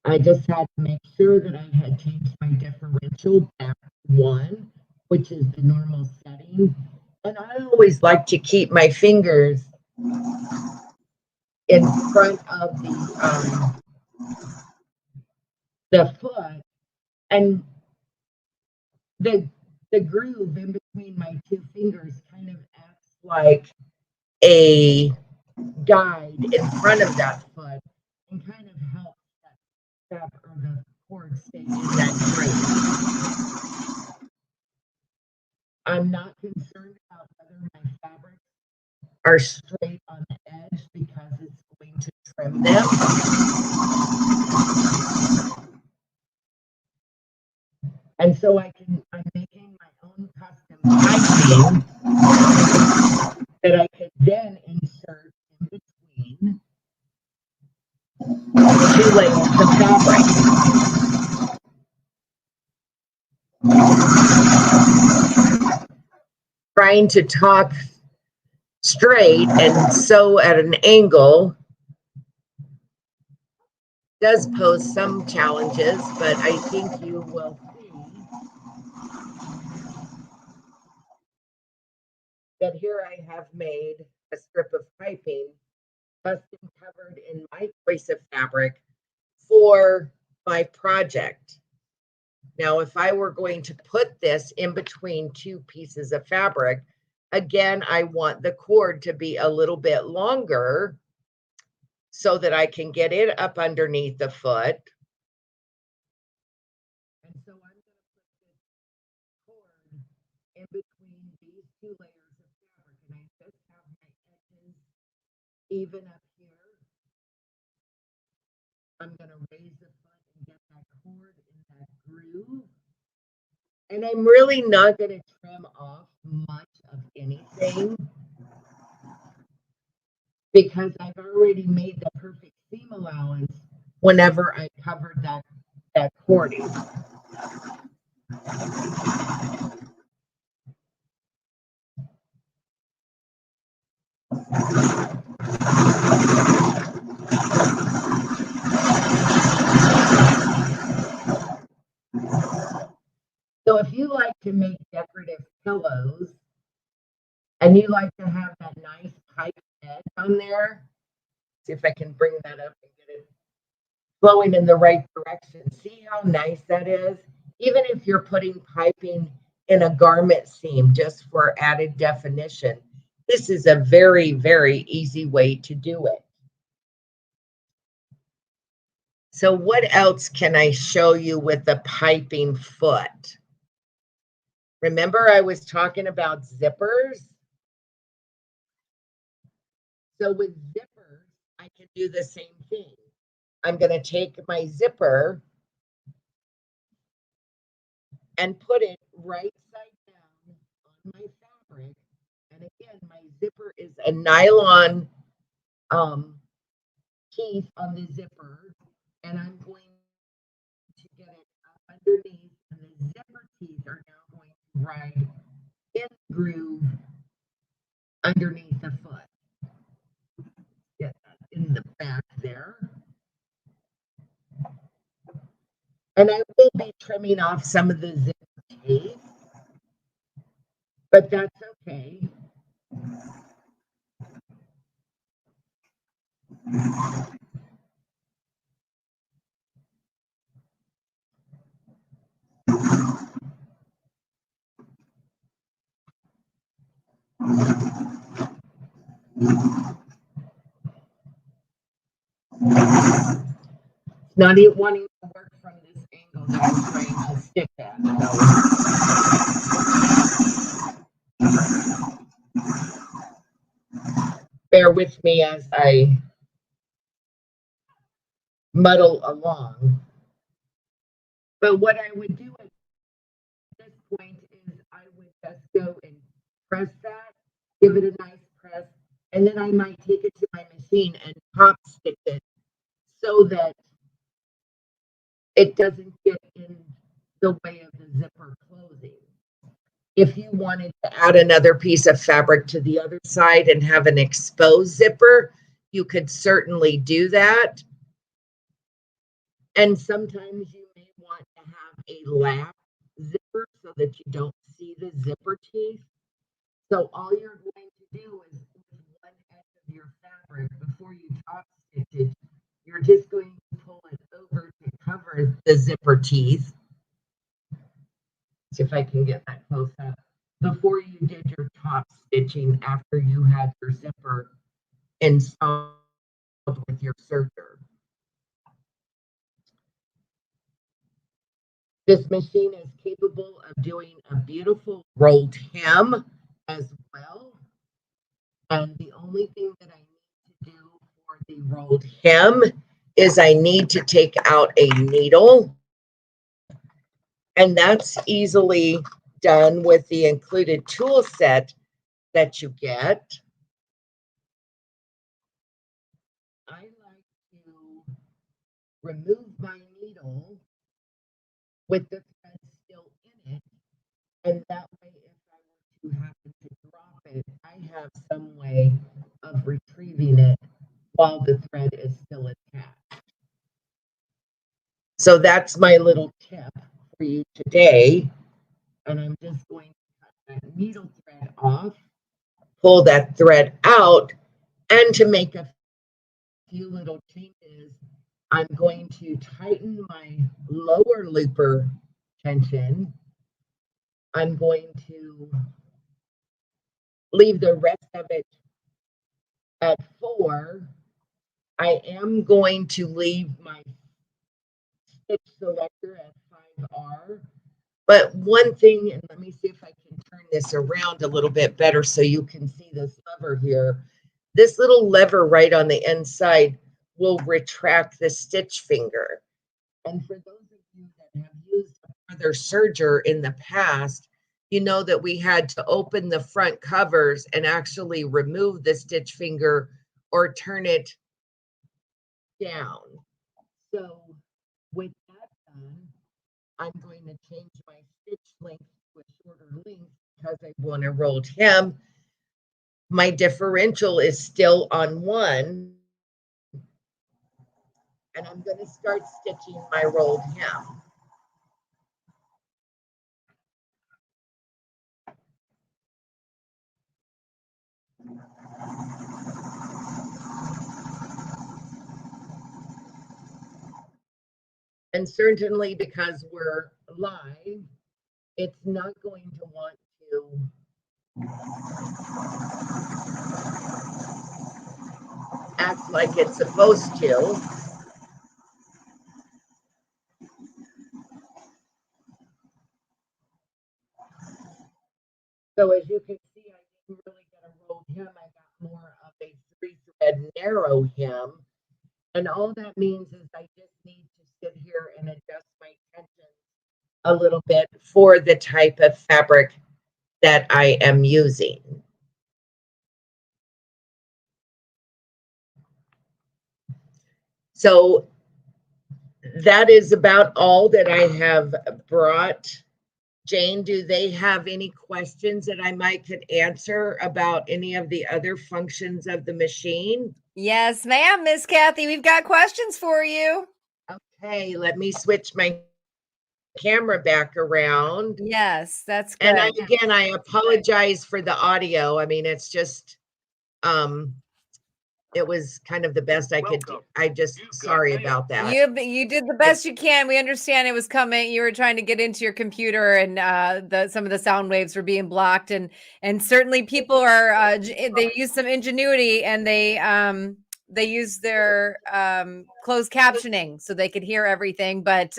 Speaker 14: I just had to make sure that I had changed my differential back to 1, which is the normal setting. And I always like to keep my fingers in front of the foot, and the groove in between my 2 fingers kind of acts like a guide in front of that foot and kind of helps that fabric or the cord stay in that groove. I'm not concerned about whether my fabrics are straight on the edge because it's going to trim them. And so I'm making my own custom piping that I could then insert in between 2 layers of fabric. Trying to talk straight and sew at an angle does pose some challenges, but I think you will see that here I have made a strip of piping custom covered in my choice of fabric for my project. Now, if I were going to put this in between 2 pieces of fabric, again, I want the cord to be a little bit longer so that I can get it up underneath the foot. And so I'm going to put this cord in between these 2 layers of fabric, and I just have my edges even up here. I'm going to raise the foot and get that cord in that groove. And I'm really not going to trim off much of anything because I've already made the perfect seam allowance whenever I covered that cording. So if you like to make decorative pillows and you like to have that nice pipe edge on there, see if I can bring that up and get it flowing in the right direction. See how nice that is? Even if you're putting piping in a garment seam just for added definition, this is a very, very easy way to do it. So what else can I show you with the piping foot? Remember I was talking about zippers? So with zippers, I can do the same thing. I'm going to take my zipper and put it right side down on my fabric. And again, my zipper is a nylon teeth on the zipper. And I'm going to get it up underneath. And the zipper teeth are now going to ride in the groove underneath the foot. Get that in the back there. And I will be trimming off some of the zipper teeth, but that's okay. Not even wanting to work from this angle that I'm trying to stick at. So bear with me as I muddle along. But what I would do at this point is I would just go and press that, give it a nice press, and then I might take it to my machine and top stitch it so that it doesn't get in the way of the zipper closing. If you wanted to add another piece of fabric to the other side and have an exposed zipper, you could certainly do that. And sometimes you may want to have a lap zipper so that you don't see the zipper teeth. So all you're going to do is with one edge of your fabric, before you top stitch it, you're just going to pull it over to cover the zipper teeth. See if I can get that close up. Before you did your top stitching, after you had your zipper installed with your serger. This machine is capable of doing a beautiful rolled hem as well. And the only thing that I need to do for the rolled hem is I need to take out a needle. And that's easily done with the included tool set that you get. I like to remove my needle with the thread still in it, and that way if I were to happen to drop it, I have some way of retrieving it while the thread is still attached. So that's my little tip for you today, and I'm just going to cut that needle thread off, pull that thread out, and to make a few little changes, I'm going to tighten my lower looper tension. I'm going to leave the rest of it at 4. I am going to leave my stitch selector at 5R. But one thing, and let me see if I can turn this around a little bit better so you can see this lever here. This little lever right on the inside will retract the stitch finger. And for those of you that have used a further serger in the past, you know that we had to open the front covers and actually remove the stitch finger or turn it down. So with that done, I'm going to change my stitch length to a shorter length because I want a rolled hem. My differential is still on 1. And I'm going to start stitching my rolled hem. And certainly because we're live, it's not going to want to act like it's supposed to. So as you can see, I didn't really get a rolled hem. I got more of a 3-thread narrow hem. And all that means is I just need to sit here and adjust my tension a little bit for the type of fabric that I am using. So that is about all that I have brought. Jane, do they have any questions that I might could answer about any of the other functions of the machine?
Speaker 5: Yes, ma'am, Miss Kathy, we've got questions for you.
Speaker 14: Okay, let me switch my camera back around.
Speaker 5: Yes, that's good.
Speaker 14: And again, I apologize for the audio. I mean, it's just, it was kind of the best I could do. Sorry about that.
Speaker 5: You did the best you can. We understand it was coming. You were trying to get into your computer, and some of the sound waves were being blocked, and certainly people are they use some ingenuity, and they use their closed captioning so they could hear everything. But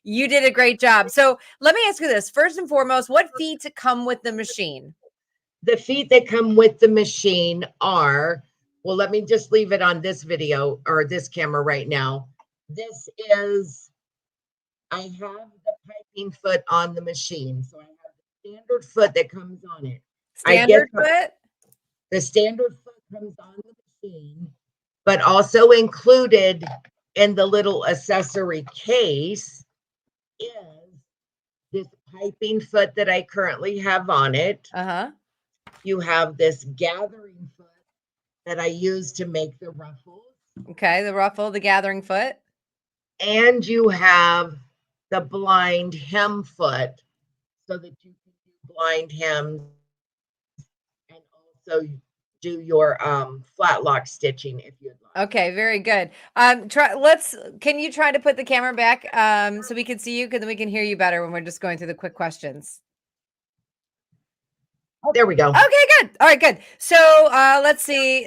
Speaker 5: you did a great job. So let me ask you this: first and foremost, what feet come with the machine?
Speaker 14: The feet that come with the machine are, well, let me just leave it on this video or this camera right now. This is, I have the piping foot on the machine. So I have the standard foot that comes on it.
Speaker 5: Standard foot?
Speaker 14: The standard foot comes on the machine, but also included in the little accessory case is this piping foot that I currently have on it. You have this gathering foot that I use to make the ruffles.
Speaker 5: Okay, the ruffle, the gathering foot.
Speaker 14: And you have the blind hem foot so that you can do blind hems and also do your flat lock stitching if you'd like.
Speaker 5: Okay, very good. Can you try to put the camera back so we can see you, because then we can hear you better when we're just going through the quick questions.
Speaker 14: Oh, there we go.
Speaker 5: Okay, good. All right, good. So let's see.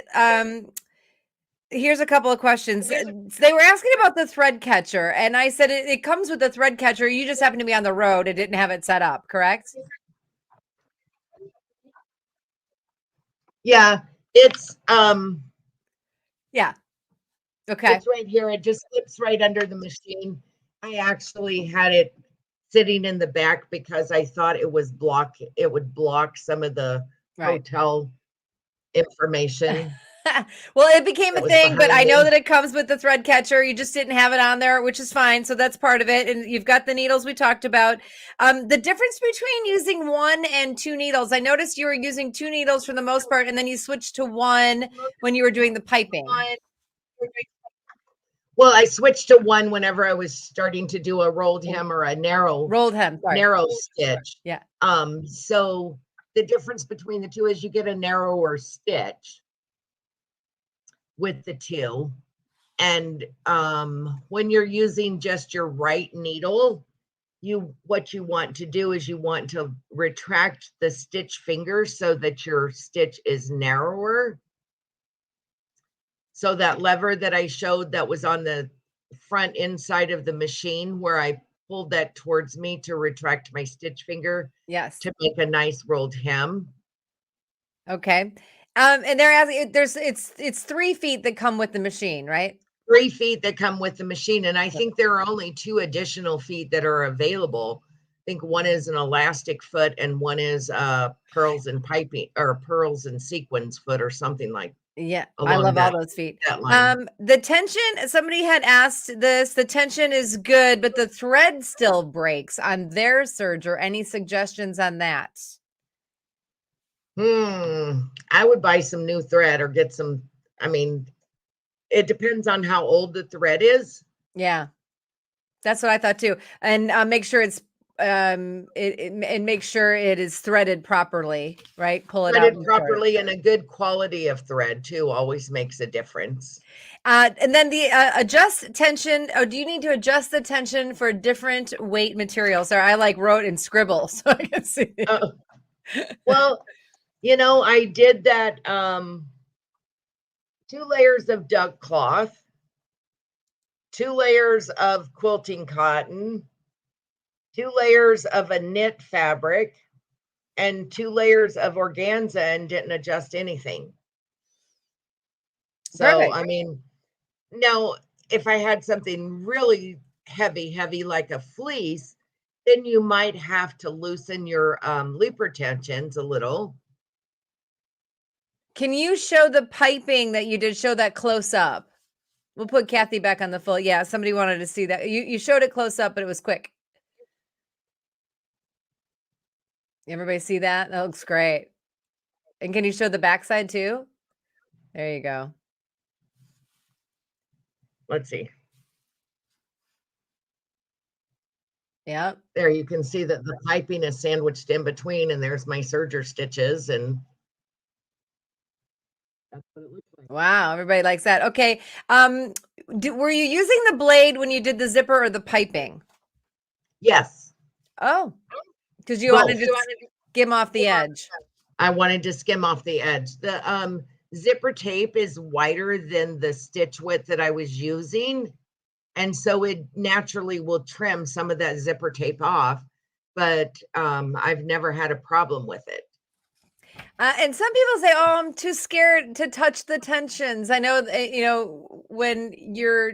Speaker 5: Here's a couple of questions. They were asking about the thread catcher, and I said it comes with the thread catcher. You just happened to be on the road and didn't have it set up, correct?
Speaker 14: Yeah, it's
Speaker 5: yeah. Okay.
Speaker 14: It's right here. It just slips right under the machine. I actually had it sitting in the back because I thought it would block some of the hotel information.
Speaker 5: Well, it became a thing, but I know that it comes with the thread catcher. You just didn't have it on there, which is fine. So that's part of it. And you've got the needles we talked about. The difference between using 1 and 2 needles. I noticed you were using 2 needles for the most part, and then you switched to 1 when you were doing the piping.
Speaker 14: Well, I switched to 1 whenever I was starting to do a rolled hem or a narrow stitch.
Speaker 5: Yeah.
Speaker 14: So the difference between the two is you get a narrower stitch with the 2. And when you're using just your right needle, what you want to do is you want to retract the stitch finger so that your stitch is narrower. So that lever that I showed that was on the front inside of the machine, where I pulled that towards me to retract my stitch finger.
Speaker 5: Yes.
Speaker 14: To make a nice rolled hem.
Speaker 5: Okay. And they're asking, it's 3 feet that come with the machine, right?
Speaker 14: 3 feet that come with the machine. And I think there are only 2 additional feet that are available. I think one is an elastic foot and one is pearls and piping or pearls and sequins foot or something like that.
Speaker 5: Yeah, I love all those feet. The tension, somebody had asked this, the tension is good, but the thread still breaks on their serger. Any suggestions on that?
Speaker 14: I would buy some new thread or get some, I mean, it depends on how old the thread is.
Speaker 5: Yeah, that's what I thought too. And make sure it's and make sure it is threaded properly, right? Pull it out
Speaker 14: properly, and a good quality of thread too always makes a difference.
Speaker 5: And then the adjust tension. Oh, do you need to adjust the tension for different weight materials? Or I wrote and scribble so I can see.
Speaker 14: Well, you know, I did that 2 layers of duck cloth, 2 layers of quilting cotton, 2 layers of a knit fabric, and 2 layers of organza and didn't adjust anything. So,
Speaker 5: Perfect.
Speaker 14: I mean, now if I had something really heavy like a fleece, then you might have to loosen your looper tensions a little.
Speaker 5: Can you show the piping that you did? Show that close up. We'll put Kathy back on the full. Yeah, somebody wanted to see that. You showed it close up, but it was quick. Everybody see that? That looks great. And can you show the backside too? There you go.
Speaker 14: Let's see.
Speaker 5: Yeah.
Speaker 14: There you can see that the piping is sandwiched in between, and there's my serger stitches, and that's what it looks like.
Speaker 5: Wow, everybody likes that. Okay. Were you using the blade when you did the zipper or the piping?
Speaker 14: Yes.
Speaker 5: Oh, because you wanted
Speaker 14: Both.
Speaker 5: to skim off the edge.
Speaker 14: I wanted to skim off the edge. The zipper tape is wider than the stitch width that I was using. And so it naturally will trim some of that zipper tape off, but I've never had a problem with it.
Speaker 5: And some people say, "Oh, I'm too scared to touch the tensions." I know, when you're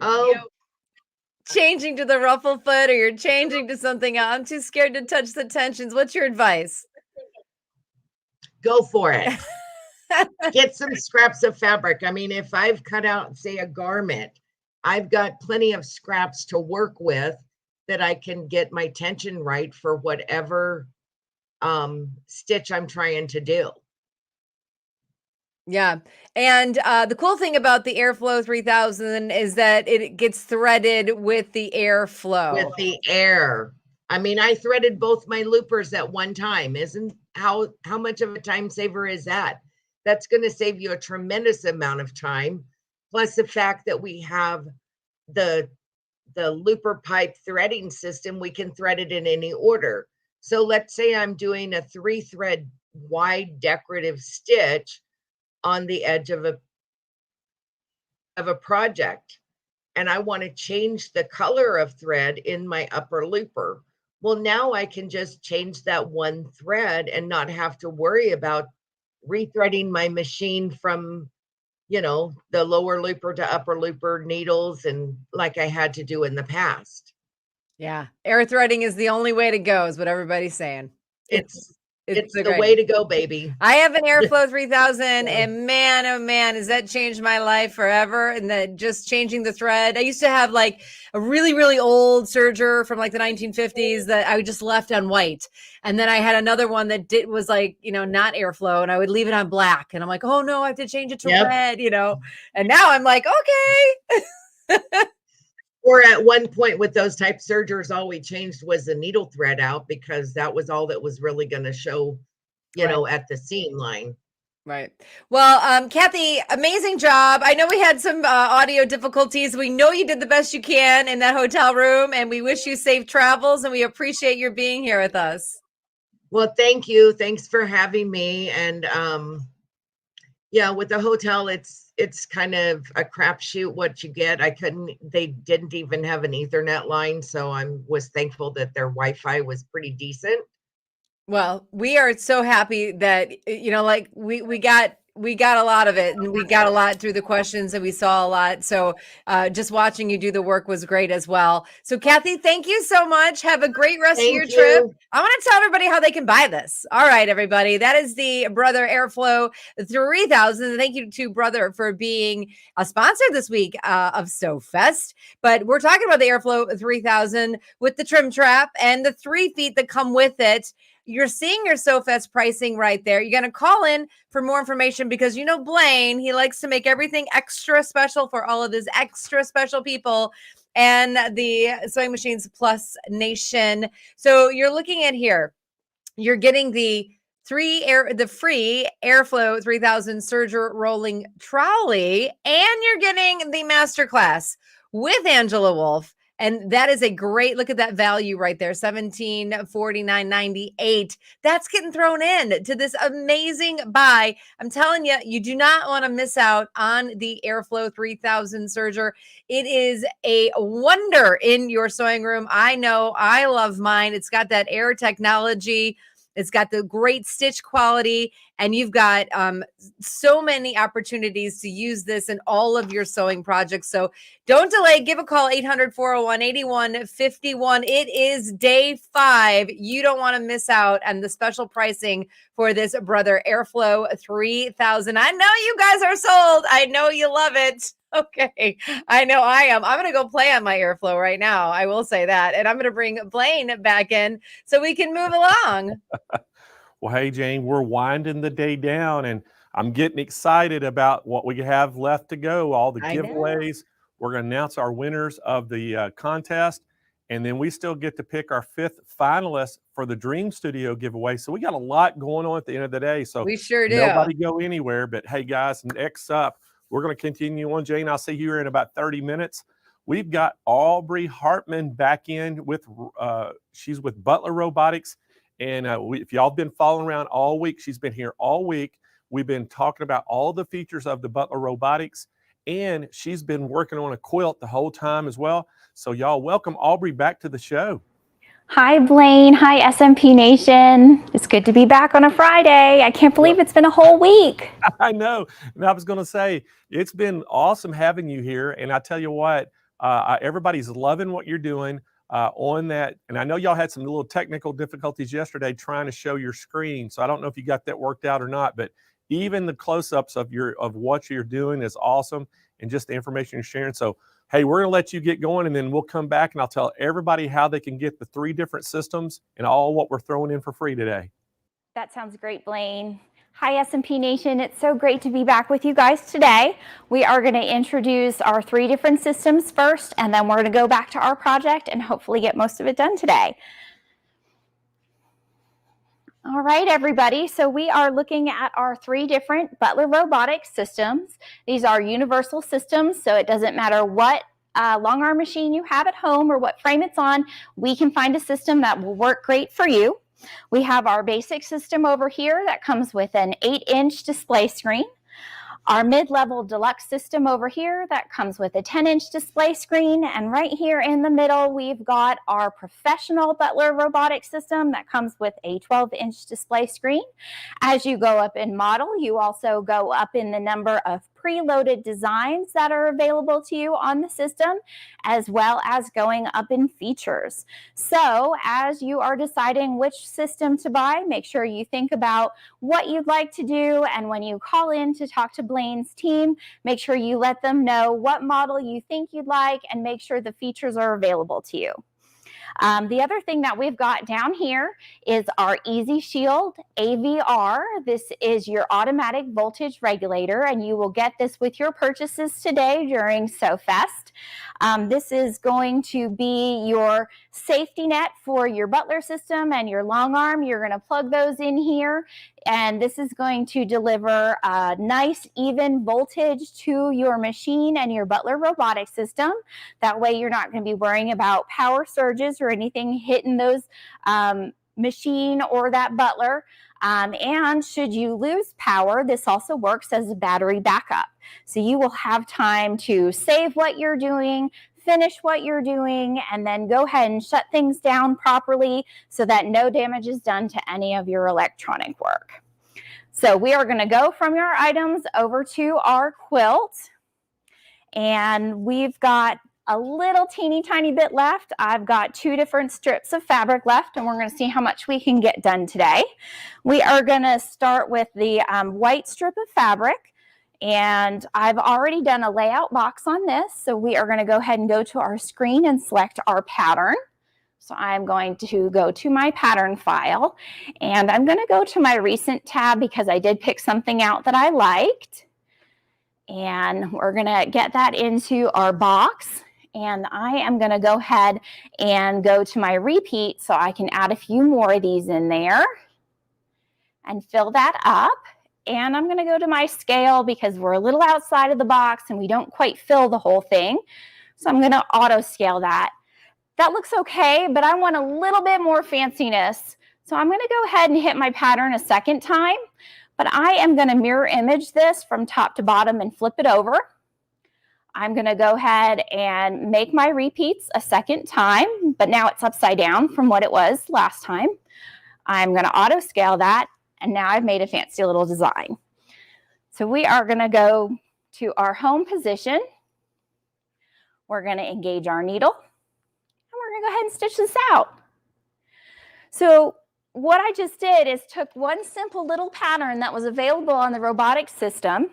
Speaker 5: changing to the ruffle foot or you're changing to something else, I'm too scared to touch the tensions. What's your advice?
Speaker 14: Go for it. Get some scraps of fabric. I mean, if I've cut out, say, a garment, I've got plenty of scraps to work with that I can get my tension right for whatever stitch I'm trying to do.
Speaker 5: Yeah. And the cool thing about the Airflow 3000 is that it gets threaded with the airflow.
Speaker 14: With the air. I mean, I threaded both my loopers at one time. Isn't how much of a time saver is that? That's going to save you a tremendous amount of time. Plus the fact that we have the looper pipe threading system, we can thread it in any order. So let's say I'm doing a 3-thread wide decorative stitch on the edge of a project, and I want to change the color of thread in my upper looper. Well, now I can just change that one thread and not have to worry about rethreading my machine from, the lower looper to upper looper needles, and like I had to do in the past.
Speaker 5: Yeah. Air threading is the only way to go, is what everybody's saying.
Speaker 14: It's the way to go, baby.
Speaker 5: I have an Airflow 3000 and man, oh man, has that changed my life forever. And then just changing the thread. I used to have like a really, really old serger from like the 1950s that I just left on white. And then I had another one that was like, not Airflow, and I would leave it on black. And I'm like, oh no, I have to change it to red, and now I'm like, okay.
Speaker 14: Or at one point with those type sergers, all we changed was the needle thread out, because that was all that was really going to show, at the seam line.
Speaker 5: Right. Well, Kathy, amazing job. I know we had some audio difficulties. We know you did the best you can in that hotel room, and we wish you safe travels, and we appreciate your being here with us.
Speaker 14: Well, thank you. Thanks for having me. And with the hotel, it's kind of a crapshoot what you get. They didn't even have an Ethernet line, so I was thankful that their Wi-Fi was pretty decent.
Speaker 5: Well, we are so happy that, we got a lot of it, and we got a lot through the questions, and we saw a lot. So just watching you do the work was great as well. So Kathy, thank you so much. Have a great rest of your trip. I want to tell everybody how they can buy this. All right, everybody. That is the Brother Airflow 3000. Thank you to Brother for being a sponsor this week of SewFest. But we're talking about the Airflow 3000 with the trim trap and the 3 feet that come with it. You're seeing your SewFest pricing right there. You're going to call in for more information, because Blaine, he likes to make everything extra special for all of his extra special people and the Sewing Machines Plus Nation. So you're looking at here, you're getting the free Airflow 3000 Serger rolling trolley, and you're getting the masterclass with Angela Wolf. And that is a great, look at that value right there, $1749.98. That's getting thrown in to this amazing buy. I'm telling you, you do not want to miss out on the Airflow 3000 Serger. It is a wonder in your sewing room. I know, I love mine. It's got that air technology. It's got the great stitch quality, and you've got so many opportunities to use this in all of your sewing projects. So don't delay. Give a call, 800-401-8151. It is day 5. You don't want to miss out on the special pricing for this Brother Airflow 3000. I know you guys are sold. I know you love it. Okay, I know I am. I'm going to go play on my Airflow right now. I will say that. And I'm going to bring Blaine back in so we can move along.
Speaker 1: Well, hey, Jane, we're winding the day down, and I'm getting excited about what we have left to go, all the giveaways. We're going to announce our winners of the contest, and then we still get to pick our 5th finalist for the Dream Studio giveaway. So we got a lot going on at the end of the day. So
Speaker 5: we sure do.
Speaker 1: Nobody go anywhere. But hey, guys, next up, we're going to continue on. Jane, I'll see you here in about 30 minutes. We've got Aubrey Hartman back in with, she's with Butler Robotics. And if y'all been following around all week, she's been here all week. We've been talking about all the features of the Butler Robotics, and she's been working on a quilt the whole time as well. So y'all welcome Aubrey back to the show.
Speaker 15: Hi, Blaine. Hi, SMP Nation. It's good to be back on a Friday. I can't believe it's been a whole week.
Speaker 1: I know. And I was going to say, it's been awesome having you here. And I tell you what, everybody's loving what you're doing on that. And I know y'all had some little technical difficulties yesterday trying to show your screen. So I don't know if you got that worked out or not, but even the close-ups of what you're doing is awesome, and just the information you're sharing. So hey, we're going to let you get going, and then we'll come back and I'll tell everybody how they can get the 3 different systems and all what we're throwing in for free today.
Speaker 15: That sounds great, Blaine. Hi, SMP Nation. It's so great to be back with you guys today. We are going to introduce our 3 different systems first, and then we're going to go back to our project and hopefully get most of it done today. All right, everybody. So we are looking at our 3 different Butler Robotics systems. These are universal systems, so it doesn't matter what long arm machine you have at home or what frame it's on, we can find a system that will work great for you. We have our basic system over here that comes with an 8-inch display screen. Our mid-level deluxe system over here that comes with a 10-inch display screen. And right here in the middle, we've got our professional Butler Robotics system that comes with a 12-inch display screen. As you go up in model, you also go up in the number of preloaded designs that are available to you on the system, as well as going up in features. So as you are deciding which system to buy, make sure you think about what you'd like to do, and when you call in to talk to Blaine's team, make sure you let them know what model you think you'd like and make sure the features are available to you. The other thing that we've got down here is our Easy Shield AVR. This is your automatic voltage regulator, and you will get this with your purchases today during SewFest. This is going to be your safety net for your Butler system and your long arm. You're going to plug those in here, and this is going to deliver a nice even voltage to your machine and your Butler robotic system. That way you're not going to be worrying about power surges or anything hitting those machine or that Butler. And should you lose power, this also works as a battery backup. So you will have time to save what you're doing, finish what you're doing, and then go ahead and shut things down properly so that no damage is done to any of your electronic work. So we are going to go from your items over to our quilt. And we've got a little teeny tiny bit left. I've got 2 different strips of fabric left, and we're going to see how much we can get done today. We are going to start with the white strip of fabric, and I've already done a layout box on this, so we are going to go ahead and go to our screen and select our pattern. So I'm going to go to my pattern file, and I'm going to go to my recent tab because I did pick something out that I liked. And we're going to get that into our box. And I am going to go ahead and go to my repeat so I can add a few more of these in there and fill that up. And I'm going to go to my scale because we're a little outside of the box and we don't quite fill the whole thing. So I'm going to auto scale that. That looks okay, but I want a little bit more fanciness. So I'm going to go ahead and hit my pattern a second time. But I am going to mirror image this from top to bottom and flip it over. I'm going to go ahead and make my repeats a second time, but now it's upside down from what it was last time. I'm going to auto scale that, and now I've made a fancy little design. So we are going to go to our home position. We're going to engage our needle, and we're going to go ahead and stitch this out. So what I just did is took one simple little pattern that was available on the Robotics system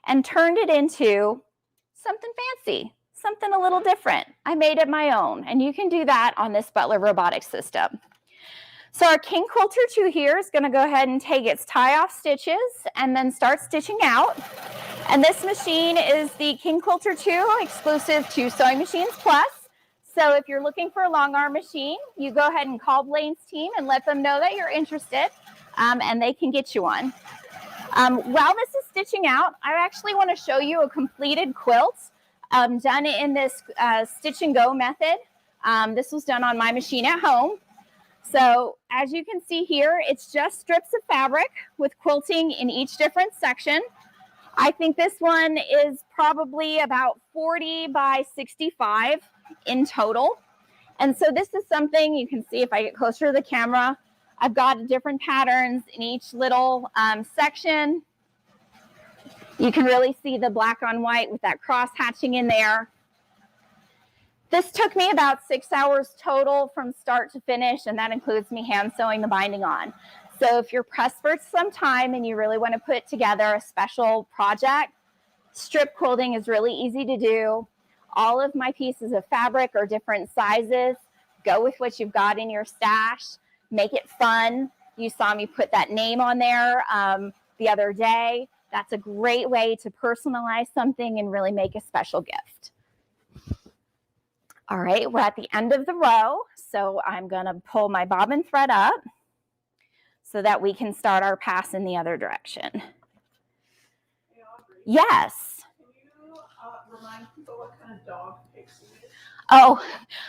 Speaker 15: and turned it into something fancy, something a little different. I made it my own, and you can do that on this Butler Robotics system. So our King Quilter 2 here is going to go ahead and take its tie-off stitches and then start stitching out. And this machine is the King Quilter 2 exclusive to Sewing Machines Plus. So if you're looking for a long arm machine, you go ahead and call Blaine's team and let them know that you're interested, and they can get you one. While this is stitching out, I actually want to show you a completed quilt done in this stitch and go method. This was done on my machine at home. So as you can see here, it's just strips of fabric with quilting in each different section. I think this one is probably about 40 by 65 in total. And so this is something you can see if I get closer to the camera. I've got different patterns in each little section. You can really see the black on white with that cross hatching in there. This took me about 6 hours total from start to finish, and that includes me hand sewing the binding on. So if you're pressed for some time and you really want to put together a special project, strip quilting is really easy to do. All of my pieces of fabric are different sizes. Go with what you've got in your stash. Make it fun. You saw me put that name on there the other day. That's a great way to personalize something and really make a special gift. All right, we're at the end of the row, so I'm going to pull my bobbin thread up so that we can start our pass in the other direction.
Speaker 2: Hey, Aubrey,
Speaker 15: yes.
Speaker 2: Can you remind people what kind of dog Pixie is?
Speaker 15: Oh,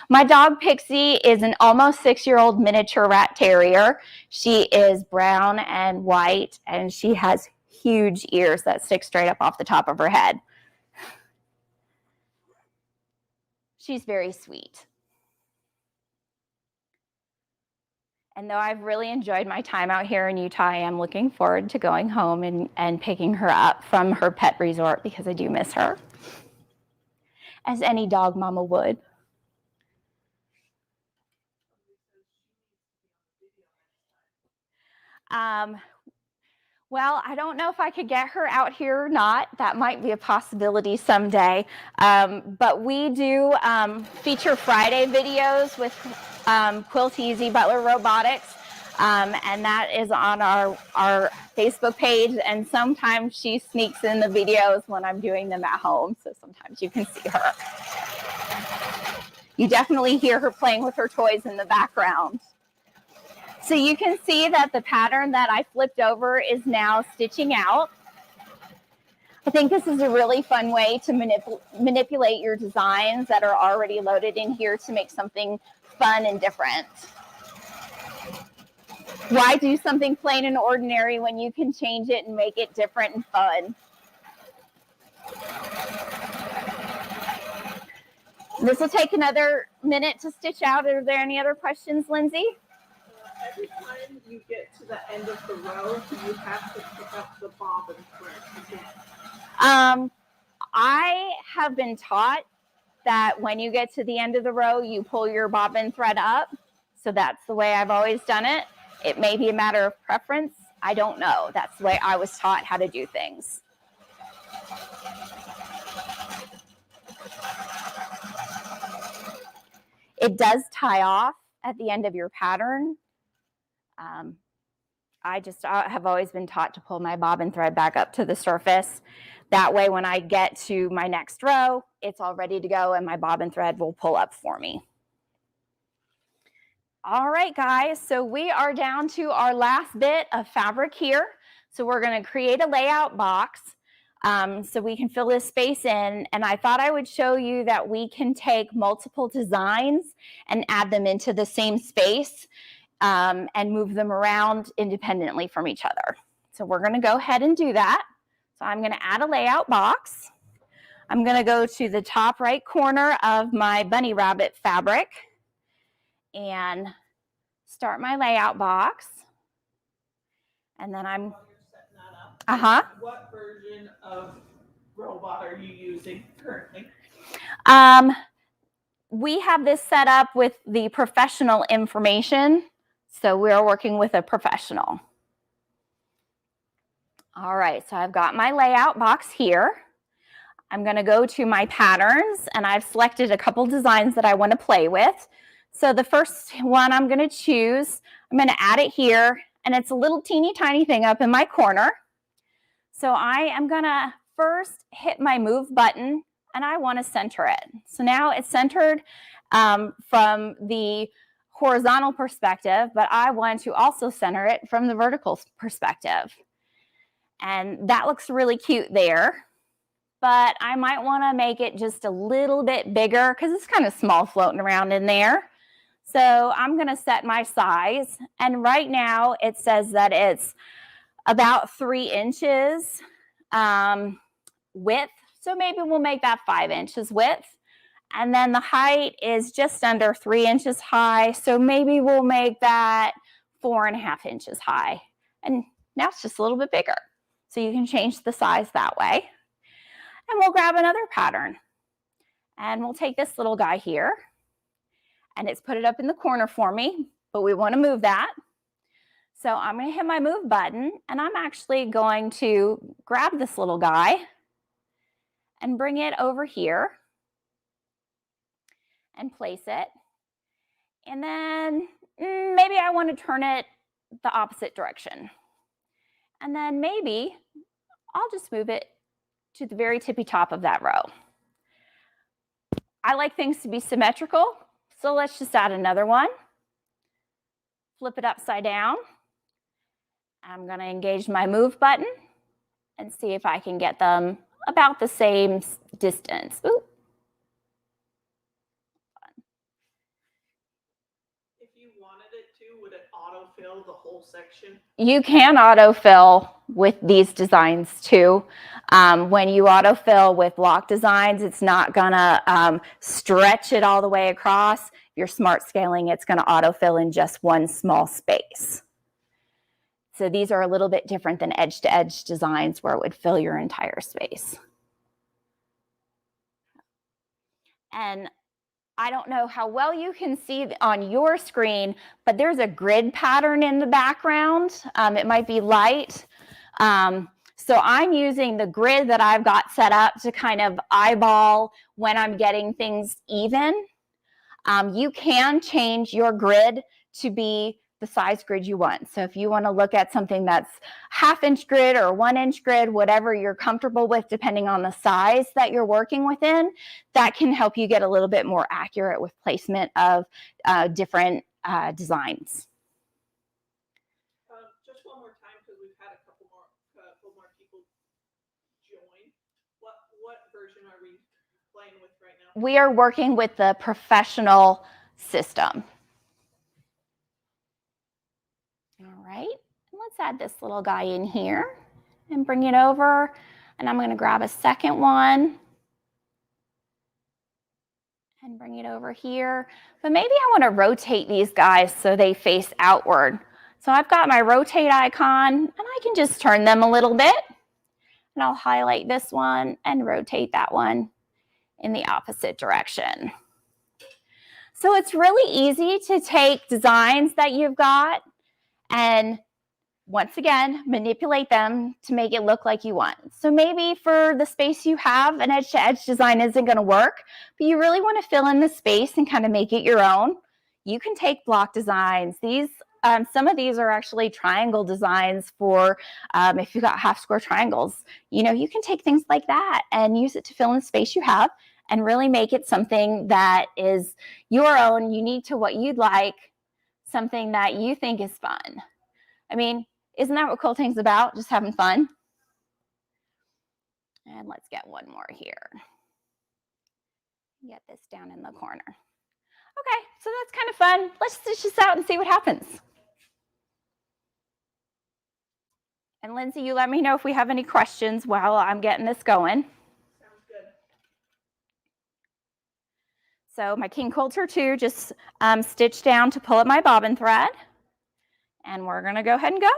Speaker 15: my dog Pixie is an almost 6-year-old miniature rat terrier. She is brown and white, and she has huge ears that stick straight up off the top of her head. She's very sweet. And though I've really enjoyed my time out here in Utah, I am looking forward to going home and picking her up from her pet resort because I do miss her, as any dog mama would. Well, I don't know if I could get her out here or not. That might be a possibility someday. But we do Feature Friday videos with Quilt Easy Butler Robotics. And that is on our Facebook page. And sometimes she sneaks in the videos when I'm doing them at home. So sometimes you can see her. You definitely hear her playing with her toys in the background. So you can see that the pattern that I flipped over is now stitching out. I think this is a really fun way to manipulate your designs that are already loaded in here to make something fun and different. Why do something plain and ordinary when you can change it and make it different and fun? This will take another minute to stitch out. Are there any other questions, Lindsay?
Speaker 2: Every time you get to the end of the row, you have to pick up the bobbin thread again.
Speaker 15: I have been taught that when you get to the end of the row, you pull your bobbin thread up. So that's the way I've always done it. It may be a matter of preference. I don't know. That's the way I was taught how to do things. It does tie off at the end of your pattern. I just have always been taught to pull my bobbin thread back up to the surface. That way, when I get to my next row, it's all ready to go and my bobbin thread will pull up for me. All right, guys, so we are down to our last bit of fabric here. So we're going to create a layout box so we can fill this space in. And I thought I would show you that we can take multiple designs and add them into the same space and move them around independently from each other. So we're going to go ahead and do that. So I'm going to add a layout box. I'm going to go to the top right corner of my bunny rabbit fabric and start my layout box. And then I'm,
Speaker 1: What version of robot are you using currently?
Speaker 15: We have this set up with the professional information. So we're working with a professional. All right, so I've got my layout box here. I'm going to go to my patterns, and I've selected a couple designs that I want to play with. So the first one I'm going to choose, I'm going to add it here, and it's a little teeny tiny thing up in my corner. So I am going to first hit my move button, and I want to center it. So now it's centered from the horizontal perspective, but I want to also center it from the vertical perspective. And that looks really cute there. But I might want to make it just a little bit bigger because it's kind of small floating around in there. So I'm going to set my size. And right now it says that it's about 3 inches width. So maybe we'll make that 5 inches width. And then the height is just under 3 inches high. So maybe we'll make that 4.5 inches high. And now it's just a little bit bigger. So you can change the size that way. And we'll grab another pattern. And we'll take this little guy here. And it's put it up in the corner for me, but we want to move that. So I'm going to hit my move button, and I'm actually going to grab this little guy and bring it over here and place it. And then maybe I want to turn it the opposite direction. And then maybe I'll just move it to the very tippy top of that row. I like things to be symmetrical, so let's just add another one. Flip it upside down. I'm going to engage my move button and see if I can get them about the same distance. Ooh.
Speaker 1: If you wanted it to, would it autofill the whole section?
Speaker 15: You can autofill with these designs too. When you autofill with block designs, it's not gonna stretch it all the way across. If you're smart scaling, it's gonna autofill in just one small space. So these are a little bit different than edge-to-edge designs where it would fill your entire space. And I don't know how well you can see on your screen, but there's a grid pattern in the background. It might be light. So I'm using the grid that I've got set up to kind of eyeball when I'm getting things even. You can change your grid to be the size grid you want. So if you want to look at something that's 1/2 inch grid or 1 inch grid, whatever you're comfortable with, depending on the size that you're working within, that can help you get a little bit more accurate with placement of different designs.
Speaker 1: Just one more time, because we've had a couple more people join. What version are we playing with right now?
Speaker 15: We are working with the professional system. All right, let's add this little guy in here and bring it over. And I'm going to grab a second one and bring it over here. But maybe I want to rotate these guys so they face outward. So I've got my rotate icon, and I can just turn them a little bit. And I'll highlight this one and rotate that one in the opposite direction. So it's really easy to take designs that you've got and once again, manipulate them to make it look like you want. So maybe for the space you have, an edge-to-edge design isn't going to work, but you really want to fill in the space and kind of make it your own. You can take block designs. These, some of these are actually triangle designs for if you've got half square triangles. You know, you can take things like that and use it to fill in the space you have and really make it something that is your own, unique to what you'd like, something that you think is fun. I mean, isn't that what quilting's about? Just having fun? And let's get one more here. Get this down in the corner. Okay, so that's kind of fun. Let's stitch this out and see what happens. And Lindsay, you let me know if we have any questions while I'm getting this going.
Speaker 1: Sounds good.
Speaker 15: So my King Quilter 2 just stitched down to pull up my bobbin thread. And we're going to go ahead and go.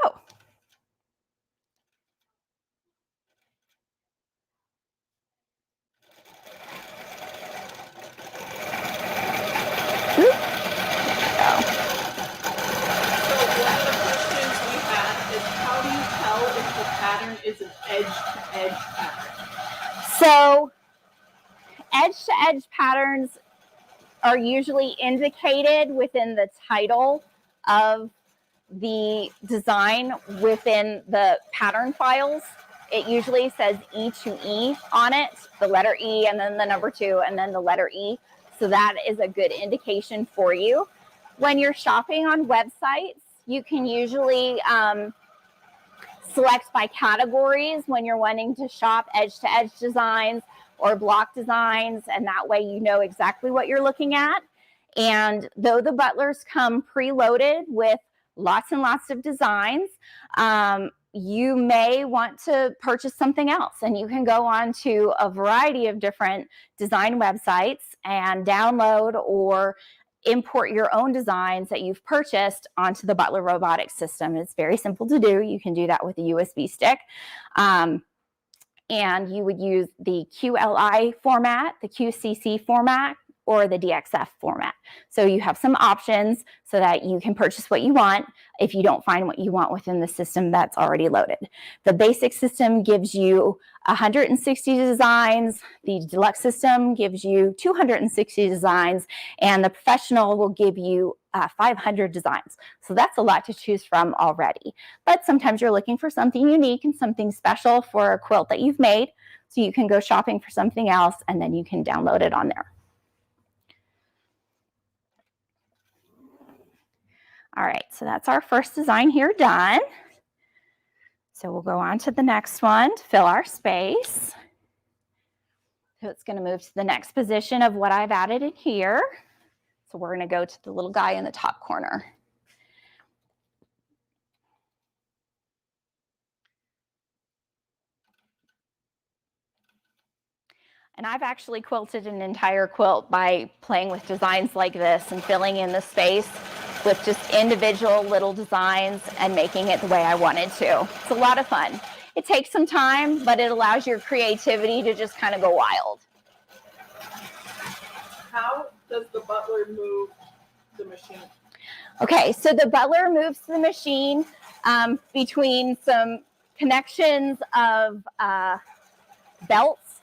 Speaker 3: Is an edge-to-edge pattern.
Speaker 15: So edge-to-edge patterns are usually indicated within the title of the design within the pattern files. It usually says E to E on it, the letter E and then the number 2 and then the letter E. So that is a good indication for you. When you're shopping on websites, you can usually select by categories when you're wanting to shop edge-to-edge designs or block designs, and that way you know exactly what you're looking at. And though the Butlers come preloaded with lots and lots of designs, you may want to purchase something else, and you can go on to a variety of different design websites and download or import your own designs that you've purchased onto the Butler Robotics system. It's very simple to do. You can do that with a USB stick. And you would use the QLI format, the QCC format, or the DXF format. So you have some options so that you can purchase what you want if you don't find what you want within the system that's already loaded. The basic system gives you 160 designs, the deluxe system gives you 260 designs, and the professional will give you 500 designs. So that's a lot to choose from already. But sometimes you're looking for something unique and something special for a quilt that you've made, so you can go shopping for something else and then you can download it on there. All right, so that's our first design here done. So we'll go on to the next one to fill our space. So it's going to move to the next position of what I've added in here. So we're going to go to the little guy in the top corner. And I've actually quilted an entire quilt by playing with designs like this and filling in the space with just individual little designs and making it the way I wanted to. It's a lot of fun. It takes some time, but it allows your creativity to just kind of go wild.
Speaker 3: How does the Butler move the machine?
Speaker 15: Okay, so the Butler moves the machine between some connections of belts.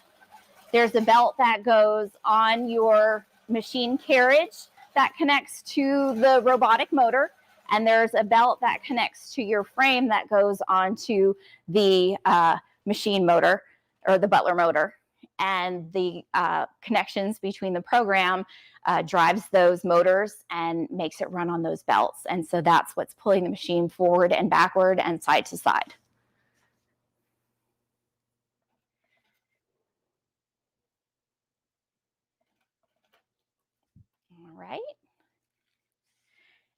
Speaker 15: There's a belt that goes on your machine carriage that connects to the robotic motor, and there's a belt that connects to your frame that goes onto the machine motor or the Butler motor. And the connections between the program drives those motors and makes it run on those belts. And so that's what's pulling the machine forward and backward and side to side. All right.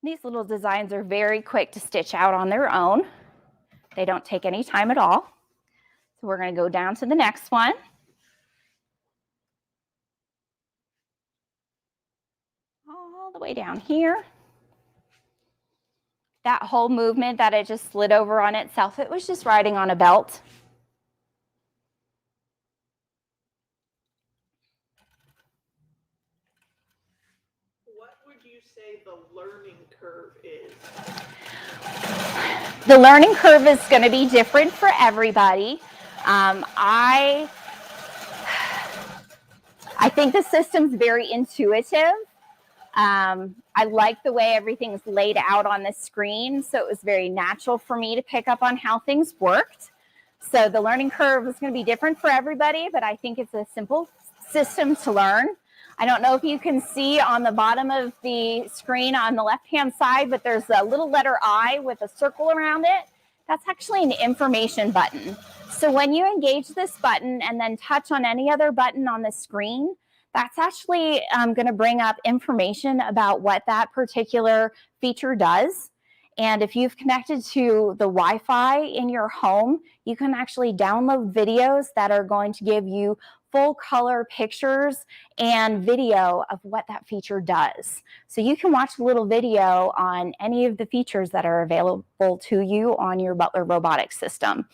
Speaker 15: These little designs are very quick to stitch out on their own. They don't take any time at all. So we're going to go down to the next one. All the way down here. That whole movement that it just slid over on itself, it was just riding on a belt.
Speaker 3: What would you say the learning curve is?
Speaker 15: The learning curve is going to be different for everybody. I think the system's very intuitive. I like the way everything's laid out on the screen, so it was very natural for me to pick up on how things worked. So the learning curve is going to be different for everybody, but I think it's a simple system to learn. I don't know if you can see on the bottom of the screen on the left-hand side, but there's a little letter I with a circle around it. That's actually an information button. So when you engage this button and then touch on any other button on the screen, that's actually going to bring up information about what that particular feature does. And if you've connected to the Wi-Fi in your home, you can actually download videos that are going to give you full color pictures and video of what that feature does. So you can watch a little video on any of the features that are available to you on your Butler Robotics system.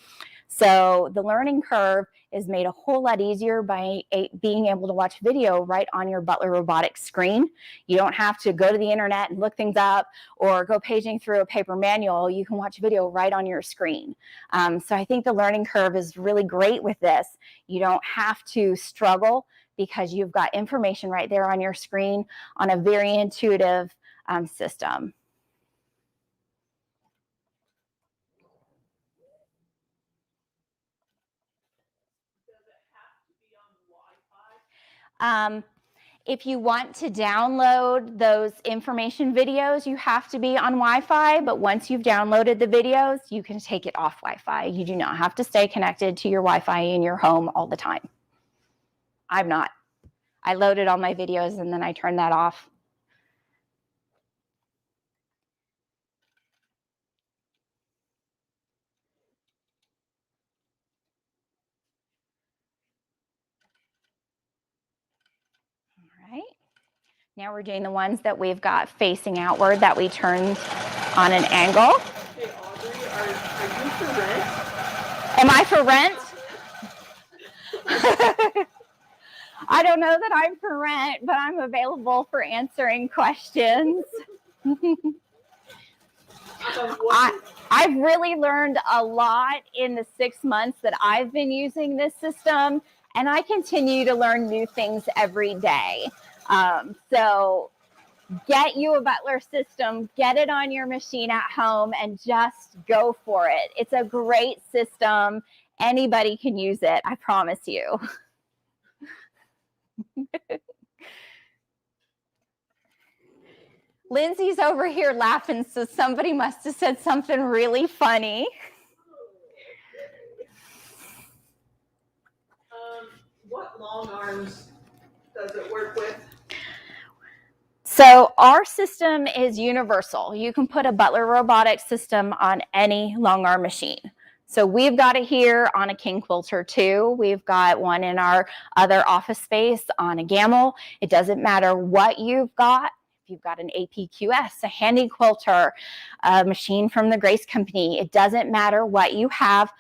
Speaker 15: So the learning curve is made a whole lot easier by being able to watch video right on your Butler Robotics screen. You don't have to go to the internet and look things up or go paging through a paper manual. You can watch video right on your screen. So I think the learning curve is really great with this. You don't have to struggle because you've got information right there on your screen on a very intuitive system. If you want to download those information videos, you have to be on Wi-Fi, but once you've downloaded the videos, you can take it off Wi-Fi. You do not have to stay connected to your Wi-Fi in your home all the time. I'm not. I loaded all my videos and then I turned that off. All right. Now we're doing the ones that we've got facing outward that we turned on an angle.
Speaker 2: Hey, Audrey, are you for rent?
Speaker 15: Am I for rent? I don't know that I'm for rent, but I'm available for answering questions. I've really learned a lot in the 6 months that I've been using this system, and I continue to learn new things every day. So get you a Butler system, get it on your machine at home, and just go for it. It's a great system. Anybody can use it, I promise you. Lindsay's over here laughing, so somebody must have said something really funny.
Speaker 2: What long arms does it work with?
Speaker 15: So our system is universal. You can put a Butler Robotics system on any long arm machine. So we've got it here on a King Quilter 2. We've got one in our other office space on a Gamel. It doesn't matter what you've got. If you've got an APQS, a Handy Quilter, a machine from the Grace Company, it doesn't matter what you have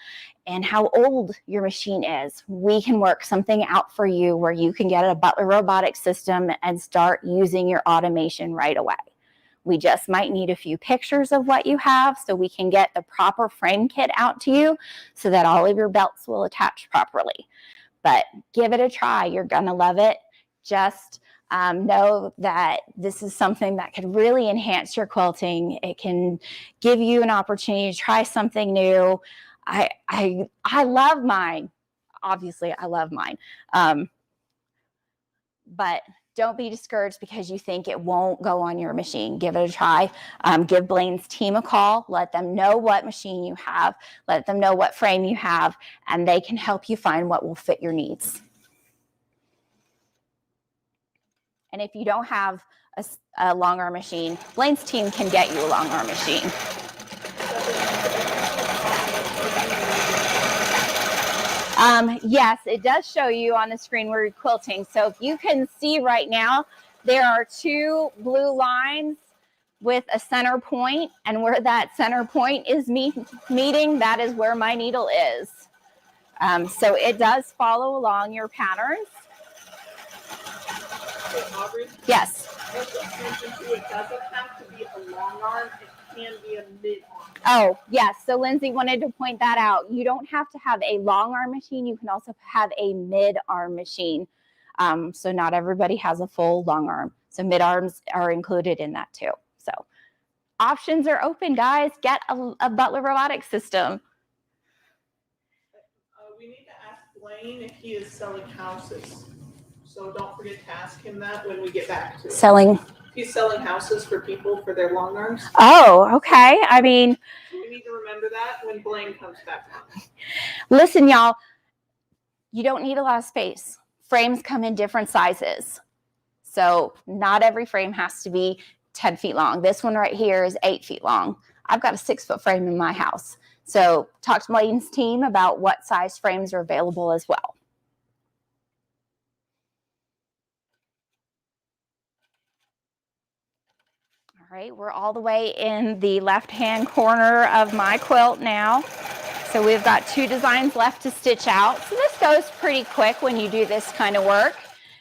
Speaker 15: and how old your machine is. We can work something out for you where you can get a Butler Robotics system and start using your automation right away. We just might need a few pictures of what you have so we can get the proper frame kit out to you so that all of your belts will attach properly. But give it a try. You're going to love it. Just know that this is something that could really enhance your quilting. It can give you an opportunity to try something new. I love mine. Obviously, I love mine. But don't be discouraged because you think it won't go on your machine. Give it a try. Give Blaine's team a call. Let them know what machine you have. Let them know what frame you have, and they can help you find what will fit your needs. And if you don't have a long arm machine, Blaine's team can get you a long arm machine. Yes, it does show you on the screen where you're quilting. So if you can see right now, there are two blue lines with a center point, and where that center point is meeting, that is where my needle is. So it does follow along your patterns.
Speaker 2: Hey, Aubrey?
Speaker 15: Yes.
Speaker 2: It doesn't have to be a long arm. It can be a mid arm.
Speaker 15: Oh, yes. So Lindsay wanted to point that out. You don't have to have a long arm machine. You can also have a mid arm machine. So not everybody has a full long arm. So mid arms are included in that too. So options are open, guys. Get a Butler Robotics system.
Speaker 2: We need to ask Blaine if he is selling houses. So don't forget to ask him that when we get back to it.
Speaker 15: Selling.
Speaker 2: He's selling houses for people for their long arms.
Speaker 15: Oh, okay. I mean,
Speaker 2: We need to remember that when Blaine comes back on.
Speaker 15: listen, y'all, you don't need a lot of space. Frames come in different sizes. So not every frame has to be 10 feet long. This one right here is 8 feet long. I've got a 6-foot frame in my house. So talk to Blaine's team about what size frames are available as well. All right, we're all the way in the left-hand corner of my quilt now. So we've got 2 designs left to stitch out. So this goes pretty quick when you do this kind of work.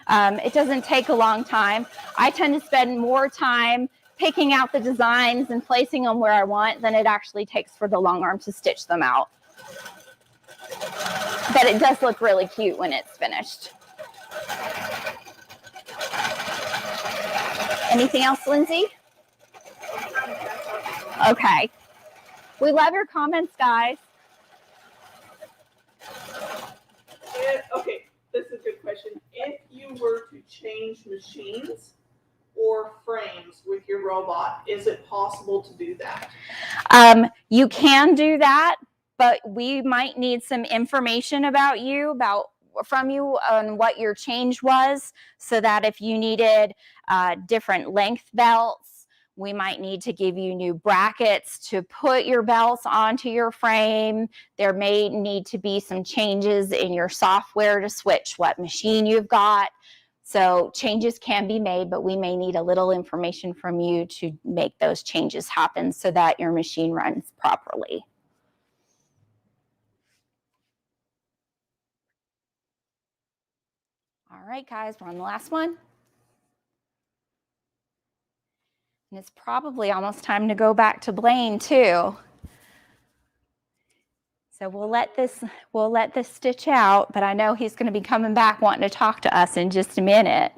Speaker 15: It doesn't take a long time. I tend to spend more time picking out the designs and placing them where I want than it actually takes for the long arm to stitch them out. But it does look really cute when it's finished. Anything else, Lindsay? Okay. We love your comments, guys.
Speaker 2: Okay, this is a good question. If you were to change machines or frames with your robot, is it possible to do that?
Speaker 15: You can do that, but we might need some information from you on what your change was, so that if you needed different length belts, we might need to give you new brackets to put your belts onto your frame. There may need to be some changes in your software to switch what machine you've got. So changes can be made, but we may need a little information from you to make those changes happen so that your machine runs properly. All right, guys, we're on the last one. And it's probably almost time to go back to Blaine too. So we'll let this stitch out, but I know he's going to be coming back wanting to talk to us in just a minute.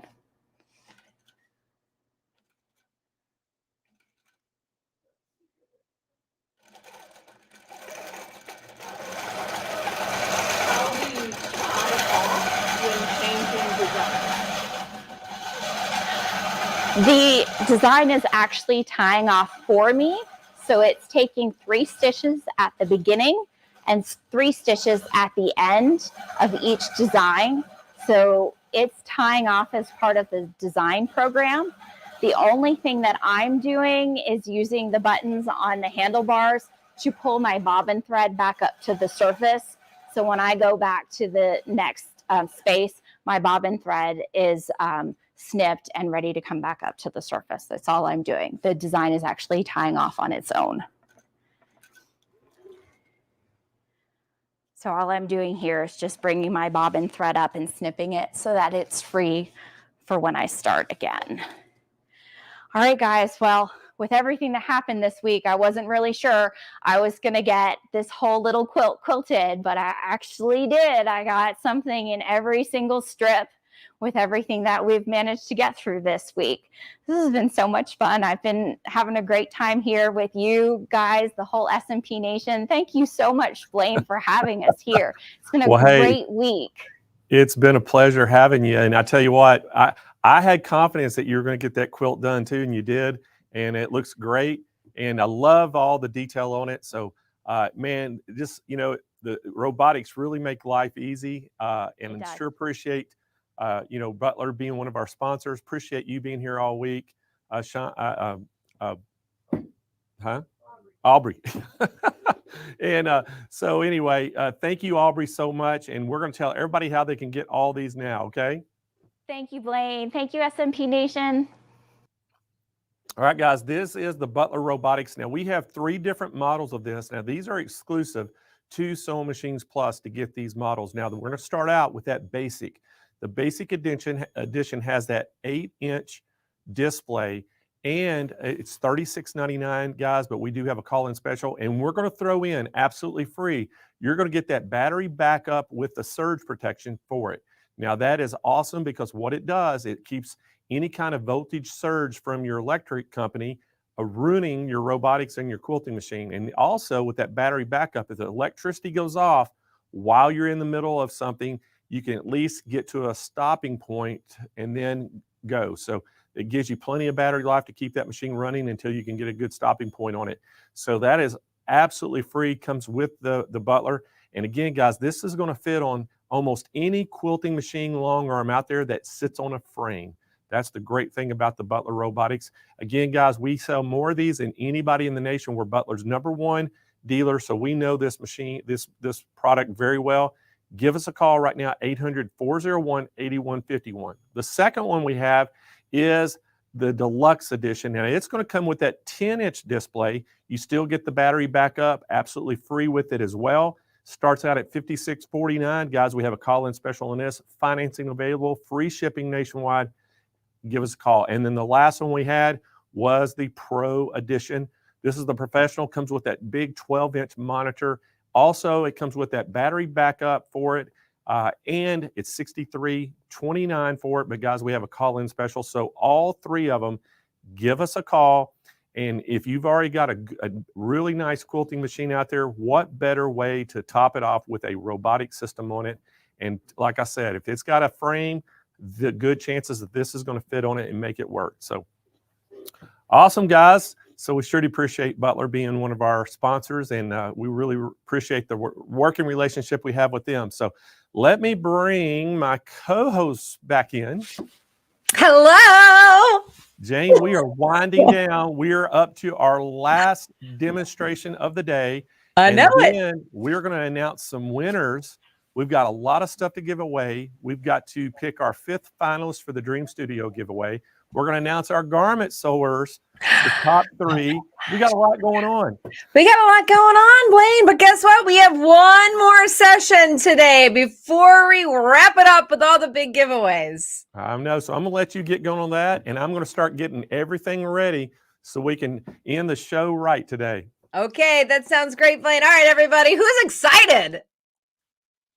Speaker 15: The design is actually tying off for me. So it's taking 3 stitches at the beginning and 3 stitches at the end of each design. So it's tying off as part of the design program. The only thing that I'm doing is using the buttons on the handlebars to pull my bobbin thread back up to the surface. So when I go back to the next space, my bobbin thread is snipped and ready to come back up to the surface. That's all I'm doing. The design is actually tying off on its own. So all I'm doing here is just bringing my bobbin thread up and snipping it so that it's free for when I start again. All right, guys. Well, with everything that happened this week, I wasn't really sure I was going to get this whole little quilt quilted, but I actually did. I got something in every single strip with everything that we've managed to get through this week. This has been so much fun. I've been having a great time here with you guys, the whole SMP Nation. Thank you so much, Blaine, for having us here. It's been a great week.
Speaker 1: It's been a pleasure having you. And I tell you what, I had confidence that you were going to get that quilt done too, and you did. And it looks great. And I love all the detail on it. So, man, just, the robotics really make life easy. And I sure appreciate Butler being one of our sponsors. Appreciate you being here all week. Aubrey. And so anyway, thank you, Aubrey, so much. And we're going to tell everybody how they can get all these now, okay?
Speaker 15: Thank you, Blaine. Thank you, SMP Nation.
Speaker 1: All right, guys, this is the Butler Robotics. Now, we have 3 different models of this. Now, these are exclusive to Sewing Machines Plus to get these models. Now, we're going to start out with that basic. The basic edition has that 8-inch display, and it's $36.99, guys, but we do have a call-in special, and we're going to throw in absolutely free. You're going to get that battery backup with the surge protection for it. Now, that is awesome because what it does, it keeps any kind of voltage surge from your electric company ruining your robotics and your quilting machine. And also with that battery backup, if the electricity goes off while you're in the middle of something, you can at least get to a stopping point and then go. So it gives you plenty of battery life to keep that machine running until you can get a good stopping point on it. So that is absolutely free, comes with the Butler. And again, guys, this is going to fit on almost any quilting machine long arm out there that sits on a frame. That's the great thing about the Butler Robotics. Again, guys, we sell more of these than anybody in the nation. We're Butler's #1 dealer, so we know this machine, this product very well. Give us a call right now, 800-401-8151. The second one we have is the Deluxe Edition. Now, it's going to come with that 10-inch display. You still get the battery backup, absolutely free with it as well. Starts out at $56.49. Guys, we have a call-in special on this. Financing available, free shipping nationwide. Give us a call. And then the last one we had was the Pro Edition. This is the professional, comes with that big 12-inch monitor. Also, it comes with that battery backup for it, and it's $63.29 for it. But guys, we have a call-in special, so all three of them, give us a call. And if you've already got a really nice quilting machine out there, what better way to top it off with a robotic system on it? And like I said, if it's got a frame, the good chances that this is going to fit on it and make it work. So awesome, guys. So we surely appreciate Butler being one of our sponsors, and we really appreciate the working relationship we have with them. So let me bring my co-hosts back in.
Speaker 5: Hello.
Speaker 1: Jane, we are winding down. We are up to our last demonstration of the day.
Speaker 5: I know it.
Speaker 1: Then we're going to announce some winners. We've got a lot of stuff to give away. We've got to pick our 5th finalist for the Dream Studio giveaway. We're going to announce our garment sewers, the top 3. We got a lot going on.
Speaker 5: We got a lot going on, Blaine, but guess what? We have one more session today before we wrap it up with all the big giveaways.
Speaker 1: I know, so I'm going to let you get going on that, and I'm going to start getting everything ready so we can end the show right today.
Speaker 5: Okay, that sounds great, Blaine. All right, everybody, who's excited?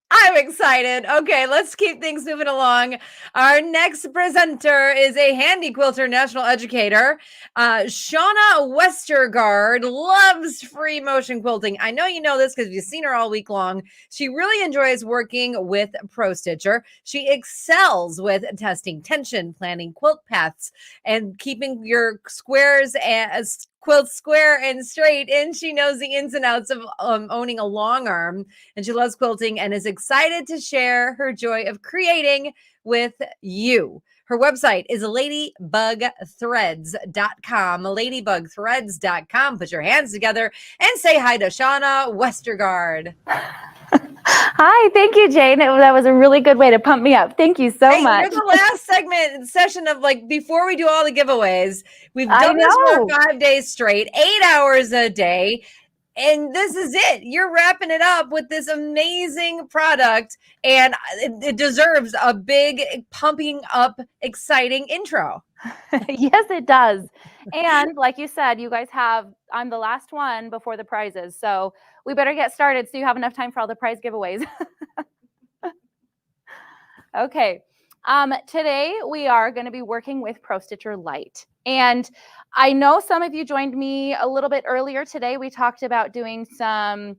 Speaker 5: I'm excited. Okay, let's keep things moving along. Our next presenter is a handy quilter national educator. Shauna Westergaard loves free motion quilting. I know you know this because you've seen her all week long. She really enjoys working with Pro Stitcher. She excels with testing tension, planning quilt paths, and keeping your squares as quilt square and straight, and she knows the ins and outs of owning a long arm, and she loves quilting and is excited to share her joy of creating with you. Her website is ladybugthreads.com, ladybugthreads.com. Put your hands together and say hi to Shauna Westergaard.
Speaker 15: Hi, thank you, Jane. That was a really good way to pump me up. Thank you so much.
Speaker 5: You're the last session of before we do all the giveaways. We've done this for 5 days straight, 8 hours a day. And this is it. You're wrapping it up with this amazing product, and it deserves a big, pumping up, exciting intro.
Speaker 15: Yes, it does. And like you said, you guys I'm the last one before the prizes. So we better get started so you have enough time for all the prize giveaways. Okay. Today we are going to be working with Pro Stitcher Lite. And I know some of you joined me a little bit earlier today. We talked about doing some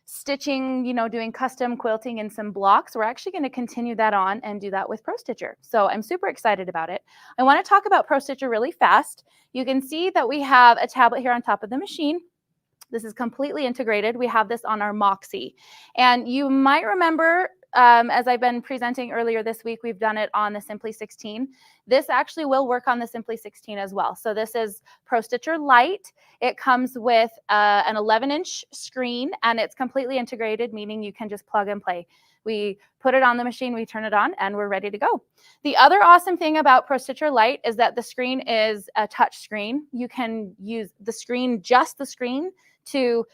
Speaker 15: stitching, doing custom quilting in some blocks. We're actually going to continue that on and do that with Pro Stitcher. So I'm super excited about it. I want to talk about Pro Stitcher really fast. You can see that we have a tablet here on top of the machine. This is completely integrated. We have this on our Moxie. And you might remember, as I've been presenting earlier this week, we've done it on the Simply 16. This actually will work on the Simply 16 as well. So this is Pro Stitcher Lite. It comes with an 11-inch screen, and it's completely integrated, meaning you can just plug and play. We put it on the machine, we turn it on, and we're ready to go. The other awesome thing about Pro Stitcher Lite is that the screen is a touch screen. You can use the screen, just the screen, to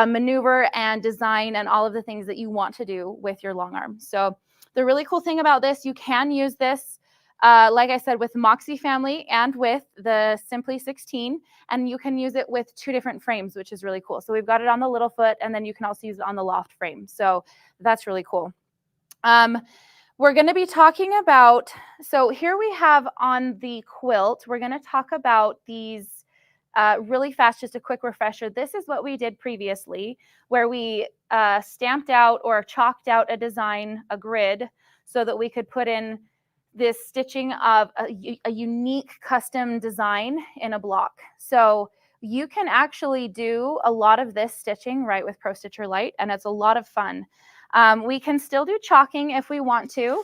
Speaker 15: maneuver and design and all of the things that you want to do with your long arm. So the really cool thing about this, you can use this, like I said, with Moxie family and with the Simply 16, and you can use it with 2 different frames, which is really cool. So we've got it on the little foot, and then you can also use it on the loft frame. So that's really cool. We're going to be talking about, so here we have on the quilt, we're going to talk about these really fast, just a quick refresher. This is what we did previously, where we stamped out or chalked out a design, a grid, so that we could put in this stitching of a unique custom design in a block. So you can actually do a lot of this stitching right with Pro Stitcher Lite, and it's a lot of fun. We can still do chalking if we want to.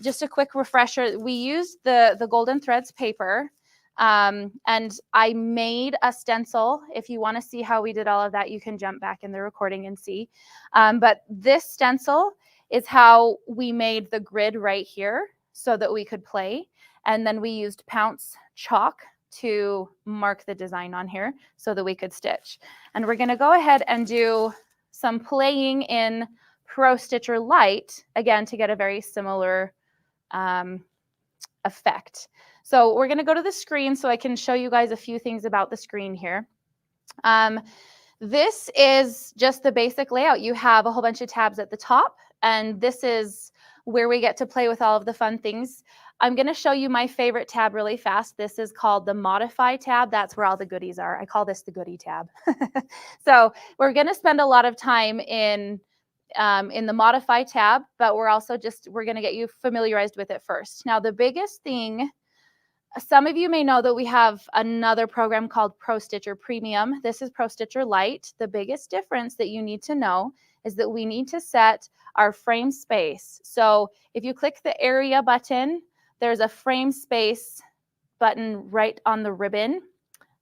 Speaker 8: Just a quick refresher, we used the Golden Threads paper, and I made a stencil. If you want to see how we did all of that, you can jump back in the recording and see. But this stencil is how we made the grid right here so that we could play. And then we used Pounce chalk to mark the design on here so that we could stitch. And we're going to go ahead and do some playing in Pro Stitcher Lite, again, to get a very similar effect. So we're going to go to the screen so I can show you guys a few things about the screen here. This is just the basic layout. You have a whole bunch of tabs at the top, and this is where we get to play with all of the fun things. I'm going to show you my favorite tab really fast. This is called the Modify tab. That's where all the goodies are. I call this the goodie tab. So we're going to spend a lot of time in the Modify tab, but we're going to get you familiarized with it first. Now, the biggest thing, some of you may know that we have another program called Pro Stitcher Premium. This is Pro Stitcher Lite. The biggest difference that you need to know is that we need to set our frame space. So if you click the area button, there's a frame space button right on the ribbon.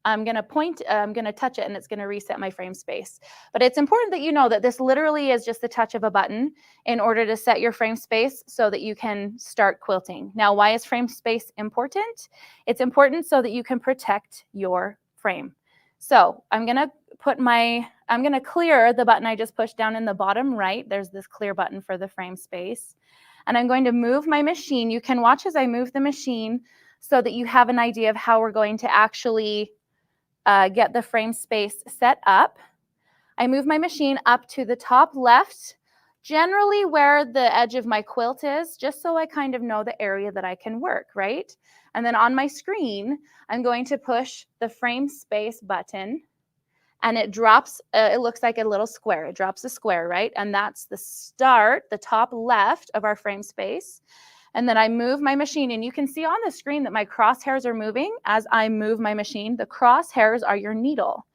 Speaker 8: I'm going to touch it and it's going to reset my frame space. But it's important that you know that this literally is just the touch of a button in order to set your frame space so that you can start quilting. Now, why is frame space important? It's important so that you can protect your frame. So I'm going to clear the button I just pushed down in the bottom right. There's this clear button for the frame space. And I'm going to move my machine. You can watch as I move the machine so that you have an idea of how we're going to actually get the frame space set up. I move my machine up to the top left, generally where the edge of my quilt is, just so I kind of know the area that I can work, right? And then on my screen, I'm going to push the frame space button, and it drops, it looks like a little square. It drops a square, right? And that's the start, the top left of our frame space. And then I move my machine, and you can see on the screen that my crosshairs are moving as I move my machine. The crosshairs are your needle.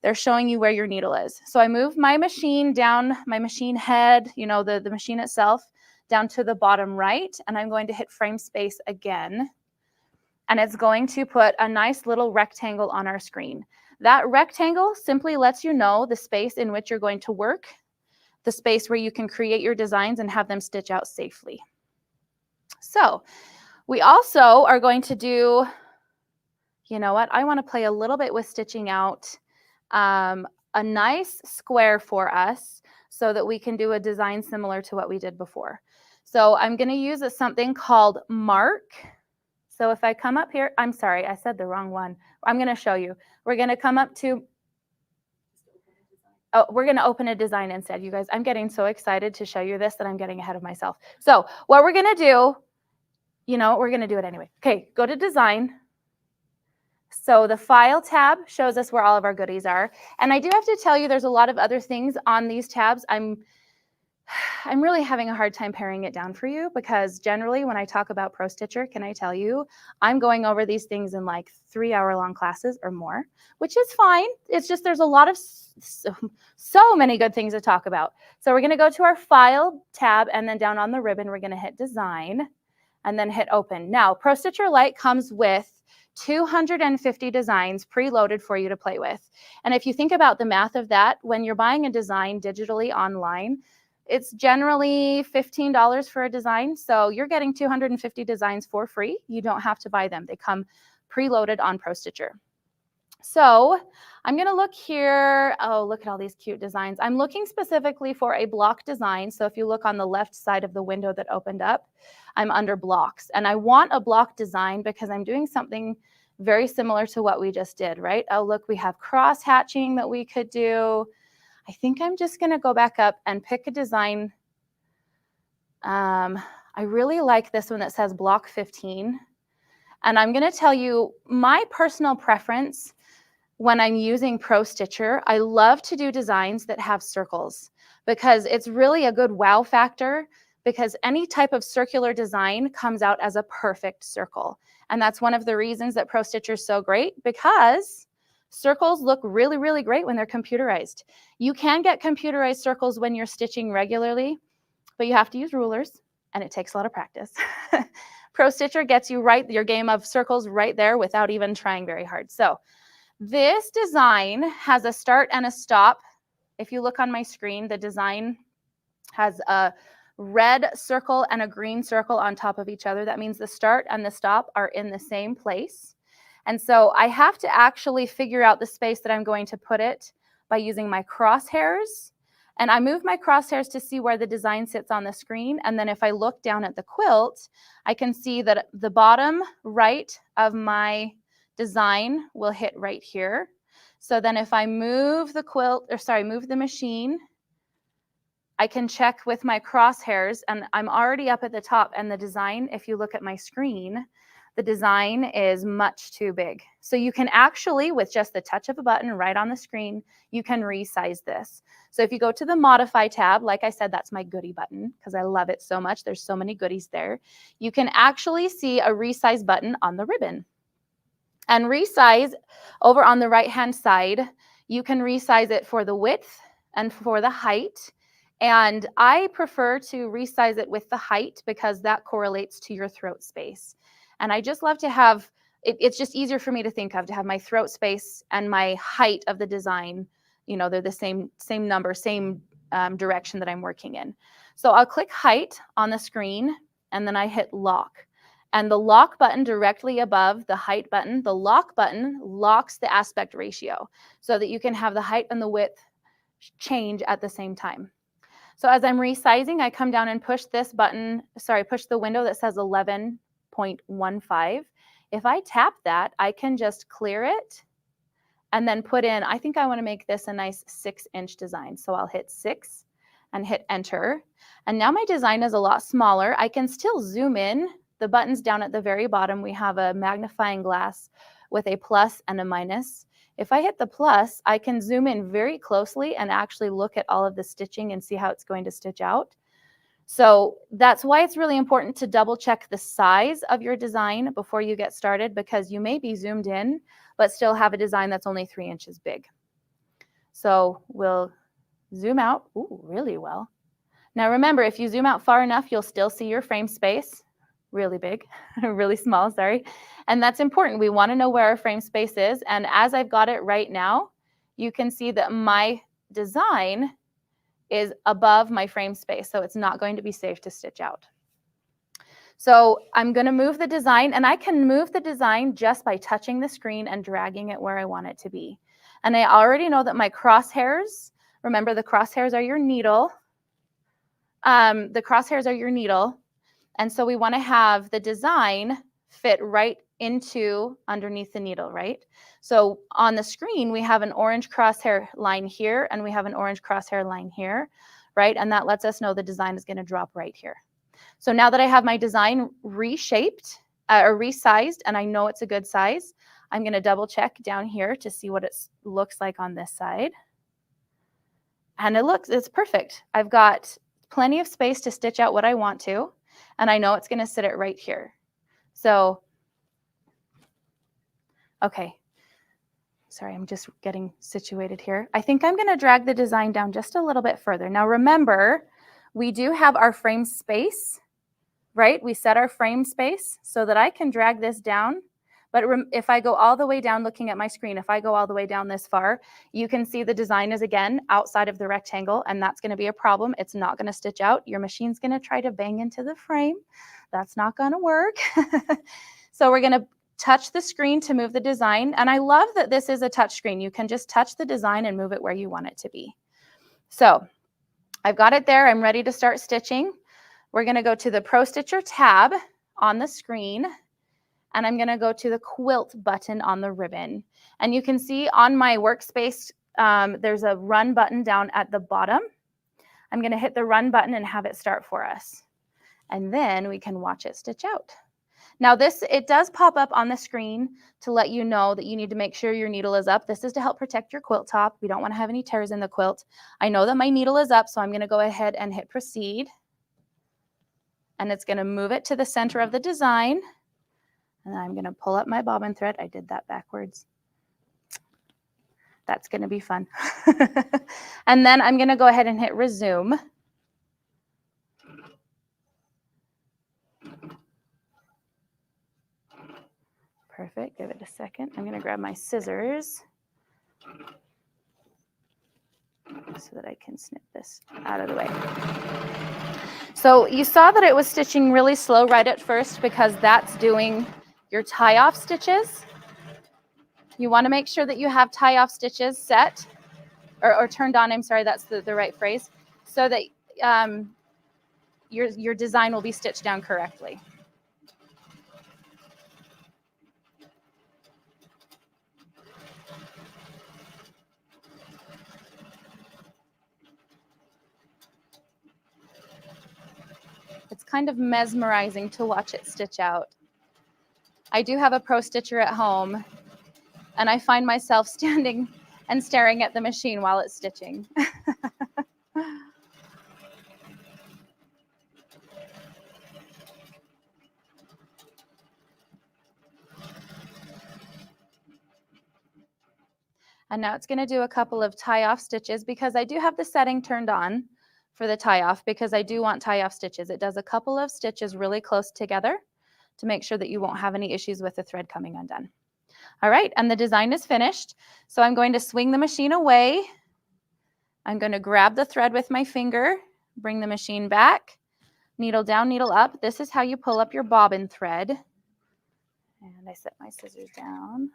Speaker 8: They're showing you where your needle is. So I move my machine down, my machine head, you know, the machine itself, down to the bottom right, and I'm going to hit frame space again. And it's going to put a nice little rectangle on our screen. That rectangle simply lets you know the space in which you're going to work, the space where you can create your designs and have them stitch out safely. So we also are going to do, you know what, I want to play a little bit with stitching out a nice square for us so that we can do a design similar to what we did before. So I'm going to use something called Mark. So if I come up here, I'm sorry, I said the wrong one. I'm going to show you. We're going to come up to, oh, we're going to open a design instead, you guys. I'm getting so excited to show you this that I'm getting ahead of myself. So what we're going to do, you know, we're going to do it anyway. Okay, go to design. So the file tab shows us where all of our goodies are. And I do have to tell you, there's a lot of other things on these tabs. I'm really having a hard time paring it down for you, because generally when I talk about Pro Stitcher, can I tell you, I'm going over these things in like 3-hour-long classes or more, which is fine. It's just there's a lot of so many good things to talk about. So we're going to go to our file tab, and then down on the ribbon, we're going to hit design and then hit open. Now, Pro Stitcher Lite comes with 250 designs preloaded for you to play with. And if you think about the math of that, when you're buying a design digitally online, it's generally $15 for a design. So you're getting 250 designs for free. You don't have to buy them. They come preloaded on Pro Stitcher. So I'm going to look here. Oh, look at all these cute designs. I'm looking specifically for a block design. So if you look on the left side of the window that opened up, I'm under blocks. And I want a block design because I'm doing something very similar to what we just did, right? Oh, look, we have cross hatching that we could do. I think I'm just going to go back up and pick a design. I really like this one that says block 15. And I'm going to tell you my personal preference when I'm using Pro Stitcher. I love to do designs that have circles because it's really a good wow factor, because any type of circular design comes out as a perfect circle. And that's one of the reasons that Pro Stitcher is so great, because circles look really, really great when they're computerized. You can get computerized circles when you're stitching regularly, but you have to use rulers. and it takes a lot of practice. Pro Stitcher gets you your game of circles right there without even trying very hard. So this design has a start and a stop. If you look on my screen, the design has a red circle and a green circle on top of each other. That means the start and the stop are in the same place. And so I have to actually figure out the space that I'm going to put it by using my crosshairs. And I move my crosshairs to see where the design sits on the screen. And then if I look down at the quilt, I can see that the bottom right of my design will hit right here. So then if I move move the machine, I can check with my crosshairs, and I'm already up at the top, and the design, if you look at my screen, the design is much too big. So you can actually, with just the touch of a button right on the screen, you can resize this. So if you go to the Modify tab, like I said, that's my goodie button because I love it so much. There's so many goodies there. You can actually see a resize button on the ribbon. And resize, over on the right-hand side, you can resize it for the width and for the height. And I prefer to resize it with the height because that correlates to your throat space. And I just love to have, it's just easier for me to think of, to have my throat space and my height of the design, you know, they're the same number, same direction that I'm working in. So I'll click height on the screen, and then I hit lock. And the lock button directly above the height button, the lock button locks the aspect ratio so that you can have the height and the width change at the same time. So as I'm resizing, I come down and push this button, push the window that says 11.15. If I tap that, I can just clear it and then put in, I think I want to make this a nice 6-inch design. So I'll hit 6 and hit enter. And now my design is a lot smaller. I can still zoom in. The buttons down at the very bottom, we have a magnifying glass with a plus and a minus. If I hit the plus, I can zoom in very closely and actually look at all of the stitching and see how it's going to stitch out. So that's why it's really important to double check the size of your design before you get started, because you may be zoomed in, but still have a design that's only 3 inches big. So we'll zoom out, really well. Now remember, if you zoom out far enough, you'll still see your frame space. Really big, really small, sorry. And that's important. We want to know where our frame space is. And as I've got it right now, you can see that my design is above my frame space, so it's not going to be safe to stitch out. So I'm going to move the design, and I can move the design just by touching the screen and dragging it where I want it to be. And I already know that my crosshairs, remember the crosshairs are your needle. The crosshairs are your needle. And so we want to have the design fit right into underneath the needle, right? So on the screen, we have an orange crosshair line here, and we have an orange crosshair line here, right? And that lets us know the design is going to drop right here. So now that I have my design reshaped or resized, and I know it's a good size, I'm going to double check down here to see what it looks like on this side. And it's perfect. I've got plenty of space to stitch out what I want to. And I know it's going to sit it right here. So, okay. Sorry, I'm just getting situated here. I think I'm going to drag the design down just a little bit further. Now remember, we do have our frame space, right? We set our frame space so that I can drag this down. But if I go all the way down looking at my screen, if I go all the way down this far, you can see the design is again outside of the rectangle, and that's going to be a problem. It's not going to stitch out. Your machine's going to try to bang into the frame. That's not going to work. So we're going to touch the screen to move the design. And I love that this is a touch screen. You can just touch the design and move it where you want it to be. So I've got it there. I'm ready to start stitching. We're going to go to the Pro Stitcher tab on the screen. And I'm going to go to the quilt button on the ribbon. And you can see on my workspace, there's a run button down at the bottom. I'm going to hit the run button and have it start for us. And then we can watch it stitch out. Now it does pop up on the screen to let you know that you need to make sure your needle is up. This is to help protect your quilt top. We don't want to have any tears in the quilt. I know that my needle is up, so I'm going to go ahead and hit proceed. And it's going to move it to the center of the design. And I'm going to pull up my bobbin thread. I did that backwards. That's going to be fun. And then I'm going to go ahead and hit resume. Perfect. Give it a second. I'm going to grab my scissors so that I can snip this out of the way. So you saw that it was stitching really slow right at first because that's doing your tie-off stitches. You want to make sure that you have tie-off stitches set or turned on. I'm sorry, that's the right phrase, so that your design will be stitched down correctly. It's kind of mesmerizing to watch it stitch out. I do have a pro stitcher at home, and I find myself standing and staring at the machine while it's stitching. And now it's going to do a couple of tie-off stitches because I do have the setting turned on for the tie-off because I do want tie-off stitches. It does a couple of stitches really close together to make sure that you won't have any issues with the thread coming undone. All right, and the design is finished. So I'm going to swing the machine away. I'm going to grab the thread with my finger, bring the machine back, needle down, needle up. This is how you pull up your bobbin thread. And I set my scissors down.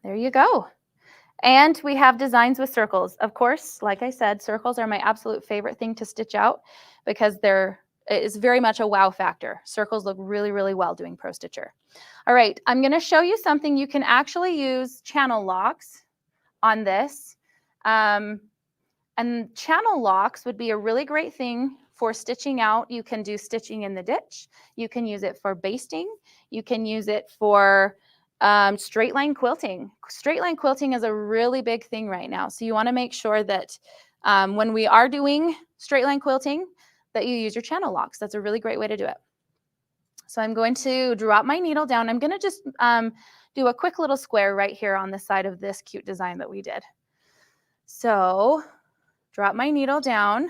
Speaker 8: There you go. And we have designs with circles. Of course, like I said, circles are my absolute favorite thing to stitch out because it is very much a wow factor. Circles look really, really well doing Pro Stitcher. All right, I'm going to show you something. You can actually use channel locks on this. And channel locks would be a really great thing for stitching out. You can do stitching in the ditch. You can use it for basting. You can use it for straight line quilting. Straight line quilting is a really big thing right now. So you want to make sure that when we are doing straight line quilting, that you use your channel locks. That's a really great way to do it. So I'm going to drop my needle down. I'm going to just do a quick little square right here on the side of this cute design that we did. So drop my needle down,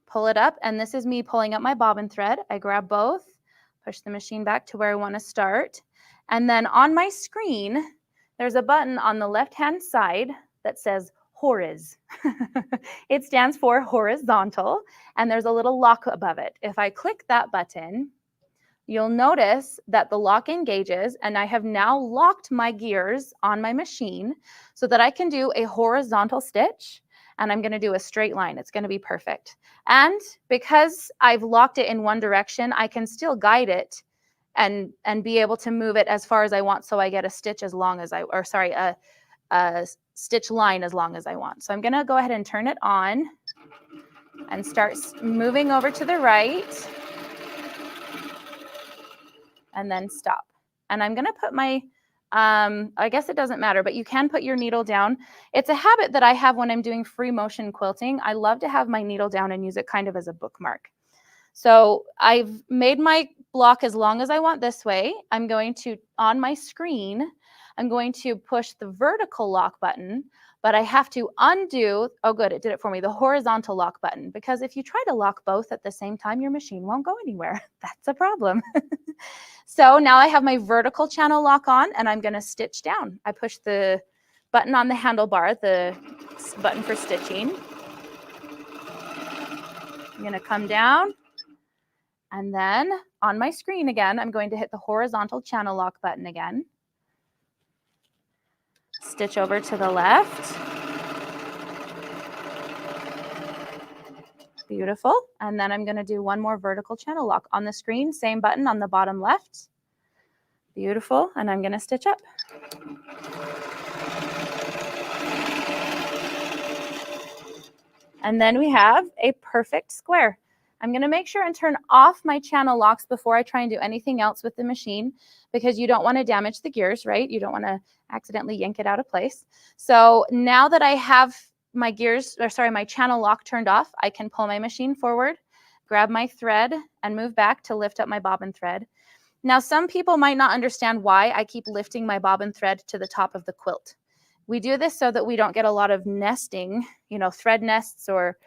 Speaker 8: pull it up, and this is me pulling up my bobbin thread. I grab both, push the machine back to where I want to start. And then on my screen, there's a button on the left-hand side that says Horiz. It stands for horizontal, and there's a little lock above it. If I click that button, you'll notice that the lock engages, and I have now locked my gears on my machine so that I can do a horizontal stitch, and I'm going to do a straight line. It's going to be perfect. And because I've locked it in one direction, I can still guide it and be able to move it as far as I want, so I get a stitch as long as a stitch line as long as I want. So I'm going to go ahead and turn it on and start moving over to the right and then stop. And I'm going to put my, I guess it doesn't matter, but you can put your needle down. It's a habit that I have when I'm doing free motion quilting. I love to have my needle down and use it kind of as a bookmark. So I've made my block as long as I want this way. I'm going to, on my screen, I'm going to push the vertical lock button, but I have to undo, oh good, it did it for me, the horizontal lock button, because if you try to lock both at the same time, your machine won't go anywhere. That's a problem. So now I have my vertical channel lock on, and I'm going to stitch down. I push the button on the handlebar, the button for stitching. I'm going to come down. And then on my screen again, I'm going to hit the horizontal channel lock button again. Stitch over to the left. Beautiful. And then I'm going to do one more vertical channel lock on the screen, same button on the bottom left. Beautiful. And I'm going to stitch up. And then we have a perfect square. I'm going to make sure and turn off my channel locks before I try and do anything else with the machine, because you don't want to damage the gears, right? You don't want to accidentally yank it out of place. So now that I have my my channel lock turned off, I can pull my machine forward, grab my thread, and move back to lift up my bobbin thread. Now, some people might not understand why I keep lifting my bobbin thread to the top of the quilt. We do this so that we don't get a lot of nesting, thread nests or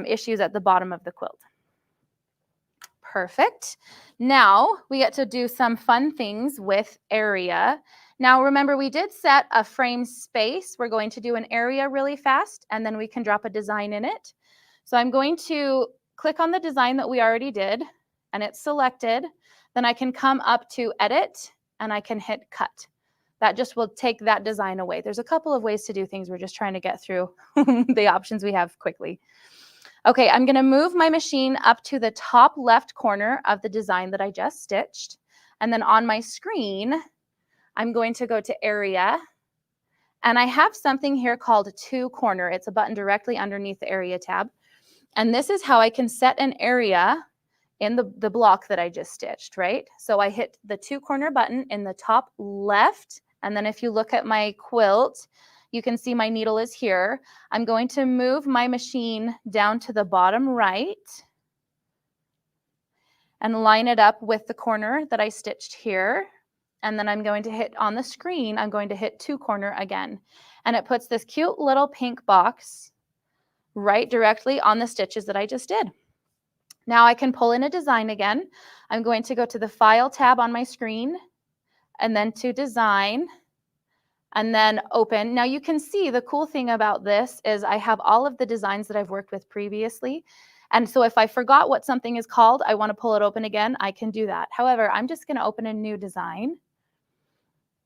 Speaker 8: issues at the bottom of the quilt. Perfect. Now we get to do some fun things with area. Now remember, we did set a frame space. We're going to do an area really fast, and then we can drop a design in it. So I'm going to click on the design that we already did, and it's selected. Then I can come up to edit, and I can hit cut. That just will take that design away. There's a couple of ways to do things. We're just trying to get through the options we have quickly. Okay, I'm going to move my machine up to the top left corner of the design that I just stitched. And then on my screen, I'm going to go to area. And I have something here called to corner. It's a button directly underneath the area tab. And this is how I can set an area in the block that I just stitched, right? So I hit the to corner button in the top left. And then if you look at my quilt, you can see my needle is here. I'm going to move my machine down to the bottom right and line it up with the corner that I stitched here. And then I'm going to hit on the screen, I'm going to hit to corner again. And it puts this cute little pink box right directly on the stitches that I just did. Now I can pull in a design again. I'm going to go to the File tab on my screen and then to Design and then Open. Now you can see the cool thing about this is I have all of the designs that I've worked with previously. And so if I forgot what something is called, I want to pull it open again, I can do that. However, I'm just going to open a new design.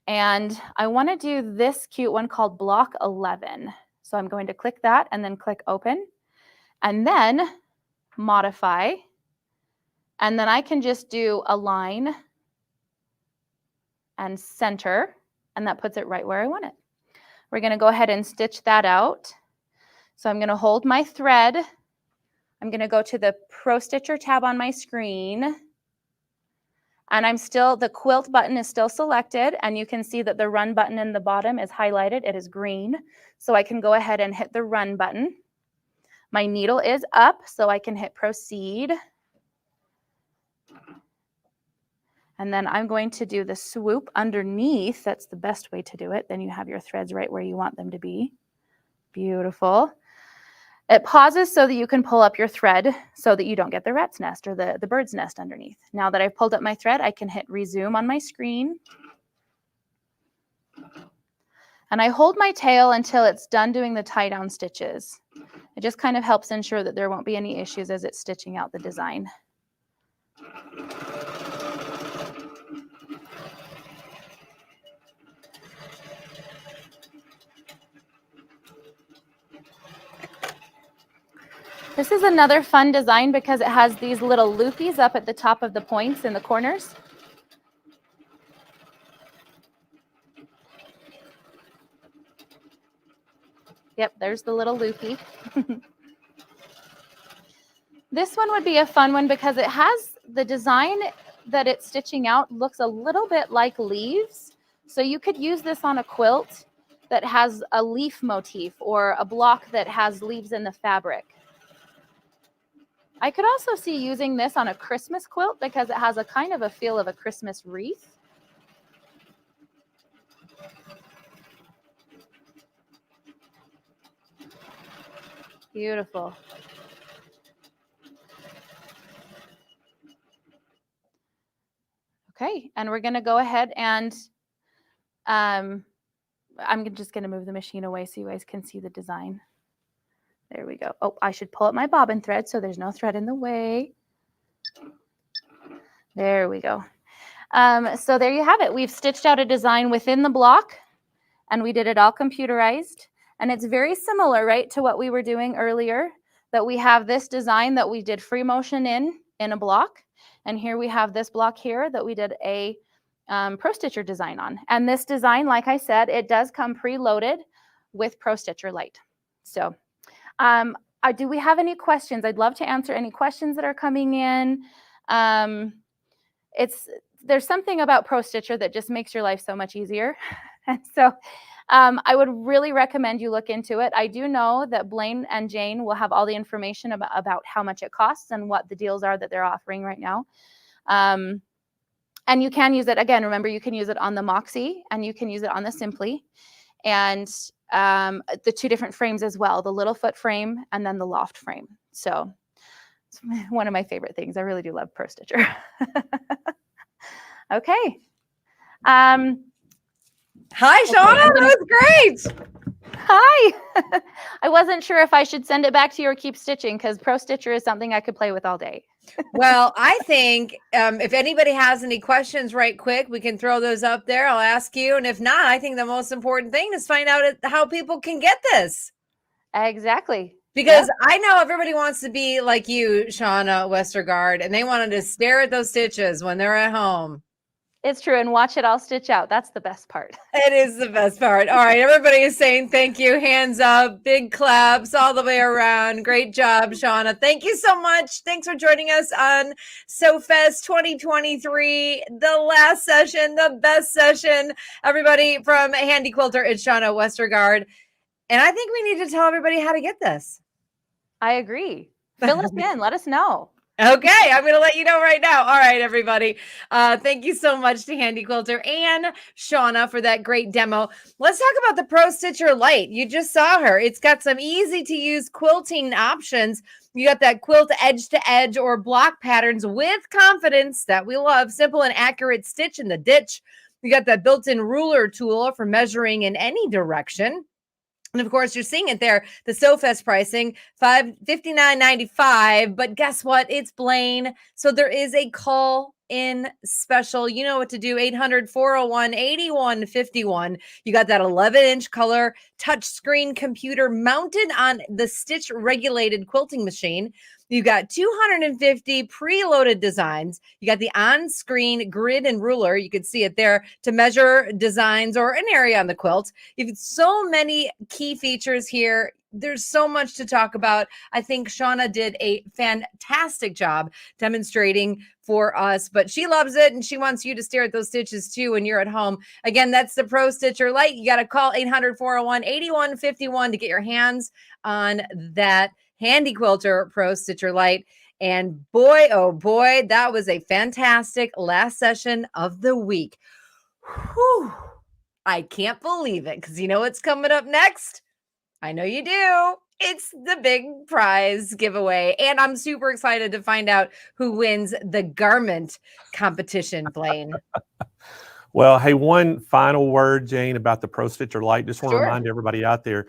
Speaker 8: And I want to do this cute one called Block 11. So I'm going to click that and then click Open. And then Modify, and then I can just do Align and Center, and that puts it right where I want it. We're going to go ahead and stitch that out. So I'm going to hold my thread. I'm going to go to the Pro Stitcher tab on my screen, and the quilt button is still selected, and you can see that the Run button in the bottom is highlighted. It is green, so I can go ahead and hit the Run button. My needle is up, so I can hit Proceed. And then I'm going to do the swoop underneath. That's the best way to do it. Then you have your threads right where you want them to be. Beautiful. It pauses so that you can pull up your thread so that you don't get the rat's nest or the bird's nest underneath. Now that I've pulled up my thread, I can hit Resume on my screen. And I hold my tail until it's done doing the tie down stitches. It just kind of helps ensure that there won't be any issues as it's stitching out the design. This is another fun design because it has these little loopies up at the top of the points in the corners. Yep, there's the little loopy. This one would be a fun one because it has the design that it's stitching out looks a little bit like leaves. So you could use this on a quilt that has a leaf motif or a block that has leaves in the fabric. I could also see using this on a Christmas quilt because it has a kind of a feel of a Christmas wreath. Beautiful. Okay, and we're going to go ahead and I'm just going to move the machine away so you guys can see the design. There we go. Oh, I should pull up my bobbin thread so there's no thread in the way. There we go. So there you have it. We've stitched out a design within the block and we did it all computerized. And it's very similar, right, to what we were doing earlier, that we have this design that we did free motion in a block. And here we have this block here that we did a Pro Stitcher design on. And this design, like I said, it does come preloaded with Pro Stitcher Lite. So do we have any questions? I'd love to answer any questions that are coming in. There's something about Pro Stitcher that just makes your life so much easier. And so I would really recommend you look into it. I do know that Blaine and Jane will have all the information about how much it costs and what the deals are that they're offering right now. And you can use it, again, remember you can use it on the Moxie and you can use it on the Simply. And the two different frames as well, the Littlefoot frame and then the Loft frame. So It's one of my favorite things. I really do love Pro Stitcher. Okay.
Speaker 5: Hi, Shauna. That was great.
Speaker 8: Hi. I wasn't sure if I should send it back to you or keep stitching, because Pro Stitcher is something I could play with all day.
Speaker 5: Well, I think if anybody has any questions right quick, we can throw those up there. I'll ask you. And if not, I think the most important thing is find out how people can get this.
Speaker 8: Exactly.
Speaker 5: Because I know everybody wants to be like you, Shauna Westergaard, and they wanted to stare at those stitches when they're at home.
Speaker 8: It's true. And watch it all stitch out. That's the best part.
Speaker 5: It is the best part. All right. Everybody is saying thank you. Hands up, big claps all the way around. Great job, Shauna. Thank you so much. Thanks for joining us on SewFest 2023, the last session, the best session. Everybody from Handy Quilter, it's Shauna Westergaard. And I think we need to tell everybody how to get this.
Speaker 8: I agree. Fill us in. Let us know.
Speaker 5: Okay, I'm going to let you know right now. All right, everybody. Thank you so much to Handy Quilter and Shauna for that great demo. Let's talk about the Pro Stitcher Lite. You just saw her. It's got some easy to use quilting options. You got that quilt edge to edge or block patterns with confidence that we love. Simple and accurate stitch in the ditch. You got that built-in ruler tool for measuring in any direction. And of course, you're seeing it there. The SewFest pricing, $59.95. But guess what? It's Blaine. So there is a call-in special. You know what to do. 800-401-8151. You got that 11-inch color touchscreen computer mounted on the stitch-regulated quilting machine. You got 250 preloaded designs. You got the on-screen grid and ruler. You can see it there to measure designs or an area on the quilt. You've so many key features here. There's so much to talk about. I think Shauna did a fantastic job demonstrating for us, but she loves it and she wants you to stare at those stitches too when you're at home. Again, that's the Pro Stitcher Lite. You got to call 800-401-8151 to get your hands on that Handy Quilter Pro Stitcher Lite. And boy, oh boy, that was a fantastic last session of the week. Whew. I can't believe it, because you know what's coming up next? I know you do. It's the big prize giveaway. And I'm super excited to find out who wins the garment competition, Blaine.
Speaker 1: Well, hey, one final word, Jane, about the Pro Stitcher Lite. Just want to
Speaker 5: Sure.
Speaker 1: remind everybody out there,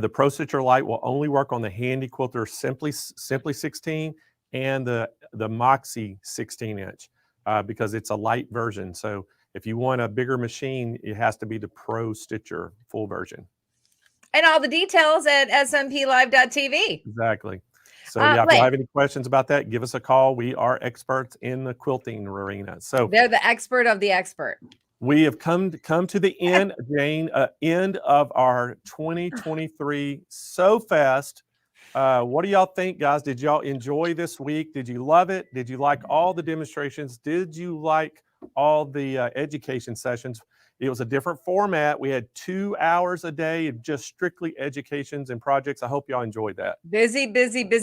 Speaker 1: the Pro Stitcher Lite will only work on the Handy Quilter Simply 16 and the Moxie 16-inch because it's a light version. So if you want a bigger machine, it has to be the Pro Stitcher full version.
Speaker 5: And all the details at smplive.tv.
Speaker 1: Exactly. So yeah, if
Speaker 5: Blaine,
Speaker 1: you have any questions about that, give us a call. We are experts in the quilting arena. So
Speaker 5: they're the expert of the expert.
Speaker 1: We have come to the end, Jane, end of our 2023 SewFest. What do y'all think, guys? Did y'all enjoy this week? Did you love it? Did you like all the demonstrations? Did you like all the education sessions? It was a different format. We had 2 hours a day of just strictly educations and projects. I hope y'all enjoyed that.
Speaker 5: Busy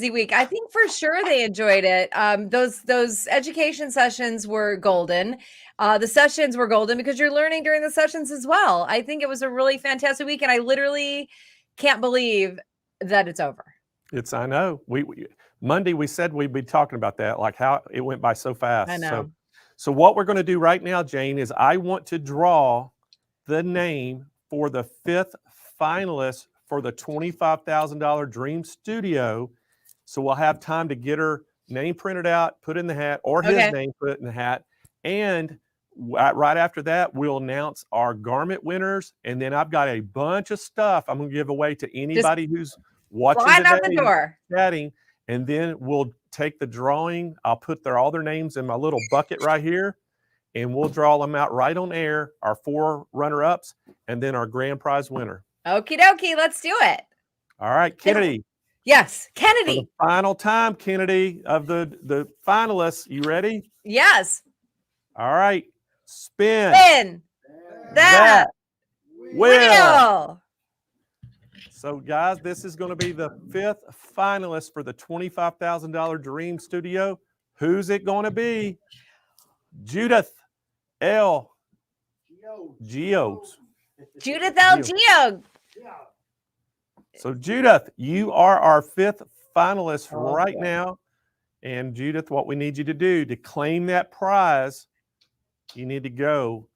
Speaker 5: week. I think for sure they enjoyed it. Those education sessions were golden. The sessions were golden because you're learning during the sessions as well. I think it was a really fantastic week, and I literally can't believe that it's over.
Speaker 1: I know. We Monday we said we'd be talking about that, like how it went by so fast.
Speaker 5: I know.
Speaker 1: So what we're going to do right now, Jane, is I want to draw the name for the 5th finalist for the $25,000 Dream Studio. So we'll have time to get her name printed out, put in the hat, or his name put in the hat. And right after that, we'll announce our garment winners. And then I've got a bunch of stuff I'm going to give away to anybody who's watching
Speaker 5: out the
Speaker 1: today,
Speaker 5: door.
Speaker 1: chatting, and then we'll take the drawing. I'll put all their names in my little bucket right here, and we'll draw them out right on air, our 4 runner-ups, and then our grand prize winner.
Speaker 5: Okie dokie, let's do it.
Speaker 1: All right, Kennedy.
Speaker 5: Yes, Kennedy.
Speaker 1: For the final time, Kennedy, of the finalists. You ready?
Speaker 5: Yes.
Speaker 1: All right. Spin.
Speaker 5: That wheel.
Speaker 1: So, guys, this is going to be the 5th finalist for the $25,000 Dream Studio. Who's it going to be? Judith L. Geogs.
Speaker 5: Judith L. Geog.
Speaker 1: So, Judith, you are our 5th finalist right now. And Judith, what we need you to do to claim that prize, you need to go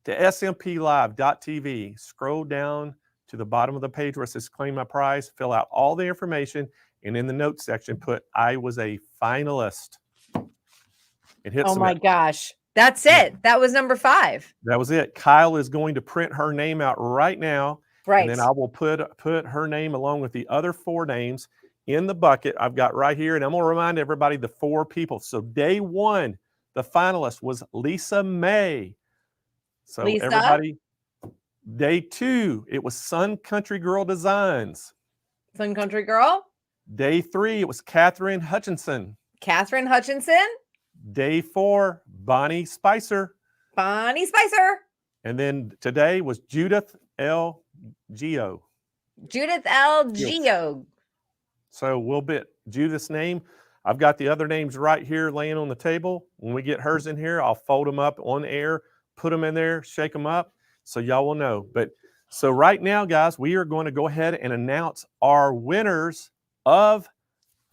Speaker 1: to smplive.tv, scroll down to the bottom of the page where it says claim my prize, fill out all the information, and in the notes section, put I was a finalist. And hit
Speaker 5: Oh my
Speaker 1: submit.
Speaker 5: gosh. That's it. That was number 5.
Speaker 1: That was it. Kyle is going to print her name out right now.
Speaker 5: Right.
Speaker 1: And then I will put her name along with the other 4 names in the bucket I've got right here. And I'm going to remind everybody the 4 people. So day 1, the finalist was Lisa May. So
Speaker 5: Lisa?
Speaker 1: everybody, day 2, it was Sun Country Girl Designs.
Speaker 5: Sun Country Girl.
Speaker 1: Day 3, it was Catherine Hutchinson.
Speaker 5: Catherine Hutchinson.
Speaker 1: Day 4, Bonnie Spicer.
Speaker 5: Bonnie Spicer.
Speaker 1: And then today was Judith L. Geo.
Speaker 5: Judith L. Geo.
Speaker 1: So we'll bet Judith's name. I've got the other names right here laying on the table. When we get hers in here, I'll fold them up on air, put them in there, shake them up, so y'all will know. But so right now, guys, we are going to go ahead and announce our winners of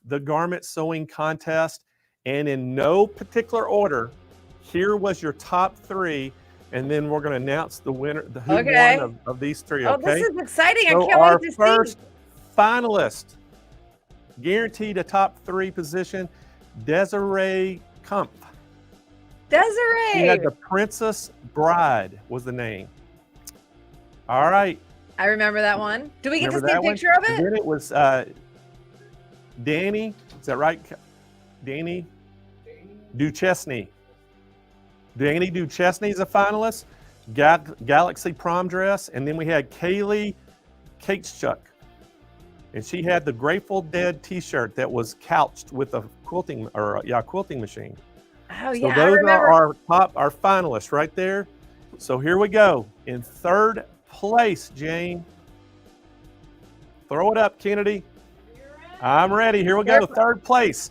Speaker 1: the garment sewing contest. And in no particular order, here was your top 3. And then we're going to announce the winner, who won of these 3.
Speaker 5: Oh,
Speaker 1: Okay?
Speaker 5: this is exciting.
Speaker 1: So
Speaker 5: I can't
Speaker 1: our
Speaker 5: wait to
Speaker 1: first
Speaker 5: see.
Speaker 1: finalist, guaranteed a top 3 position, Desiree Kumpf.
Speaker 5: Desiree.
Speaker 1: She had the Princess Bride was the name. All right.
Speaker 5: I remember that one. Do we get
Speaker 1: Remember
Speaker 5: to see a
Speaker 1: that one?
Speaker 5: picture of
Speaker 1: And
Speaker 5: it?
Speaker 1: then it was Danny. Is that right? Danny Duchesne. Danny Duchesne is a finalist. Galaxy Prom Dress. And then we had Kaylee Katechuk. And she had the Grateful Dead t-shirt that was couched with a quilting machine.
Speaker 5: Oh,
Speaker 1: So
Speaker 5: yeah. I
Speaker 1: those
Speaker 5: remember.
Speaker 1: are our finalists right there. So here we go. In 3rd place, Jane. Throw it up, Kennedy. I'm ready. Here we go. 3rd place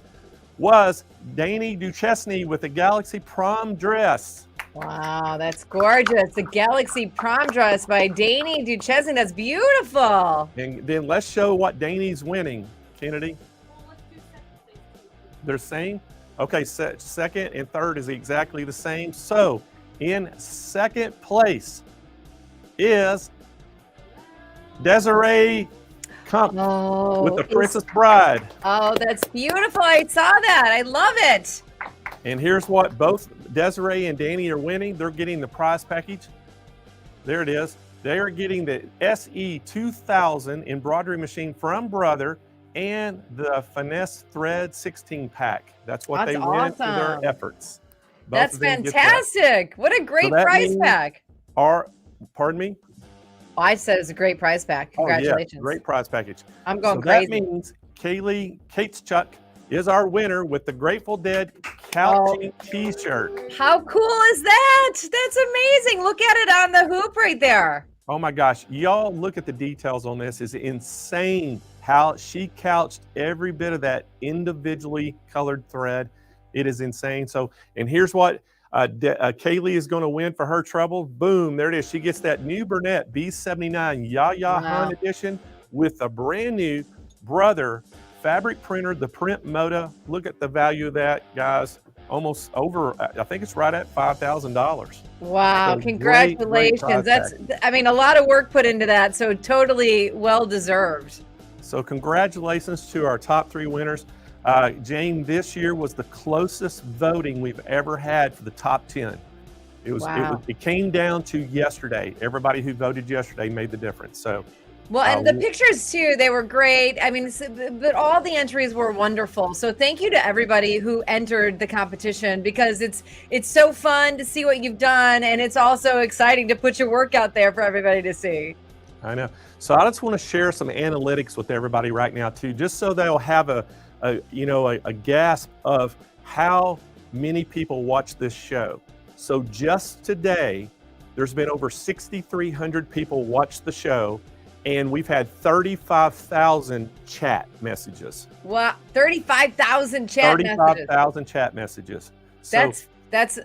Speaker 1: was Danny Duchesne with the Galaxy Prom Dress.
Speaker 5: Wow, that's gorgeous. The Galaxy Prom Dress by Danny Duchesne. That's beautiful.
Speaker 1: And then let's show what Danny's winning, Kennedy. They're the same? Okay, 2nd and 3rd is exactly the same. So in 2nd place is Desiree Kumpf with the Princess Bride.
Speaker 5: Oh, that's beautiful. I saw that. I love it.
Speaker 1: And here's what both Desiree and Danny are winning. They're getting the prize package. There it is. They are getting the SE 2000 embroidery machine from Brother and the Finesse Thread 16 pack. That's what
Speaker 5: That's
Speaker 1: they win for their
Speaker 5: awesome.
Speaker 1: efforts. Both
Speaker 5: That's
Speaker 1: of them get that.
Speaker 5: fantastic. What a great
Speaker 1: So that
Speaker 5: prize
Speaker 1: means
Speaker 5: pack.
Speaker 1: Pardon me?
Speaker 5: Oh, I said it's a great prize pack. Congratulations.
Speaker 1: Oh, yeah, great prize package.
Speaker 5: I'm going
Speaker 1: so
Speaker 5: crazy.
Speaker 1: That means Kaylee Katechuk is our winner with the Grateful Dead couching t-shirt.
Speaker 5: How cool is that? That's amazing. Look at it on the hoop right there.
Speaker 1: Oh my gosh, y'all look at the details on this. It's insane how she couched every bit of that individually colored thread. It is insane. So, and here's what Kaylee is going to win for her trouble. Boom, there it is. She gets that new Burnett B79 Yaya Han edition with a brand new Brother fabric printer, the Print Moda. Look at the value of that, guys. Almost over, I think it's right at $5,000.
Speaker 5: Wow,
Speaker 1: So
Speaker 5: congratulations.
Speaker 1: great
Speaker 5: That's,
Speaker 1: package.
Speaker 5: I mean, a lot of work put into that, so totally well deserved.
Speaker 1: So congratulations to our top 3 winners. Jane, this year was the closest voting we've ever had for the top 10. It came down to yesterday. Everybody who voted yesterday made the difference. So,
Speaker 5: Well, and the pictures too, they were great. I mean, but all the entries were wonderful. So thank you to everybody who entered the competition, because it's so fun to see what you've done, and it's also exciting to put your work out there for everybody to see.
Speaker 1: I know. So I just want to share some analytics with everybody right now too, just so they'll have a gasp of how many people watch this show. So just today, there's been over 6,300 people watch the show, and we've had 35,000 chat messages.
Speaker 5: Wow, 35,000 chat messages.
Speaker 1: 35,000 chat messages. So,
Speaker 5: That's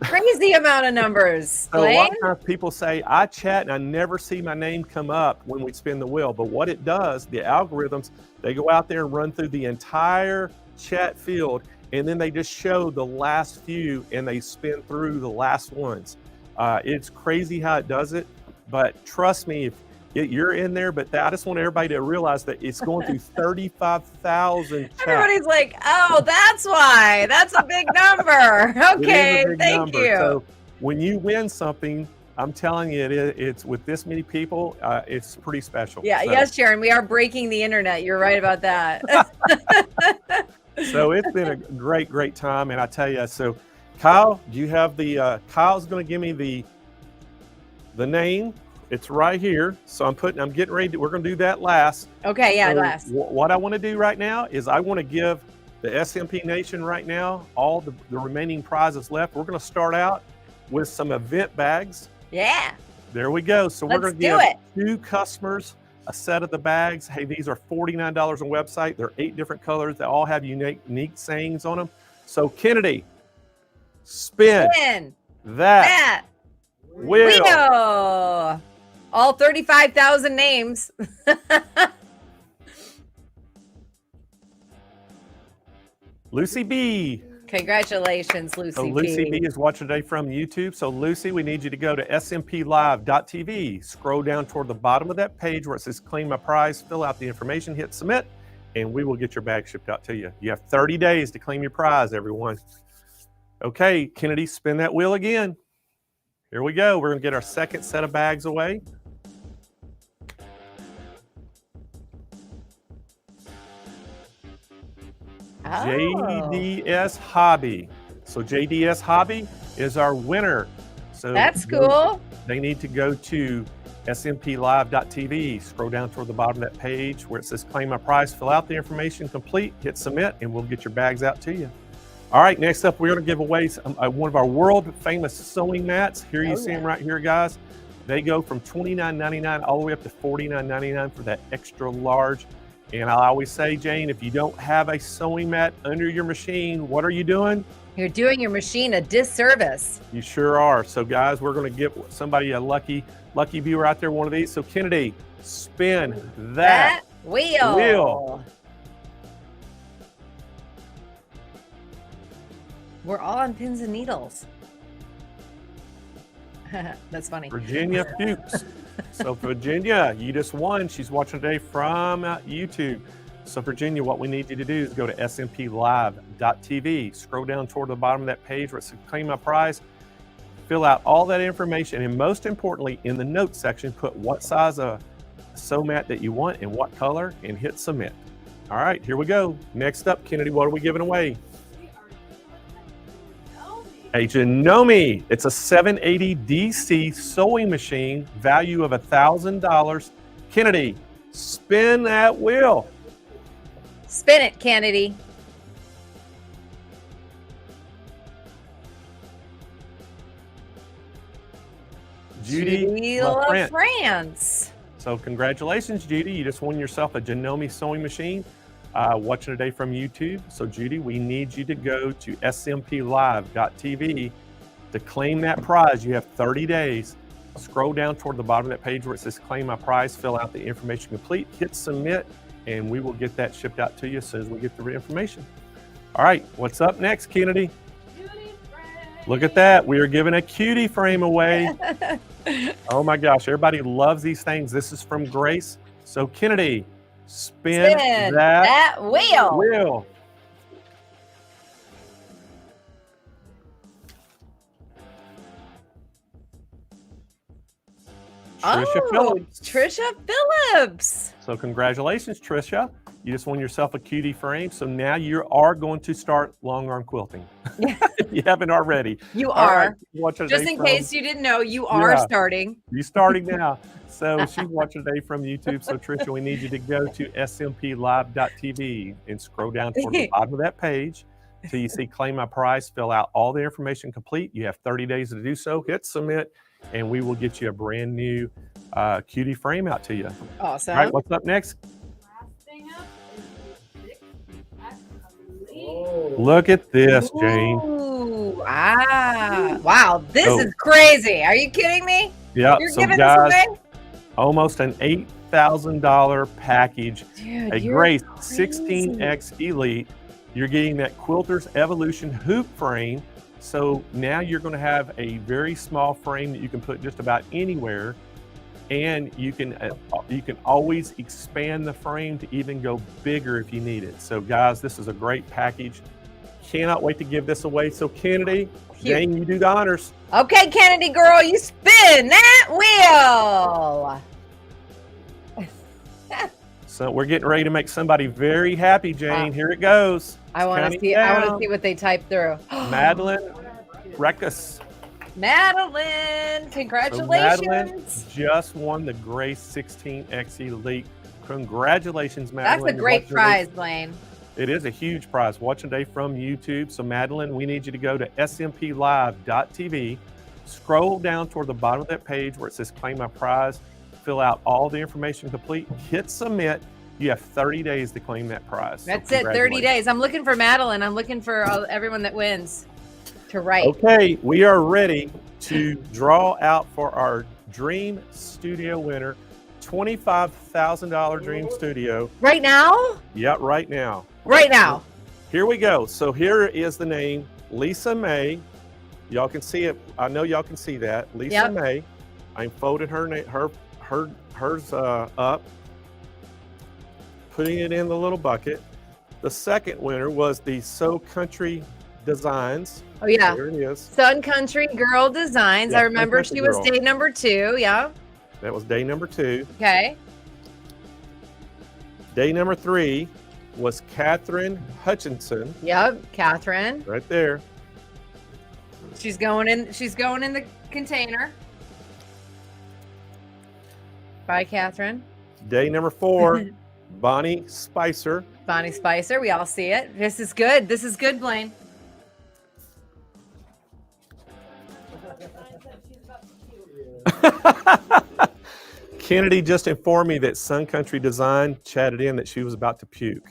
Speaker 5: crazy amount of numbers.
Speaker 1: So a lot of times people say, I chat and I never see my name come up when we spin the wheel. But what it does, the algorithms, they go out there and run through the entire chat field, and then they just show the last few and they spin through the last ones. It's crazy how it does it, but trust me, if you're in there, but I just want everybody to realize that it's going through 35,000 chats.
Speaker 5: Everybody's like, oh, that's why. That's a big number. Okay,
Speaker 1: It is a big
Speaker 5: thank
Speaker 1: number.
Speaker 5: you.
Speaker 1: So when you win something, I'm telling you, it's with this many people, it's pretty special.
Speaker 5: Yeah,
Speaker 1: So,
Speaker 5: yes, Sharon, we are breaking the internet. You're right about that.
Speaker 1: so it's been a great, great time. And I tell you, so Kyle, do you have the, Kyle's going to give me the name. It's right here. So I'm getting ready we're going to do that last.
Speaker 5: Okay, yeah,
Speaker 1: So
Speaker 5: last.
Speaker 1: What I want to do right now is I want to give the SMP Nation right now all the remaining prizes left. We're going to start out with some event bags.
Speaker 5: Yeah.
Speaker 1: There we go. So we're
Speaker 5: Let's
Speaker 1: going to
Speaker 5: do
Speaker 1: give
Speaker 5: it.
Speaker 1: 2 customers a set of the bags. Hey, these are $49 on the website. They're 8 different colors. They all have unique sayings on them. So Kennedy, spin that wheel.
Speaker 5: All 35,000 names.
Speaker 1: Lucy B.
Speaker 5: Congratulations, Lucy
Speaker 1: So Lucy B is watching today from YouTube. So Lucy, we need you to go to smplive.tv. Scroll down toward the bottom of that page where it says claim my prize, fill out the information, hit submit, and we will get your bag shipped out to you. You have 30 days to claim your prize, everyone. Okay, Kennedy, spin that wheel again. Here we go. We're going to get our second set of bags away. JDS Hobby. So JDS Hobby is our winner. So
Speaker 5: that's cool.
Speaker 1: They need to go to smplive.tv, scroll down toward the bottom of that page where it says claim my prize, fill out the information, complete, hit submit, and we'll get your bags out to you. All right, next up, we're going to give away one of our world famous sewing mats. Here you see them right here, guys. They go from $29.99 all the way up to $49.99 for that extra large. And I always say, Jane, if you don't have a sewing mat under your machine, what are you doing?
Speaker 5: You're doing your machine a disservice.
Speaker 1: You sure are. So, guys, we're going to give somebody a lucky viewer out there one of these. So, Kennedy, spin that wheel.
Speaker 5: We're all on pins and needles. That's funny.
Speaker 1: Virginia Fuchs. So Virginia, you just won. She's watching today from YouTube. So Virginia, what we need you to do is go to smplive.tv, scroll down toward the bottom of that page where it says claim my prize, fill out all that information, and most importantly, in the notes section, put what size of sew mat that you want and what color, and hit submit. All right, here we go. Next up, Kennedy, what are we giving away? A Janome. It's a 780 DC sewing machine, value of $1,000. Kennedy, spin that wheel.
Speaker 5: Spin it, Kennedy.
Speaker 1: Judy
Speaker 5: France.
Speaker 1: So congratulations, Judy. You just won yourself a Janome sewing machine. Watching today from YouTube. So Judy, we need you to go to smplive.tv to claim that prize. You have 30 days. Scroll down toward the bottom of that page where it says claim my prize, fill out the information complete, hit submit, and we will get that shipped out to you as soon as we get the information. All right, what's up next, Kennedy? Look at that. We are giving a cutie frame away. Oh my gosh, everybody loves these things. This is from Grace. So Kennedy, spin that wheel. Trisha Phillips.
Speaker 5: Trisha Phillips.
Speaker 1: So congratulations, Trisha. You just won yourself a cutie frame. So now you are going to start long arm quilting. If you haven't already.
Speaker 5: You are.
Speaker 1: Right,
Speaker 5: just in case you didn't know, you are starting.
Speaker 1: You're starting now. So she's watching today from YouTube. So Trisha, we need you to go to smplive.tv and scroll down toward the bottom of that page till you see claim my prize, fill out all the information complete. You have 30 days to do so, hit submit, and we will get you a brand new cutie frame out to you.
Speaker 5: Awesome.
Speaker 1: All right, what's up next? Look at this, Jane.
Speaker 5: Ooh, wow, this is crazy. Are you kidding me?
Speaker 1: Yeah,
Speaker 5: You're
Speaker 1: so
Speaker 5: giving
Speaker 1: guys,
Speaker 5: this away?
Speaker 1: almost an $8,000 package.
Speaker 5: Dude,
Speaker 1: a
Speaker 5: you're
Speaker 1: Grace
Speaker 5: crazy.
Speaker 1: 16X Elite You're getting that Quilter's Evolution hoop frame. So now you're going to have a very small frame that you can put just about anywhere, and you can always expand the frame to even go bigger if you need it. So guys, this is a great package. Cannot wait to give this away. So Kennedy, Jane, you do the honors.
Speaker 5: Okay, Kennedy girl, you spin that wheel.
Speaker 1: So we're getting ready to make somebody very happy, Jane. Here it goes.
Speaker 5: I want to see. I want to see what they type through.
Speaker 1: Madeline Reckus.
Speaker 5: Madeline, congratulations.
Speaker 1: So Madeline just won the Grace 16 X Elite. Congratulations, Madeline.
Speaker 5: That's a great prize, Blaine.
Speaker 1: It is a huge prize. Watching today from YouTube. So Madeline, we need you to go to smplive.tv. Scroll down toward the bottom of that page where it says claim my prize. Fill out all the information complete. Hit submit. You have 30 days to claim that prize.
Speaker 5: That's it, 30 days. I'm looking for Madeline. I'm looking for everyone that wins to write.
Speaker 1: Okay, we are ready to draw out for our Dream Studio winner, $25,000 Dream Studio.
Speaker 5: Right now?
Speaker 1: Yeah, right now.
Speaker 5: Right now.
Speaker 1: Here we go. So here is the name, Lisa May. Y'all can see it. I know y'all can see that. Lisa May. I'm folding hers up, putting it in the little bucket. The second winner was the So Country Designs.
Speaker 5: Oh yeah,
Speaker 1: there it is.
Speaker 5: Sun Country Girl Designs.
Speaker 1: Yeah,
Speaker 5: I remember she was
Speaker 1: Girl.
Speaker 5: day number 2. Yeah.
Speaker 1: That was day number 2.
Speaker 5: Okay.
Speaker 1: Day number 3 was Catherine Hutchinson.
Speaker 5: Yep, Catherine.
Speaker 1: Right there.
Speaker 5: She's going in. She's going in the container. Bye, Catherine.
Speaker 1: Day number 4, Bonnie Spicer.
Speaker 5: Bonnie Spicer. We all see it. This is good. This is good, Blaine.
Speaker 1: Kennedy just informed me that Sun Country Design chatted in that she was about to puke.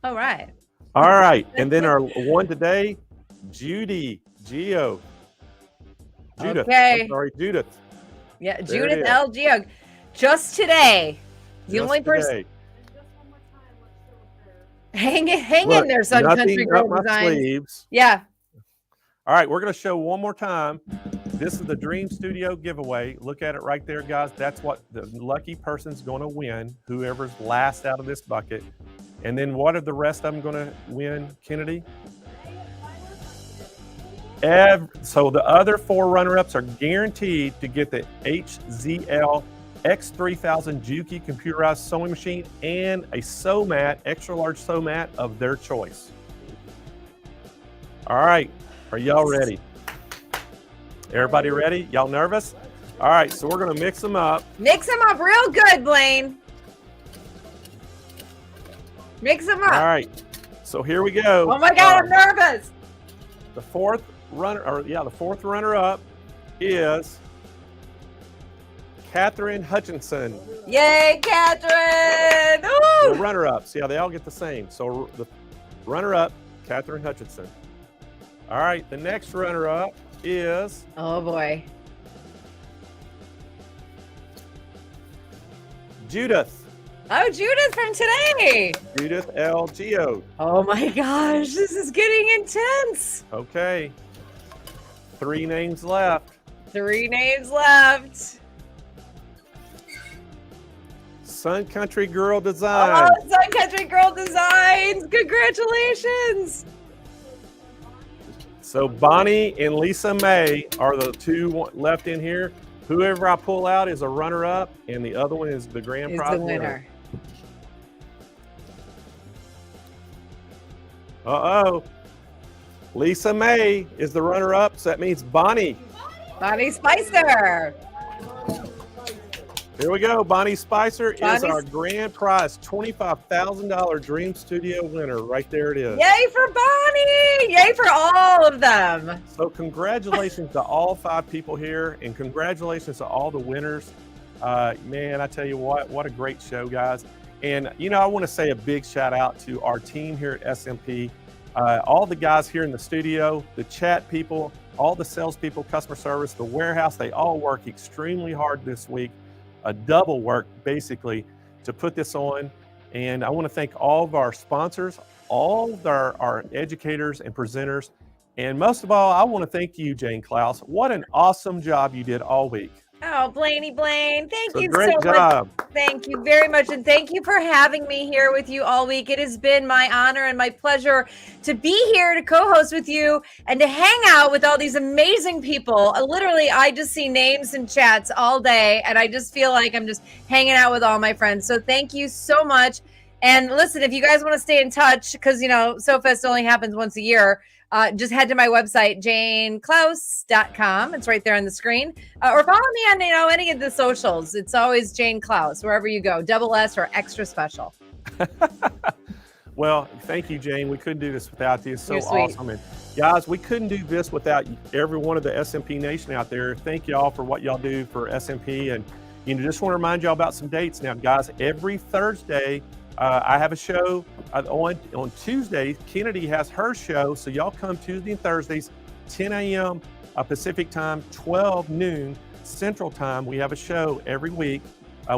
Speaker 5: All right.
Speaker 1: All right. And then our one today, Judith.
Speaker 5: Okay.
Speaker 1: I'm sorry, Judith.
Speaker 5: Yeah,
Speaker 1: There
Speaker 5: Judith
Speaker 1: it is.
Speaker 5: L. Geog. Just today. The
Speaker 1: Just
Speaker 5: only person.
Speaker 1: today.
Speaker 5: Hang
Speaker 1: Look,
Speaker 5: in there, Sun
Speaker 1: nothing
Speaker 5: Country
Speaker 1: up
Speaker 5: Girl
Speaker 1: my
Speaker 5: Designs.
Speaker 1: sleeves.
Speaker 5: Yeah.
Speaker 1: All right, we're going to show one more time. This is the Dream Studio giveaway. Look at it right there, guys. That's what the lucky person's going to win, whoever's last out of this bucket. And then what are the rest of them going to win, Kennedy? So the other 4 runner-ups are guaranteed to get the HZL X3000 Juki computerized sewing machine and a sew mat, extra large sew mat of their choice. All right, are y'all ready? Everybody ready? Y'all nervous? All right, so we're gonna mix them up.
Speaker 5: Mix them up real good, Blaine. Mix them up.
Speaker 1: All right, so here we go.
Speaker 5: Oh my God, I'm nervous.
Speaker 1: The fourth runner-up is Catherine Hutchinson.
Speaker 5: Yay, Catherine! Ooh!
Speaker 1: The runner-ups, yeah, they all get the same. So the runner-up, Catherine Hutchinson. All right, the next runner-up is...
Speaker 5: Oh boy.
Speaker 1: Judith.
Speaker 5: Oh, Judith from today.
Speaker 1: Judith L. Geode.
Speaker 5: Oh my gosh, this is getting intense.
Speaker 1: Okay. 3 names left.
Speaker 5: 3 names left.
Speaker 1: Sun Country Girl Design.
Speaker 5: Oh, Sun Country Girl Designs. Congratulations.
Speaker 1: So Bonnie and Lisa May are the 2 left in here. Whoever I pull out is a runner-up, and the other one is the grand prize winner. Uh-oh. Lisa May is the runner-up, so that means Bonnie.
Speaker 5: Bonnie Spicer.
Speaker 1: Here we go. Bonnie Spicer is our grand prize, $25,000 Dream Studio winner. Right there it is.
Speaker 5: Yay for Bonnie. Yay for all of them.
Speaker 1: So congratulations to all 5 people here, and congratulations to all the winners. Man, I tell you what a great show, guys. And, you know, I want to say a big shout out to our team here at SMP, all the guys here in the studio, the chat people, all the salespeople, customer service, the warehouse. They all work extremely hard this week, a double work basically, to put this on. And I want to thank all of our sponsors, all of our educators and presenters. And most of all, I want to thank you, Jane Klaus. What an awesome job you did all week.
Speaker 5: Oh, Blaine, thank you
Speaker 1: Great
Speaker 5: so
Speaker 1: job.
Speaker 5: much. Thank you very much. And thank you for having me here with you all week. It has been my honor and my pleasure to be here to co-host with you and to hang out with all these amazing people. Literally, I just see names and chats all day, and I just feel like I'm just hanging out with all my friends. So thank you so much. And listen, if you guys want to stay in touch, because, you know, SewFest only happens once a year, just head to my website, JaneClaus.com. It's right there on the screen. Or follow me on, you know, any of the socials. It's always Jane Klaus, wherever you go, double S or extra special.
Speaker 1: Well, thank you, Jane. We couldn't do this without you. It's so
Speaker 5: You're sweet.
Speaker 1: awesome. And guys, we couldn't do this without every one of the SMP Nation out there. Thank y'all for what y'all do for SMP. And, you know, just want to remind y'all about some dates now, guys. Every Thursday, I have a show on Tuesday. Kennedy has her show, so y'all come Tuesday and Thursdays, 10 a.m. Pacific time, 12 noon Central time. We have a show every week.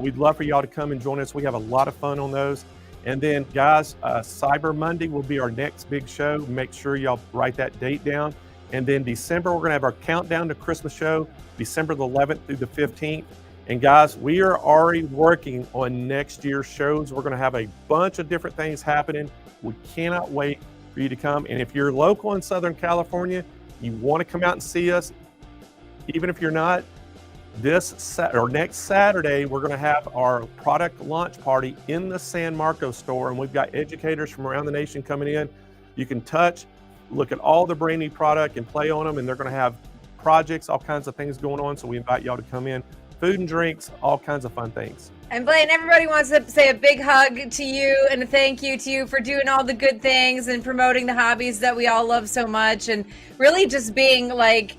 Speaker 1: We'd love for y'all to come and join us. We have a lot of fun on those. And then, guys, Cyber Monday will be our next big show. Make sure y'all write that date down. And then December, we're going to have our countdown to Christmas show, December the 11th through the 15th. And guys, we are already working on next year's shows. We're going to have a bunch of different things happening. We cannot wait for you to come. And if you're local in Southern California, you want to come out and see us, even if you're not, next Saturday, we're going to have our product launch party in the San Marcos store. And we've got educators from around the nation coming in. You can touch, look at all the brand new product and play on them. And they're going to have projects, all kinds of things going on. So we invite y'all to come in. Food and drinks, all kinds of fun things.
Speaker 5: And Blaine, everybody wants to say a big hug to you and a thank you to you for doing all the good things and promoting the hobbies that we all love so much, and really just being like,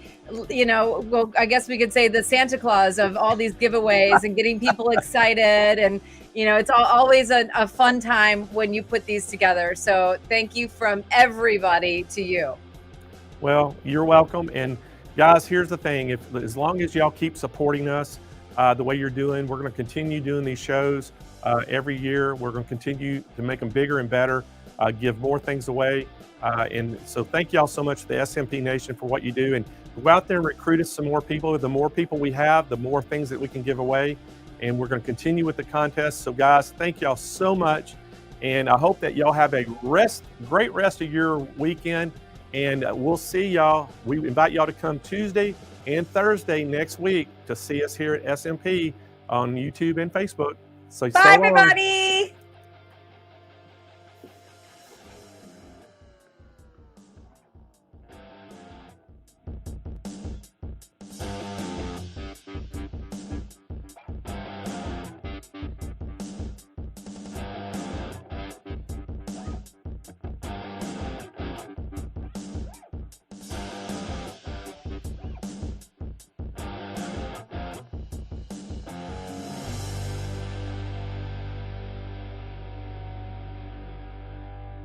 Speaker 5: you know, well, I guess we could say the Santa Claus of all these giveaways and getting people excited. And, you know, it's always a fun time when you put these together. So thank you from everybody to you.
Speaker 1: Well, you're welcome. And guys, here's the thing. As long as y'all keep supporting us, the way you're doing, we're going to continue doing these shows every year. We're going to continue to make them bigger and better, give more things away. And so thank y'all so much to the SMP Nation for what you do. And go out there and recruit us some more people. The more people we have, the more things that we can give away. And we're going to continue with the contest. So guys, thank y'all so much. And I hope that y'all have a great rest of your weekend. And we'll see y'all. We invite y'all to come Tuesday and Thursday next week to see us here at SMP on YouTube and Facebook. So
Speaker 5: bye, everybody.